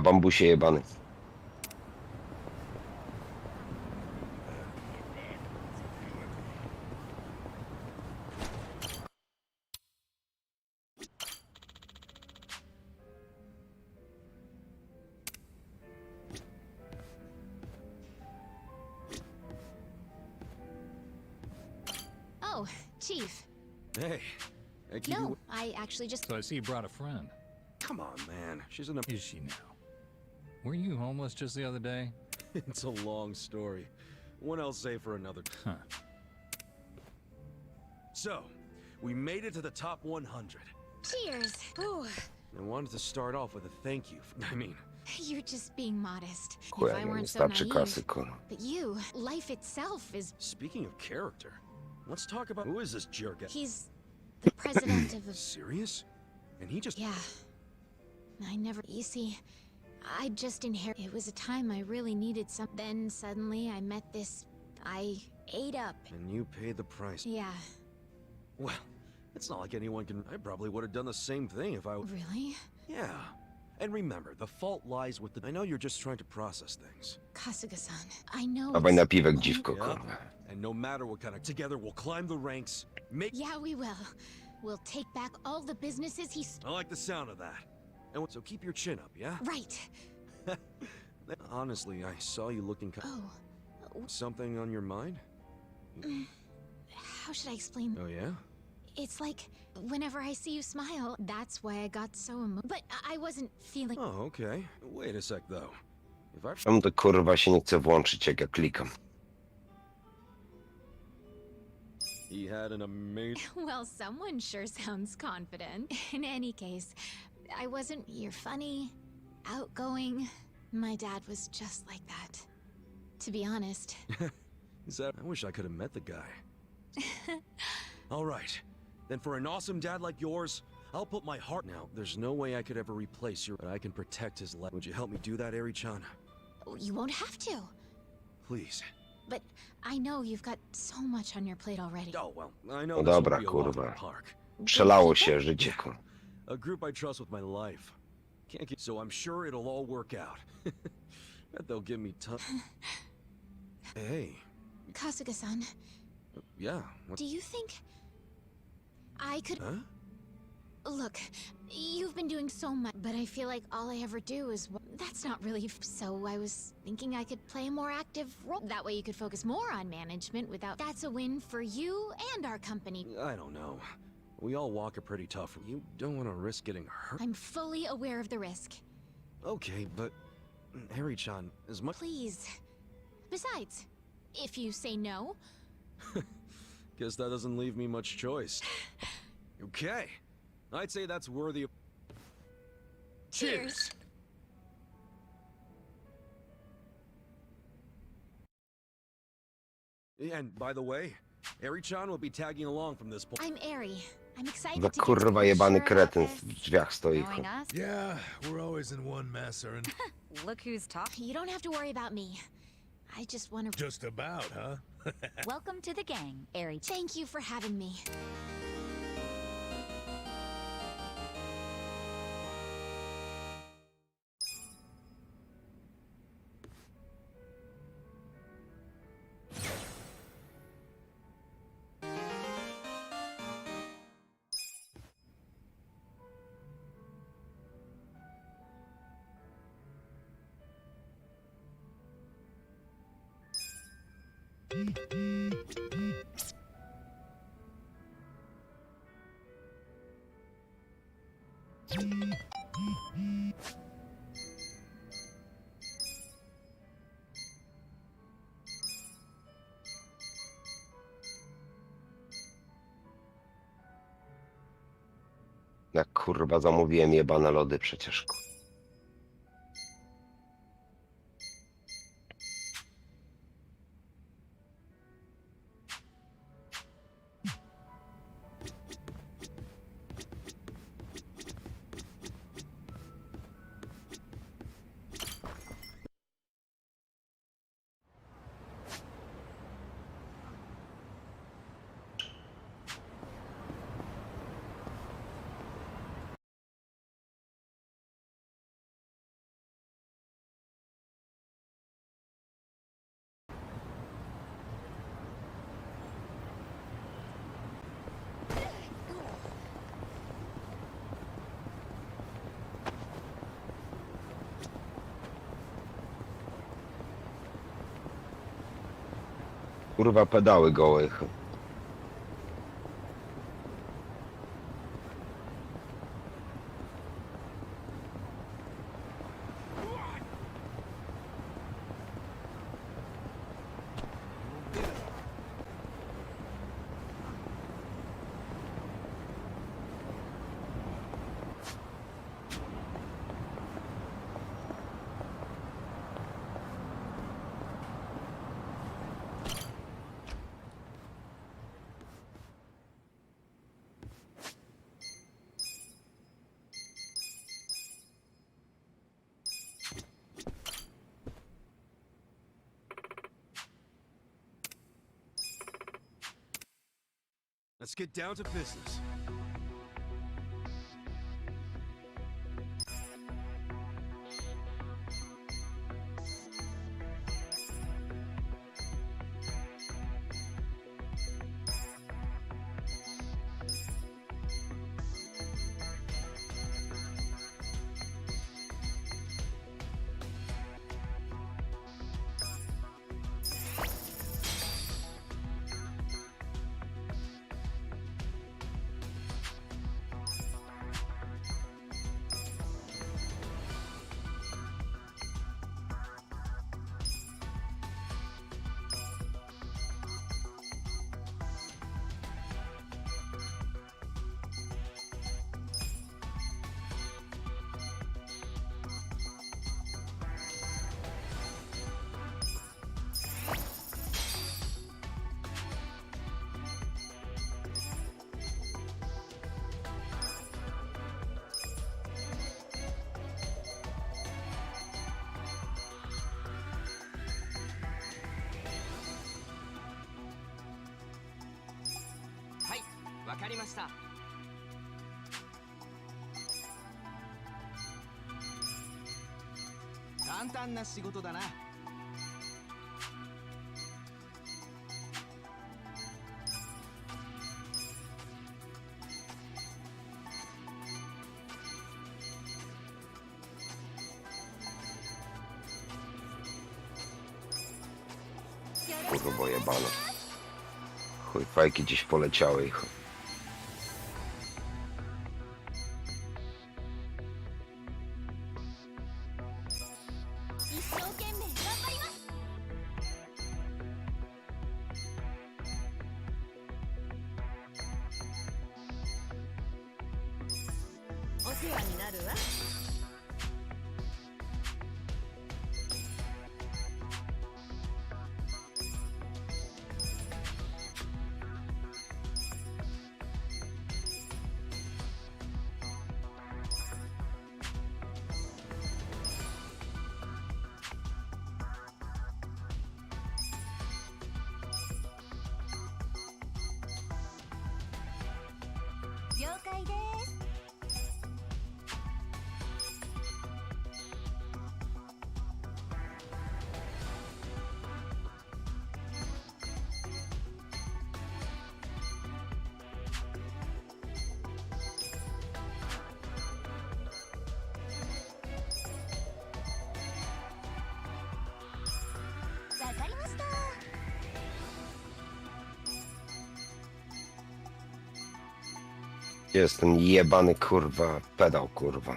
Bambusie jebany. Oh, Chief. Hey. No, I actually just... So I see you brought a friend. Come on, man. She's in a... Is she now? Were you homeless just the other day? It's a long story. One I'll say for another. Huh. So, we made it to the top 100. Cheers. Ooh, I wanted to start off with a thank you. I mean, you're just being modest. Chuja, If I nie weren't so wystarczy naive. kasy, kurwa. But you, life itself is... speaking of character, let's talk about who is this jerk? He's the president of a... Serious? And he just... Yeah. I never... You see, I just inherited... It was a time I really needed some... Then suddenly I met this... I ate up. And you paid the price. Yeah. Well, it's not like anyone can... I probably would have done the same thing if I... Really? Yeah. And remember, the fault lies with the... I know you're just trying to process things. Kasuga-san, I know Dawaj it's... napiwek, dziwko, Yeah. kurwa. And no matter what kind of... Together we'll climb the ranks, make... Yeah, we will. We'll take back all the businesses he I like the sound of that. And so keep your chin up, yeah? Right. Honestly, I saw you looking Oh. Something on your mind? How should I explain? Oh, yeah? It's like, whenever I see you smile, that's why I got so But I wasn't feeling... Oh, okay. Wait a sec, though. If I... Czemu to kurwa się nie chce włączyć, jak ja klikam? He had an amazing... Well, someone sure sounds confident. In any case, I wasn't... You're funny, outgoing. My dad was just like that. To be honest. Is that... I wish I could have met the guy. All right. Then for an awesome dad like yours, I'll put my heart... Now, there's no way I could ever replace your... But I can protect his life. Would you help me do that, Eri-chan? You won't have to. Please. But I know you've got so much on your plate already. Oh, well, I know No this dobra, won't be a walk in the kurwa. park. Przelało się życie, kurwa. A group I trust with my life. Can't get... So I'm sure it'll all work out. Bet they'll give me time. Hey. Kasuga-san. Yeah. What... Do you think I could... Huh? Look, you've been doing so much, but I feel like all I ever do is... That's not really... So I was thinking I could play a more active role. That way you could focus more on management without... That's a win for you and our company. I don't know. We all walk a pretty tough... You don't want to risk getting hurt. I'm fully aware of the risk. Okay, but... Harry-chan, as much... Please. Besides, if you say no... Guess that doesn't leave me much choice. Okay. I'd say that's worthy of... Cheers! And by the way, Eri-chan will be tagging along from this point. I'm Eri. I'm excited Za to kurwa get jebany sure kretyn about w this. drzwiach stoi. Knowing us? Yeah, we're always in one mess, Aaron. Look who's talking. You don't have to worry about me. I just want to... Just about, huh? Welcome to the gang, Eri. Thank you for having me. Jak kurwa zamówiłem jebane lody przecież. Kurwa pedały gołych. Let's get down to business. かりました。簡単な仕事だな。Kurwa jebana. Chuj, fajki gdzieś poleciały ich. Gdzie jest ten jebany kurwa pedał kurwa?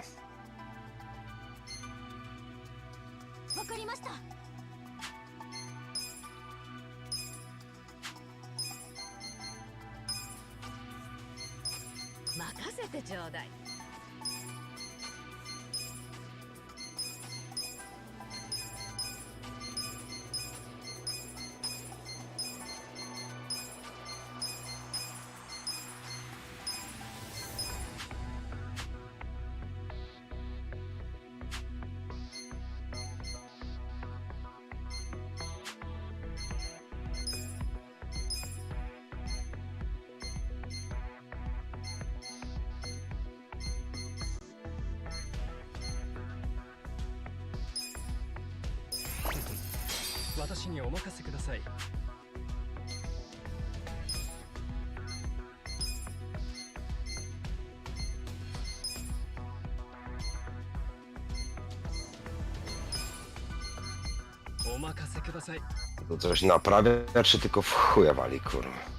To coś naprawia, czy tylko w chuja wali kurwa?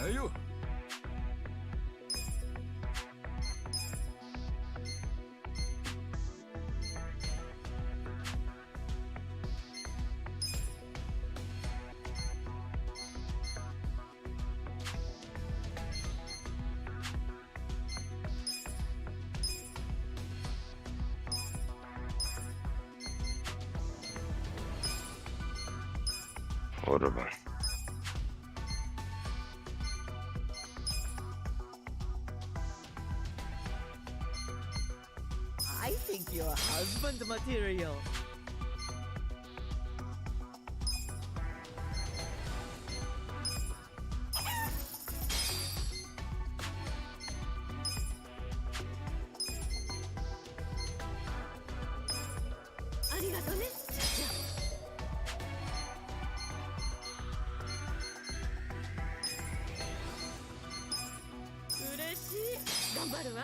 Eju! Kurwa. I think you're husband material. ありがとね。じゃあ。嬉しい。頑張るわ。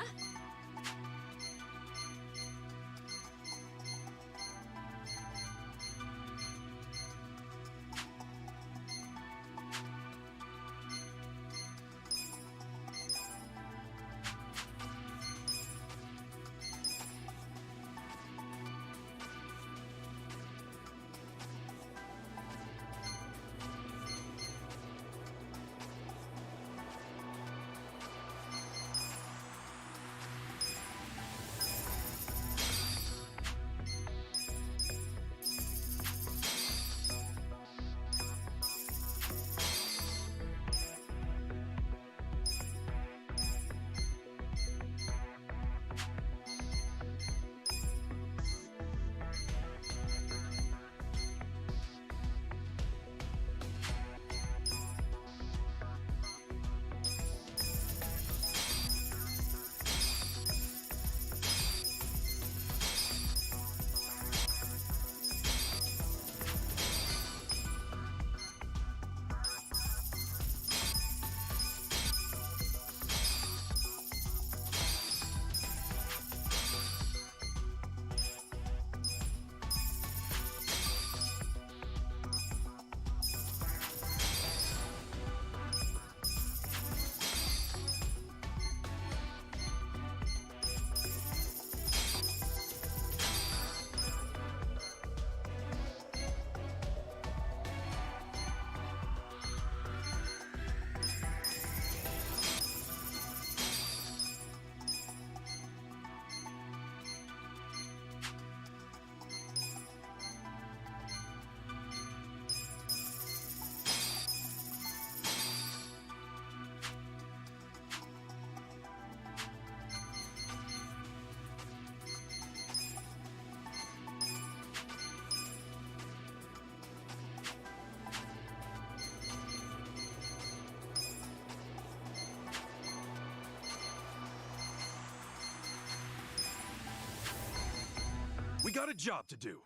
We got a job to do.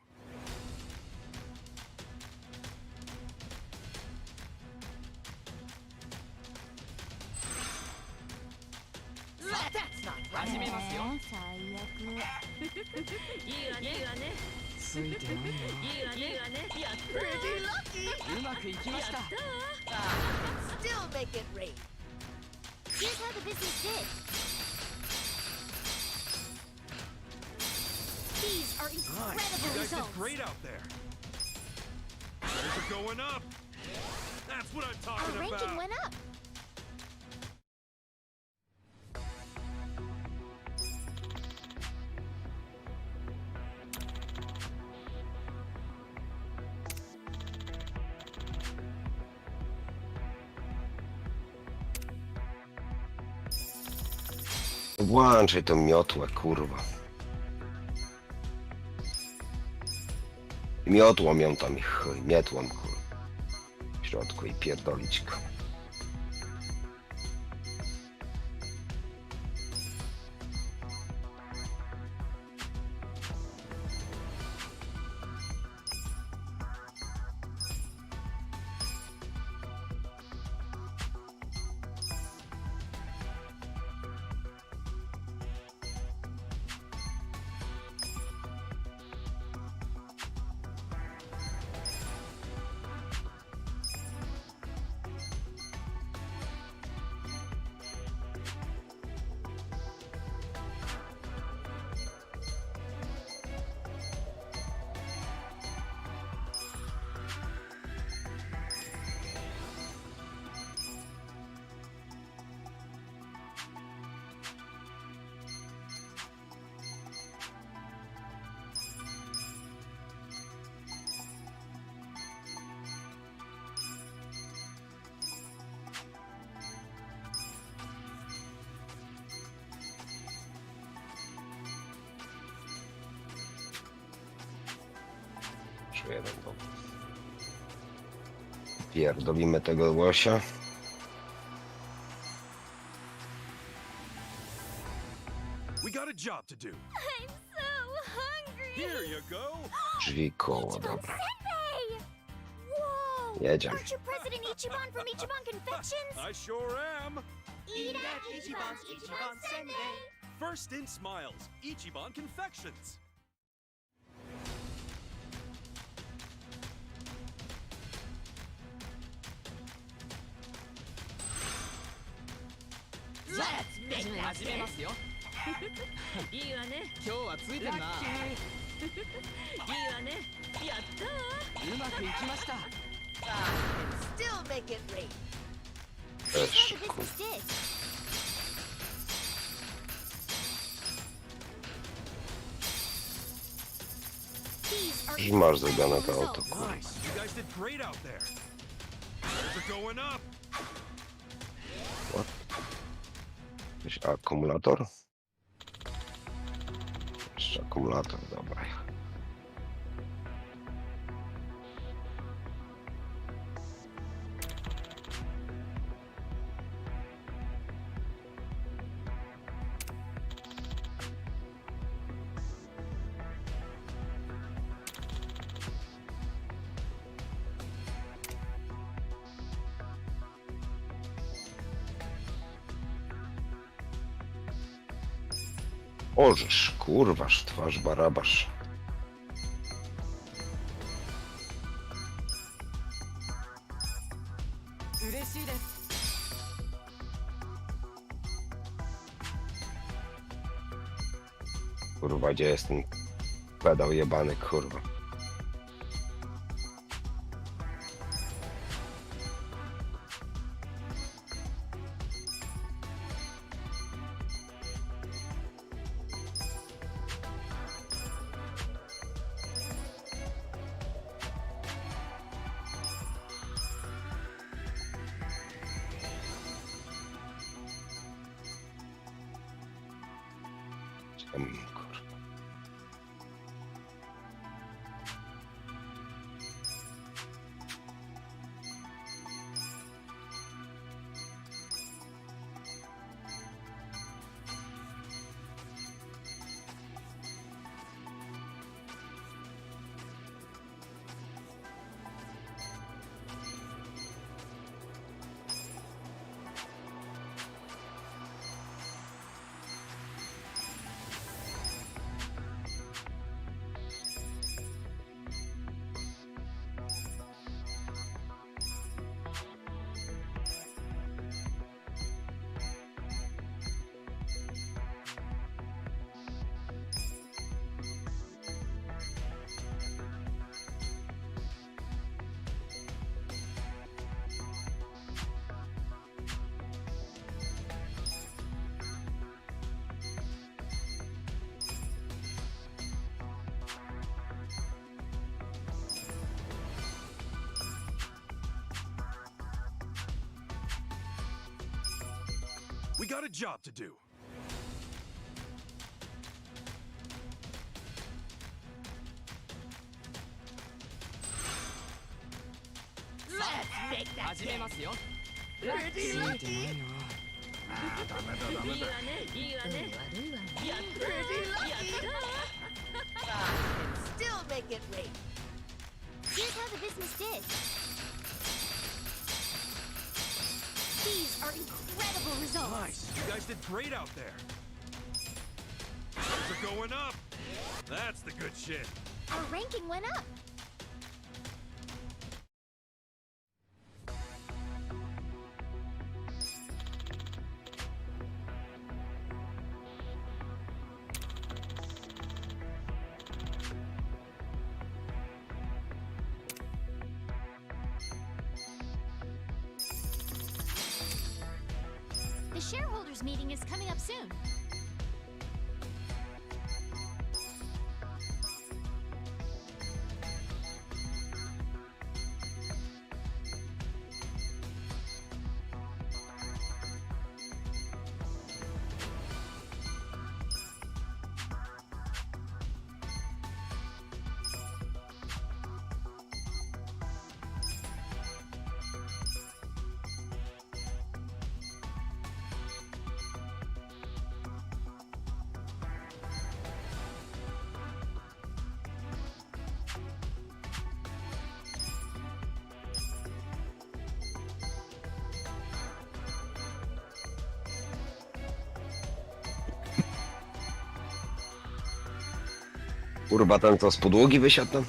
That's not right. 始めますよ。最悪。いいわね、いいわね。ついてないよ。いいわね、いいわね。やった。Pretty lucky. うまくいきました。やった。Still make it rain. Here's how the business did. These are Nice. incredible You guys did results. great out there. Things are going up. That's what I'm Our talking ranking about. went up. Włączaj tą miotłę, kurwa. Miotłą ją tam i chuj, miotłą chuj. W środku i pierdolić go. Czuję będą. Pierdolimy tego łosia. We got a job to do. I'm so hungry. Here you go. Drzwi koło, dobra. Whoa! Jedziemy. Aren't you President Ichiban from Ichiban Confections? I sure am. Eat at Ichiban's Ichiban Sunday. First in smiles, Ichiban Confections. Let's make that 始めますよ。いいわね。今日はついてんな。いいわね。やったわ。うまくいきました。Still make it rain. Też, How the business did. These are I masz zrobione to auto, results. kurwa. Nice. You guys did great out there. They're going up. What? Jakiś akumulator? Jeszcze akumulator, dobra. Orzesz, kurważ, twarz barabasz. Kurwa, gdzie jest ten pedał jebany, kurwa. Kurwa. We got a job to do. Let's make that 始めますよ。 Pretty lucky. いいわね。いいわね。やった。Pretty lucky. Still make it rain. Here's how the business did. These are incredible results. Nice. You guys did great out there. They're going up. That's the good shit. Our ranking went up. The shareholders meeting is coming up soon. Kurwa, ten co z podłogi wysiadł tam?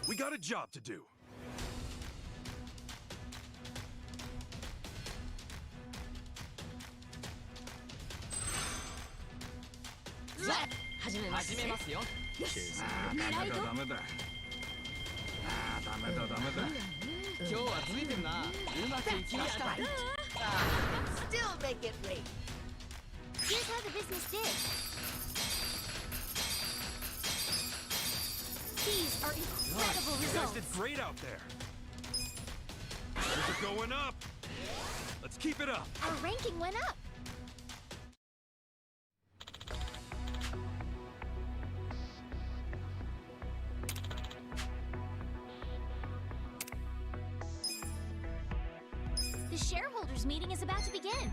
We got a job to do. Still make it rain. Here's how the business did. These are incredible You guys results. did great out there. Things are going up. Let's keep it up. Our ranking went up. The shareholders meeting is about to begin.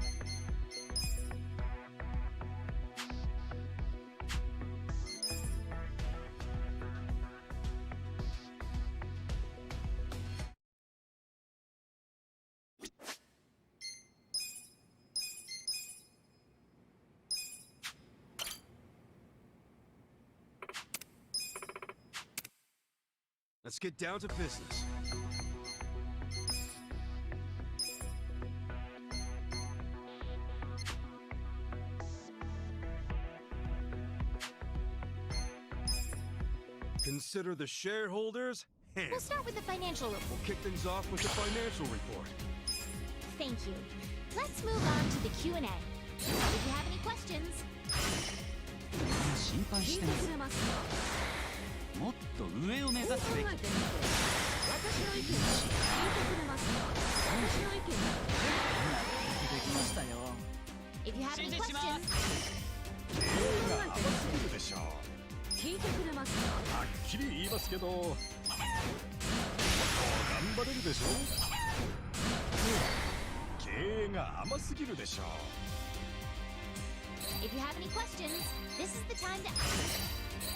Let's get down to business. Consider the shareholders hands. We'll start with the financial report. We'll kick things off with the financial report. Thank you. Let's move on to the Q&A. If you have any questions, 心配してますもっと上を目指すべき私の意見聞いてくれますか？私の意見できましたよ if you have any 指示します questions, が甘すぎるでしょう。聞いてくれますか？はっきり言いますけど、もっと頑張れるでしょう。経営が甘すぎるでしょう。if you have any questions, this is the time to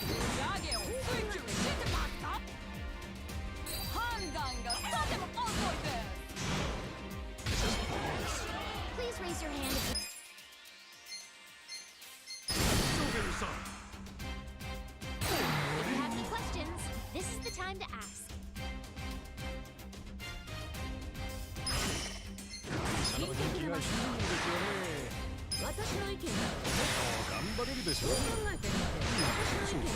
売上を追求してますか判断がとても遅いです please raise your hand if you have any questions. This is the time to ask. 会社の人気が低いんですよね。私の意見だ。頑張れるでしょう。考えてみて。私の意見だ。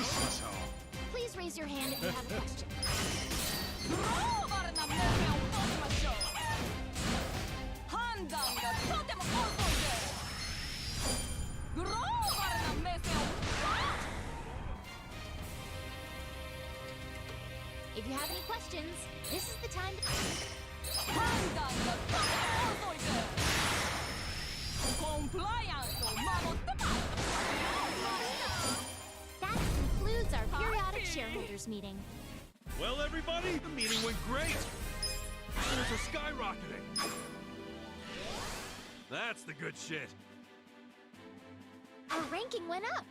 しましょう。 Please raise your hand if you have a question. グローバルな目線を持ちましょう判断がとても遅いですグローバルな目線を If you have any questions, this is the time to 判断がとても遅いですコンプライアンスを守ってます That concludes our periodic shareholders meeting. Well, everybody, the meeting went great. Shares are skyrocketing. That's the good shit. Our ranking went up.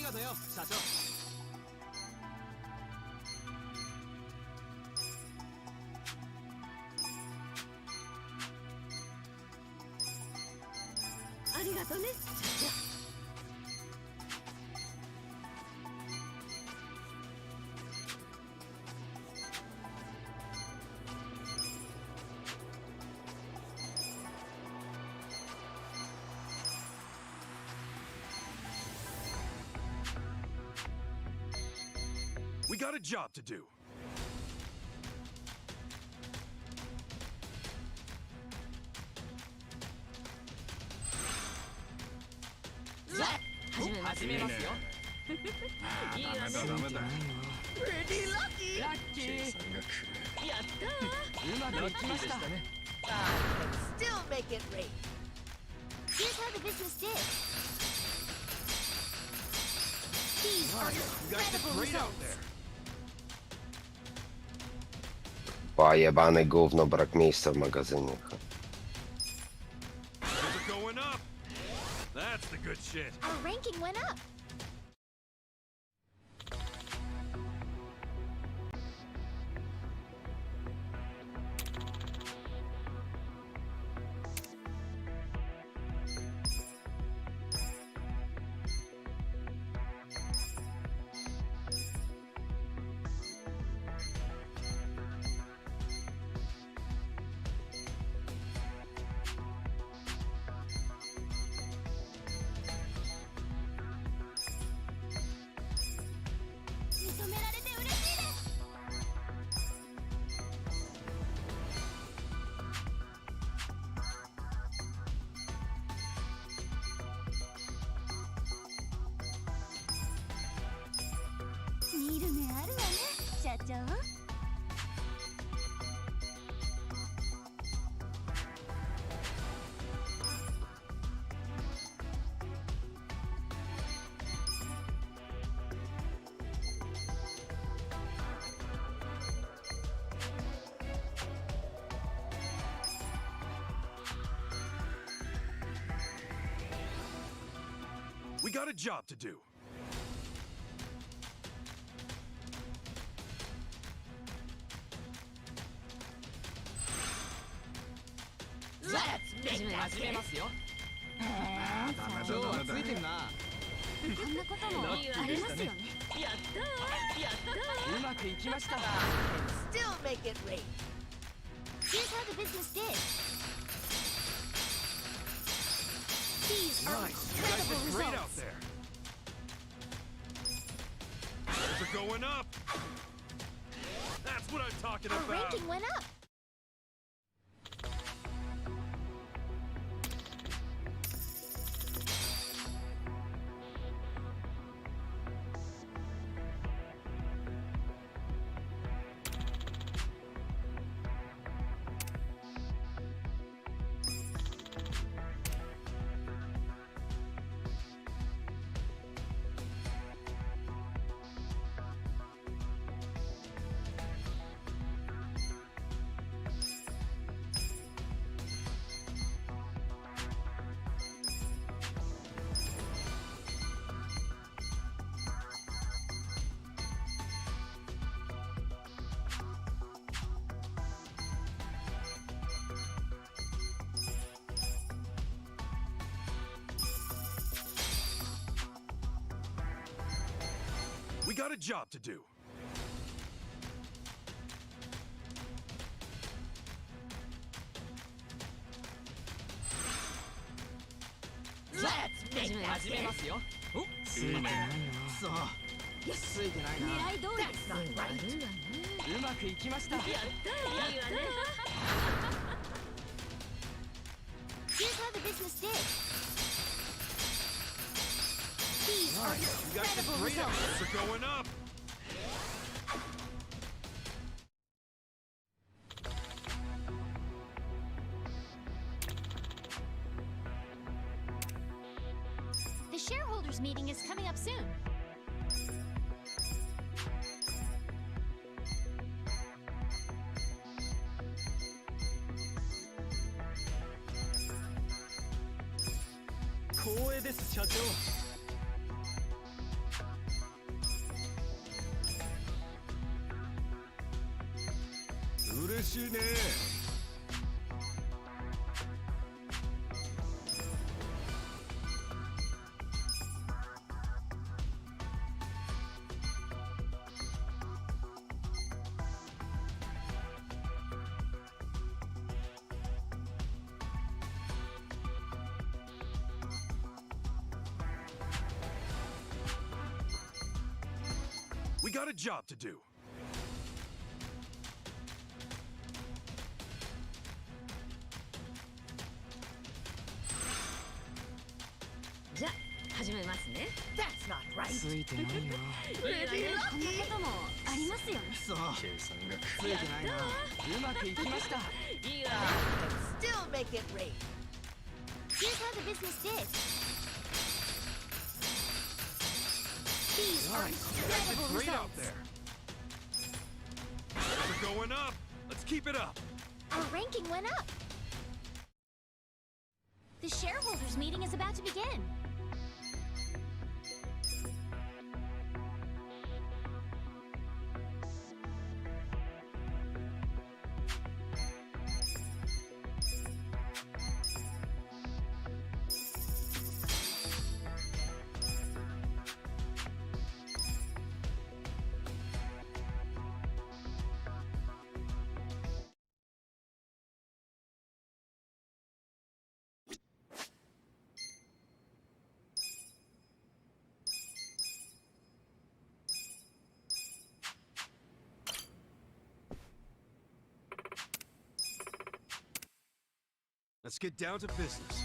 りがとうよ社長。ありがとね社長。We got a job to do. Pretty lucky. ラッキー。やったー。うまくいきましたね。Still make it rain. Here's how the business did. These are You guys did incredible great out results. there. Pojebane gówno, brak miejsca w magazynie. Things are going up. That's the good shit. Our ranking went up. We got a job to do. Let's make that 始め rain. ますよ。今日はついてんな。こんなこともありますよね。やったー。やったー。うまくいきました。 Still make it rain. Here's how the business did. These are Nice. You guys incredible did great out results. there. Things are going up. That's what I'm talking Our about. ranking went up. We got a job to do. Let's make that 始め rain. ますよ。お、ついてないな。そう。ついてないな。狙い通りです。That's not right. うまくいきました。やったー。いいわね。Here's how the business did. These are You guys did incredible great out results. there. Things are going up. The shareholders meeting is coming up soon. しいね。We got a job to do. じゃあ始めますね。That's not right. ついてないよ。こんなこともありますよね。そう。計算がついてないな。うまくいきました。いいわ。Still make it rain. Here's how the business did. These are incredible Great out results. there. We're going up. Let's keep it up. Our ranking went up. The shareholders meeting is about to begin. Let's get down to business.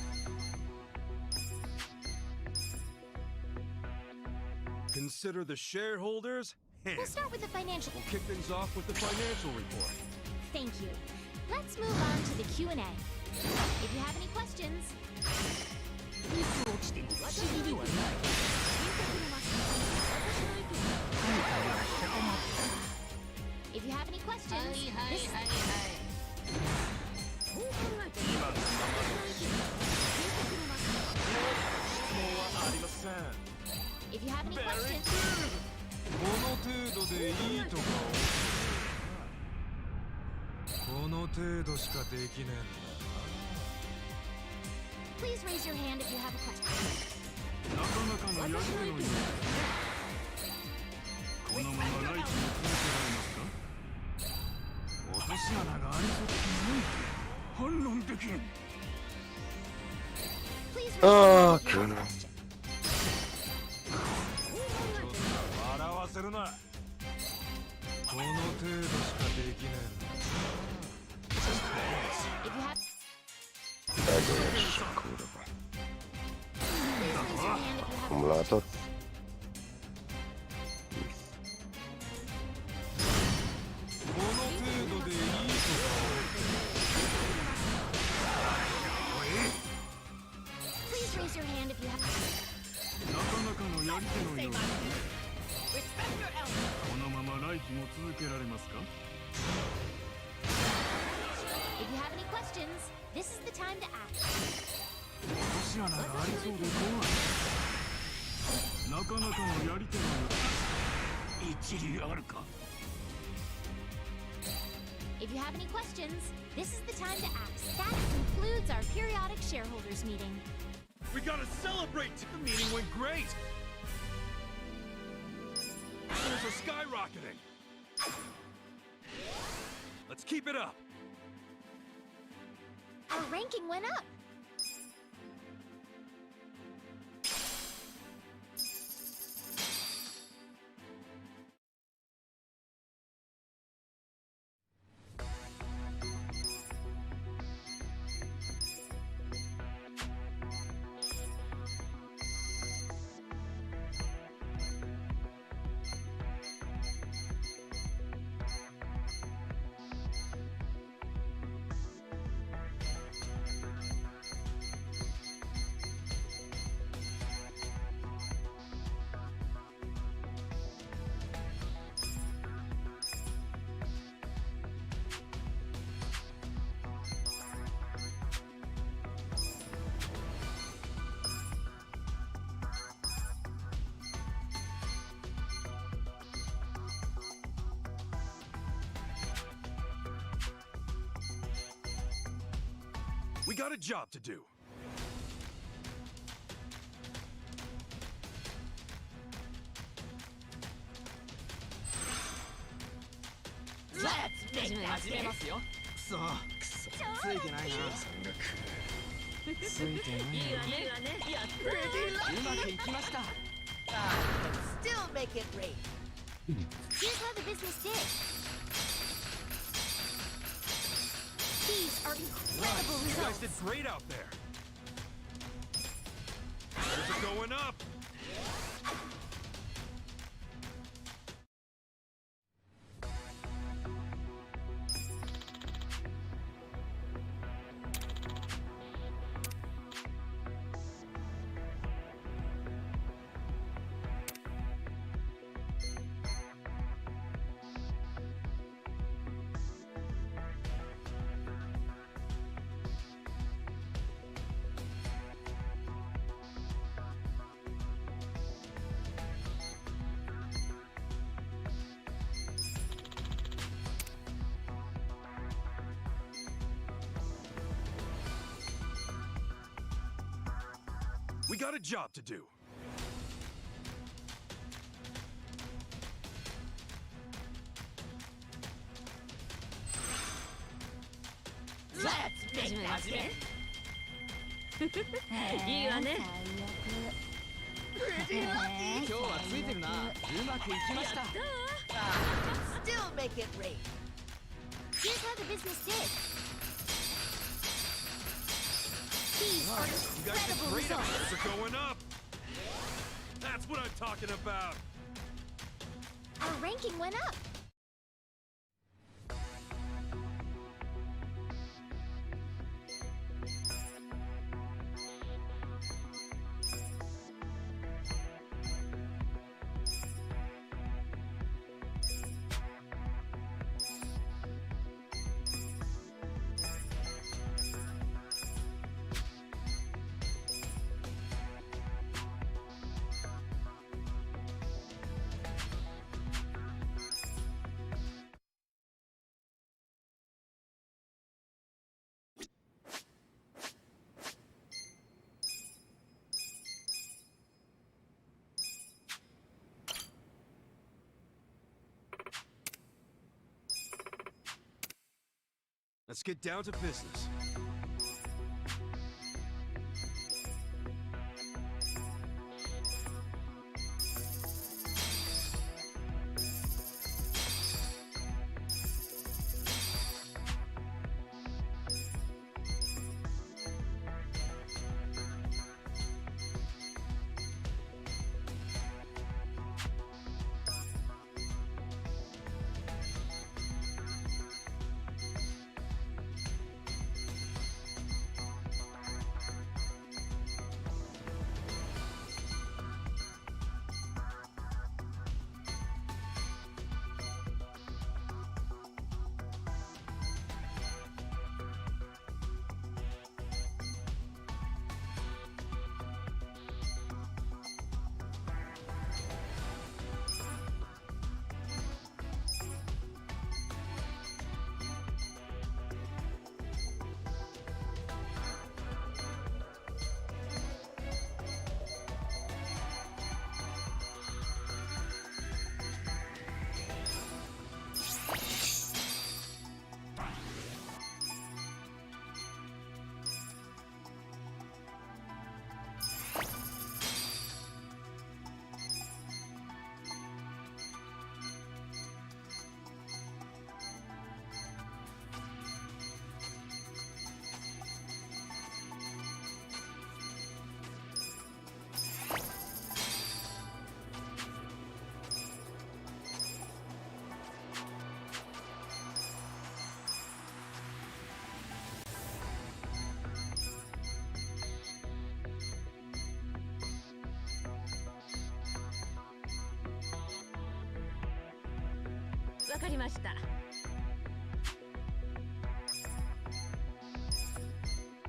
Consider the shareholders. We'll start with the financial. We'll kick things off with the financial report. Thank you. Let's move on to the Q&A. If you have any questions. If you have any questions, this is... If you have any questions, この程度でいいとかこの程度しかできね please raise your hand if you have a question. えんだ。なかなかのやり手のようですね。このままライチに続けられますか？落とし穴がありそうですね。反論できん。 Please raise your hand 아, if you have a 그러네. question. 笑わせるな。この程度しかできねえんだ。 If you have... Tego jeszcze, kurwa. Please raise your hand if you have... Akumulator. この程度でいいとか。 Please raise your hand if you have... なかなかのやり手のようですね。 Respect your elders. このまま来季も続けられますか？ If you have any questions, this is the time to ask. 落とし穴がありそうで怖い。なかなかのやり手のようです。一理あるか？ If you have any questions, this is the time to ask. That concludes our periodic shareholders meeting. We gotta celebrate! The meeting went great! Shares are skyrocketing! Let's keep it up! Our ranking went up. We got a job to do. Let's make that this. くそついてないなついてないなうまくいきました Still make it rain. Here's how the business did. These are incredible You guys results. did great out there. Numbers are going up. We got a job to do. Let's make that this. いいわね。Pretty lucky. 今日はついてるなうまくいきました Still make it rain. Here's how the business did. These are You guys did incredible great out results. there. They're going up. That's what I'm talking about. Our ranking went up. Let's get down to business.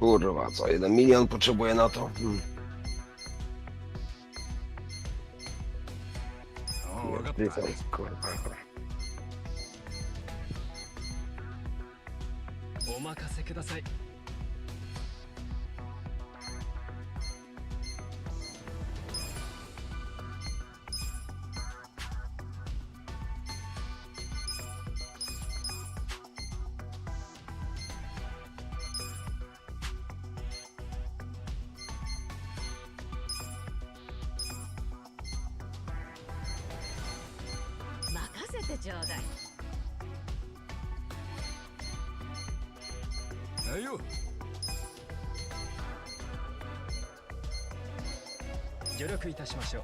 Kurwa, co? 1 milion potrzebuję na to? Kurwa. お任せくださいてちょうだい。はいよ。助力いたしましょう。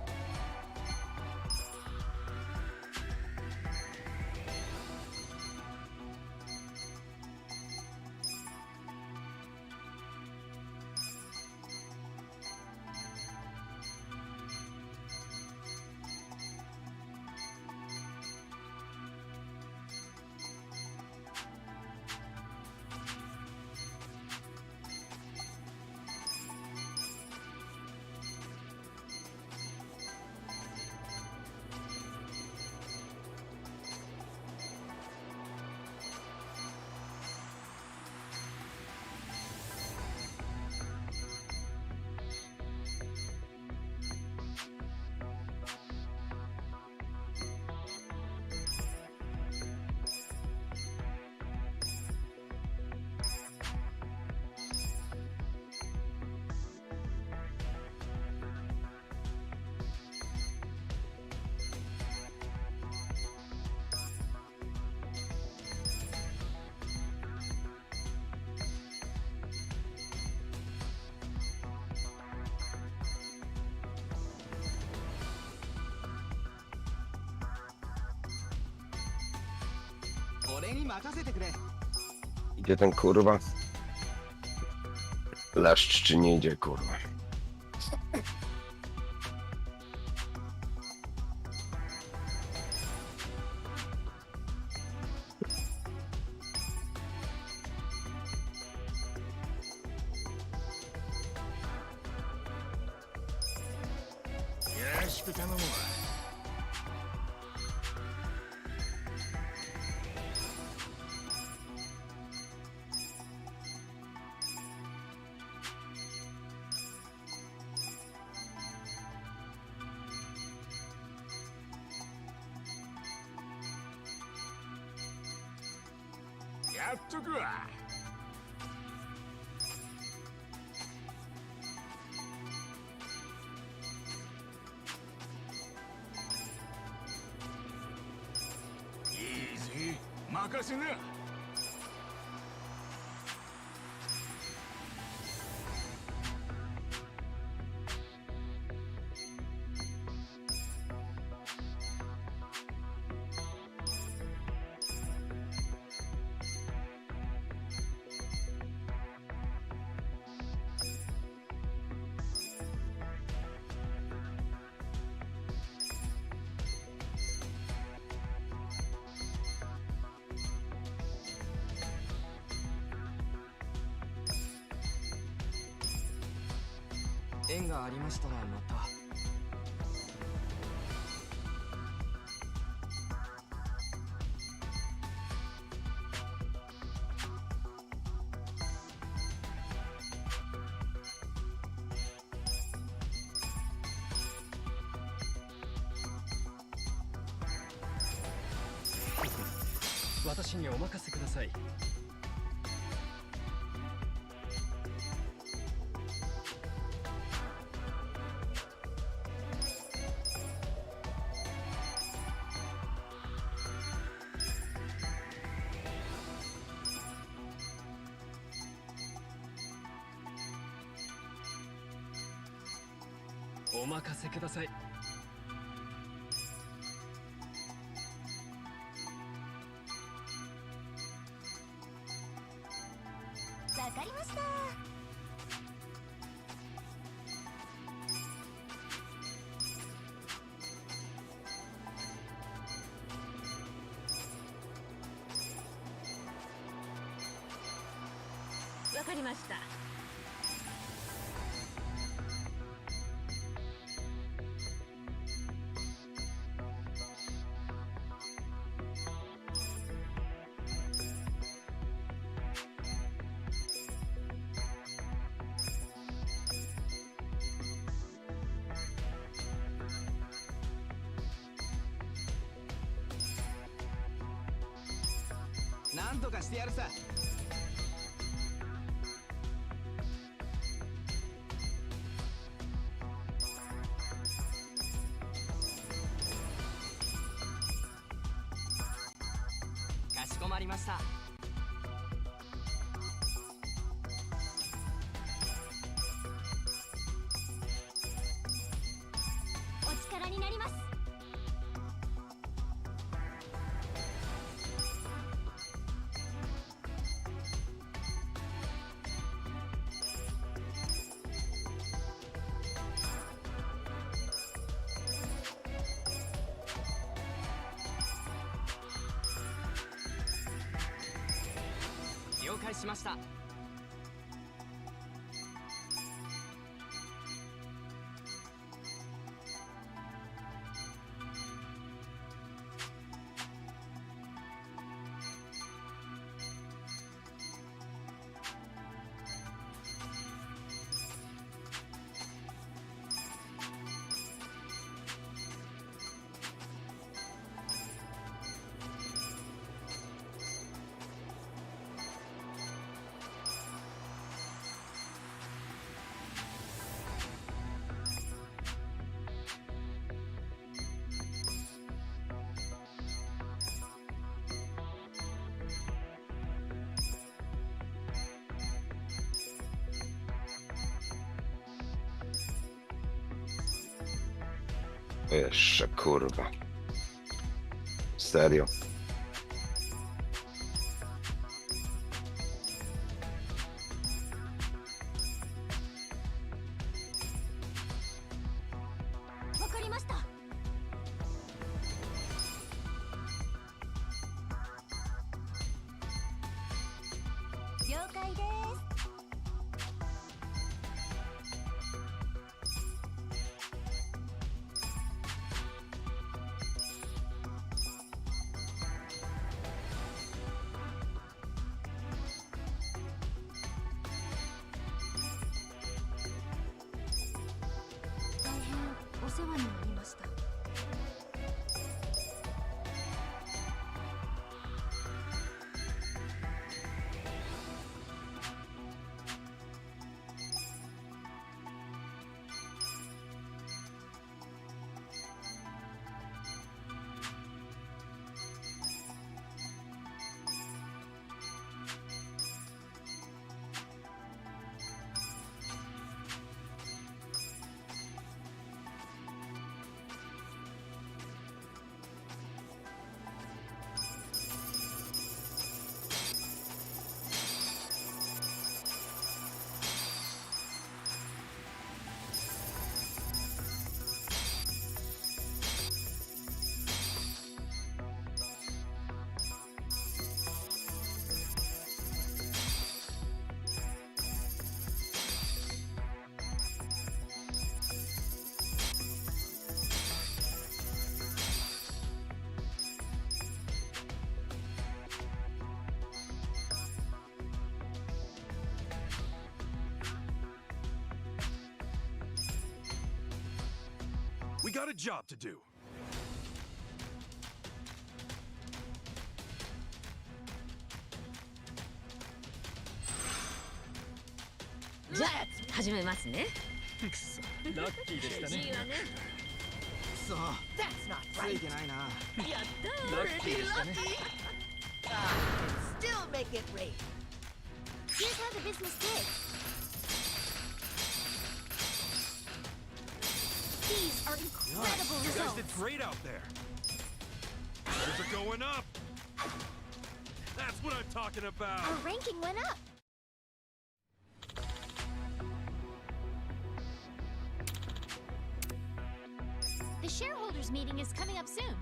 俺に任せてくれ。 Idzie ten kurwa? Leszcz czy nie idzie kurwa? Easy. 任せな。縁がありましたらまた。私にお任せください。お任せください。わかりました。わかりました。なんとかしてやるさ。りました。お力になります。了解しました。Jeszcze kurwa. Serio. We got a job to do. Let's 始めますね。くそ、ラッキーでしたね。いいわね。So, that's not つ right. いてないな。やったー。ラッキーでしたね。Still make it rain. Here's how the business did. These are incredible You guys results. did great out there. Numbers are going up. That's what I'm talking about. Our ranking went up. The shareholders meeting is coming up soon.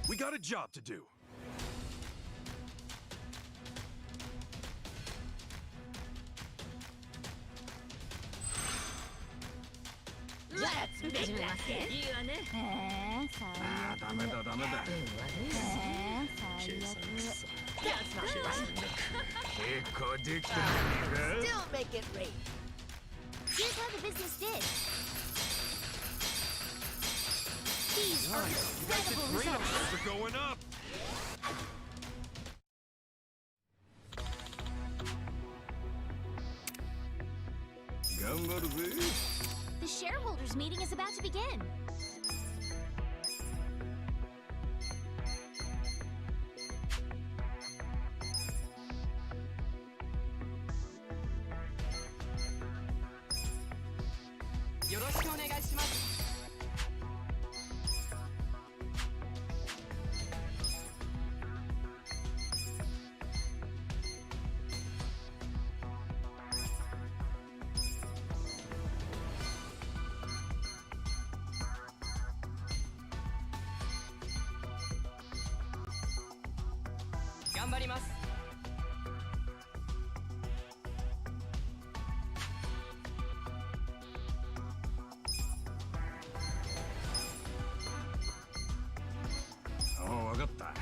We got a job to do. Let's make that hit. いいわね。ああ、ダメだダメだ。計算くそ。 That's not right. 結構できたじゃねえか。 Still make it rain. Here's how the business did. These are incredible results. Are going up. The shareholders meeting is about to begin. Oh, わかった。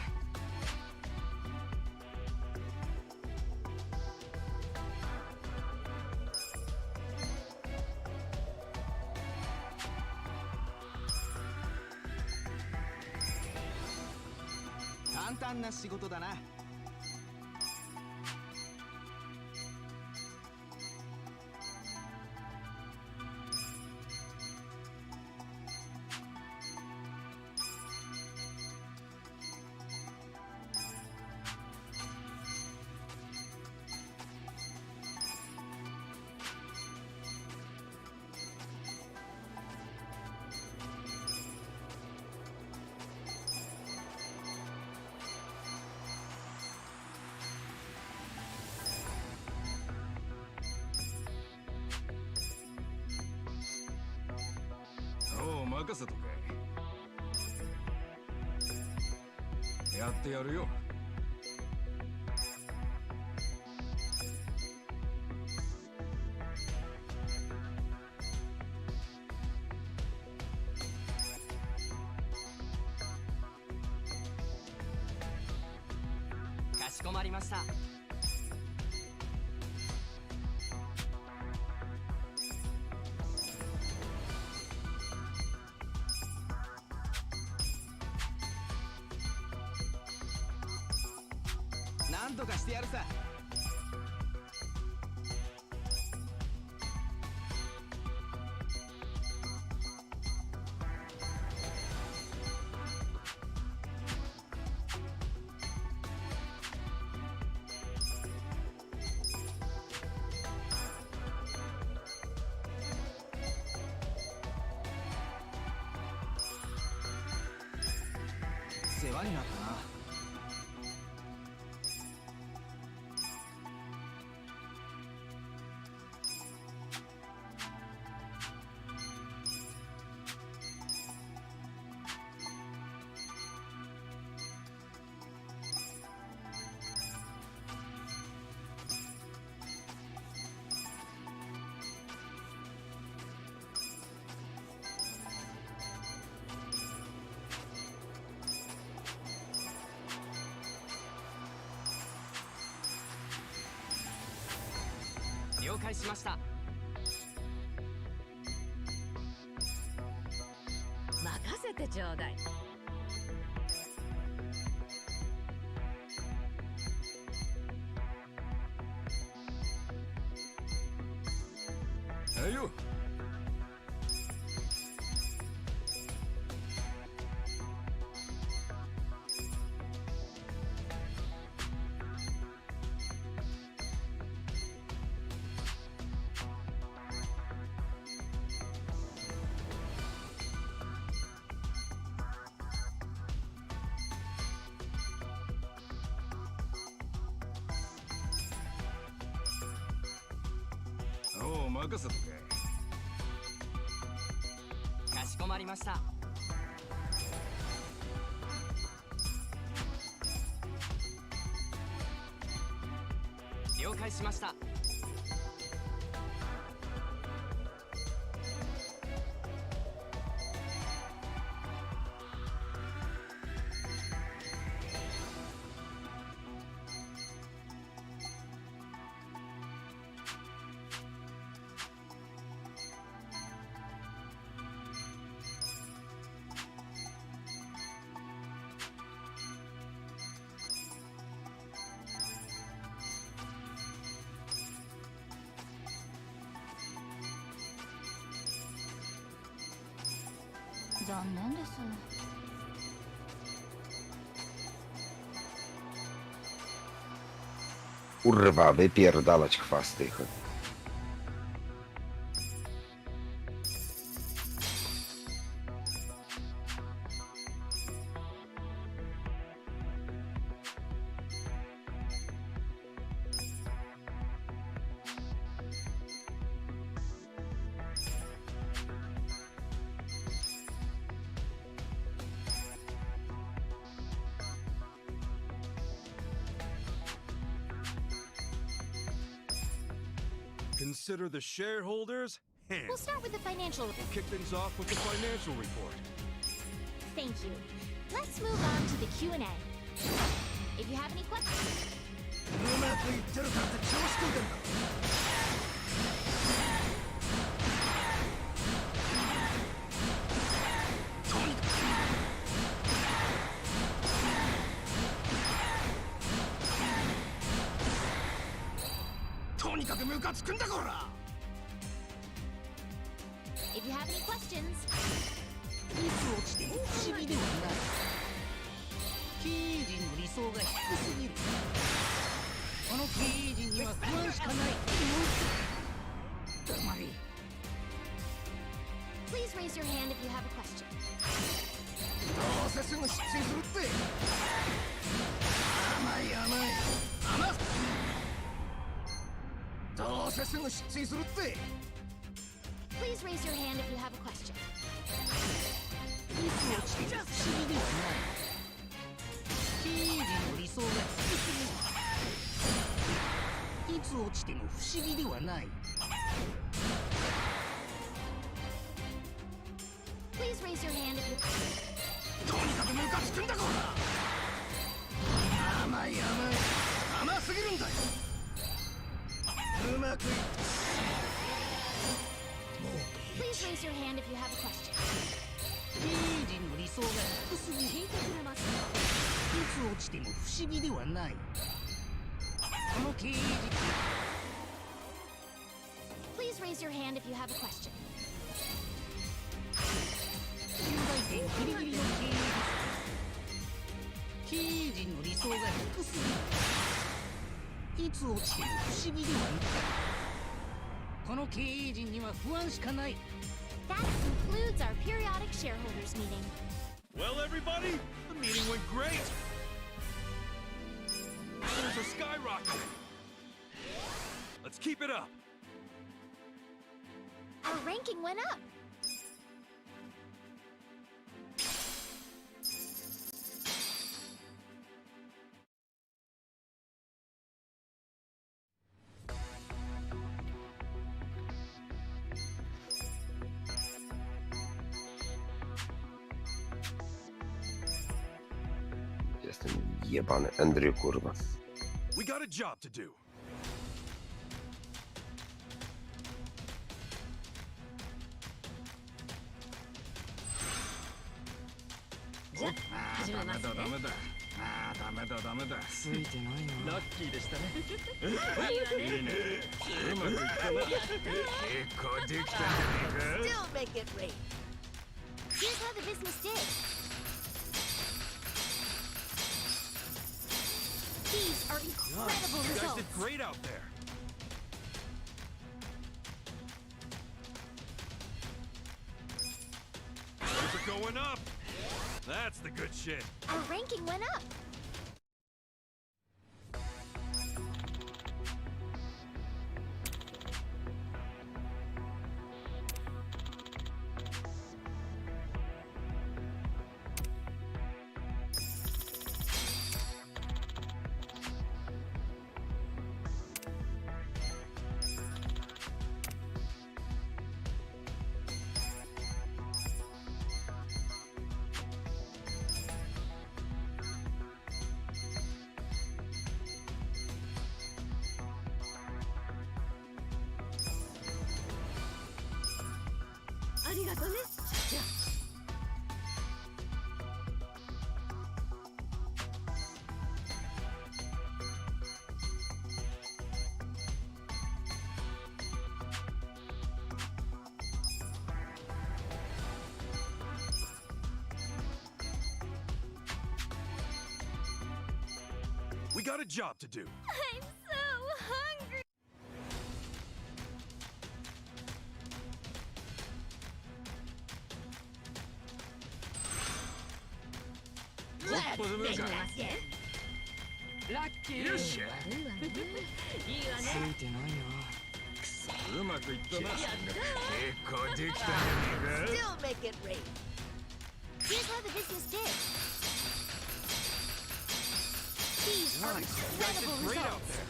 簡単な仕事だな。おう、任せとけ。やってやるよ。かしこまりました。なんとかしてやるさ。世話になったな。了解しました。任せてちょうだい。はいよ。おう、任せとけ。かしこまりました。了解しました。残念です。Kurwa, wypierdalać chwasty. Consider the shareholders hands. We'll start with the financial. We'll kick things off with the financial report. Thank you. Let's move on to the Q&A. If you have any questions. If you have any questions. いつ落ちても不思議ではない。経営陣の理想が低すぎる。この経営陣には不安しかない。黙れ。Please raise your hand if you have a question. どうせすぐ失墜するって。甘い甘い。甘っ。どうせすぐ失墜するって。Please raise your hand if you have a question. いつ落ちても不思議ではない。経営陣の理想が低すぎる。いつ落ちても不思議ではない。Please raise your hand if you. とにかくムカつくんだこら。甘い甘い。甘すぎるんだよ。うまくいった。Please raise your hand if you have a question. 経営陣の理想が低すぎ。聞いてくれますか。いつ落ちても不思議ではない。この経営陣。Please raise your hand if you have a question. 9大点ギリギリの経営です。経営陣の理想が低すぎる。いつ落ちても不思議ではない。この経営陣には不安しかない。That concludes our periodic shareholders meeting. Well, everybody, the meeting went great. Shares are skyrocketing. Let's keep it up. Our ranking went up. Jestem jebany Andrew, kurwa. We got a job to do. Still make it rain. Here's how the business did. These are incredible You guys results. did great out there. Those are going up. That's the good shit. Our ranking went up. We got a job to do. I'm so hungry. Let's make that again. ラッキー。よっしゃ。いいわね。ついてないな。うまくいったな。やった結構できたんじゃねえか。 Still make it rain. Here's how the business did. These are incredible Great out results. there.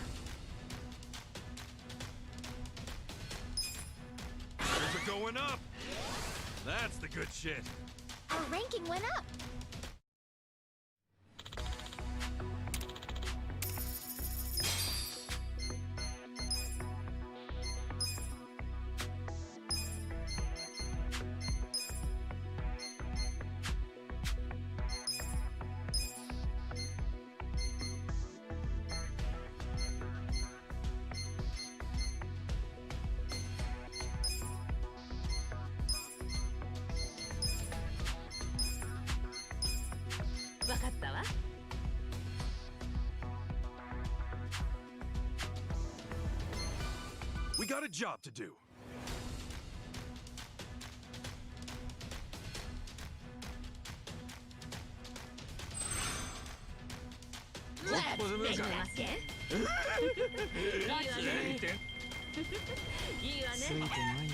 Things are going up. That's the good shit. Our ranking went up. We got a job to do. Let's make that again. いいわね。ついてないな。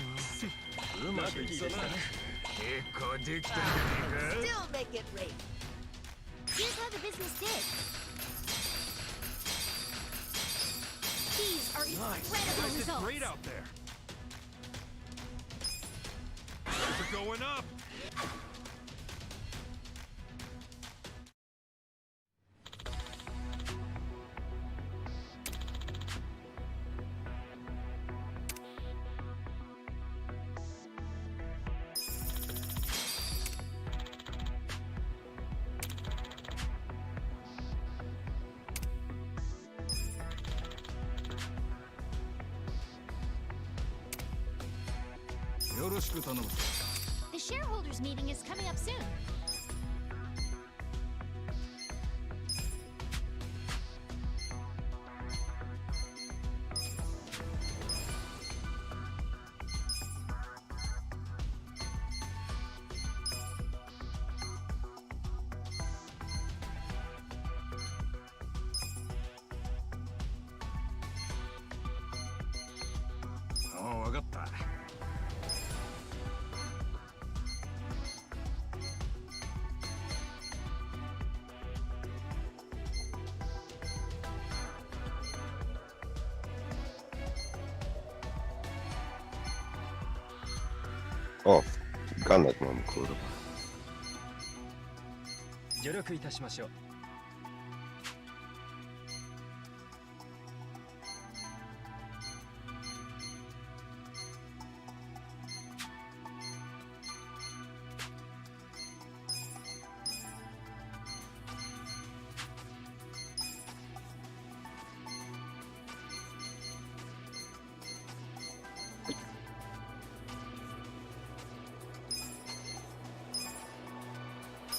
うまくいったな。結構できたんじゃねえか。 Still make it rain. Here's how the business did. These are incredible Nice. results. Great out there. Things are going up. The shareholders meeting is coming up soon. Oh, わかった。 O, ganek mam, kurwa. 助力いたしましょう。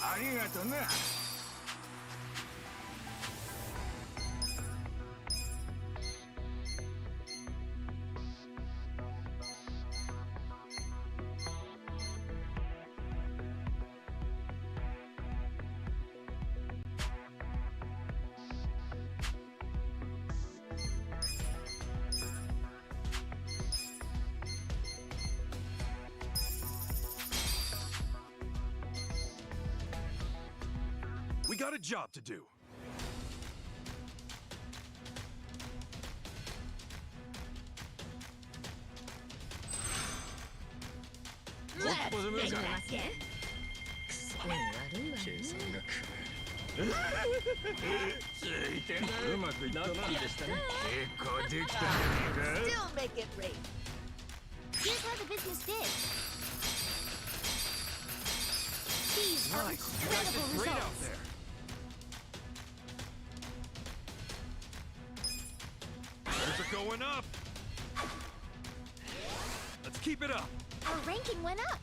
ありがとな。 We got a job to do. Let's make that again. 計算がついてな。うまくいったな。結構できたんじゃねえか。 Still make it rain. Here's how the business did. These are incredible Great out results. there. Things are going up. Let's keep it up. Our ranking went up.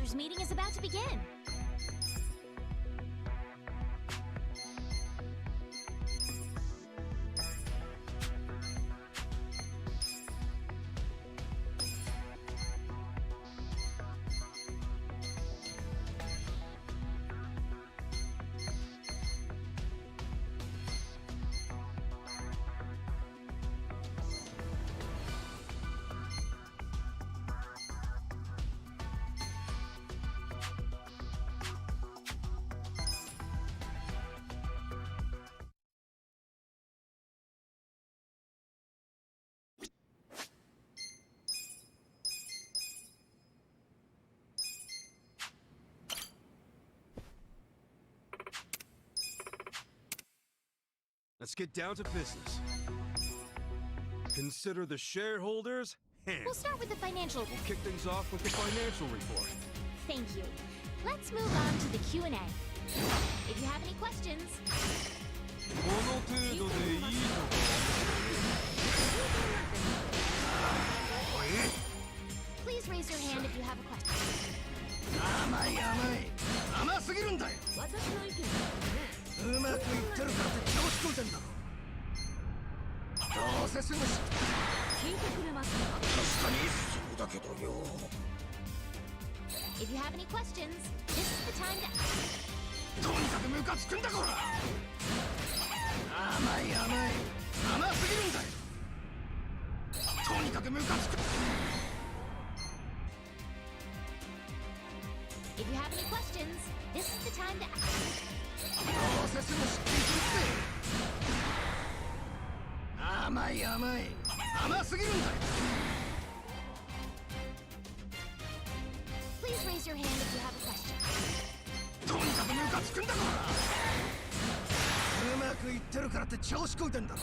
shareholders meeting is about to begin. Let's get down to business. Consider the shareholders handled. We'll start with the financial. We'll kick things off with the financial report. Thank you. Let's move on to the Q&A. If you have any questions, please raise your hand if you have a question. 甘い甘すぎるんだよ。私の意見うまくいってるからって調子こいてんだろ。どうせすぐ聞いてくれますか。確かにそうだけどよ。If you have any questions, this is the time to ask. とにかくムカつくんだこら。甘すぎるんだよ。とにかくムカつく。If you have any questions, this is the time to ask. どうせすぐ出勤するって甘すぎるんだよ。 Please raise your hand if you have a question. とにかくムカつくんだこら。うまくいってるからって調子こいてんだろ。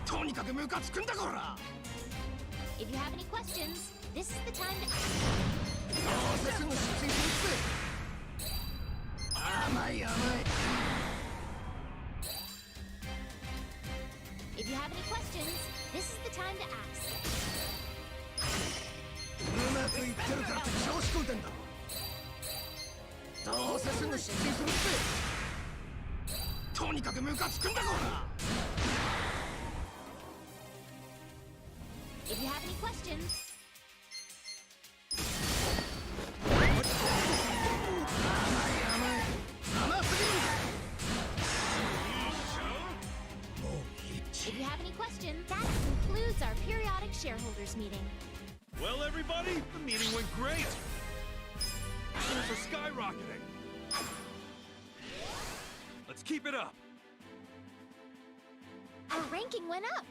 とにかくムカつくんだこら。 If you have any questions, this is the time to ask. どうせすぐ出勤するって。 If you have any questions, this is the time to ask. うまくいってるからって調子こいてんだろ。どうせすぐ出勤するって。とにかくムカつくんだこら。 If you have any questions, if you have any questions, that concludes our periodic shareholders meeting. Well, everybody, the meeting went great. Shares are skyrocketing. Let's keep it up. Our ranking went up.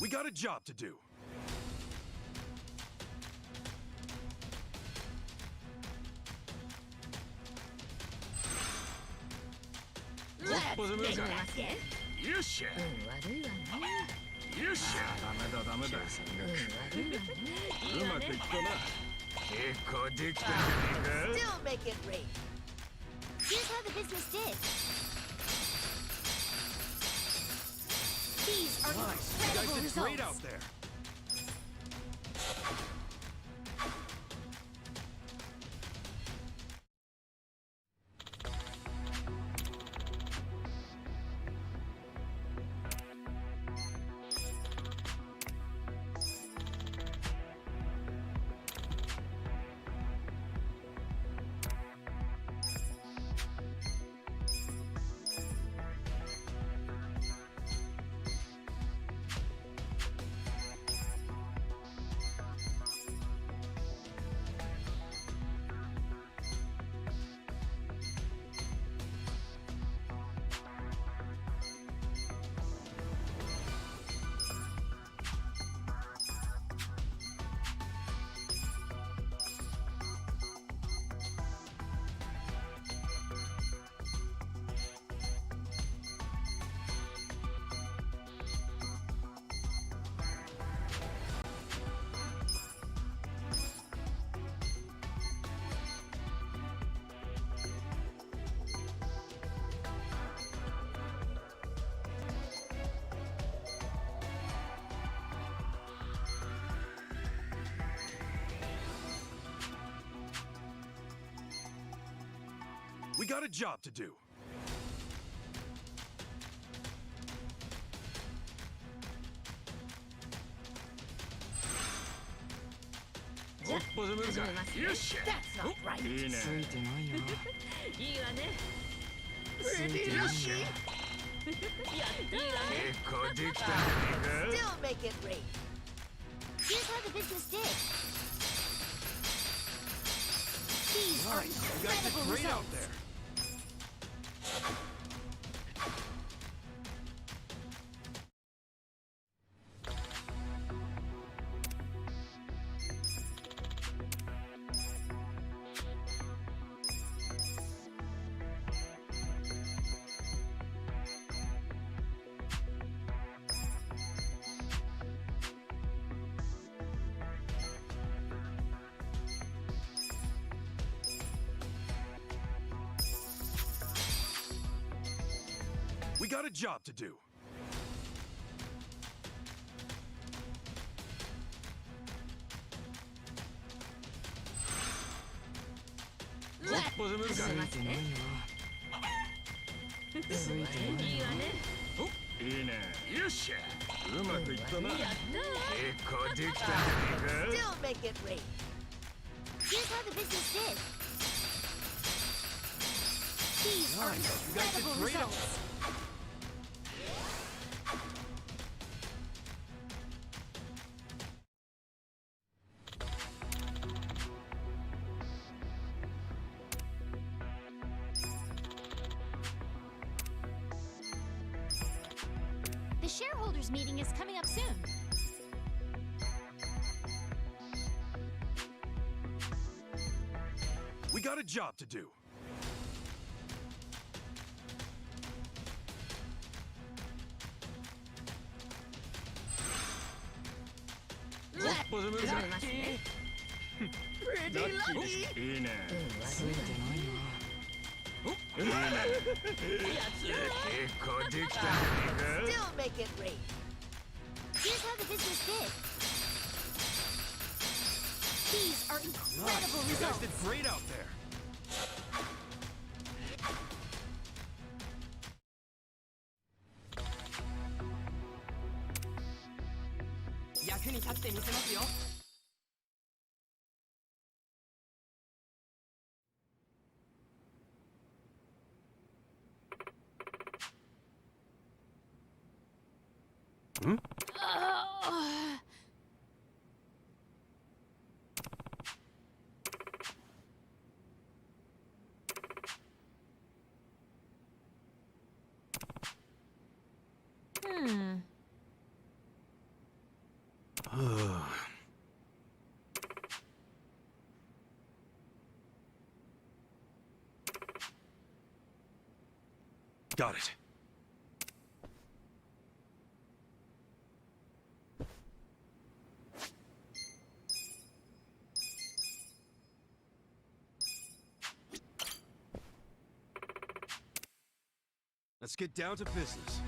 We got a job to do. Let's make that again. よっしゃ。よっしゃ。ダメだ。うまくいったな。結構できたんじゃねえか。 Still make it rain. Here's how the business did. These are Nice. You guys incredible did great results. out there. We got a job to do. That's not right. Still make it rain. Here's how the business did. These are Nice. You guys did incredible great out results. there. We got a job to do. Still make it rain. Here's how the business did. These are Nice. You guys did incredible great out results. The shareholders meeting is coming up soon. We got a job to do. Pretty lucky. Still make it rain. Here's how the business did. These are incredible Nice. You guys results. did great out there. Got it. Let's get down to business.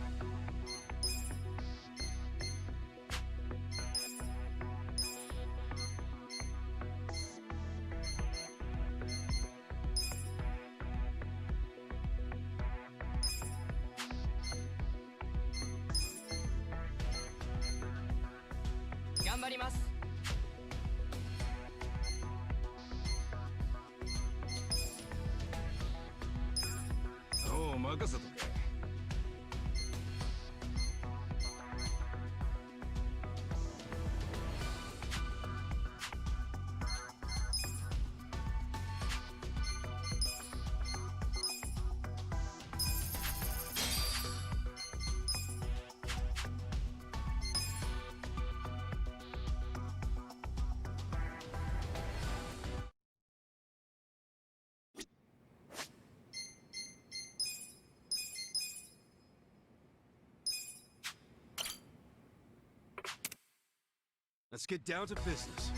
Let's get down to business.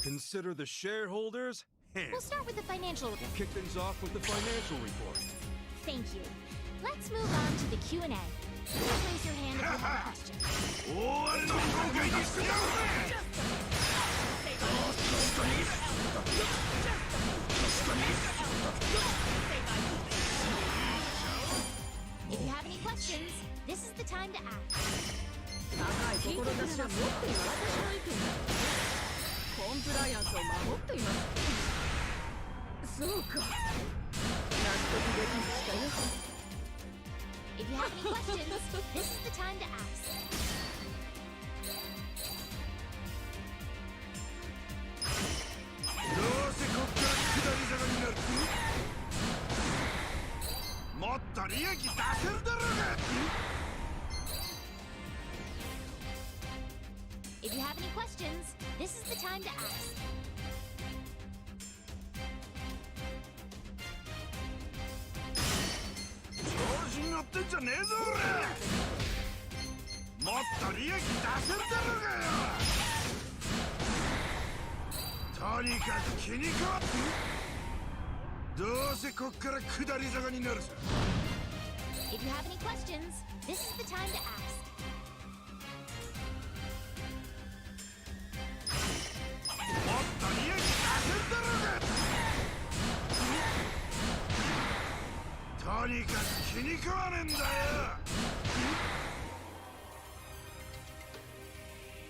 Consider the shareholders hands. We'll start with the financial. We'll kick things off with the financial report. Thank you. Let's move on to the Q&A. Please raise your hand if you have a question. If you have any questions, this is the time to ask. 高い志は持っています。私の意見だ。コンプライアンスを守っています。そうか。納得できましたよ。If you have any questions, this is the time to ask. どうせこっから下り坂になる。もっと利益出せるだろうが。If you have any questions, this is the time to ask. 調子に乗ってんじゃねえぞ俺。もっと利益出せるだろうがよ。とにかく気に食わって。どうせこっから下り坂になるさ。If you have any questions, this is the time to ask. もっと利益出せるだろうが。とにかく気に食わねえんだよ。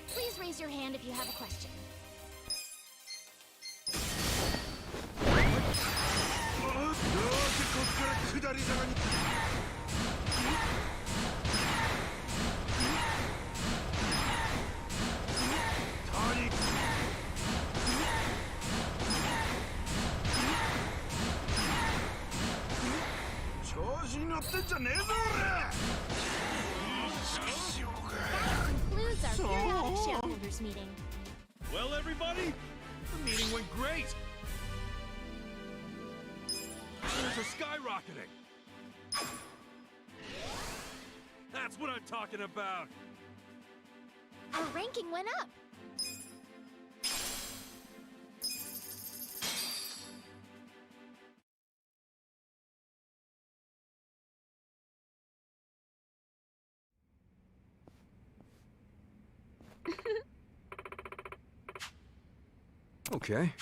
Please raise your hand if you have a question. どうせこっから下り坂に。調子に乗ってんじゃねえぞ俺。 Concludes our periodic shareholders meeting. Well, everybody, the meeting went great. Shares are skyrocketing. That's what I'm talking about. Our ranking went up. Okay.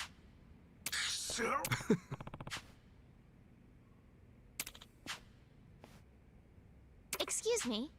Excuse me.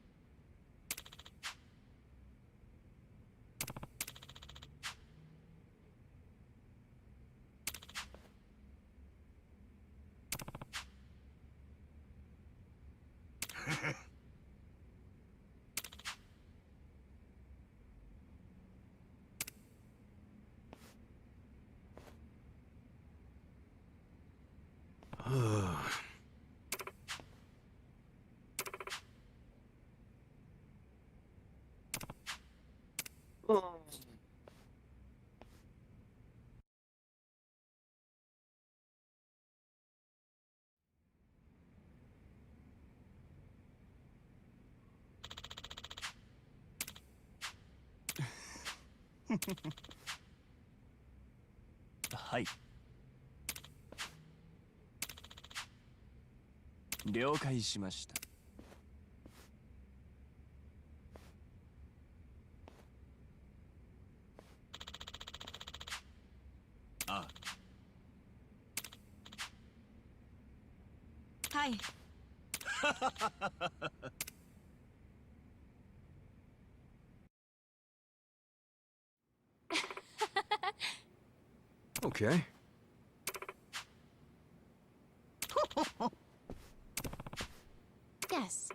はい。了解しました。ああ。はい。Okay. Yes.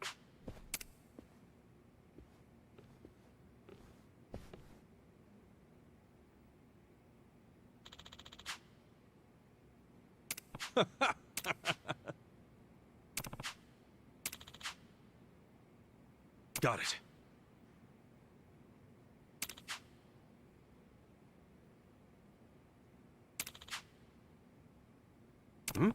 Got it. Hmm?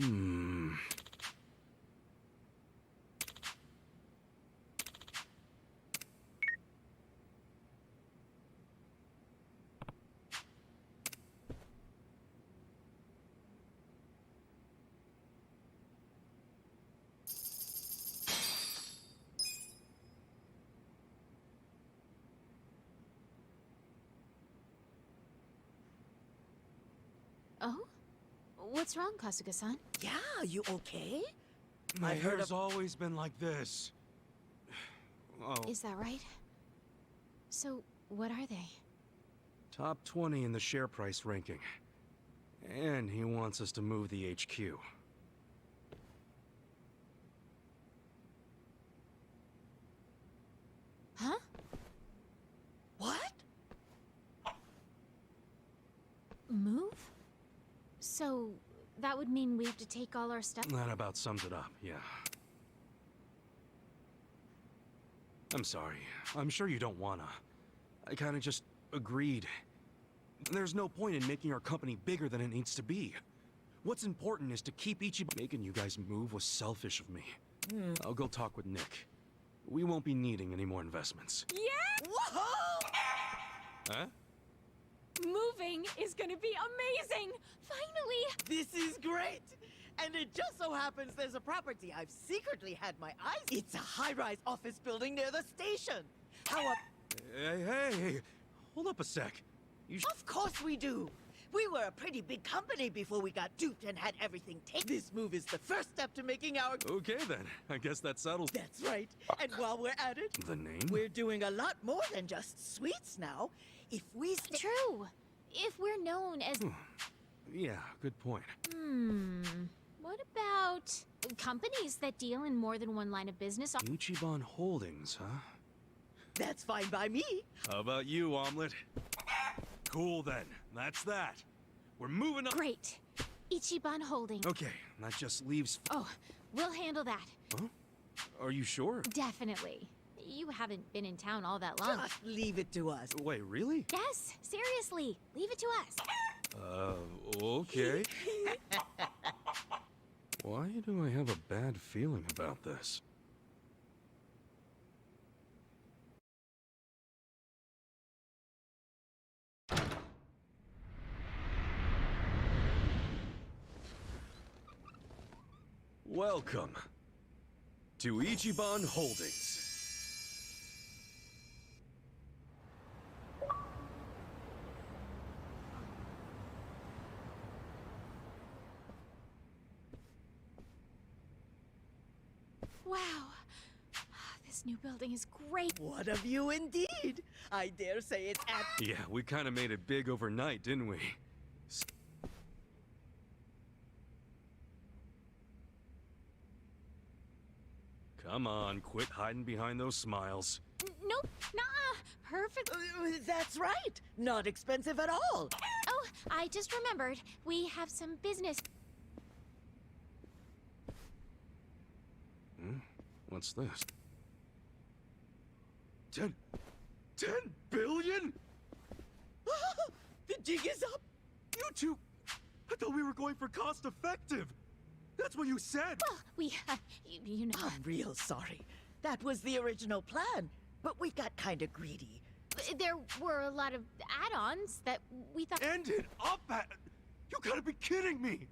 Hmm. Oh? What's wrong, Kasuga-san? Yeah, you okay? My I've heard hair's always been like this. Oh, Is that right? So, what are they? top 20 in the share price ranking. And he wants us to move the HQ. Huh? What? Move? So, that would mean we have to take all our stuff? That about sums it up, yeah. I'm sorry. I'm sure you don't wanna. I kinda just agreed. There's no point in making our company bigger than it needs to be. What's important is to keep Ichiban. Making you guys move was selfish of me. I'll go talk with Nick. We won't be needing any more investments. Yeah? Whoa! Huh? Moving is gonna be amazing! Finally! This is great! And it just so happens there's a property I've secretly had my eyes. It's a high-rise office building near the station. How up? Hey, hold up a sec. Of course we do. We were a pretty big company before we got duped and had everything taken. This move is the first step to making our... Okay then, I guess that settles. That's right. And while we're at it... The name? We're doing a lot more than just sweets now. If we True. If we're known as... Yeah, good point. What about companies that deal in more than one line of business? Ichiban Holdings, huh? That's fine by me. How about you, Omelet? Cool then, that's that. We're moving on. Great. Ichiban Holdings. Okay, that just leaves... Oh, we'll handle that. Huh? Are you sure? Definitely. You haven't been in town all that long. Just leave it to us. Wait, really? Yes, seriously. Leave it to us. Okay. Why do I have a bad feeling about this? Welcome to Ichiban Holdings. Wow. This new building is great. What of you indeed? I dare say it's at... Yeah, we kind of made it big overnight, didn't we? Come on, quit hiding behind those smiles. Nope, nah, perfect. That's right. Not expensive at all. Oh, I just remembered. We have some business. What's this? 10 billion? The jig is up. You two, I thought we were going for cost effective. That's what you said. Well, we, you know. I'm real sorry. That was the original plan, but we got kind of greedy. There were a lot of add-ons that we thought... Ended up at... You gotta be kidding me.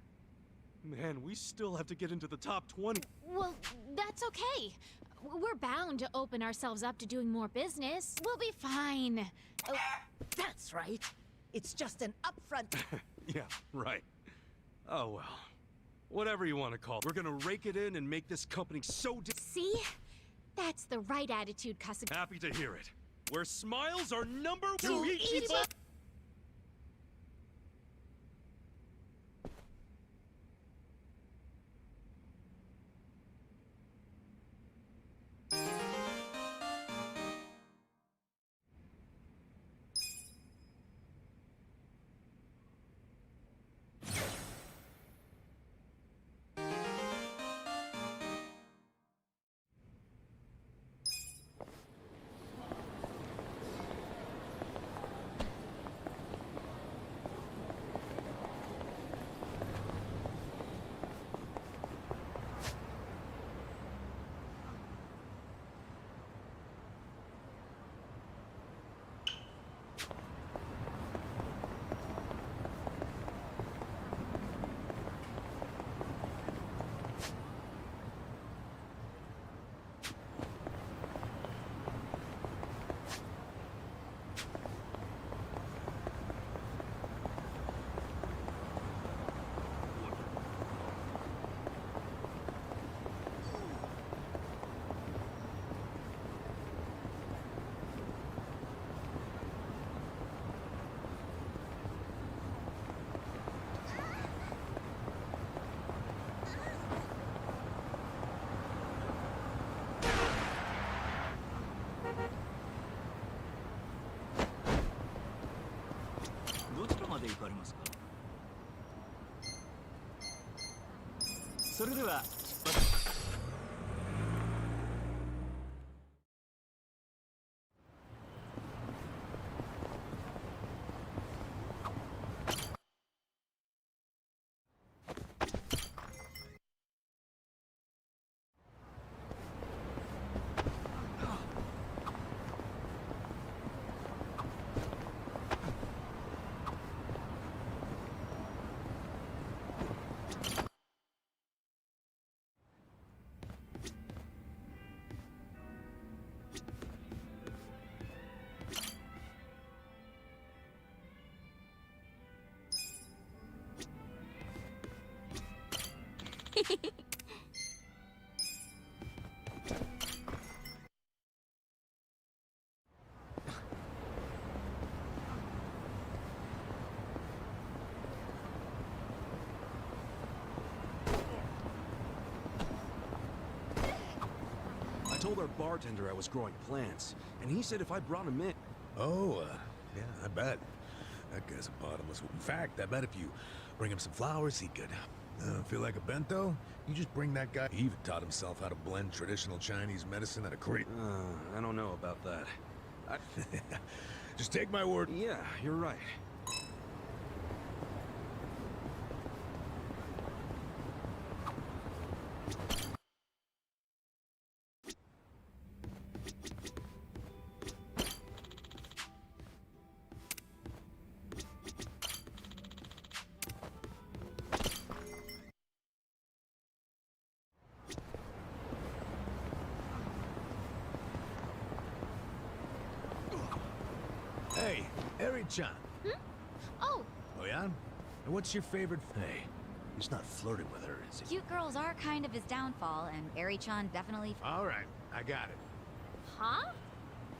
Man, we still have to get into the top 20. Well, that's okay. We're bound to open ourselves up to doing more business. We'll be fine. Oh, that's right. It's just an upfront... Yeah, right. Oh well. Whatever you want to call it. We're gonna rake it in and make this company so See? That's the right attitude, Kasuga. Happy to hear it. Where smiles are number To one. Ichiban. ますか。それでは I told our bartender I was growing plants, and he said if I brought him in... Oh, yeah, I bet. That guy's a bottomless. In fact, I bet if you bring him some flowers, he could feel like a bento. You just bring that guy. He even taught himself how to blend traditional Chinese medicine at a crate. I don't know about that. Just take my word. Yeah, you're right. Hey, Eri-chan. Oh, Oh, yeah? And what's your favorite... Hey, he's not flirting with her, is he? Cute girls are kind of his downfall, and Eri-chan definitely... All right, I got it. huh?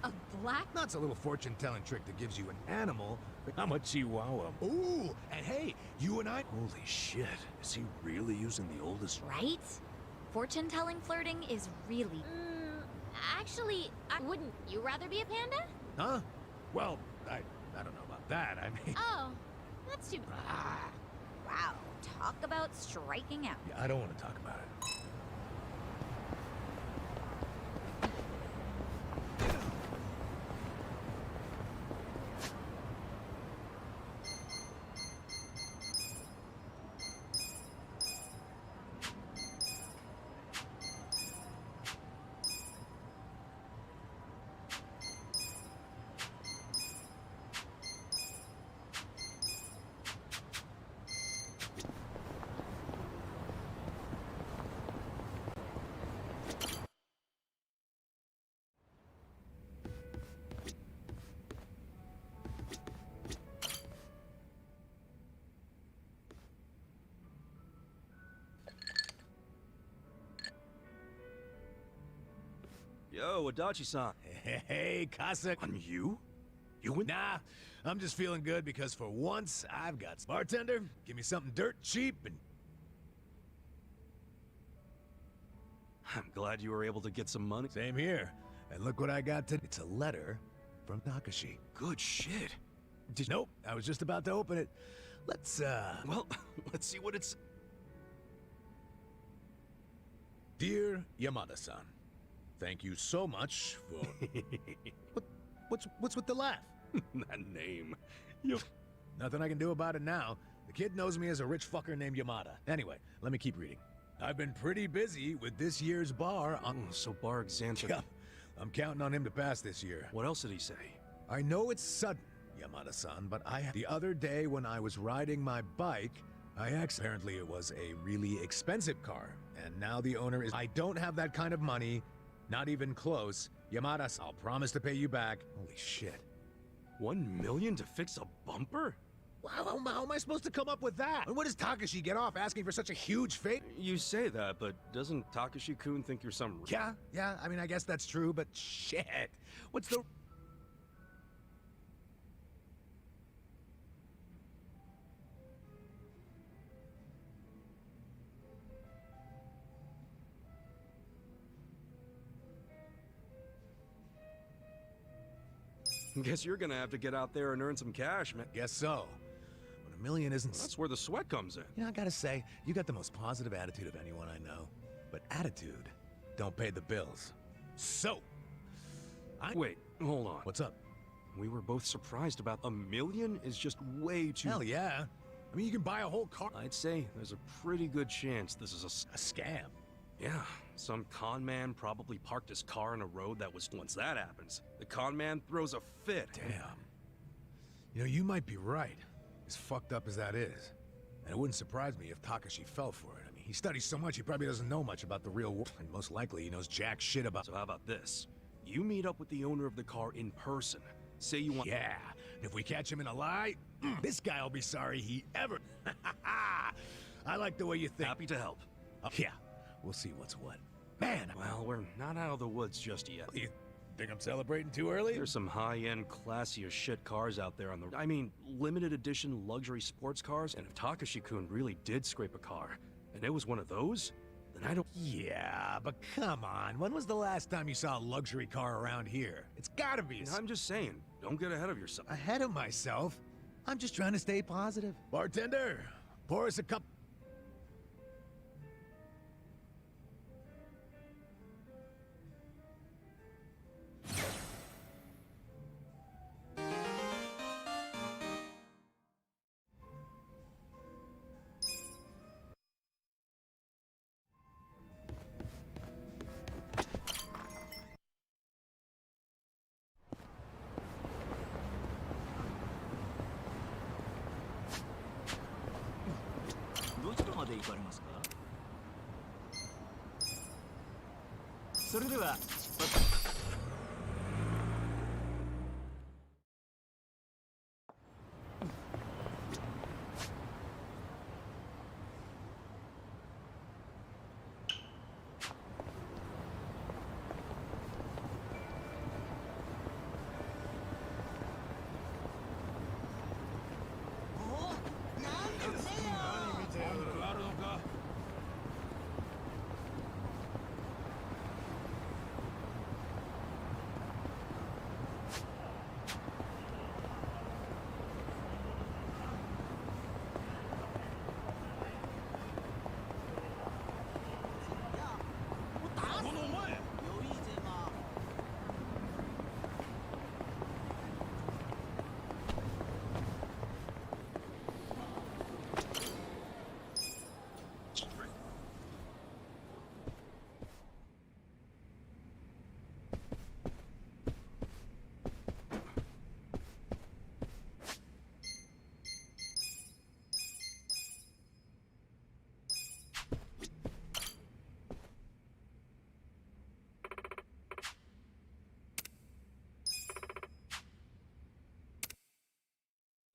A black? That's a little fortune-telling trick that gives you an animal. I'm a chihuahua. Ooh, and hey, you and I... Holy shit, is he really using the oldest... Right? Fortune-telling flirting is really... Actually, wouldn't you rather be a panda? Huh? Well, I don't know about that. I mean... Oh, that's too... Wow, talk about striking out. Yeah, I don't want to talk about it. Yo, Adachi-san. Hey, Kasa. On you? You went... Nah, I'm just feeling good because for once, I've got... Bartender, give me something dirt cheap and... I'm glad you were able to get some money. Same here. And look what I got today. It's a letter from Takashi. Good shit. Nope, I was just about to open it. Let's, Well, let's see what it's... Dear Yamada-san, thank you so much for... What's with the laugh? That name. Nothing I can do about it now. The kid knows me as a rich fucker named Yamada. Anyway, let me keep reading. I've been pretty busy with this year's bar on... so bar exams are... Yeah, I'm counting on him to pass this year. What else did he say? I know it's sudden, Yamada-san, but the other day when I was riding my bike, apparently it was a really expensive car, and now the owner is... I don't have that kind of money, not even close. Yamada, I'll promise to pay you back. Holy shit. 1 million to fix a bumper? How am I supposed to come up with that? And what does Takashi get off asking for such a huge favor? You say that, but doesn't Takashi-kun think you're some... Yeah, I mean, I guess that's true, but shit. What's the... Guess you're gonna have to get out there and earn some cash, man. Guess so. But million isn't... That's where the sweat comes in. You know, I gotta say, you got the most positive attitude of anyone I know. But attitude don't pay the bills. So, Wait, hold on. What's up? We were both surprised about $1 million is just way too... Hell yeah. I mean, you can buy a whole car. I'd say there's a pretty good chance this is A scam. Yeah, some con man probably parked his car in a road that was... Once that happens, the con man throws a fit. Damn. You know, you might be right, as fucked up as that is. And it wouldn't surprise me if Takashi fell for it. I mean, he studies so much, he probably doesn't know much about the real world. And most likely, he knows jack shit about... So how about this? You meet up with the owner of the car in person. Say you want... Yeah, if we catch him in a lie, this guy'll be sorry he ever... I like the way you think. Happy to help. Yeah, we'll see what's what. Man, Well, we're not out of the woods just yet. you think I'm celebrating too early? There's some high-end, classy as shit cars out there on the... I mean, limited edition luxury sports cars. And if Takashi-kun really did scrape a car, and it was one of those, then I don't... Yeah, but come on. When was the last time you saw a luxury car around here? It's gotta be... I'm just saying, don't get ahead of yourself. Ahead of myself? I'm just trying to stay positive. Bartender, pour us a cup.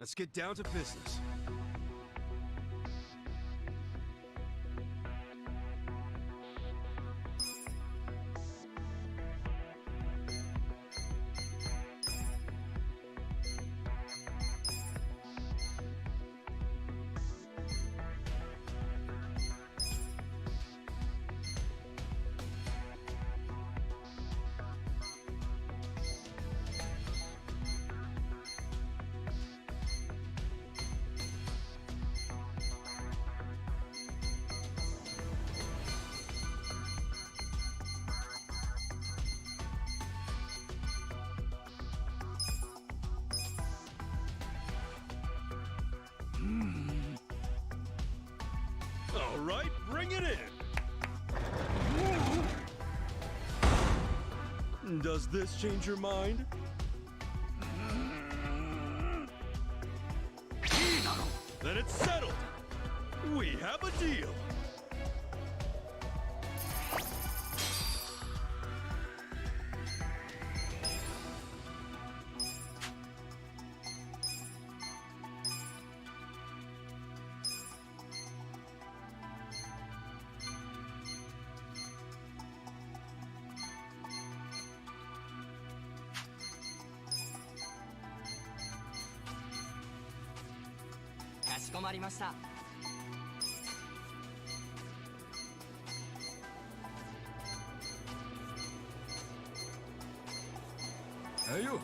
Let's get down to business. All right, bring it in. Does this change your mind? Then it's settled. We have a deal. Hey, you.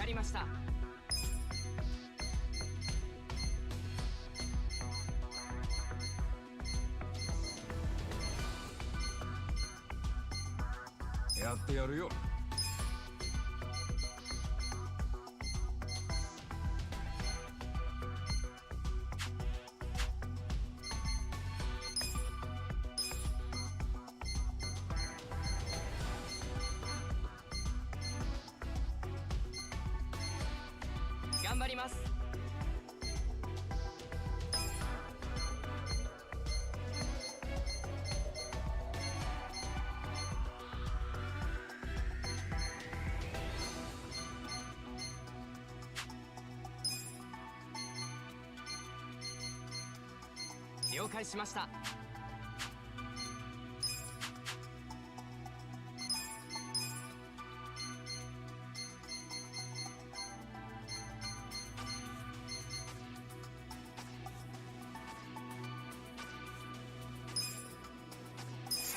りました。やってやるよ。頑張ります。了解しました。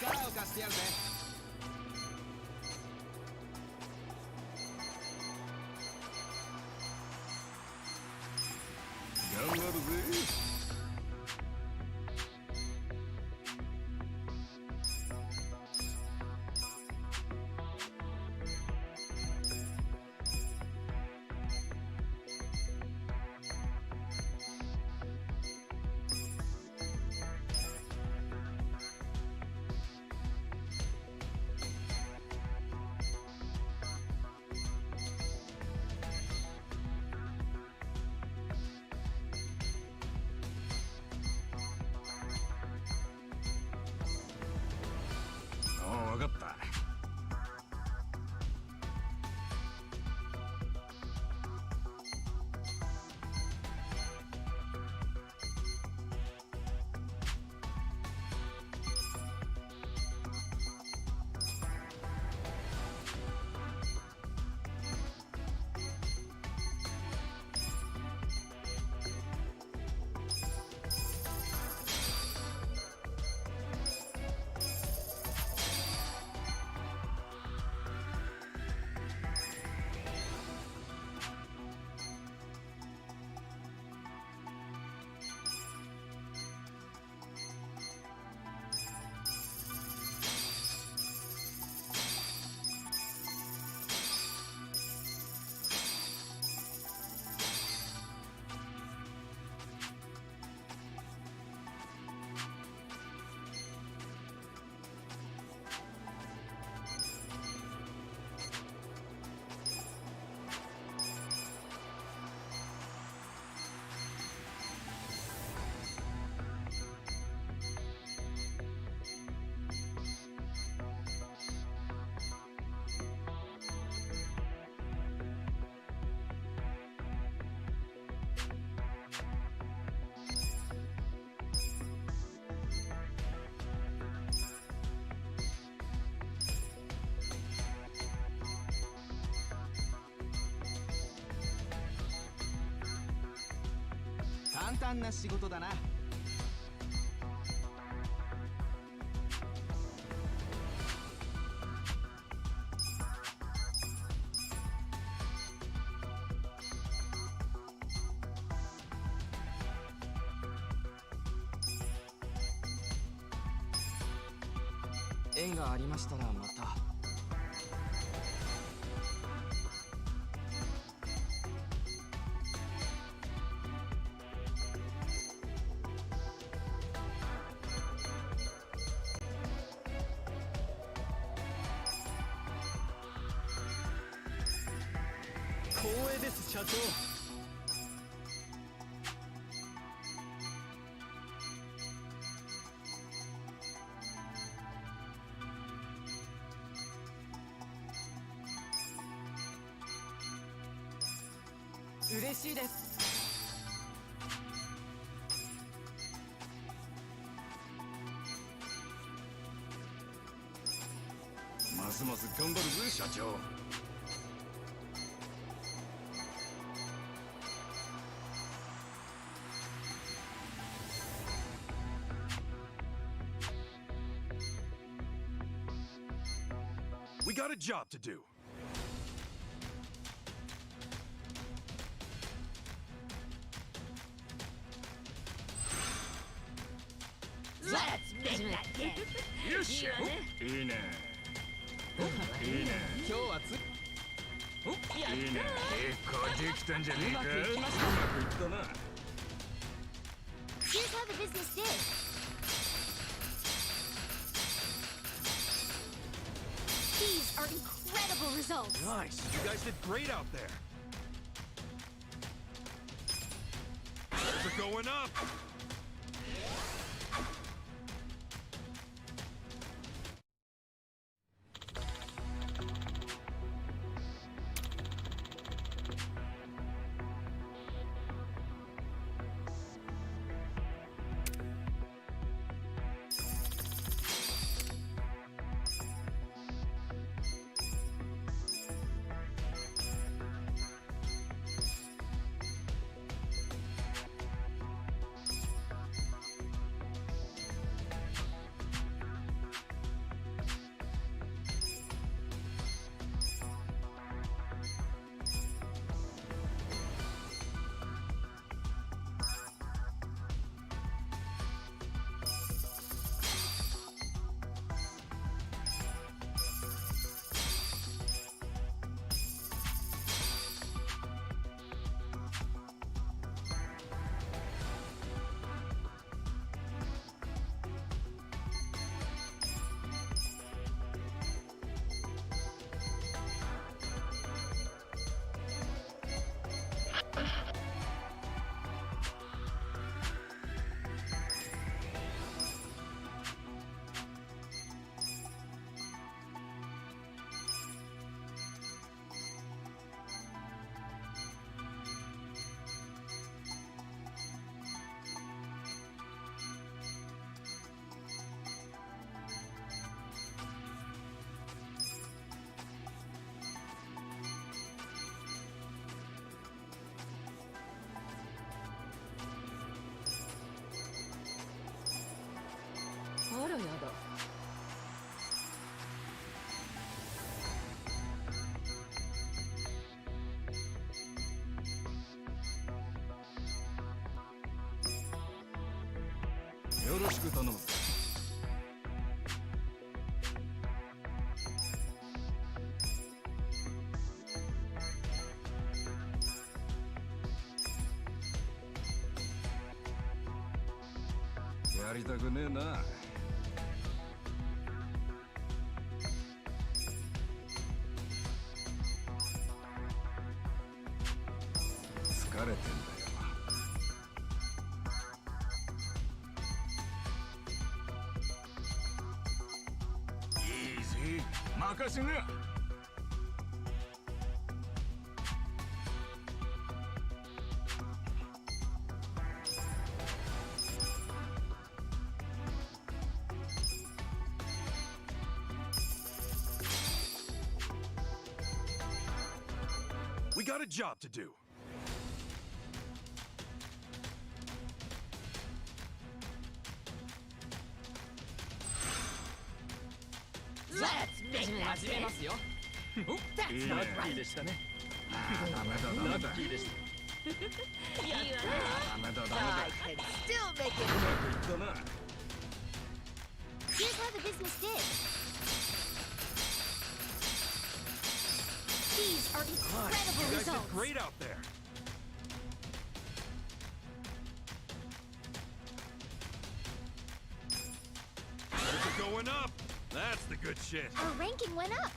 力を貸してやるぜ。頑張るぜ。分かった。簡単な仕事だな。縁がありましたらまた。光栄です、社長。嬉しいです。ますます頑張るぜ、社長。We got a job to do. 始めよっしゃいいねいいね今日はついいね結構できたんじゃねえかうまくいったな Here's how the business did. These are incredible results. Nice. You guys did great out there. They're going up. Yeah. やりたくねえな。疲れてんだよ。いいぜ、任せな。We got a job to do. Let's make that fit. That's not right. でしたね。ダメだダメだ。ラッキーでした。いいわね。ダメだダメだ。 I can still make it. うまくいったな。 Here's how the business did. These are incredible You guys did results. great out there. They're going up. That's the good shit. Our ranking went up.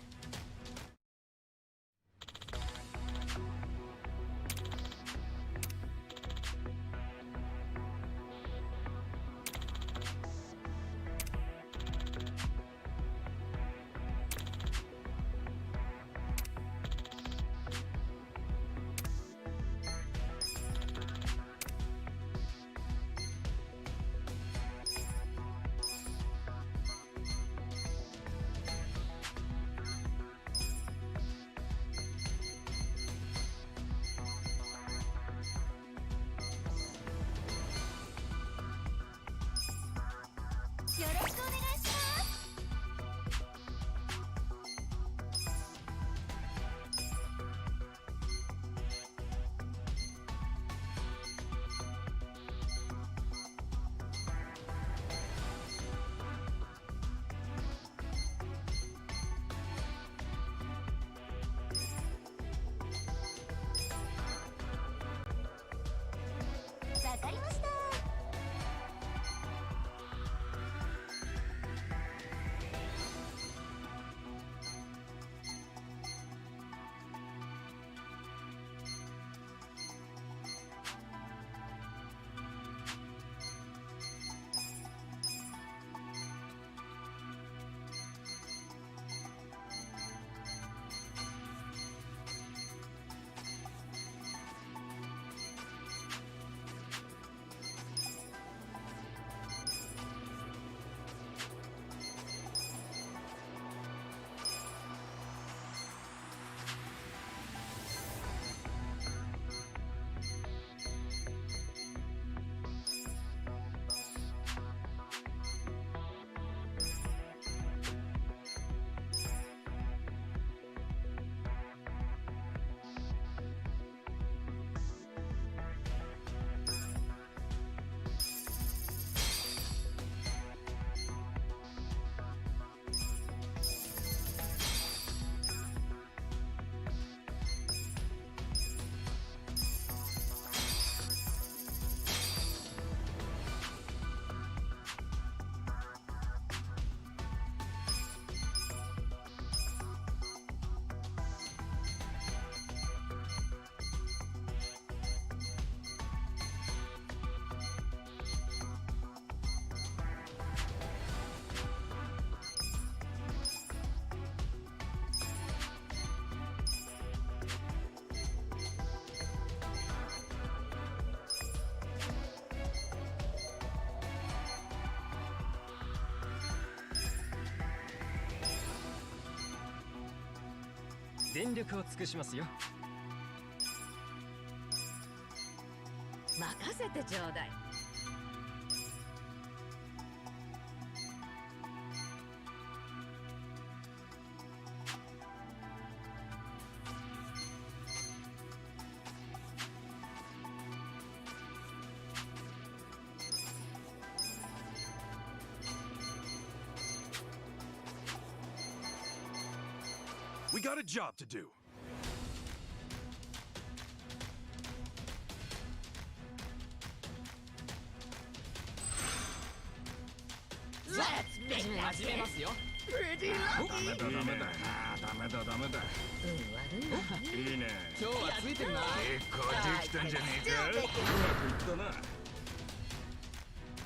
全力を尽くしますよ。任せてちょうだい。We got a job to do. Let's make it. 始めますよ。Pretty lucky. ダメだ。ダメだダメだ。いいね。今日はついてるな。結構できたんじゃねえか。うまくいったな。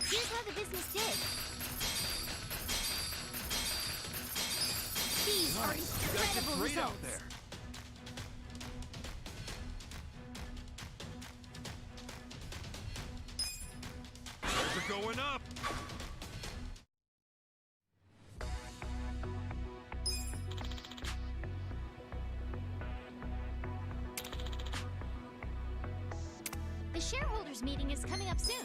Here's how the business did. These are incredible Great out results. there. They're going up. The shareholders meeting is coming up soon.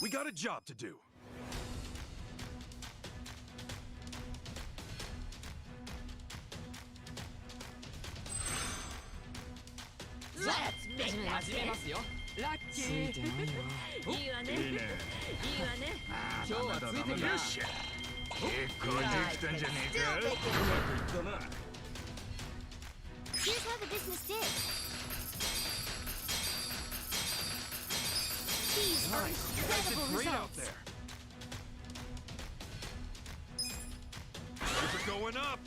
We got a job to do. Let's make it. 始めますよ。ラッキー。いいわね。いいね。いいわね。今日はついてるな。よっしゃ。結構できたんじゃねえか。うまくいったな。 Here's how the business did. These are incredible Great out results. there. They're going up.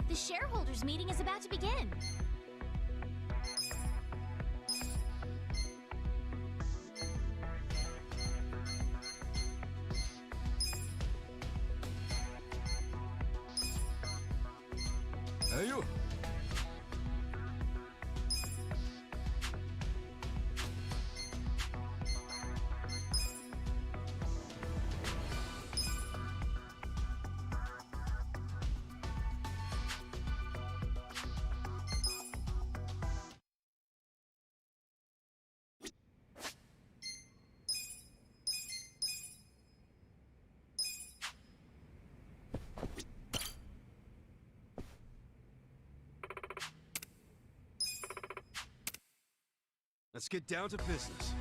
The shareholders meeting is about to begin. Ayo. Let's get down to business.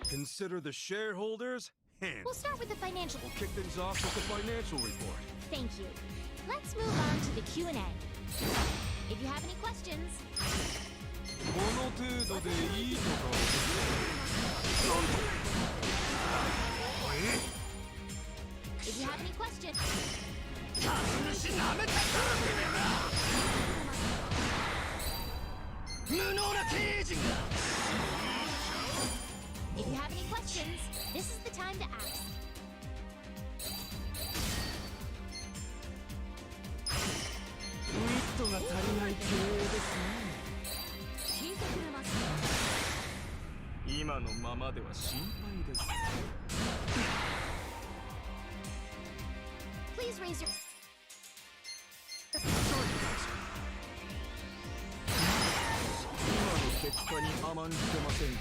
Consider the shareholders handled. We'll start with the financial. We'll kick things off with the financial report. Thank you. Let's move on to the Q&A. If you have any questions. If you have any questions. If you have any questions, this is the time to ask. 足りない経営ですね。聞いてくれますか？今のままでは心配です。 Please raise your... 今の結果に甘んじてませんか？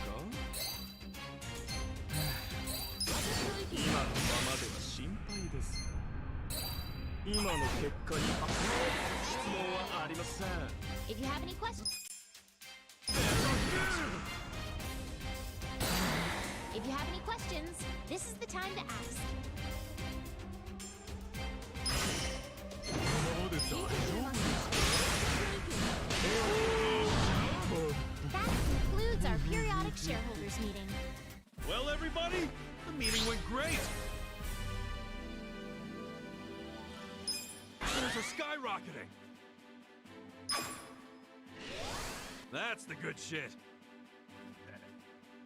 今のままでは心配です。今の結果に質問はありません。 If you have any questions... If you have any questions, this is the time to ask. That concludes our periodic shareholders meeting. Well, everybody, the meeting went great. Shares are skyrocketing. That's the good shit.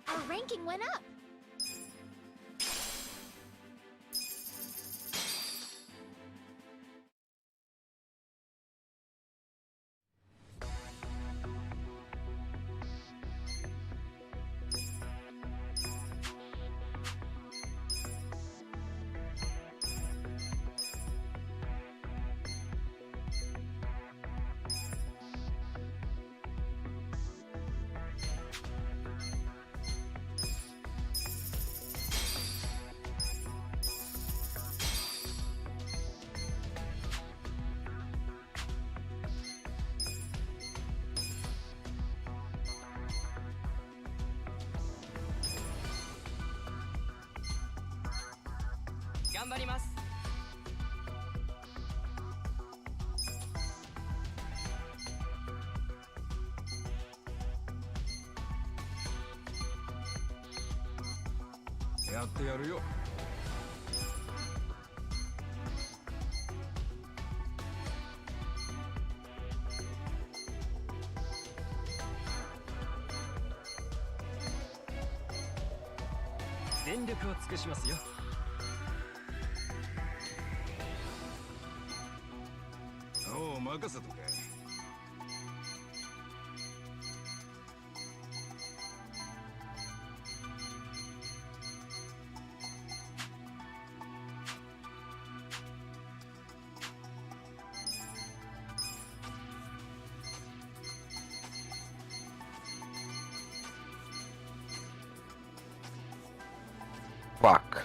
Our ranking went up. Yamarimasa. やってやるよ。全力を尽くしますよ。おう、任せとけ。Fuck.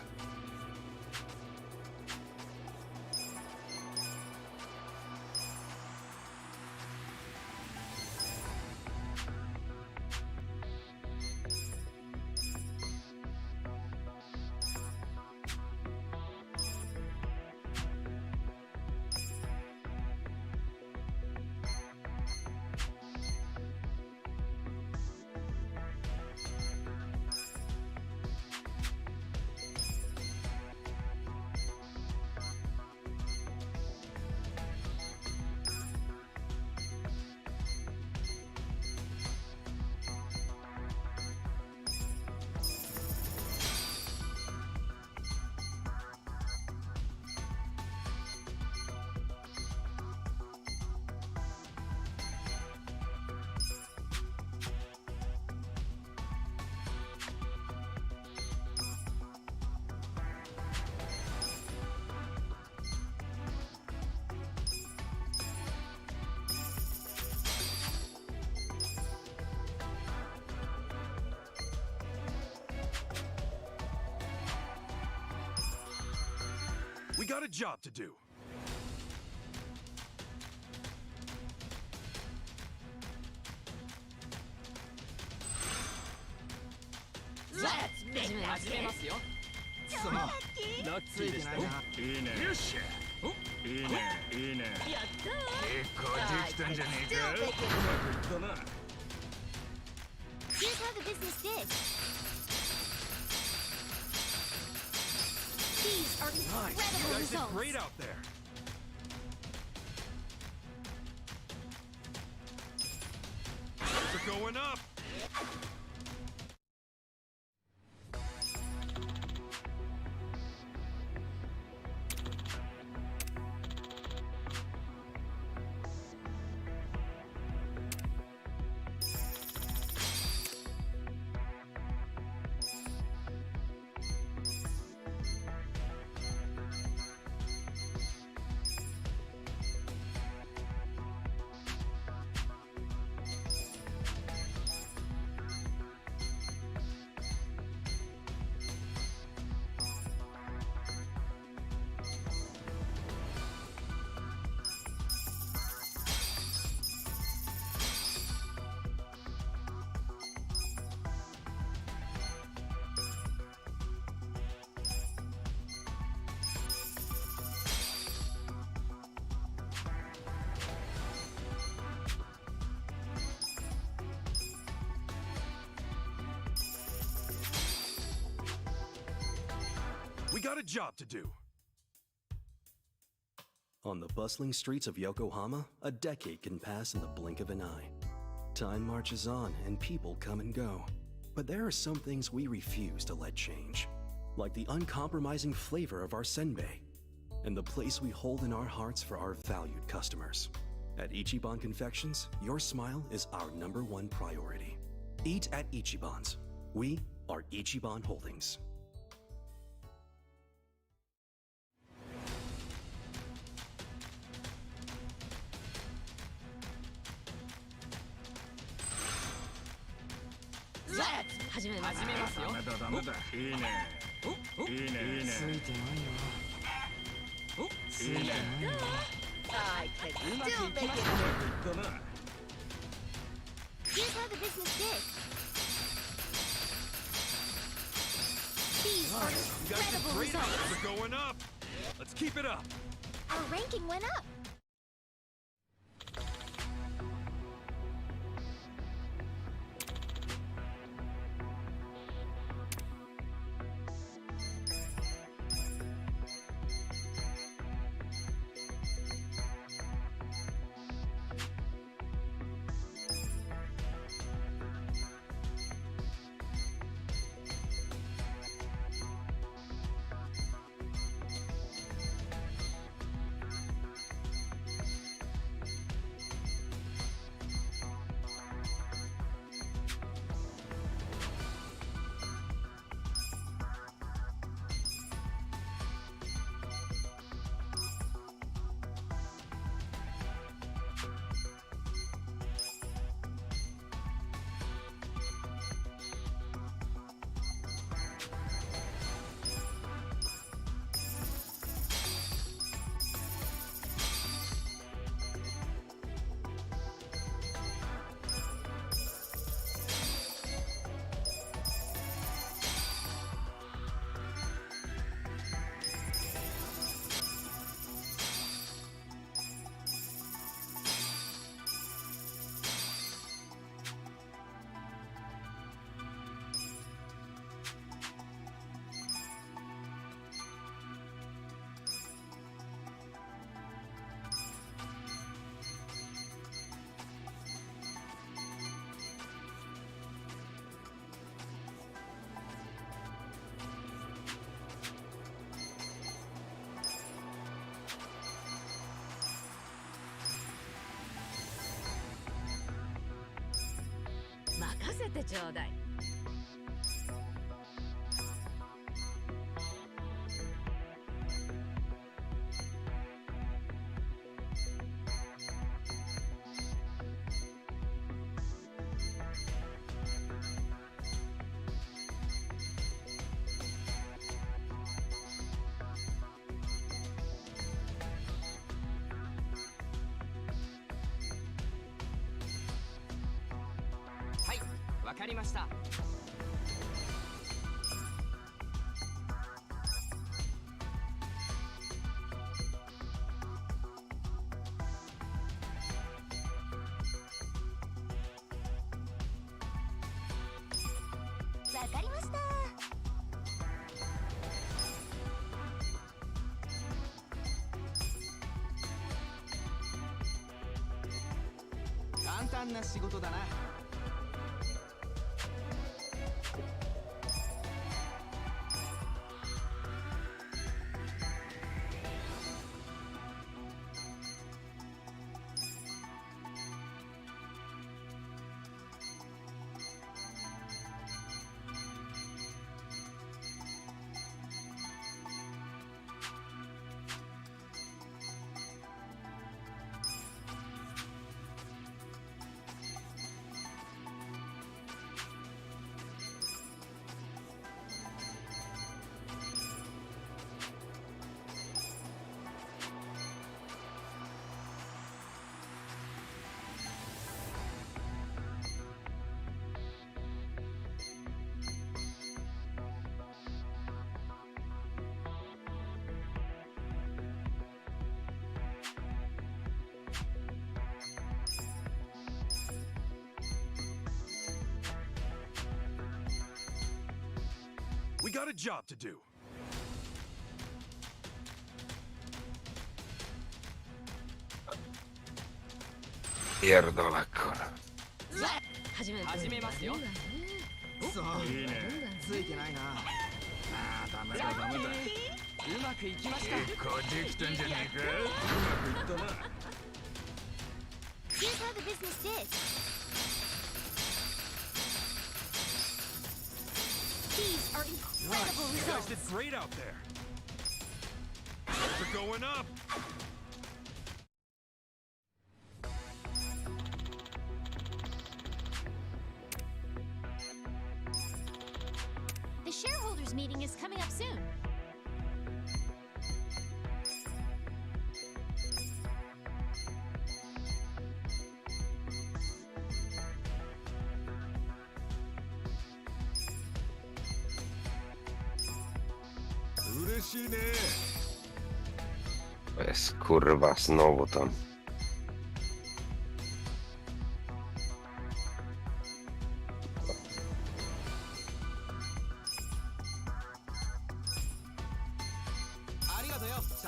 We got a job to do. Let's make it. そのラッキーでしたよ。いいね。よっしゃ。いいね。いいね。やった結構できたんじゃねえか。うまくいったな。 Here's how the business did. These are Nice. incredible You guys did results. great out there. They're going up. got a job to do. On the bustling streets of Yokohama, a decade can pass in the blink of an eye. Time marches on and people come and go. But there are some things we refuse to let change, like the uncompromising flavor of our senbei, and the place we hold in our hearts for our valued customers. At Ichiban Confections, your smile is our #1 priority. Eat at Ichiban's. We are Ichiban Holdings. Let's 始めますよ。ダメだ。いいね。いいね。ついてないよ。ついてないよ。I can still make it. Here's how the business did. These are You guys incredible are great. results. We're going up. Let's keep it up. Our ranking went up. Makasete せてちょうだい。はい、わかりました。わかりました。簡単な仕事だな。We got a job to do. Pierdolę, kurwa. 始めますよ。そういいね。ついてないな。ああ、ダメだダメだ。うまくいきました。結構できてんじゃねえか。うまくいったな。Here's how the business is. These are incredible You guys results. did great out there. They're going up. The shareholders meeting is coming up soon. To jest kurwa znowu tam. I'll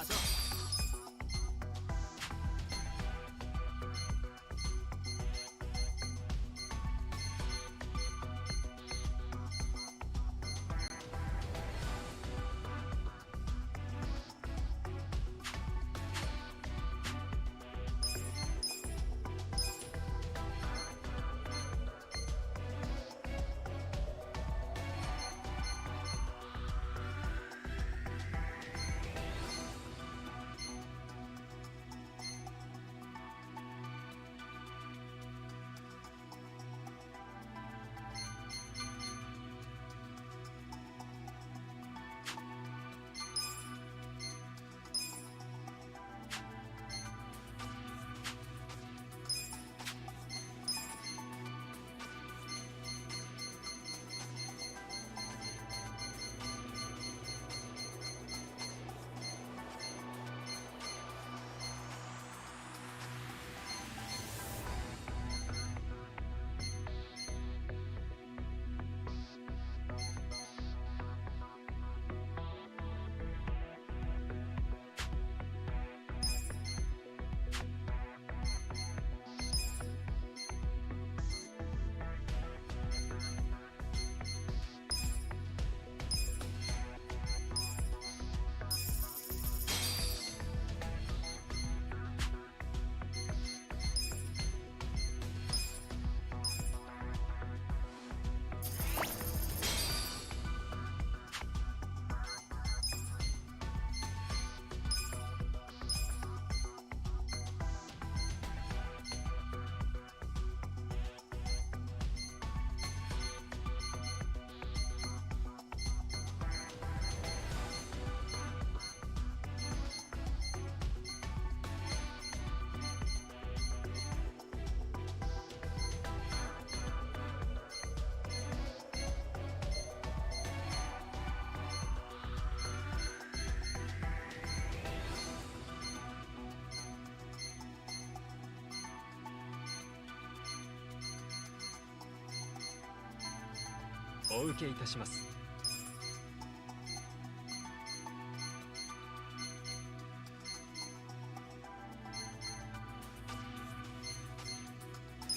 お受けいたします。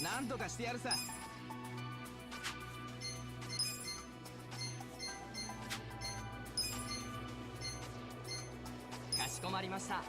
なんとかしてやるさ。かしこまりました。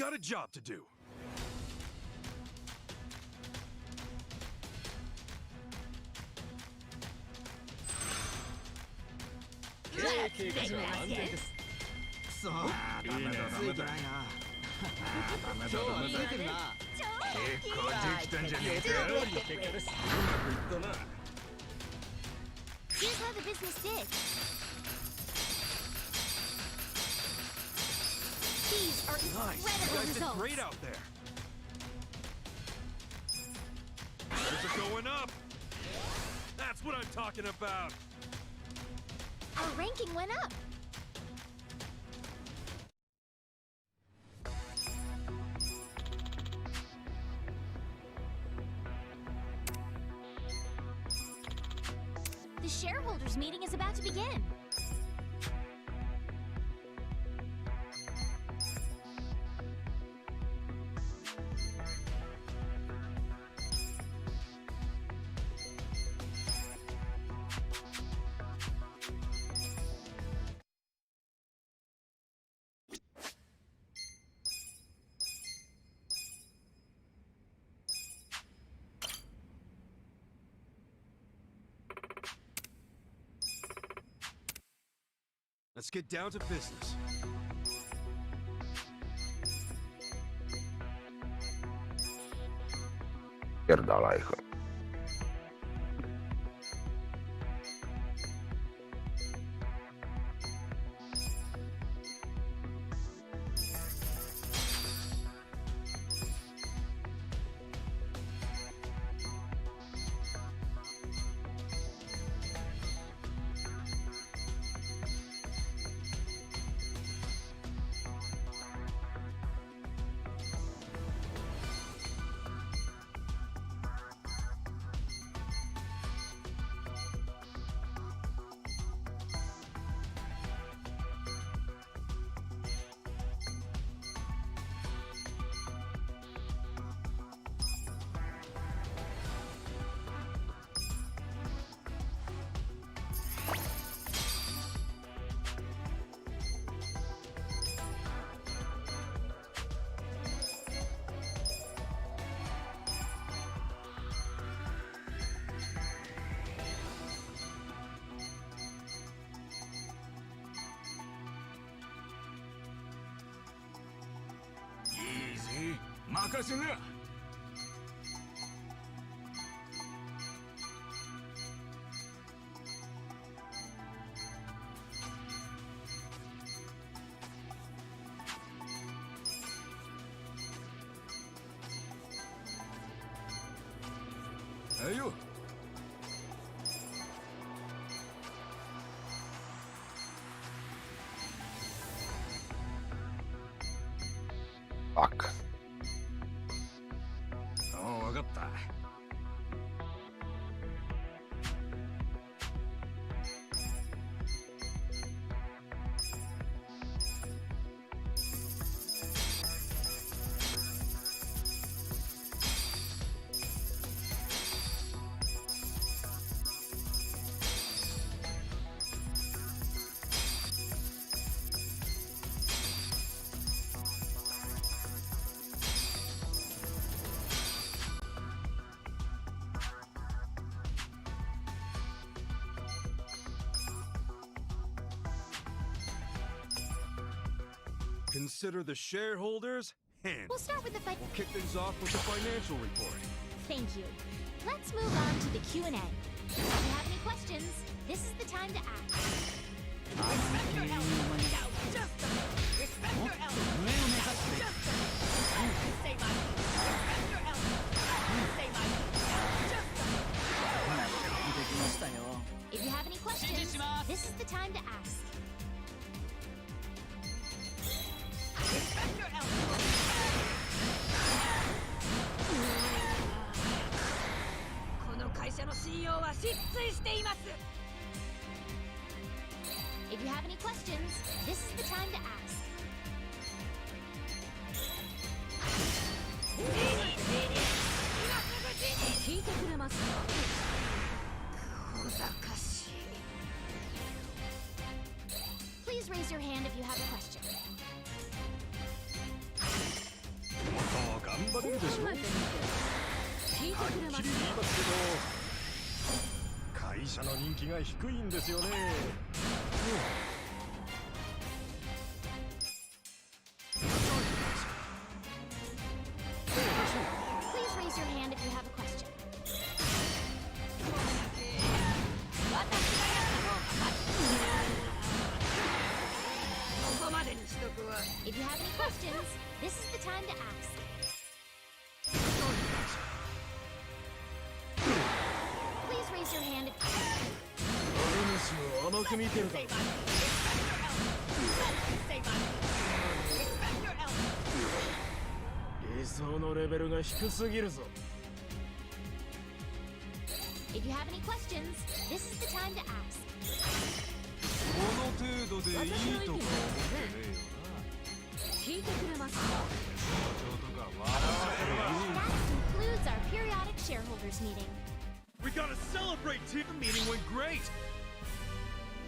got a job to do. Here's how the business did. These are Nice. incredible You guys did results. great out there. Numbers are going up. That's what I'm talking about. Our ranking went up. The shareholders meeting is about to begin. Let's get down to business. Pierdalaj. Easy. 任せな。はいよ。Fuck. おう、わかった。Consider the shareholders handled. We'll start with the fight. We'll kick things off with the financial report. Thank you. Let's move on to the Q&A. If you have any questions, this is the time to ask. Respect your elders. Now, just a minute. Respect your elders. Now, just a minute. Say my name. Respect your elders. Say my name. Now, just a minute. If you have any questions, this is the time to ask. Respect your elders. If you have any questions, this is the time to ask. Please raise your hand if you have a question. はっきり言いますけど、会社の人気が低いんですよね。Please raise your hand if you have a question. If you have any questions, this is the time to ask. Please raise your hand if 主を甘く見てるだろ。理想のレベルが低すぎるぞ。If you have any questions, this is the time to ask. この程度でいいとか思ってねえよな。聞いてくれますか? That concludes our periodic shareholders meeting. We gotta celebrate, team! The meeting went great!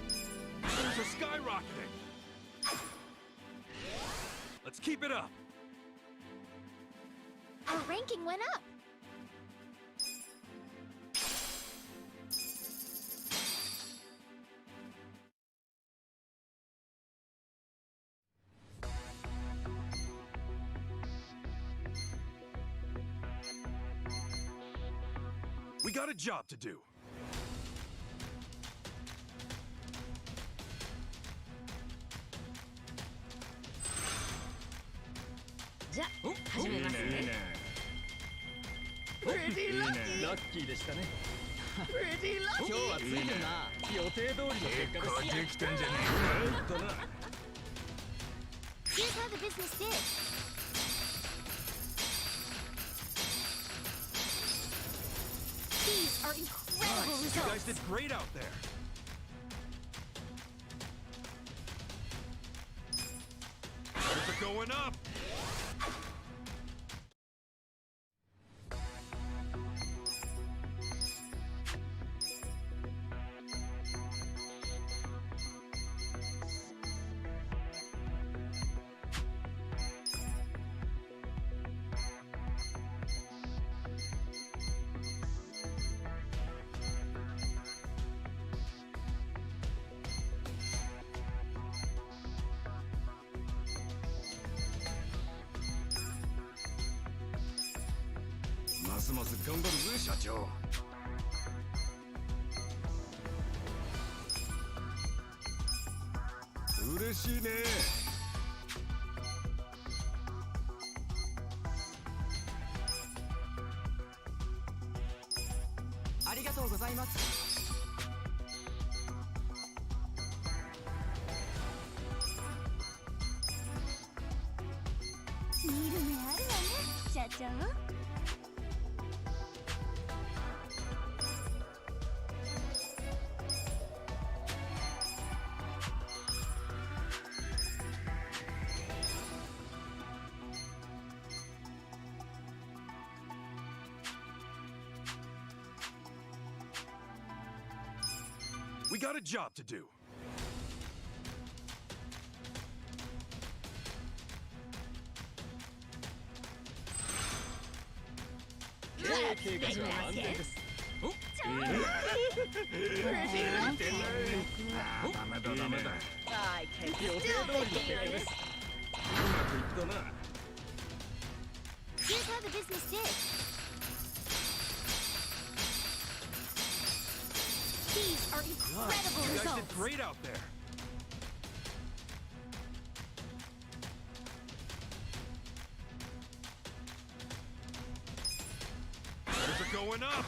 Things are skyrocketing! Let's keep it up! Our ranking went up. We got a job to do. Pretty lucky! ラッキーでしたね。Pretty lucky! 今日はついてるな。予定通りの結果です。できたんじゃねえか。な。Here's how the business did. These are incredible Nice. You guys results. did great out there. Numbers are going up. Mas ますます頑張るぜ社長。嬉しいね。ありがとうございます。見る目あるわね、社長。We got a job to do. I can still take care of this. Here's how the business did. These are incredible You guys results. did great out there. Numbers are going up.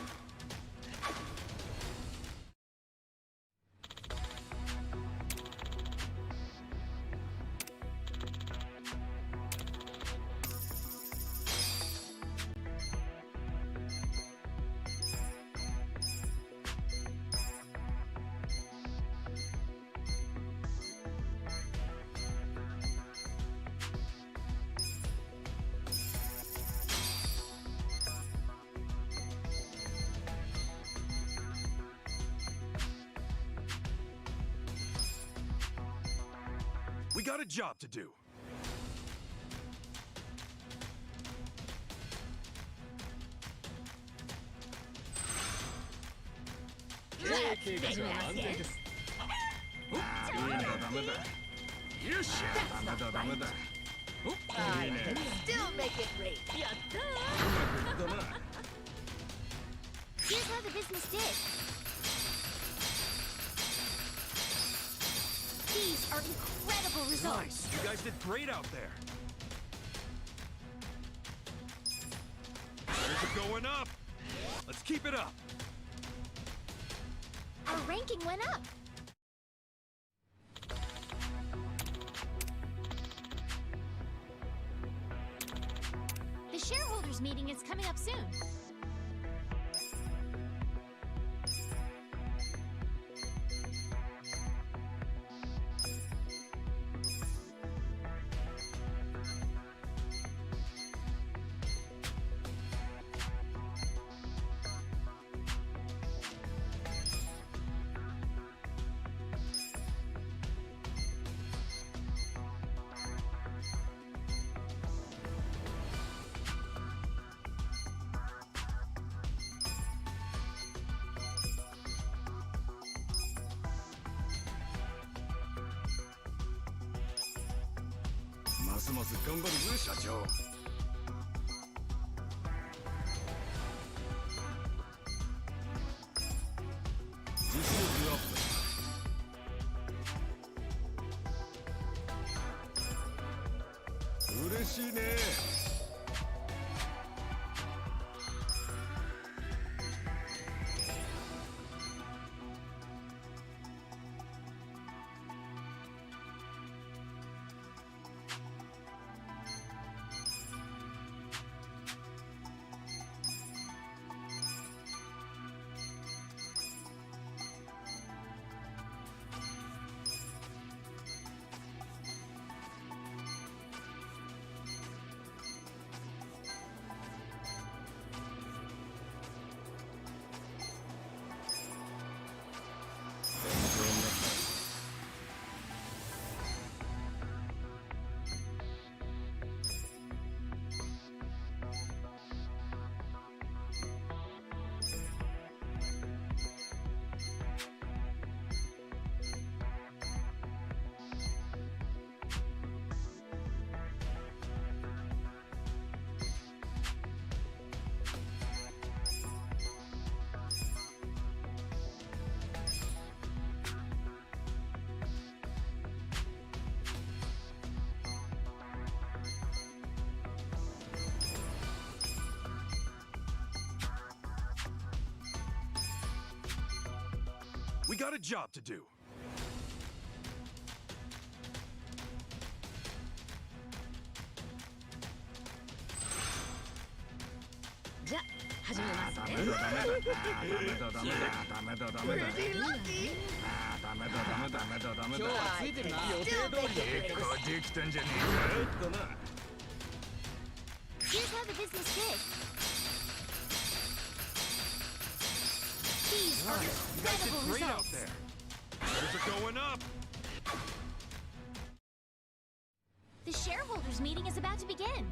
We got a job to do. 計画は安全です。いいね、ダメだ。よっしゃ、ダメだ、ダメだ。いいね。Still make it rain. やったー。うまくいったな。Here's how the business did. These are incredible results. Nice. You guys did great out there. Here's it going up. Let's keep it up. Our ranking went up. The shareholders meeting is coming up soon.ますます頑張るぜ、社長。実力アップ。嬉しいね。We got a job to do. Here's how the business did. These are incredible Great out results. there. Here's it going up. The shareholders meeting is about to begin.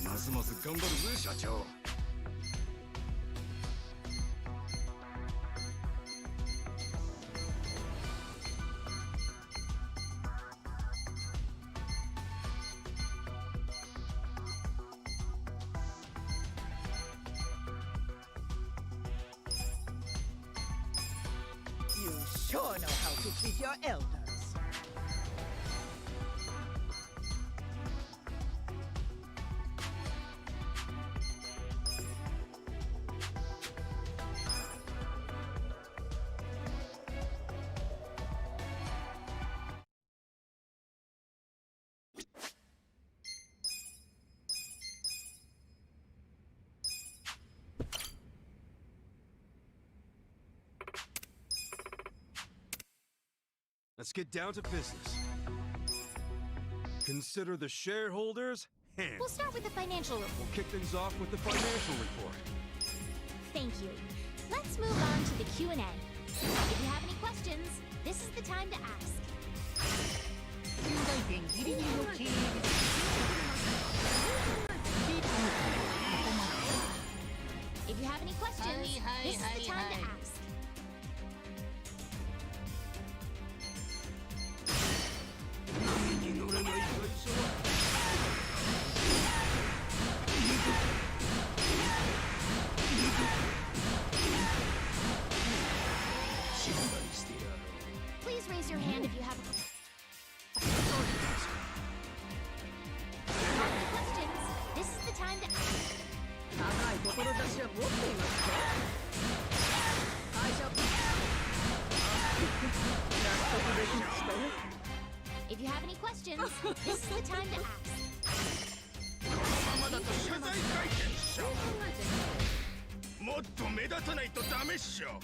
ますます頑張るぜ、社長。You sure know how to treat your elders. Let's get down to business. Consider the shareholders hands. We'll start with the financial report. We'll kick things off with the financial report. Thank you. Let's move on to the Q&A. If you have any questions, this is the time to ask. 近代点ギリギリの経営です。If you have any questions, this is the time to ask. Please raise your hand if you have a questions. This is the time to ask. 高い志は持っていますか？会社納得できましたよ。If you have any questions, this is the time to ask. このままだと謝罪会見っしょ。もっと目立たないとダメっしょ。What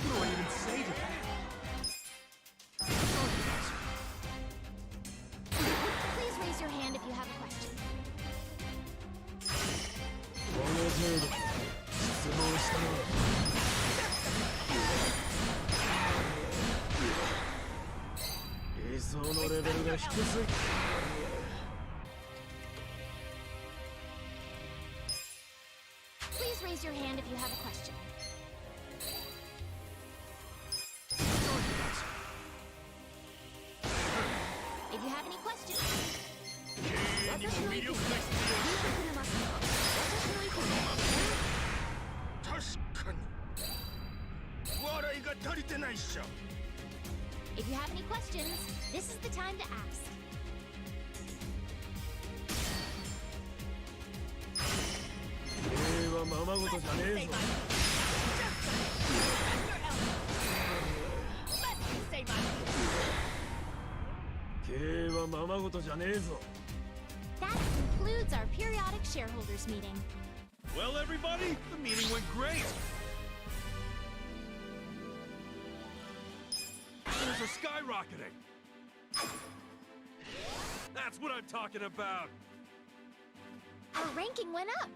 do I even say to that? Please raise your hand if you have a question. この程度失望したな。理想のレベルが低すぎ。Please raise your hand if you have a question. If you have any questions, 経営にも魅力が必要っしょ。確かに笑いが足りてないっしょ。 if you have any questions, this is the time to ask. 経営はままごとじゃねえぞ。経営はままごとじゃねえぞ。 That concludes our periodic shareholders meeting. Well, everybody, the meeting went great. Shares are skyrocketing. That's what I'm talking about. Our ranking went up.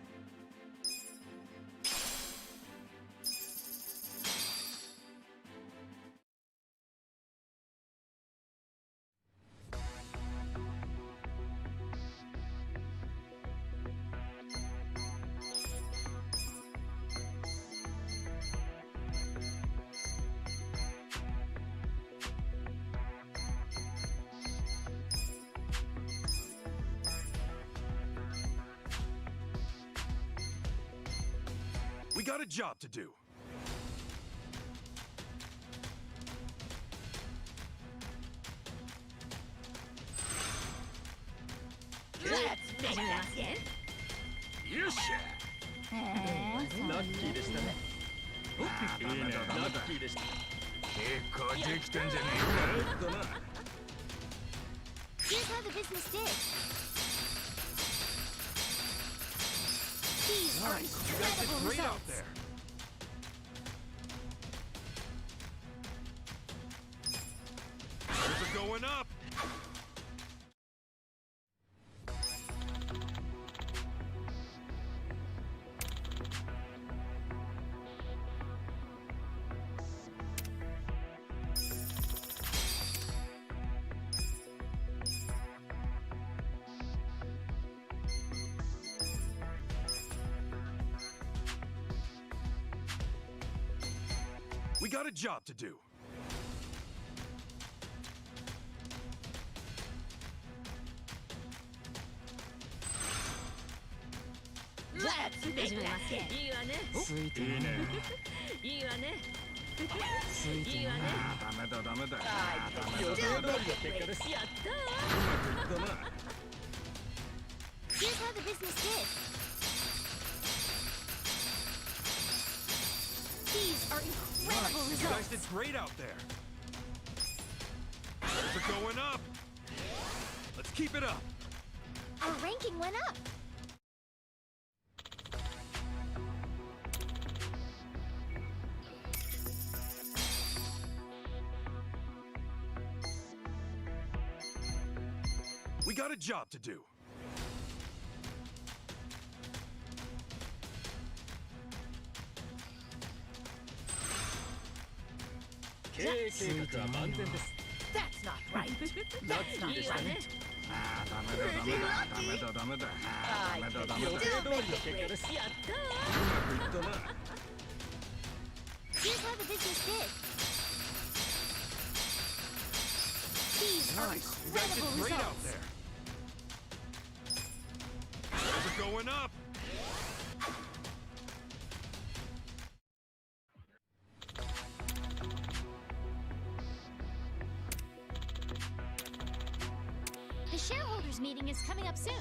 We got a job to do. Let's make that again. よっしゃ。ラッキーでしたね。いいね、ラッキーでした。結構できたんじゃねえか。 Here's how the business did. These are Nice. You guys did incredible great out results. there. Shares are going up. We got a job to do. Let's make that again. いいわね。ついてないね。いいわね。ついてない。ダメだダメだ。予定通りの結果です。やったー。Here's how the business did. These are incredible Nice. You guys results. did great out there. Shares are going up. Let's keep it up. Our ranking went up. We got a job to do. That's not right. That's not right. Here's how the business did. These are Nice. You guys did incredible great out results. there. Sales are going up. The shareholders meeting is coming up soon.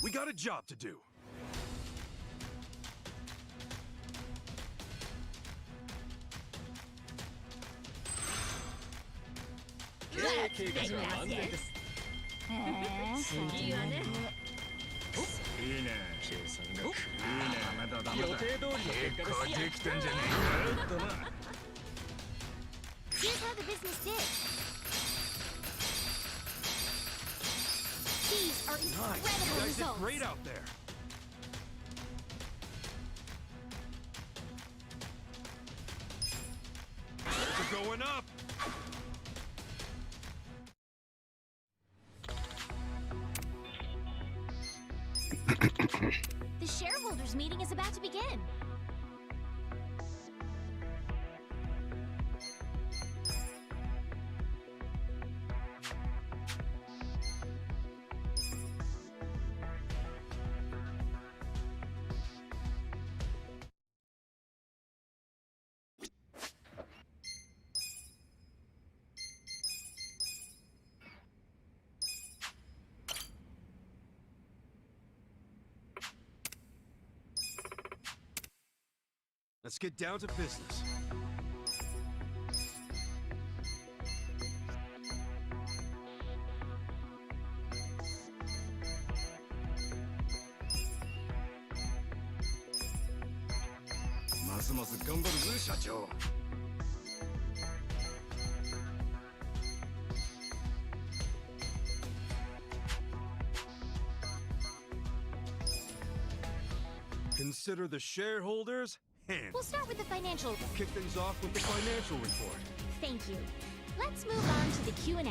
We got a job to do. Here's how the business did. These are Nice. You incredible guys did results. great out there. Sales are going up. The shareholders meeting is about to begin. Let's get down to business. Consider the shareholders handled. We'll start with the financial. Kick things off with the financial report. Thank you. Let's move on to the Q&A. If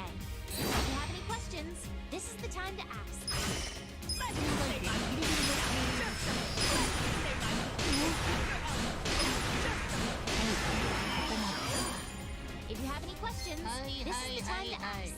you have any questions, this is the time to ask. If you have any questions, this is the time to ask.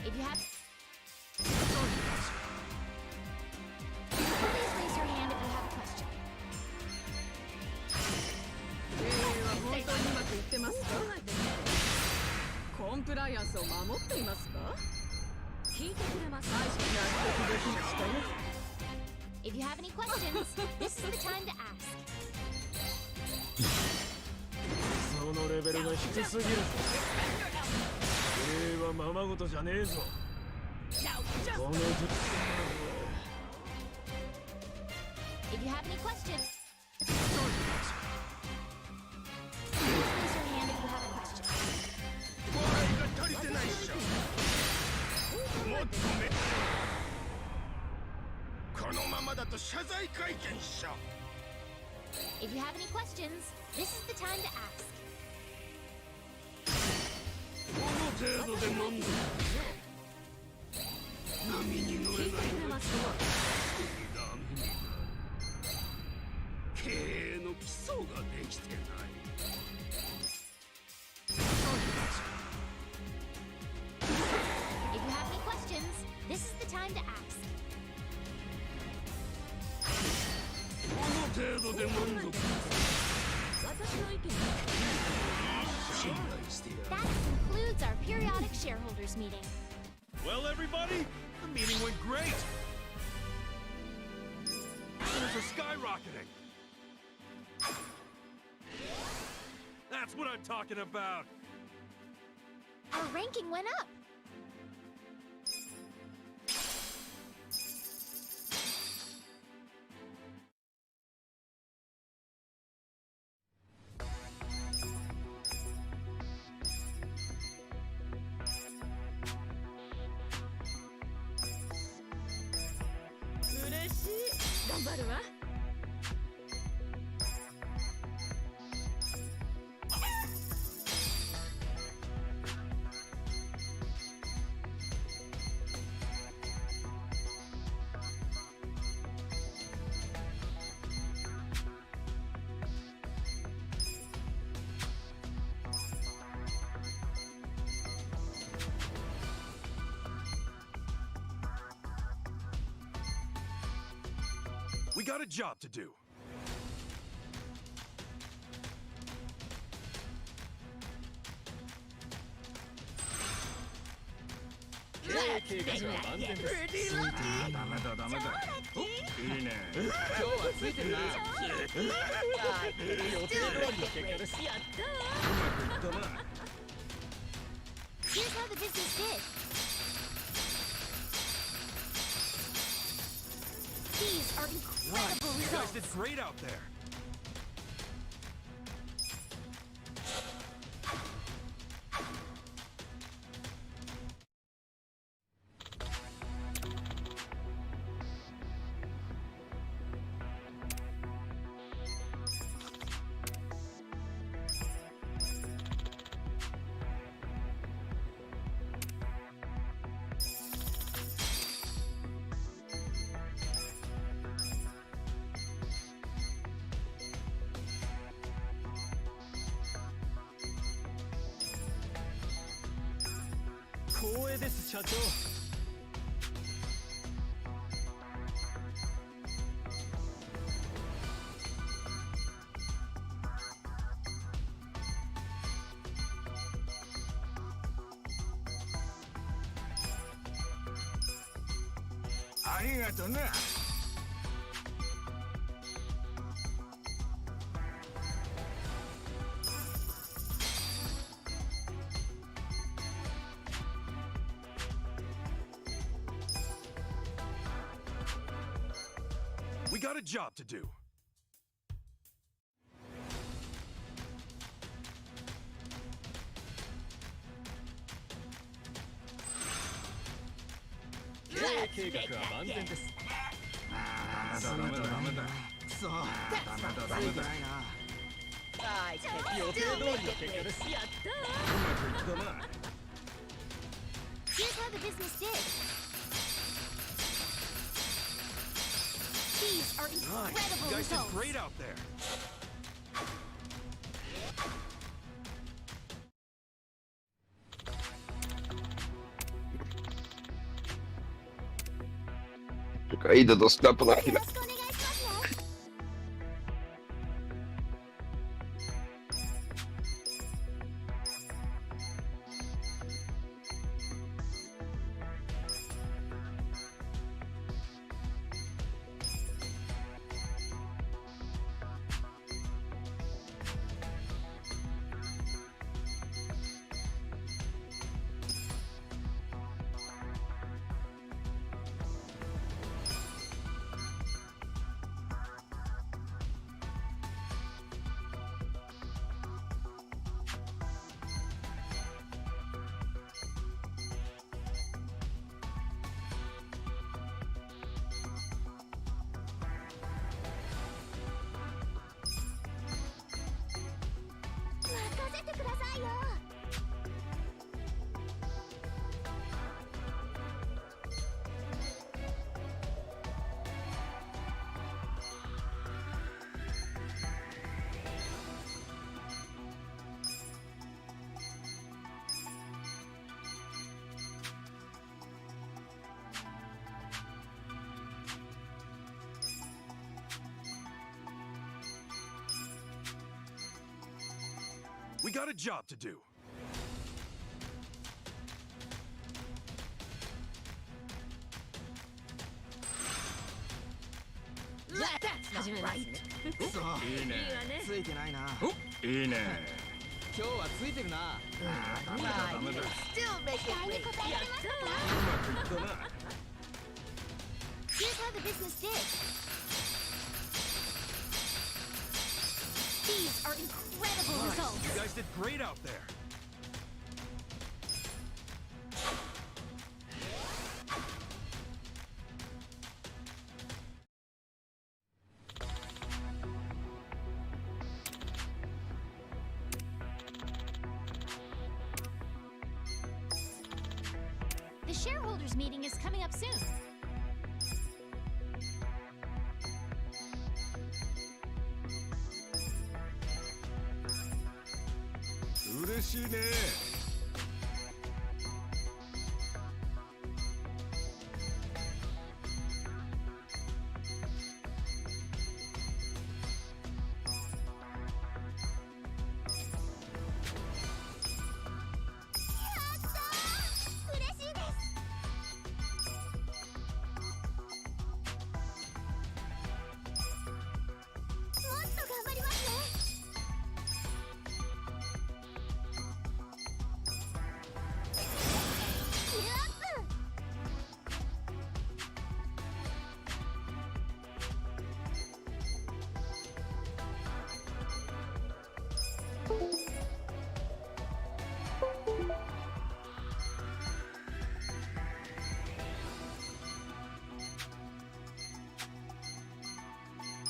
If you have... Please raise your hand if you have a question. は本当にうまくいってますか？コンプライアンスを守っていますか？聞いてくれます。納得できましたよ。If you have any questions, this is the time to ask. そのレベルが低すぎるぞ。礼はままごとじゃねえぞ。この If you have any questions, please raise your hand if you have a question. 笑いが足りてないっしょ。もっとめこのままだと謝罪会見っしょ。If you have any questions, this is the time to ask. この程度で満足。波に乗れないのはダメになる。経営の基礎ができてない。If you have any questions, this is the time to ask. この程度で満足。私の意見信頼してやる。 That concludes our periodic shareholders meeting. Well, everybody, the meeting went great. Shares are skyrocketing. That's what I'm talking about. Our ranking went up. We got a job to do. Here's how the business did. These are incredible You guys results. did great out there. We got a job to do. I can still make it work. Here's how the business did. These are incredible Nice. You guys did results. great out there. Czekaj, idę do sklepu na chwilę. We got a job to do. That's not right. いいね。ついてないな。いいね。今日はついてるな。ダメだダメだ。 Still make it work. Here's how the business did. These are incredible Nice. results. You guys did great out there. The shareholders meeting is coming up soon.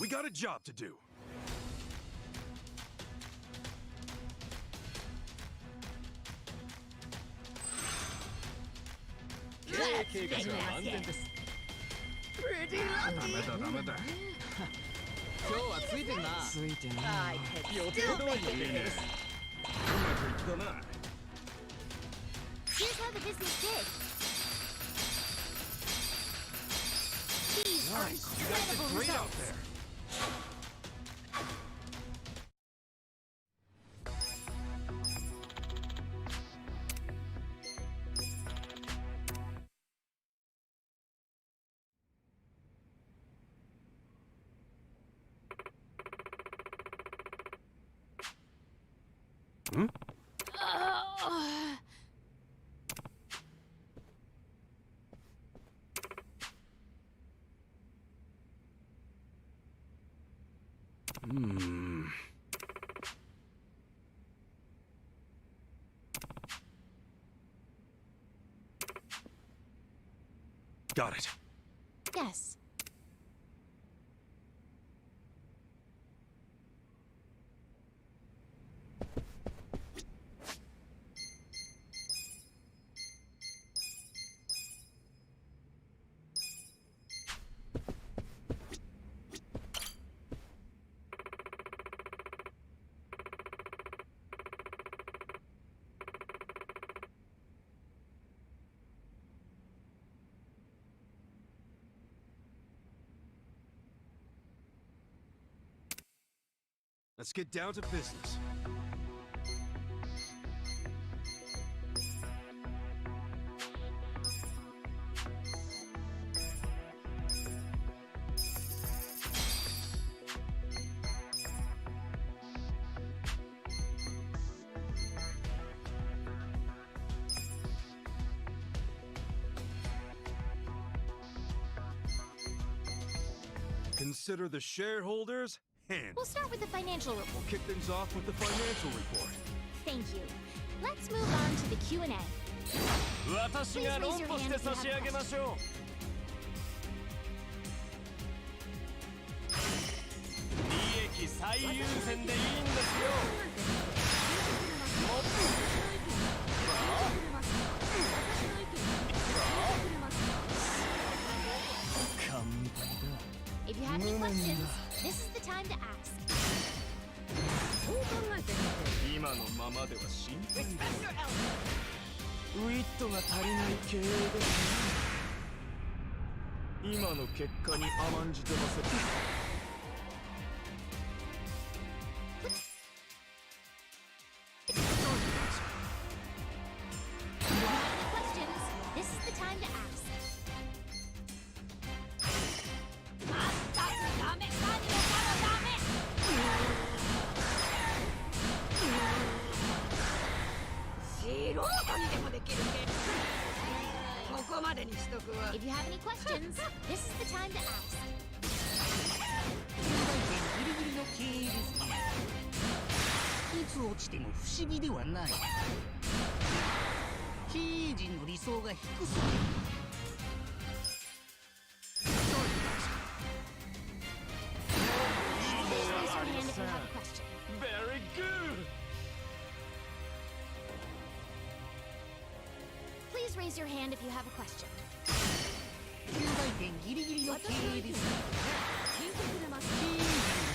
We got a job to do. Pretty lucky. ダメだ。今日はついてるな。ついてな I can still make it work. だな。 Here's how the business did. These are Nice. You guys did incredible great out results. there. Got it. Yes. Let's get down to business. Consider the shareholders handled. We'll start with the financial report. We'll kick things off with the financial report. Thank you. Let's move on to the Q&A. 私が論破して差し上げましょう。利益最優先でいいんですよ。もっと If you have any questions, this is the time to ask. 今のままでは心配です。ウィットが足りない経営ですね。今の結果に甘んじてません。If you have any questions, this is the time to ask. ダメ、何もかもダメ。素人にでもできるけ。ここまでにしとくわ。If you have any questions, this is the time to ask. ギリギリの経営ですね。いつ落ちても不思議ではない。経営陣の理想が低すぎる。Very good. Please raise your hand if you have a question. 9大点ギリギリの経営ですね。経営陣の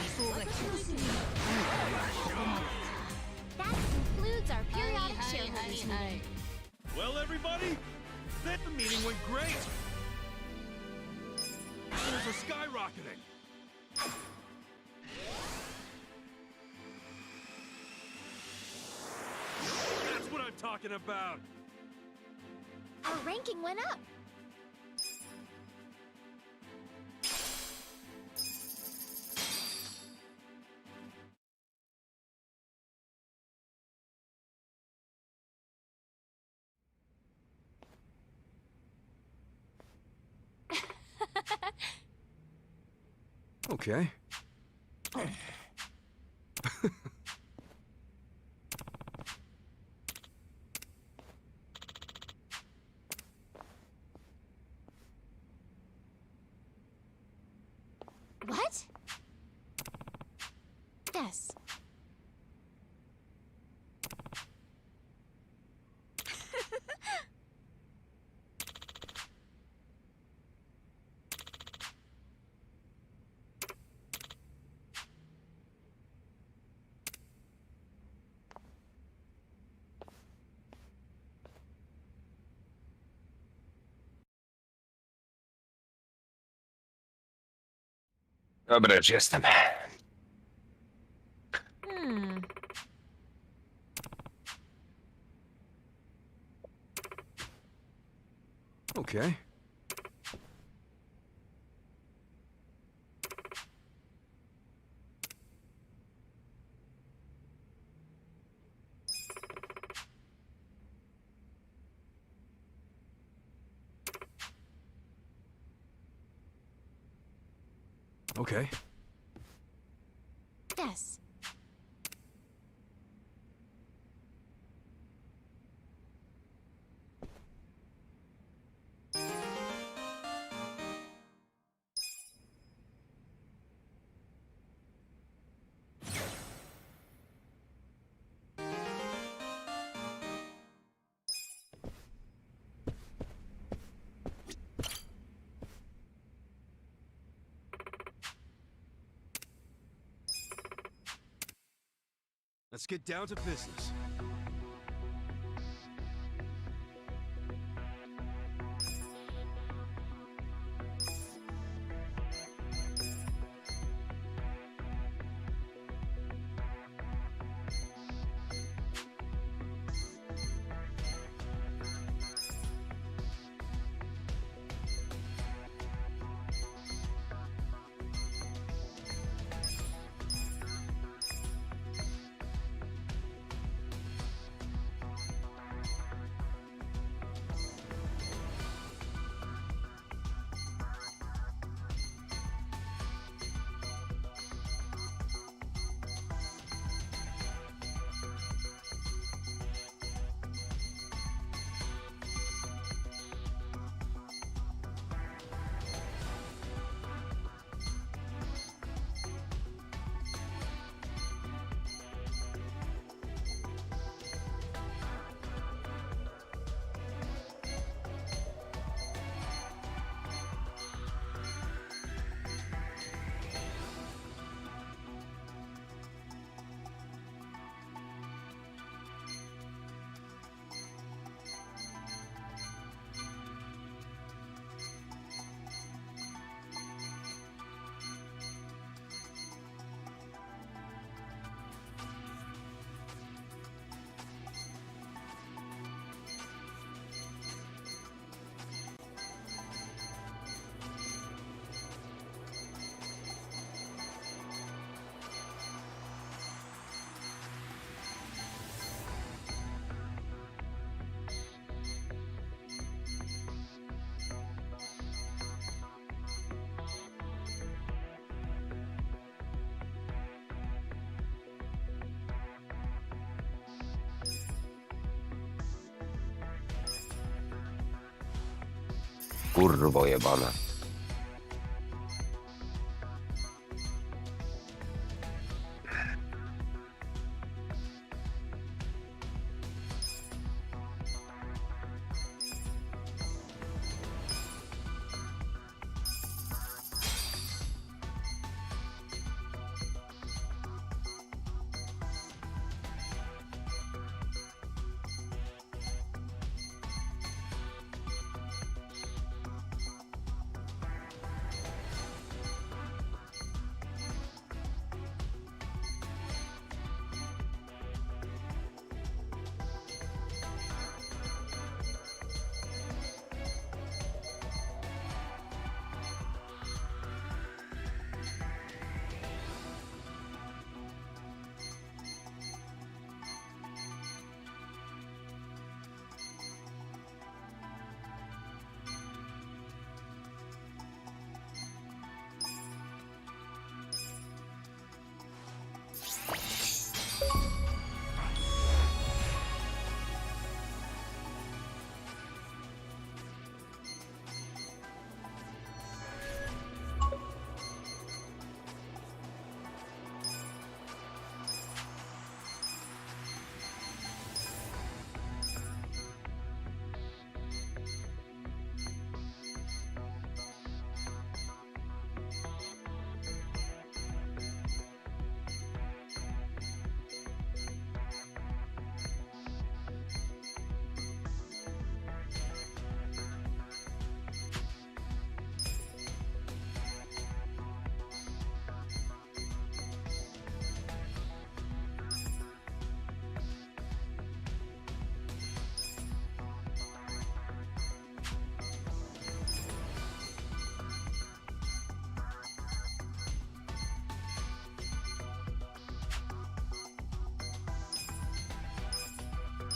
理想が低すぎる。 That concludes our periodic shareholders meeting. Well, everybody, that the meeting went great. Sales are skyrocketing. That's what I'm talking about. Our ranking went up. Okay. What? Yes. Dobra, już jestem. Okay. Okay. Yes. let's get down to business. Kurwo jebana.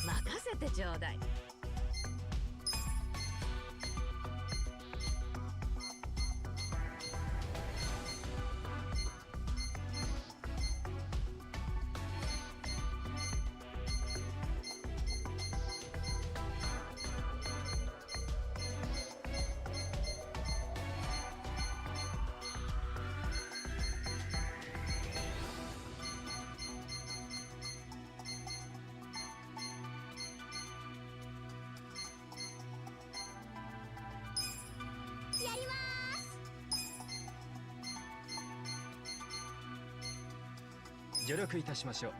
任せてちょうだい。やりまーす。助力いたしましょう。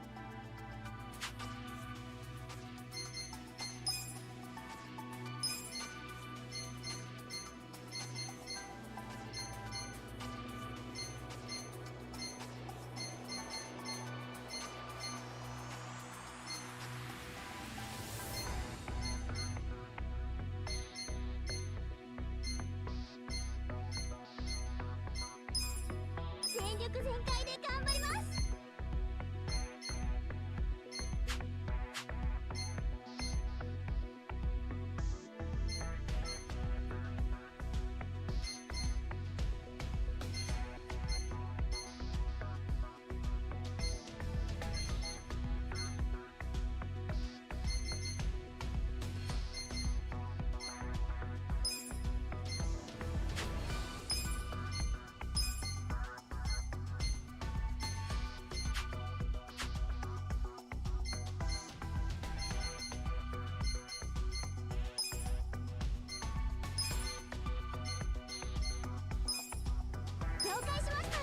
全力全開で頑張ります。了解しました。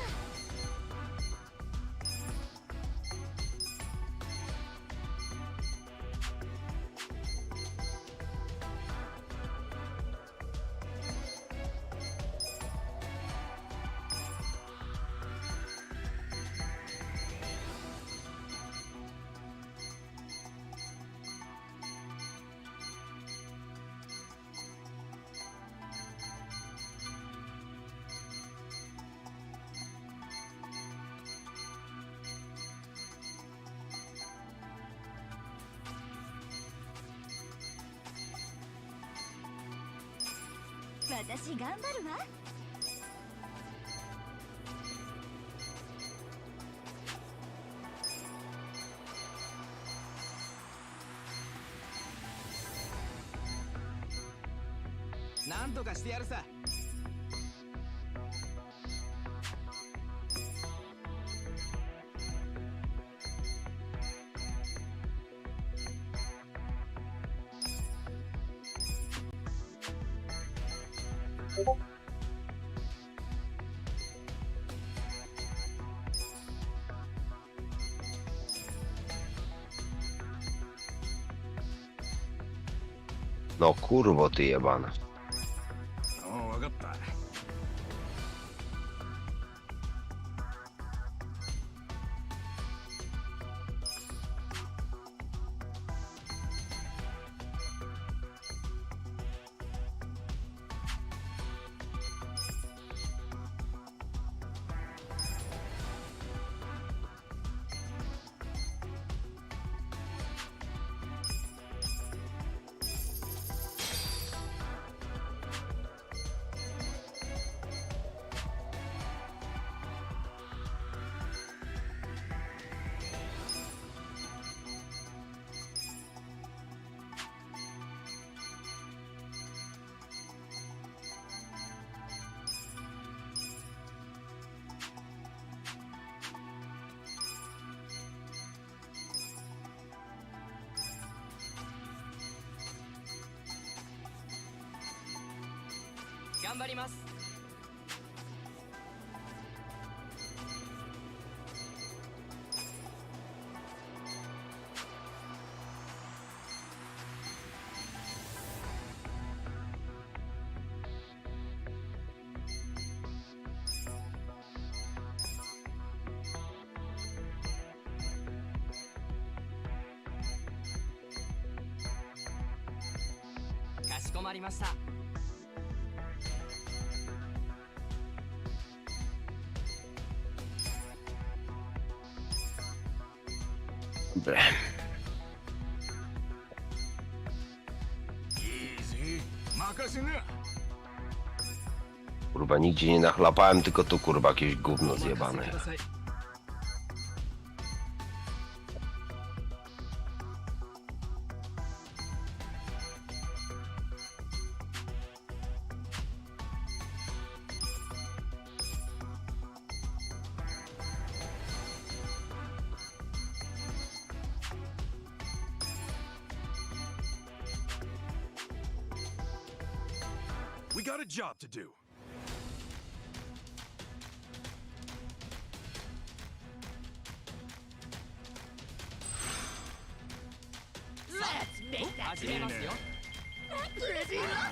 私頑張るわ。なんとかしてやるさ。No kurwo ty jebana. おう、わかった。頑張ります。かしこまりました。Kurwa, nigdzie nie nachlapałem, tylko tu kurwa jakieś gówno zjebane. We got a job to do. Let's make that 始めますよ。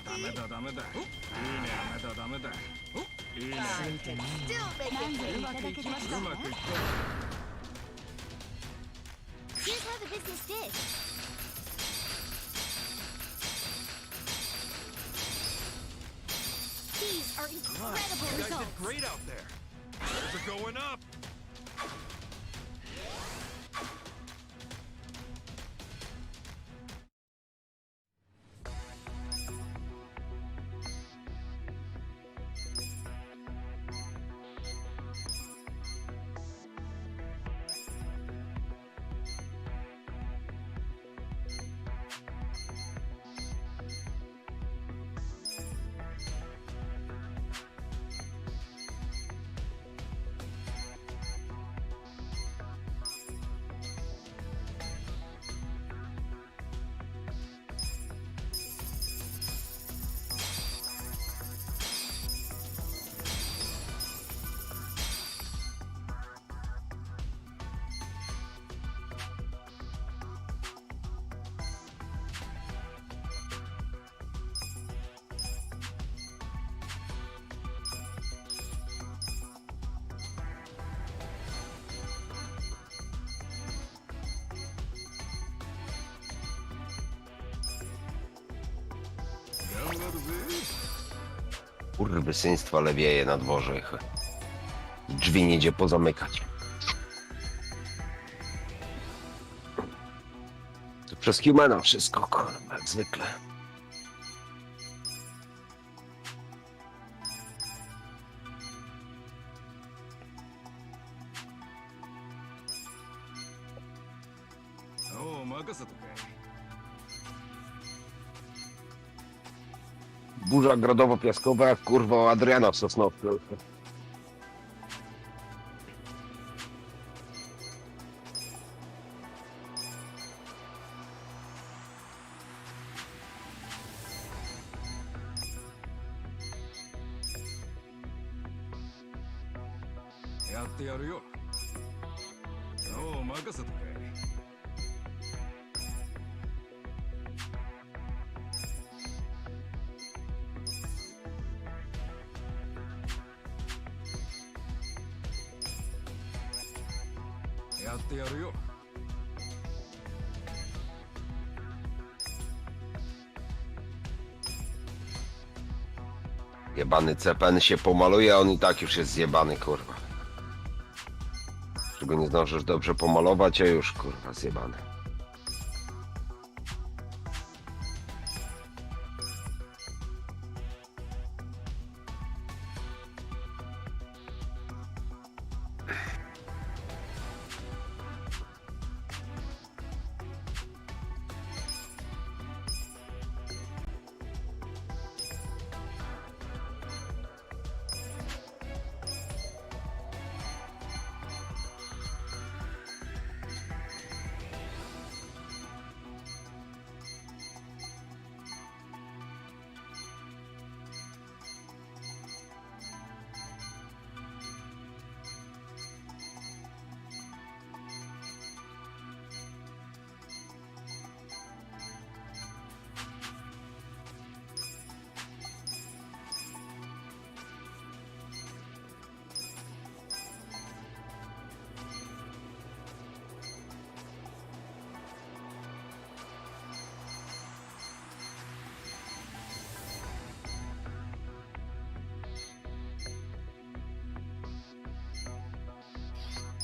ダメだダメだ。いいね、ダメだダメだ。いいね。 still make it. うまくいきました。うまくいった。 Here's how the business did. These are incredible You guys results. did great out there. They're going up! Kurwysyństwo lewieje na dworze. Drzwi nie idzie pozamykać. To przez Humana wszystko, kurwa, jak zwykle. Burza grodowo-piaskowa jak kurwa o Adriana w Sosnowcu. Jebany CPN się pomaluje, a on i tak już jest zjebany, kurwa. Czego nie zdążysz dobrze pomalować, a już, kurwa, zjebany.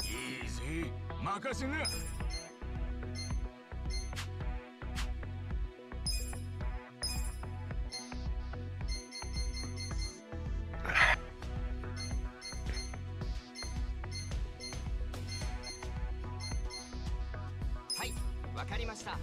Easy. 任せな。はい、わかりました。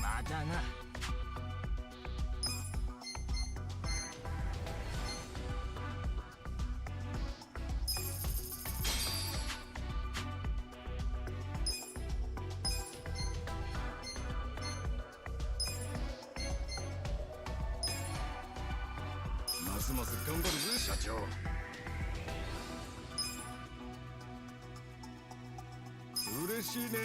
またな。ますます頑張るぜ社長。嬉しいね。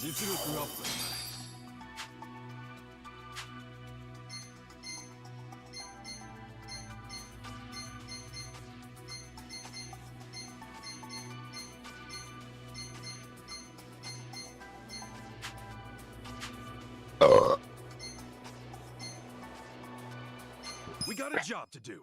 実力アップだ。We got a job to do.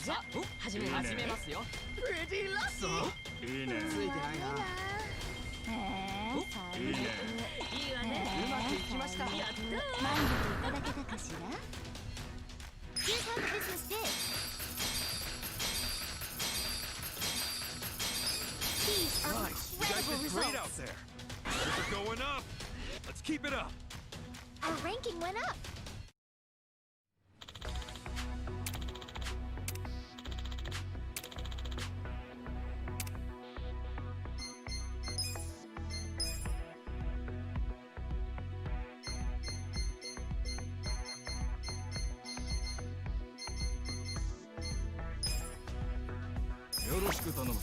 じゃあ始めますよ。プレディラッソー。いいね。ついてないな。いいね。いいわね。うまくいきました。やったー。満足いただけたかしら Here's how the business did. These are Nice. You guys incredible did great out results. there. We're going up. Let's keep it up. Our ranking went up. よろしく頼む。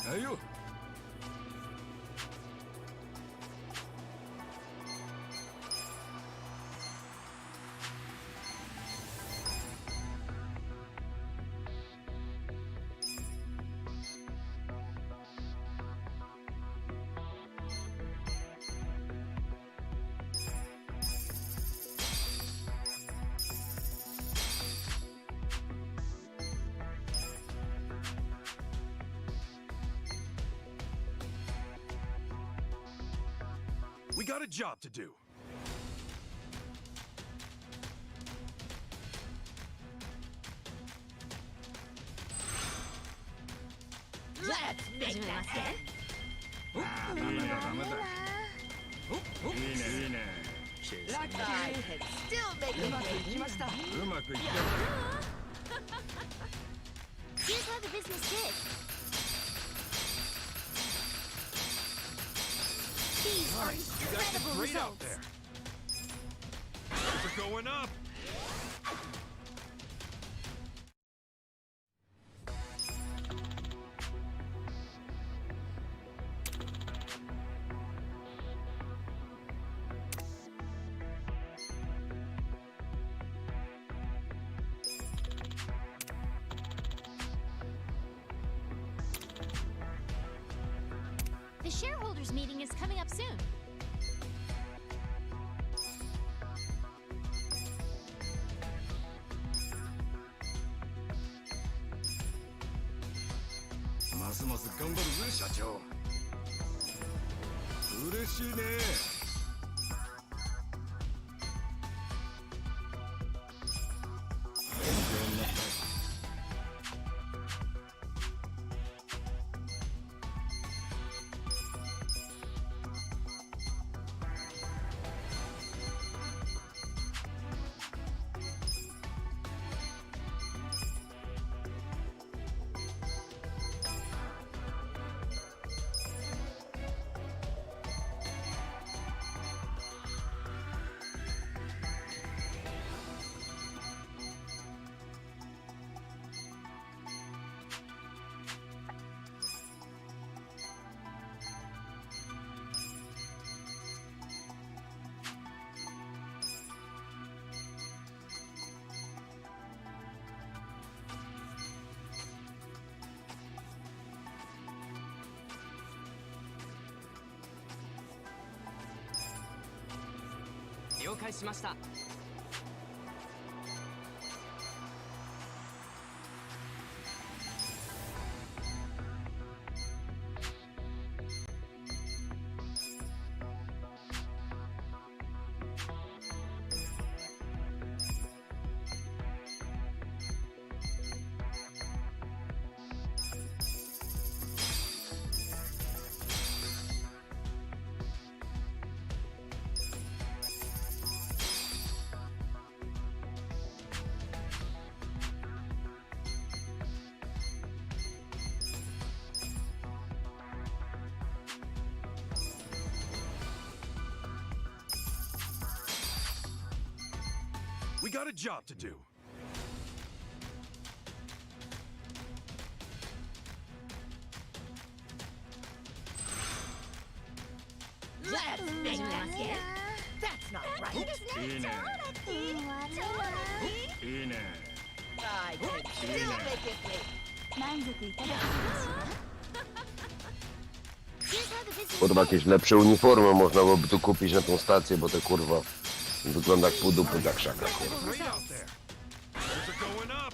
はいよ。We got a job to do. Let's make that happen. ダメだダメだ。いいねいいね。ラッキー。Still making うまくいきました。うまくいった。 Here's how the business did. These are Nice. You guys did incredible great out results. there. We're going up. The shareholders meeting is coming up soon. Mas ますます頑張るぜ社長。嬉しいね。介しました。We got a job to do. Let's make that again. That's not right. I can still make it late. Kurwa, jakieś lepsze uniformy można byłoby tu kupić na tą stację, bo te kurwa wygląda jak pół dupy za krzaka, kurwa. Great out there. Those are going up.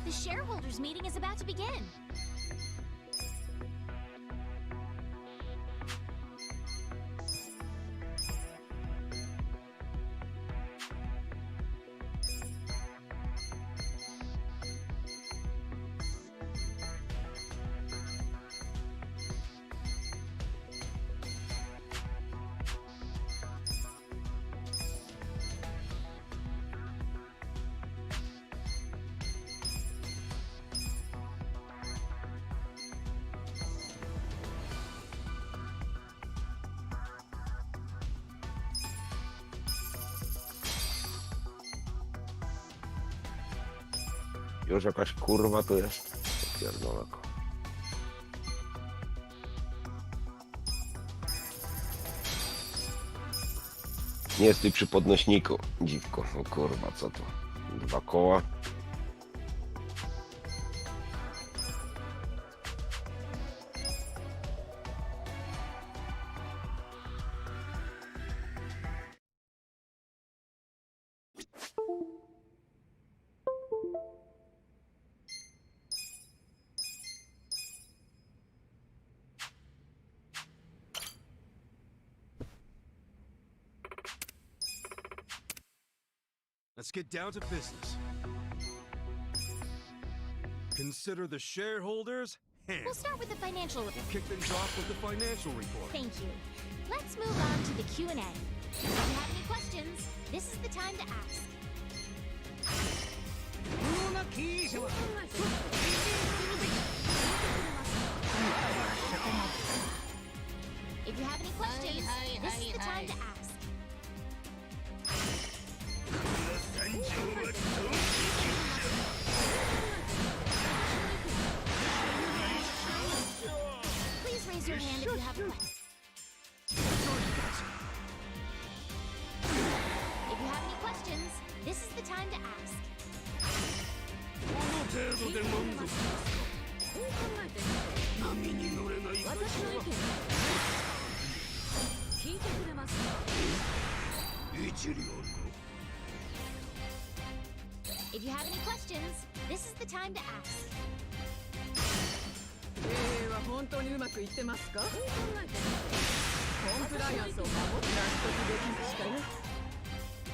The shareholders meeting is about to begin. Już jakaś kurwa tu jest. Pierdoleko. Nie stój przy podnośniku, dziwko. O kurwa, co to? 2 koła. Let's get down to business. Consider the shareholders handled. We'll start with the financial We'll kick things off with the financial report. Thank you. Let's move on to the Q&A. If you have any questions, this is the time to ask. If you have any questions, this is the time to ask. Please raise your hand if you have a question. If you have any questions, this is the time to ask. If you have any questions, this is the time to ask. 経営は本当にうまくいってますか？コンプライアンスを守って納得できましたよ。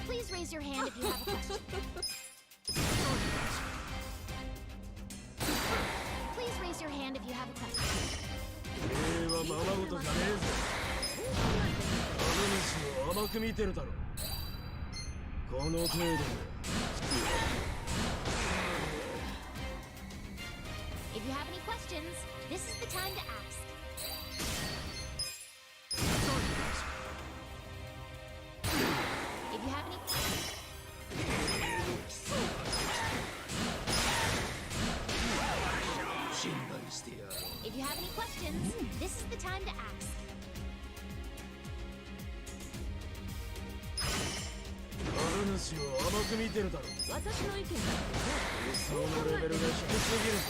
Please raise your hand if you have a question. Please raise your hand if you have a question. 経営はままごとじゃねえぞ。株主を甘く見てるだろ。この程度で。 If you have any questions, this is the time to ask. If you have any If you have any questions, this is the time to ask. 株主を甘く見てるだろ。私の意見だ。理想のレベルが低すぎるぞ。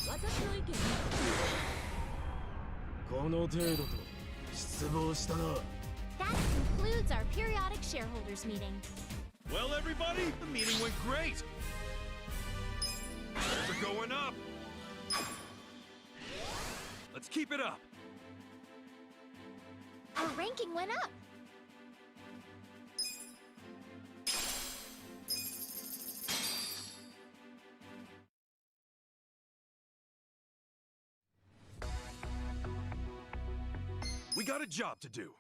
私の意見だ。この程度と That concludes our periodic shareholders meeting. Well, everybody, the meeting went great. They're going up. Let's keep it up. Our ranking went up. We got a job to do.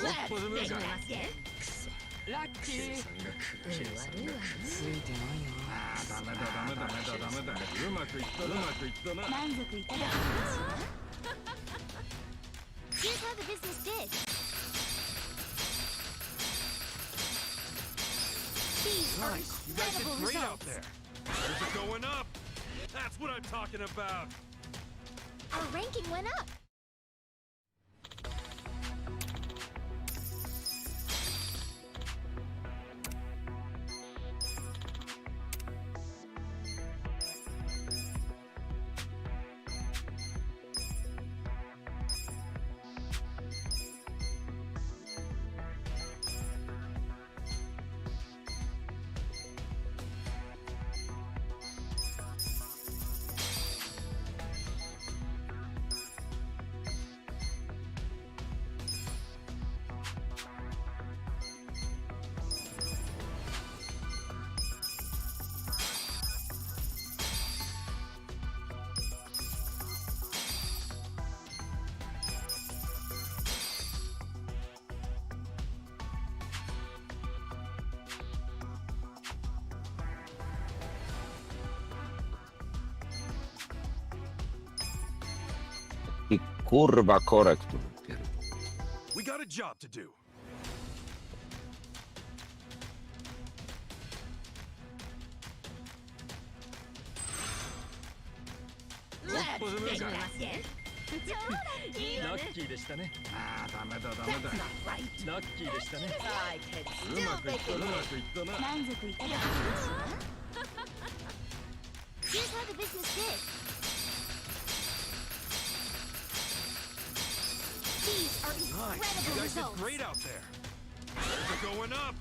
Let's begin again. Lucky. ダメだうまくいったな満足いただきます Here's how the business did. These are Nice. You guys did incredible great out results. there. Numbers are going up. That's what I'm talking about. Our ranking went up. I kurwa korek tu. We got a job to do. Let's begin again. ラッキーでしたねダメだ That's not right. ラッキーでしたね I can うま still くい make った it. な満足いただきます Here's how the business did. These are Nice. You incredible guys did results. great out there. Numbers are going up.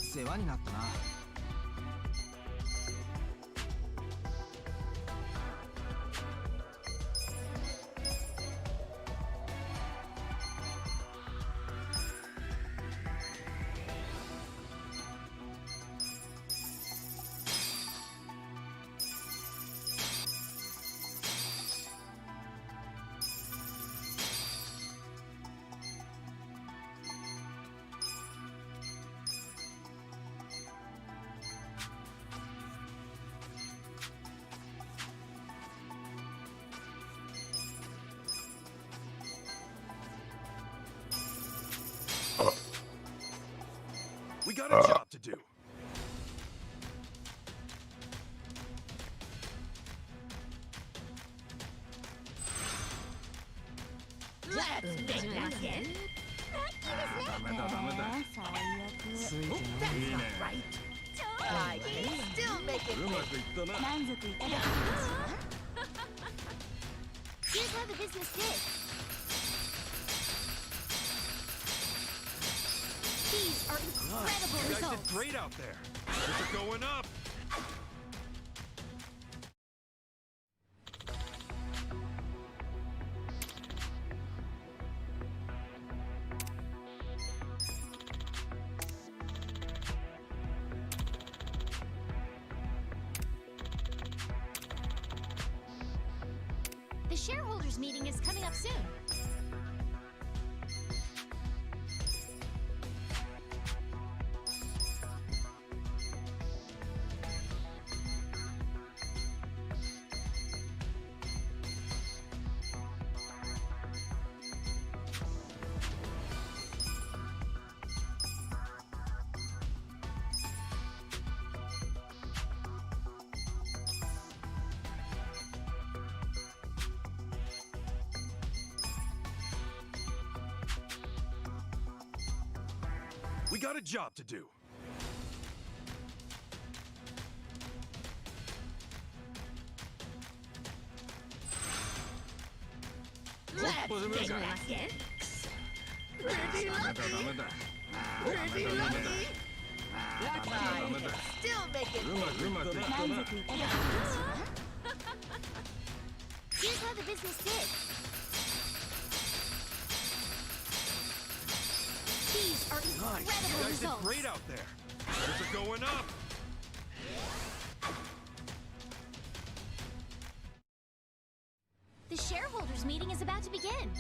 世話になったな。We got a job to do. Let's begin again. ダメだ That's not right. I can still make it. うまくいったな満足いただきます Here's how the business did. These These are incredible You guys results. did great out there. They're going up. The shareholders meeting is coming up soon. We got a job to do. Let's get back in. Pretty lucky. Pretty lucky. Lucky. Still making Here's how the business did. These are Nice. incredible You guys results. did great out there. They're going up. The shareholders meeting is about to begin.